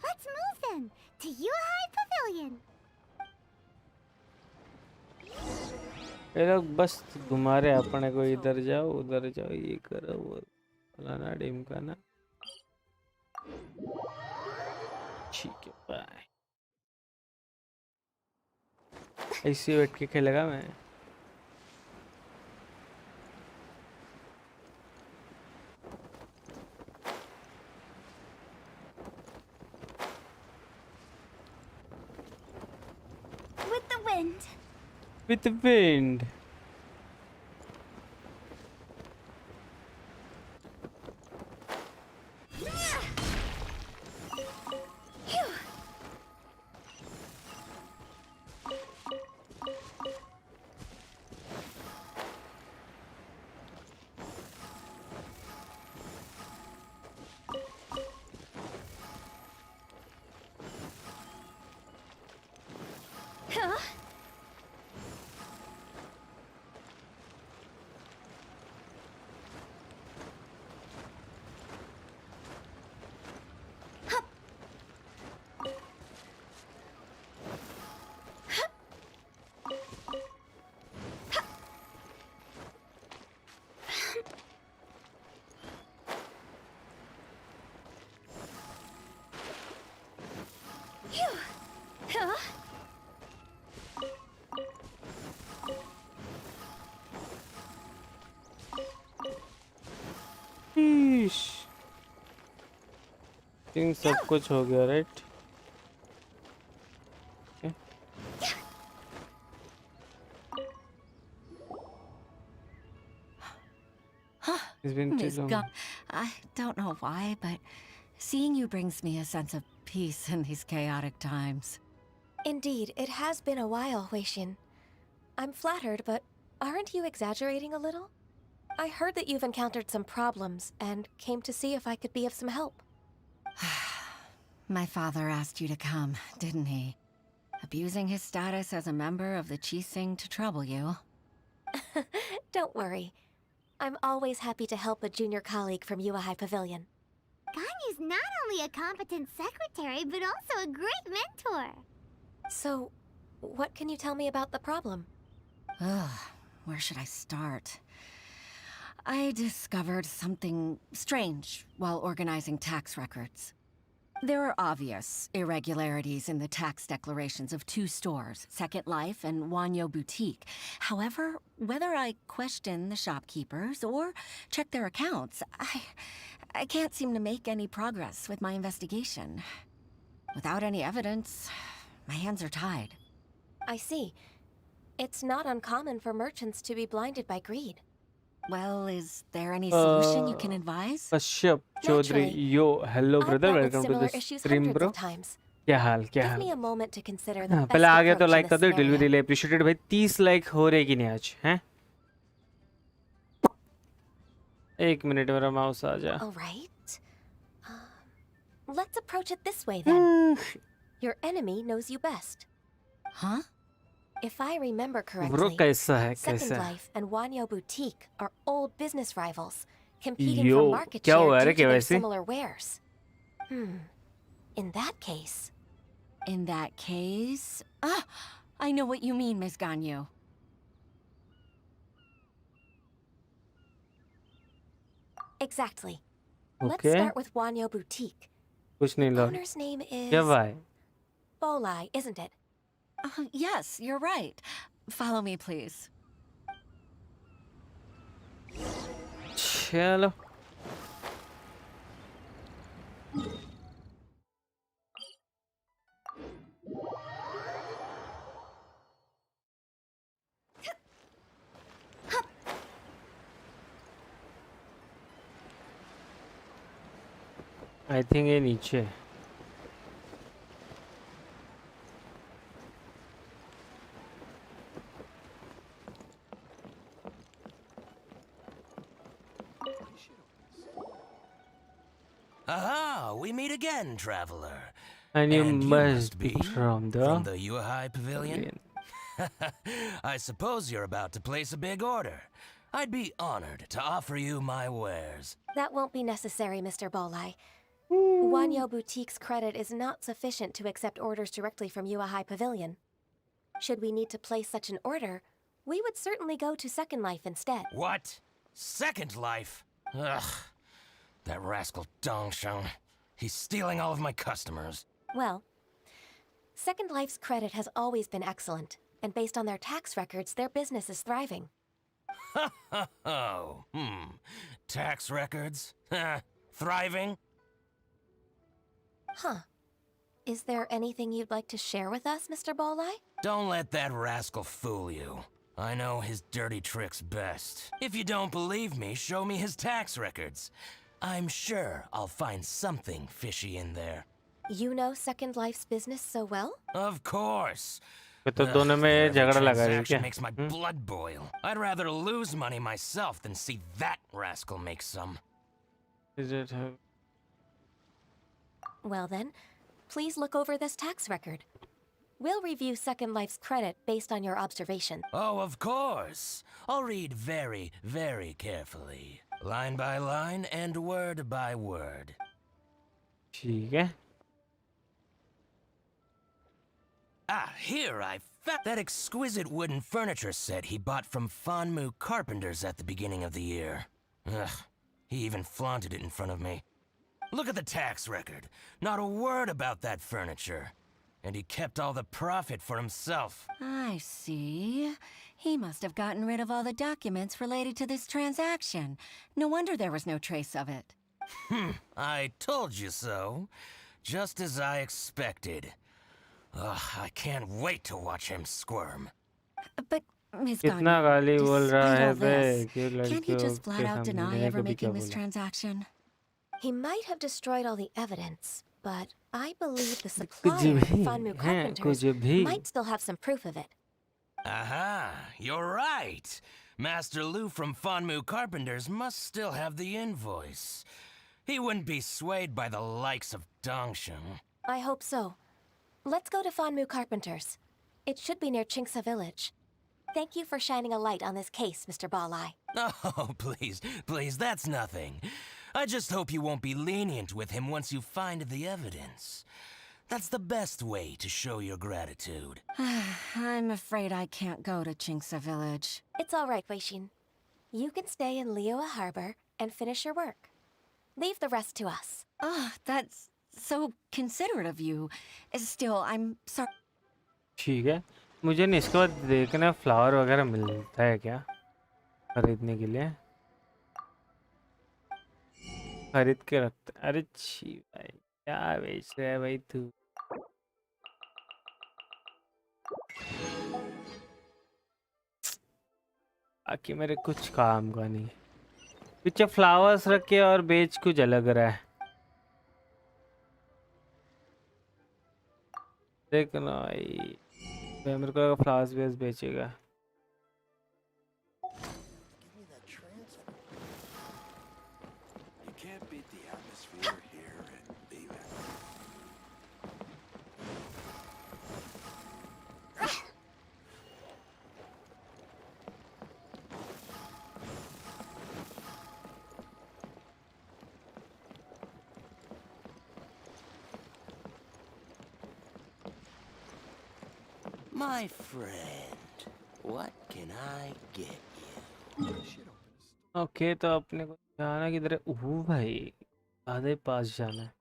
Let's move then to UAI Pavilion. ये लोग बस घुमा रहे अपने को, इधर जाओ उधर जाओ, ये करो वो फलाना ढिमकाना। ठीक है, बाय। ऐसे बैठ के खेलेगा मैं। with the wind. थिंक सब कुछ हो गया right It's been too Miss long. I don't know why, but seeing you brings me a sense of peace in these chaotic times. Indeed, it has been a while, Weishin. I'm flattered, but aren't you exaggerating a little? I heard that you've encountered some problems and came to see if I could be of some help. My father asked you to come, didn't he? Abusing his status as a member of the Qixing to trouble you. Don't worry. I'm always happy to help a junior colleague from UPI Pavilion. Ganyu's not only a competent secretary, but also a great mentor. So, what can you tell me about the problem? Ugh, where should I start? I discovered something strange while organizing tax records. There are obvious irregularities in the tax declarations of two stores, Second Life and Wanyo Boutique. However, whether I question the shopkeepers or check their accounts, I can't seem to make any progress with my investigation. Without any evidence, my hands are tied. I see. It's not uncommon for merchants to be blinded by greed. Well, is there any solution you can advise? Kashyap Chaudhary, yo, hello brother, welcome to the stream bro. क्या हाल Give me a moment to consider the best पहले आ गया तो approach in like कर this दो, scenario. Delivery appreciated भाई. 30 like हो रहे कि नहीं आज हैं? एक मिनट मेरा माउस आ जा. All right. Let's approach it this way then. Your enemy knows you best. Huh? If I remember Bro, correctly, कैसा है Second कैसा? Life and Wanyo Boutique are old business rivals, competing Yo, for market क्या हुआ share रे due to their KYC? similar wares. In that case... In that case... I know what you mean, Miss Ganyu. Exactly. Let's Okay. start with Wanyo Boutique. कुछ नहीं The low. owner's name is... क्या भाई? Bolai, isn't it? Yes, you're right. Follow me, please. चलो. I think ये नीचे है. Aha, we meet again, traveler. And you And must be from the UPI Pavilion? I suppose you're about to place a big order. I'd be honored to offer you my wares. That won't be necessary, Mr. Bolai. Wanyo Boutique's credit is not sufficient to accept orders directly from UPI Pavilion. Should we need to place such an order, we would certainly go to Second Life instead. What? Second Life? Ugh. That rascal Dongsheng. He's stealing all of my customers. Well, Second Life's credit has always been excellent, and based on their tax records, their business is thriving. Oh, tax records? Thriving? Huh. Is there anything you'd like to share with us, Mr. Bolai? Don't let that rascal fool you. I know his dirty tricks best. If you don't believe me, show me his tax records. I'm sure I'll find something fishy in there. You know Second Life's business so well? Of course. तो दोनों में झगड़ा लगा रही है क्या? Makes my blood boil. I'd rather lose money myself than see that rascal make some. Is it? Well then, please look over this tax record. We'll review Second Life's credit based on your observation. Oh, of course. I'll read very, very carefully. Line by line and word by word. ठीक है. Ah, here I found that exquisite wooden furniture set he bought from Fanmu Carpenters at the beginning of the year. Ugh, he even flaunted it in front of me. Look at the tax record. Not a word about that furniture. And he kept all the profit for himself. I see. He must have gotten rid of all the documents related to this transaction. No wonder there was no trace of it. I told you so. Just as I expected. Ugh, I can't wait to watch him squirm. But, Ms. कितना गाली बोल रहा है बे? Can't he just flat out deny ever making this transaction? He might have destroyed all the evidence, but I believe the supplier, Fanmu Carpenters, might still have some proof of it. Aha, you're right. Master Lu from Fanmu Carpenters must still have the invoice. He wouldn't be swayed by the likes of Dongsheng. I hope so. Let's go to Fanmu Carpenters. It should be near Chingsa village. Thank you for shining a light on this case, Mr. Balai. Oh, please, that's nothing. I just hope you won't be lenient with him once you find the evidence. That's the best way to show your gratitude. I'm afraid I can't go to Chingsa village. It's all right, Weishin. You can stay in Liyue Harbor and finish your work. Leave the rest to us. Oh, that's so considerate of you. Still, I'm sorry. ठीक है. मुझे नहीं इसके बाद देखना flower वगैरह मिलता है क्या खरीदने के लिए. खरीद के रखते. अरे छी भाई क्या बेच रहा है भाई तू. बाकी मेरे कुछ काम का नहीं. पीछे फ्लावर्स रखे और बेच कुछ अलग रहा है. देखना भाई मेरे को लगा फ्लावर्स बेस बेचेगा. My friend, what can I get you? Okay तो अपने को जाना किधर है. ओह भाई आधे पास जाना है.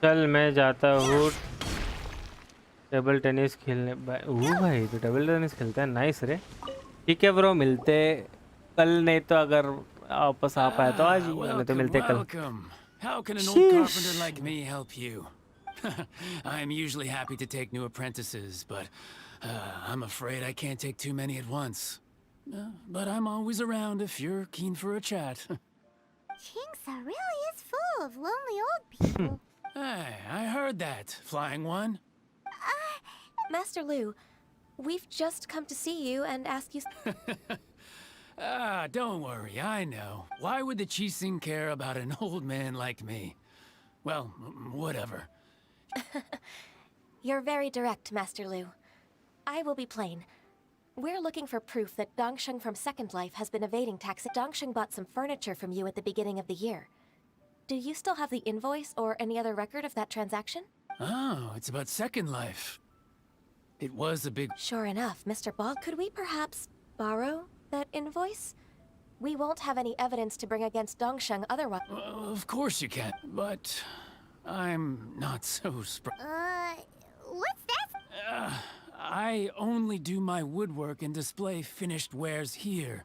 चल मैं जाता हूँ टेबल टेनिस खेलने. ओह भाई तो टेबल टेनिस खेलता है. नाइस रे. ठीक है ब्रो मिलते कल. नहीं तो अगर वापस आ पाए तो आज नहीं तो मिलते कल. How can an old carpenter like me help you? I'm usually happy to take new apprentices, but I'm afraid I can't take too many at once. But I'm always around if you're keen for a chat. Kingsa really is full of lonely old people. Hey, I heard that, Flying One. Master Lu, we've just come to see you and ask you... Don't worry, I know. Why would the Qixing care about an old man like me? Well, whatever. You're very direct, Master Lu. I will be plain. We're looking for proof that Dongsheng from Second Life has been evading tax. Dongsheng bought some furniture from you at the beginning of the year. Do you still have the invoice or any other record of that transaction? Oh, it's about Second Life. It was a big... Sure enough, Mr. Ball, could we perhaps borrow that invoice? We won't have any evidence to bring against Dongsheng otherwise. Of course you can, but I'm not so What's that? I only do my woodwork and display finished wares here.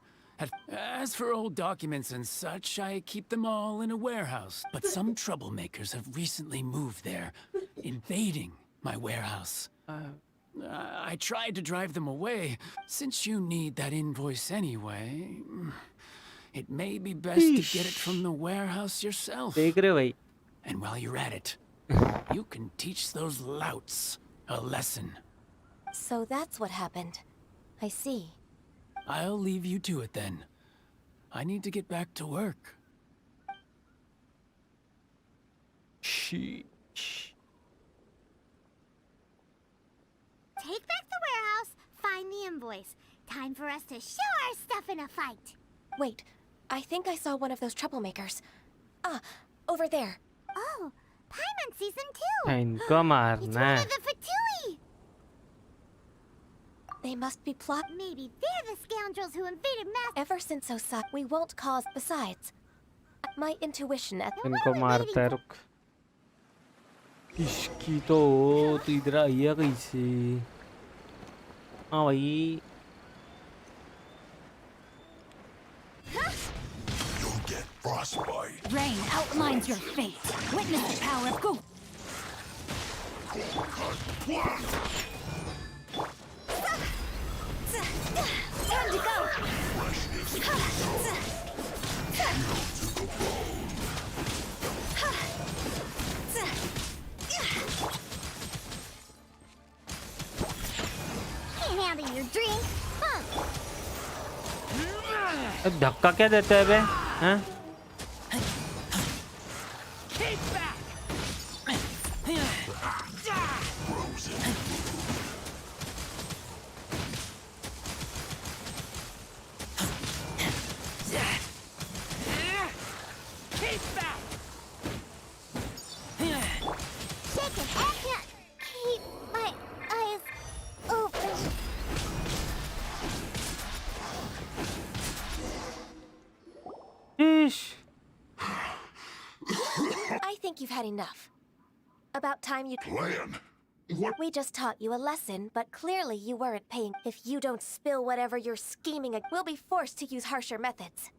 As for old documents and such, I keep them all in a warehouse. But some troublemakers have recently moved there, invading my warehouse. I tried to drive them away. Since you need that invoice anyway, it may be best to get it from the warehouse yourself. And while you're at it, you can teach those louts a lesson. So that's what happened. I see. I'll leave you to it then. I need to get back to work. Take back the warehouse, find the invoice. Time for us to show our stuff in a fight. Wait, I think I saw one of those troublemakers. Ah, over there. Oh, Paimon sees them too. इनको मारना It's one है. of the Fatui. They must be plot. Maybe they're the scoundrels who invaded Mass. Ever since Osaka, we won't cause. Besides, my intuition at. इनको मारता है रुक. इसकी तो इधर आई है कैसे? हाँ भाई. You'll get frostbite. Rain outlines your fate. Witness the power of Go. Time to go. Can't handle your drink, huh? धक्का क्या देता है बे? हैं? Shaking, I can't keep my eyes open. I think you've had enough. About time you. Plan? What? We just taught you a lesson, but clearly you weren't paying. If you don't spill whatever you're scheming, we'll be forced to use harsher methods.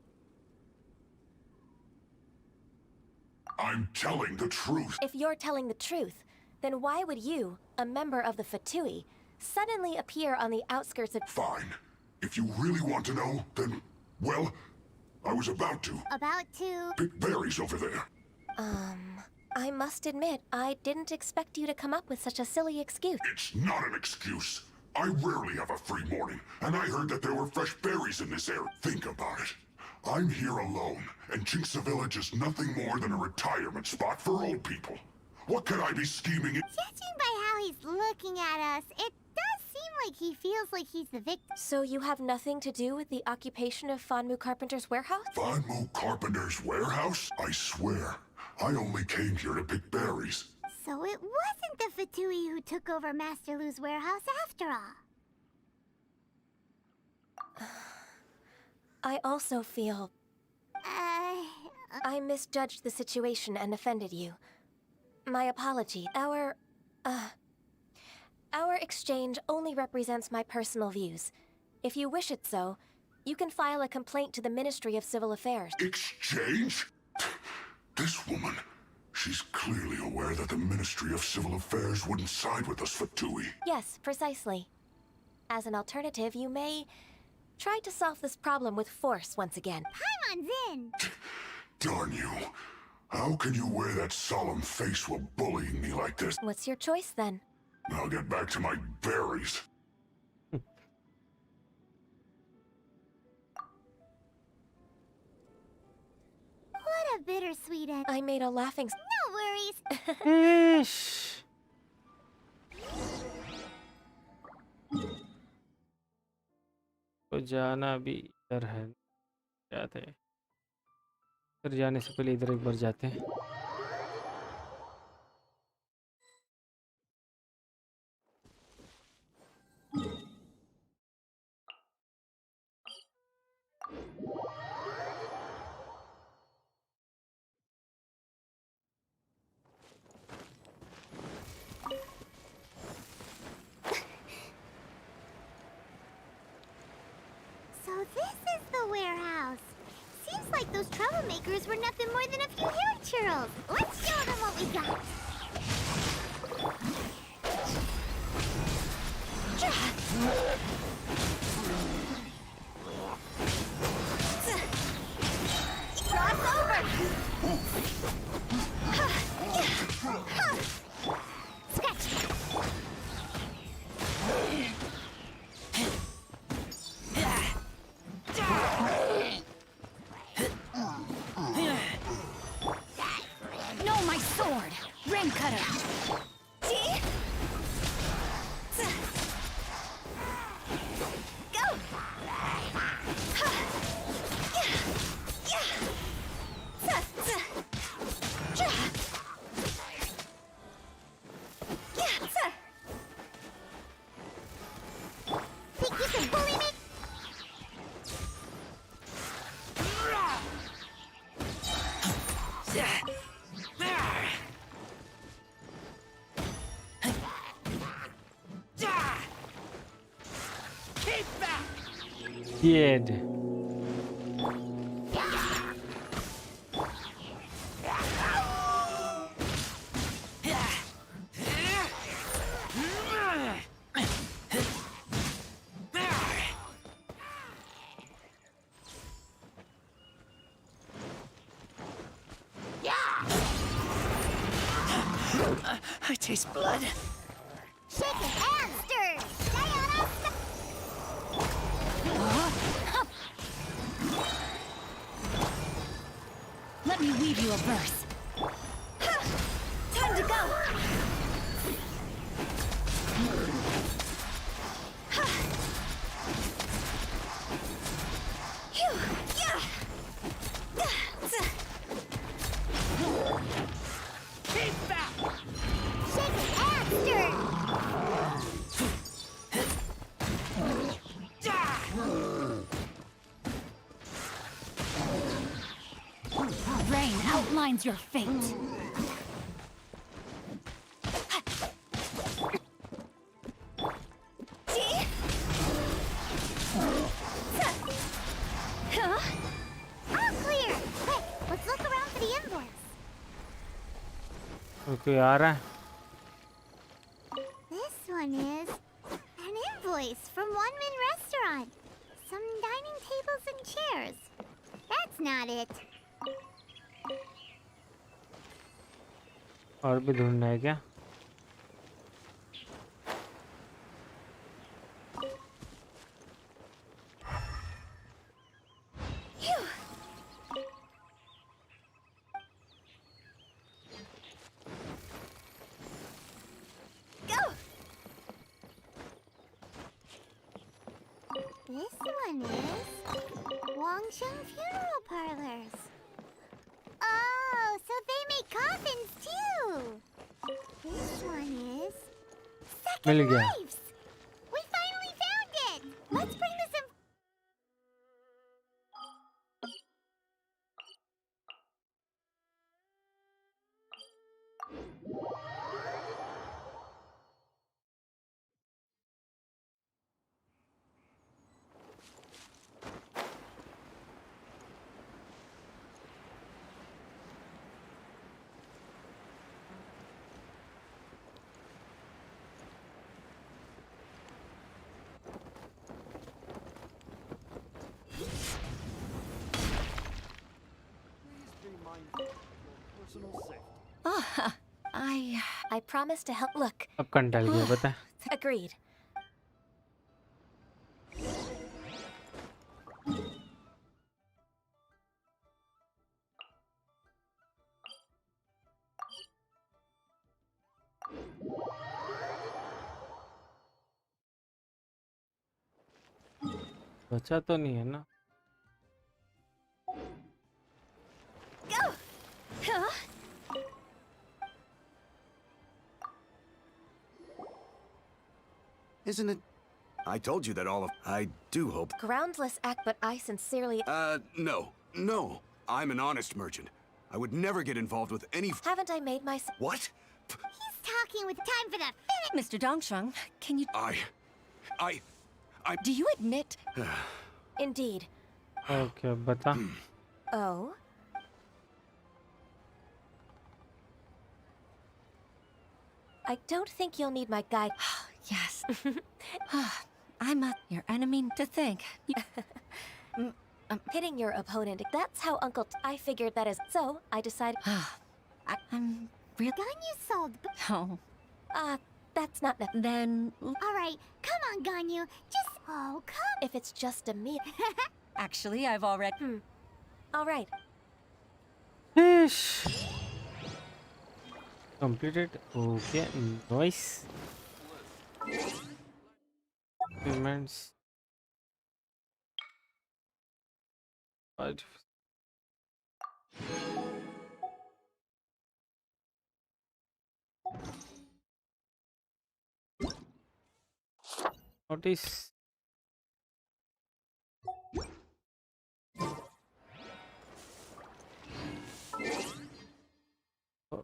I'm telling the truth. If you're telling the truth, then why would you, a member of the Fatui, suddenly appear on the outskirts of... Fine. If you really want to know, then, well, I was about to. About to... Pick berries over there. I must admit, I didn't expect you to come up with such a silly excuse. It's not an excuse. I rarely have a free morning, and I heard that there were fresh berries in this area. Think about it. I'm here alone, and Jinxa Village is nothing more than a retirement spot for old people. What could I be scheming in? Judging by how he's looking at us, it does seem like he feels like he's the victim. So you have nothing to do with the occupation of Fanmu Carpenter's warehouse? Fanmu Carpenter's warehouse? I swear, I only came here to pick berries. So it wasn't the Fatui who took over Master Lu's warehouse after all. I also feel... I misjudged the situation and offended you. My apology. Our exchange only represents my personal views. If you wish it so, you can file a complaint to the Ministry of Civil Affairs. Exchange? This woman, she's clearly aware that the Ministry of Civil Affairs wouldn't side with us, Fatui. Yes, precisely. As an alternative, you may try to solve this problem with force once again. Paimon's in! Darn you. How can you wear that solemn face while bullying me like this? What's your choice, then? I'll get back to my berries. What a bittersweet end. I made a laughing... No worries. तो जाना भी इधर है जाते फिर जाने से पहले इधर एक बार जाते हैं। So this is the warehouse. Seems like those troublemakers were nothing more than a few hair churls. Let's show them what we got. Cross over. Scratch. No, my sword! Rain cutter! See? Go! Think you can bully me? Kid. I taste blood. Shake it and stir. Stay on us. Let me weave you a verse. Time to go. Phew. Yeah. Keep back! Shake it and stir. Rain outlines your fate. See? Huh? All clear. Quick, let's look around for the invoice. Okay, आ रहा है। This one is an invoice from One Man Restaurant. Some dining tables and chairs. That's not it. और भी ढूंढना है क्या? Phew. Go. This one is Wangsheng Funeral Parlors. Oh, so they make coffins too. This one is mill Second गया। Lives. We finally found it. Let's bring this in. Oh, I promise to help. Look. अब कन डाल गया पता है। Agreed. बचा तो नहीं है ना? Isn't it? I told you that all of... I do hope... Groundless act, but I sincerely... No. No. I'm an honest merchant. I would never get involved with any... Haven't I made my... What? He's talking with time for the finish. Mr. Dongsheng, can you... I... Do you admit... Indeed. Okay, bata. Oh? I don't think you'll need my guide. Yes. I'm your enemy to think. Hitting your opponent, that's how Uncle... I figured that is... So, I decided... I'm really... Ganyu sold... Oh. That's not... Then... Alright, come on, Ganyu. Just... Oh, come... If it's just a meal... Actually, I've already... Alright. Ish. Completed. Okay, nice. Payments. Notice.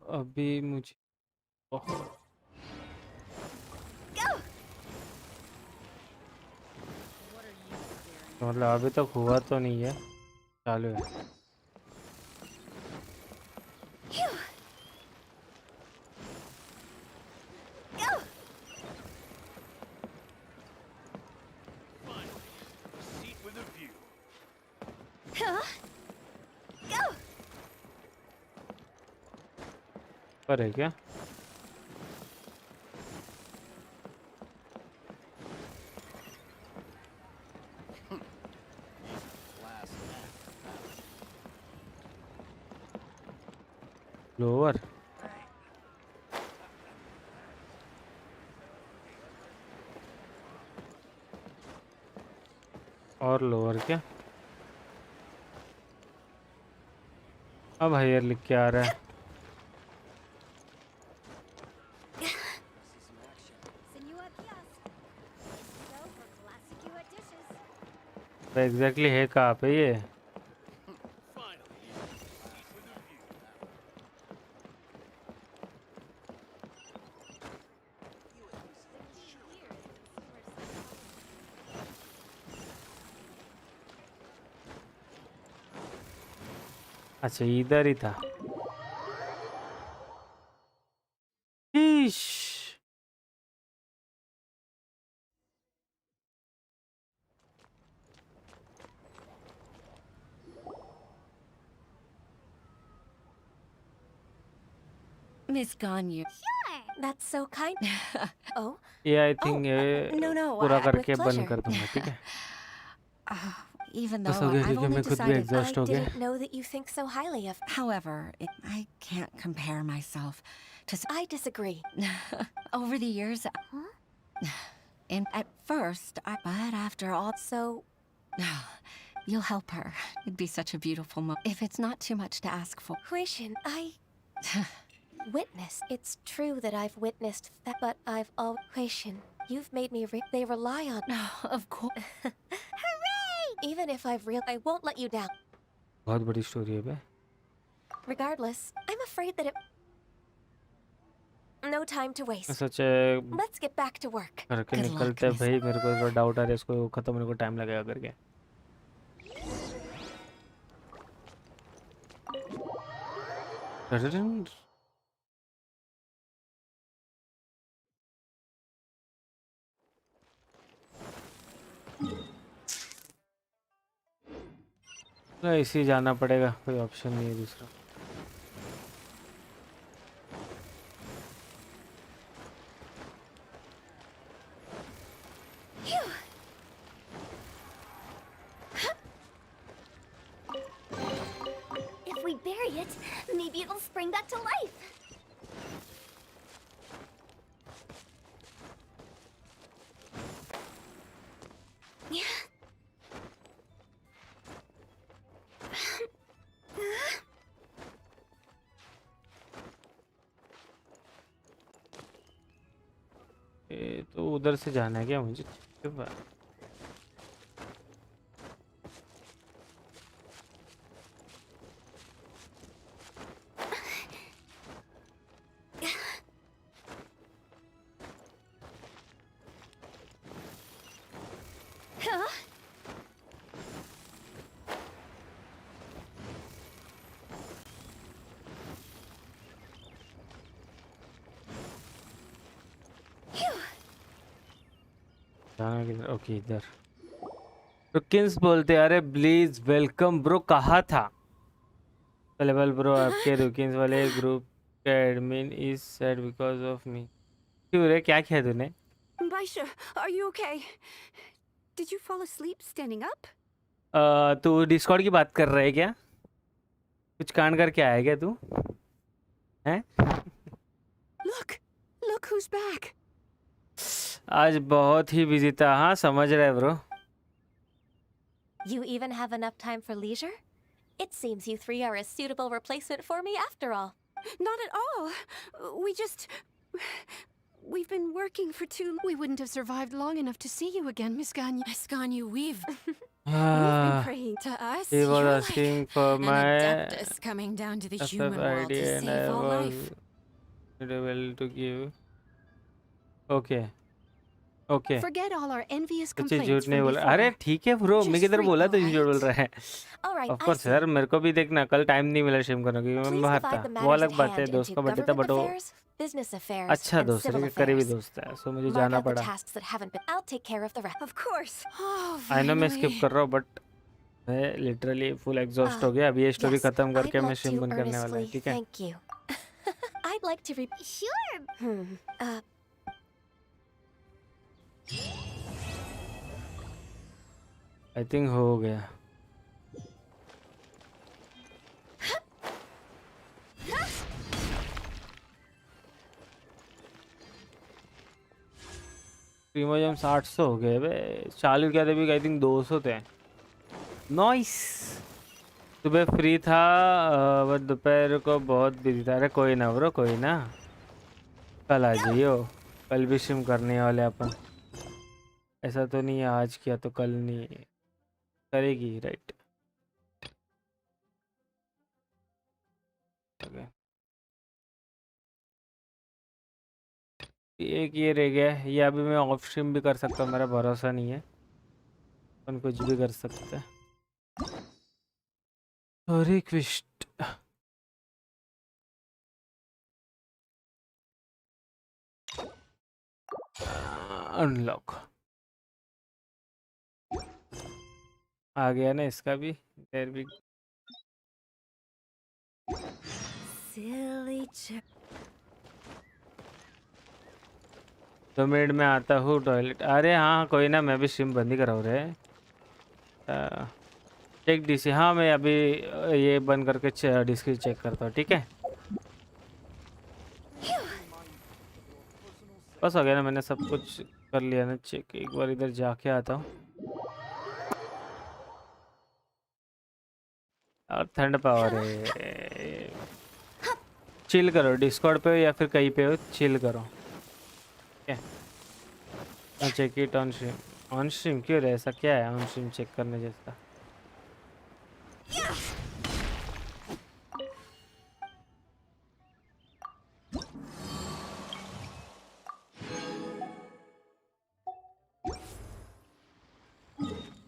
अभी मुझे मतलब अभी तक हुआ तो नहीं है, चालू है। पर है क्या? लोअर और लोअर क्या? अब हायर लिख के आ रहा है। तो एग्जैक्टली है कहाँ पे ये? अच्छा इधर ही था। Miss Ganyu. Sure. That's so kind. Oh? Yeah, I think पूरा करके बंद कर दूंगा, ठीक है? Even though बस हो गया I've क्योंकि only मैं खुद भी decided... एग्जॉस्ट हो I गया। didn't know that you think so highly of... However, I can't compare myself to... I disagree. Over the years... And at first, but after all... So... You'll help her. It'd be such a beautiful moment. If it's not too much to ask for. Huishin, I... Witness. It's true that I've witnessed that, but I've all... Huishin, you've made me they rely on... Of course. Hooray! Even if I've I won't let you down. बहुत बड़ी story है बे। Regardless, I'm afraid that it... No time to waste. सच है। Let's get back to work. करके निकलते हैं भाई, मेरे को थोड़ा डाउट आ रहा है इसको खत्म होने को टाइम लगेगा करके। इसी जाना पड़ेगा, कोई ऑप्शन नहीं है दूसरा। If we bury it, maybe it'll spring back to life. तो तो उधर से जाना है क्या मुझे? जाना किधर? ओके इधर। रुकिन्स बोलते अरे प्लीज वेलकम ब्रो, कहा था लेवल ब्रो आपके रुकिन्स वाले ग्रुप का admin is sad because of me. क्यों रे, क्या किया तूने? Baisha, are you okay? Did you fall asleep standing up? तू डिस्कॉर्ड की बात कर रहा है क्या? कुछ कांड करके आया क्या तू? हैं? Look who's back. आज बहुत ही बिजी था। हाँ समझ रहा है bro. You even have enough time for leisure? It seems you three are a suitable replacement for me after all. Not at all. We've been working for too long. We wouldn't have survived long enough to see you again, Miss Ganyu. Miss Ganyu, we've been praying to us. He was You're asking like for an my adeptus coming down to the human world ID to and I save all was life. able to give. Okay. Okay Forget all our envious कुछ complaints झूठ नहीं from बोला। before. अरे ठीक है bro, मैं किधर बोला तो झूठ बोल रहा है। Alright, of I course see. यार, मेरे को भी देखना, कल टाइम नहीं मिला स्ट्रीम करने क्योंकि मैं Please बाहर divide the था। वो matters अलग at बात है, hand दोस्त into का बर्थडे था government बट वो affairs, business affairs, अच्छा and दोस्त है, civil क्योंकि करीबी affairs. दोस्त है, सो मुझे Mark जाना out the पड़ा। tasks that haven't been. I'll take care of the rest. Of course. Oh, I know मैं स्किप finally. कर रहा हूँ बट मैं लिटरली फुल एग्जॉस्ट हो गया। अभी ये स्टोरी Yes, खत्म करके I'd मैं like स्ट्रीम to बंद करने वाला है, earnestly ठीक है? thank you. I'd like to Sure. I think हो गया। प्रीमियम 800 हो गए बे। चालू किया था भी आई थिंक 200 थे। नाइस। सुबह फ्री था बट दोपहर को बहुत बिजी था। अरे कोई ना ब्रो, कोई ना, कल आ जाइयो, कल भी स्ट्रीम करने वाले अपन। ऐसा तो नहीं है आज किया तो कल नहीं करेगी, राइट? ओके, एक ये रह गया है, ये अभी मैं ऑफ स्ट्रीम भी कर सकता हूँ, मेरा भरोसा नहीं है, अपन कुछ भी कर सकते हैं। रिक्वेस्ट अनलॉक आ गया ना इसका भी। देयर भी Silly chip. 2 मिनट में आता हूँ टॉयलेट। अरे हाँ कोई ना, मैं भी स्ट्रीम बंद ही कराऊँ रे। चेक डीसी, हाँ मैं अभी ये बंद करके डिस्क चेक करता हूँ, ठीक है? बस हो गया ना, मैंने सब कुछ कर लिया ना चेक। एक बार इधर जाके आता हूँ। और ठंड पावर है, चिल करो, डिस्कॉर्ड पे हो या फिर कहीं पे हो, चिल करो, ठीक है? Check it on stream. On stream क्यों रे, ऐसा क्या है ऑन स्ट्रीम चेक करने जैसा?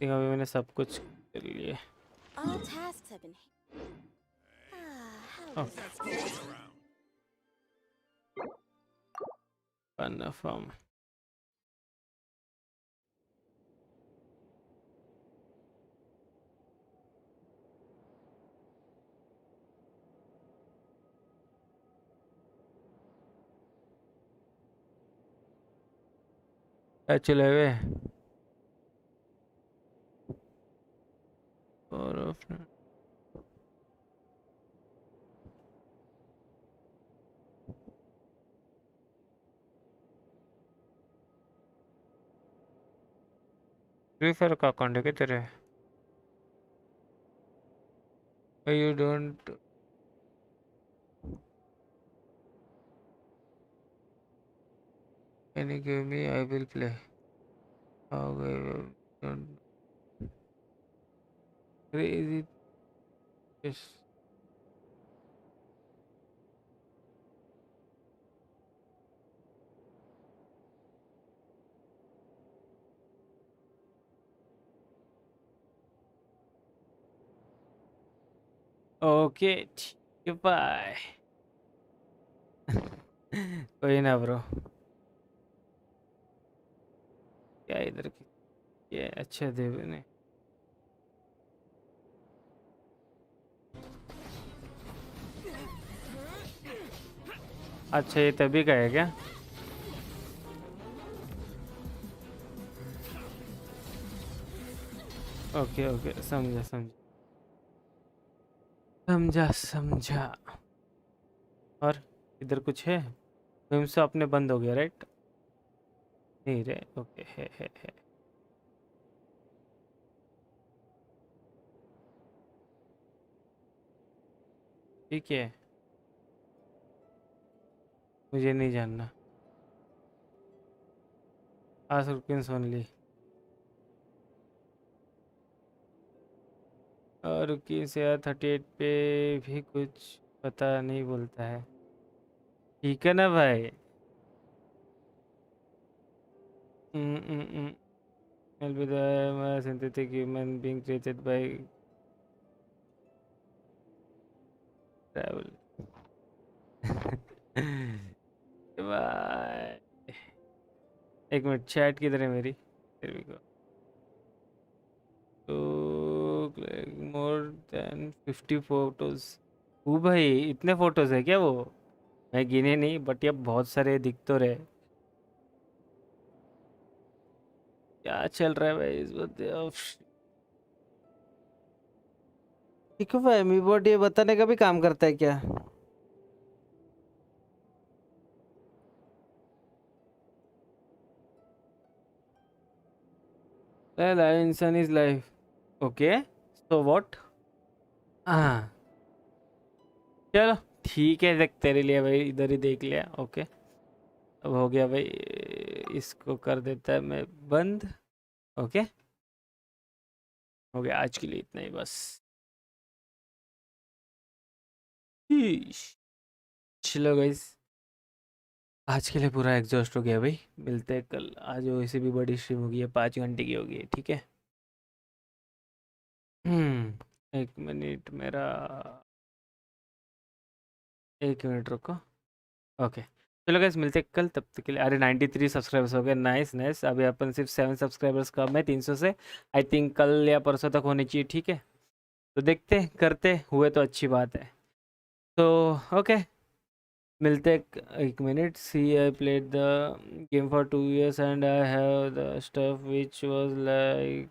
अभी मैंने सब कुछ कर लिया। All tasks have been. How does that go? Confirm. चले हुए और फ्री फायर का अकाउंट है क्या तेरे? You don't Can you give me? I will play. Okay. Crazy. Yes. Okay. Goodbye. कोई ना ब्रो. क्या इधर की ये अच्छे देव ने. अच्छा ये तभी का है क्या? ओके ओके समझा समझा समझा समझा. और इधर कुछ है? फिल्म से अपने बंद हो गया राइट? नहीं रे. ओके है. ठीक है. मुझे नहीं जानना. आज रुकिन्स ओनली. और रुकिन्स यार 38 पे भी कुछ पता नहीं बोलता है. ठीक है ना भाई? I'll be the synthetic human being created by travel. Bye. एक मिनट चैट किधर है मेरी? Here we go. तो more than 50 photos. ओ भाई इतने फोटोज है क्या वो? मैं गिने नहीं बट ये बहुत सारे दिख तो रहे. क्या चल रहा है भाई इस बंदे? ठीक है भाई. मीबोर्ड ये बताने का भी काम करता है क्या? इंसान is life. Okay so what? हाँ चलो ठीक है. देख तेरे लिए भाई इधर ही देख लिया. ओके अब हो गया भाई. इसको कर देता है मैं बंद. ओके हो गया. आज के लिए इतना ही बस. चलो गाइस आज के लिए पूरा एग्जॉस्ट हो गया भाई. मिलते हैं कल. आज वैसे भी बड़ी स्ट्रीम होगी है. 5 घंटे की होगी. ठीक है. एक मिनट मेरा. एक मिनट रुको. ओके चलो गाइस मिलते हैं कल. तब तक के लिए. अरे 93 सब्सक्राइबर्स हो गए. Nice nice. अभी अपन सिर्फ 7 सब्सक्राइबर्स कम है 300 से. आई थिंक कल या परसों तक होनी चाहिए. ठीक है तो देखते करते हुए तो अच्छी बात है. तो ओके मिलते एक minute. See I played the game for 2 years and I have the stuff which was like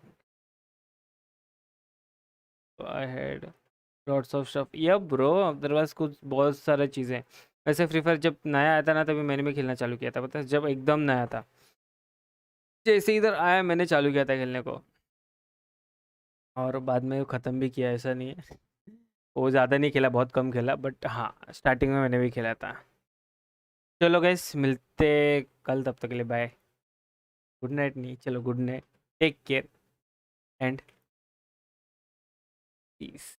I had lots of stuff. Yeah bro मेरे पास कुछ बहुत सारी चीज़ें. वैसे फ्री फायर जब नया आया था ना तभी मैंने भी खेलना चालू किया था. पता है जब एकदम नया था. जैसे इधर आया मैंने चालू किया था खेलने को. और बाद में ख़त्म भी किया. ऐसा नहीं है वो ज़्यादा नहीं खेला. बहुत कम खेला बट हाँ स्टार्टिंग में मैंने भी खेला था. चलो गाइस मिलते कल. तब तक के लिए बाय. Good night. नहीं चलो good night. Take care and peace.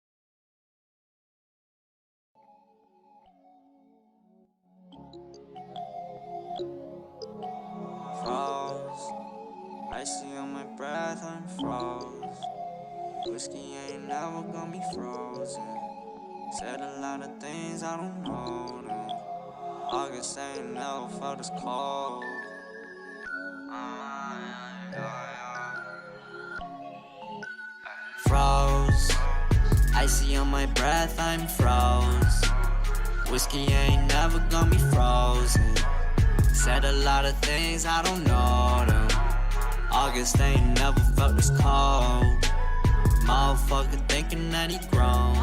Froze. Icy on my breath, I'm froze. Whiskey ain't never gonna be frozen. Said a lot of things I don't know them. August ain't never felt as cold. Froze. Icy on my breath, I'm froze. Whiskey ain't never gonna be frozen. Said a lot of things I don't know them. August ain't never felt this cold. Motherfucker thinking that he grown.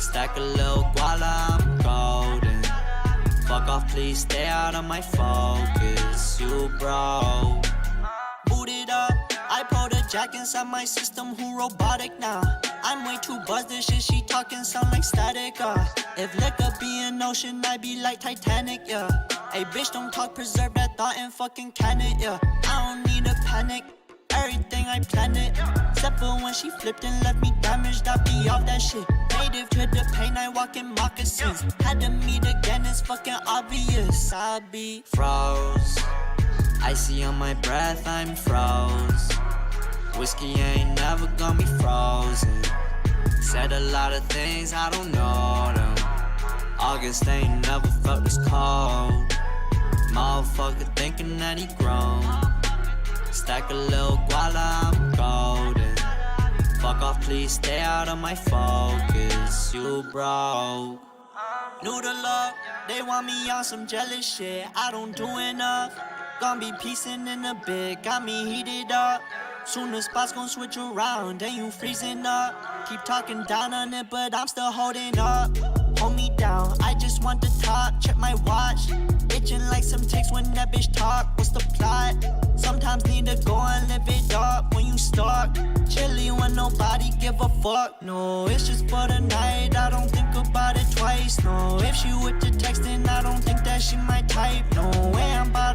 Stack a little guala, I'm golden. Fuck off, please stay out of my focus. You broke. Boot it up. I put a jack inside my system. Who robotic now? I'm way too buzzed. This shit she talking sound like static. If liquor be an ocean, I'd be like Titanic. Yeah. Hey bitch, don't talk, preserve that thought and fucking can it, yeah. I don't need a panic, everything I planned it. Except for when she flipped and left me damaged, I be off that shit. Native to the pain, I walk in moccasins. Had to meet again, it's fucking obvious. I be froze, icy on my breath, I'm froze. Whiskey ain't never gonna be frozen. Said a lot of things, I don't know them. August ain't never felt this cold. Motherfucker thinking that he grown. Stack a little guala, I'm golden. Fuck off, please stay out of my focus. You broke. New to love, they want me on some jealous shit. I don't do enough. Gonna be piecing in a bit, got me heated up. Soon the spots gon' switch around, then you freezing up. Keep talking down on it, but I'm still holding up. Hold me down, I just want the top. Check my watch, itching like some ticks when that bitch talk. What's the plot? Sometimes need to go and live it up when you stalk. Chilly when nobody give a fuck. No, it's just for the night, I don't think about it twice. No, if she with the texting, I don't think that she might type. No way I'm about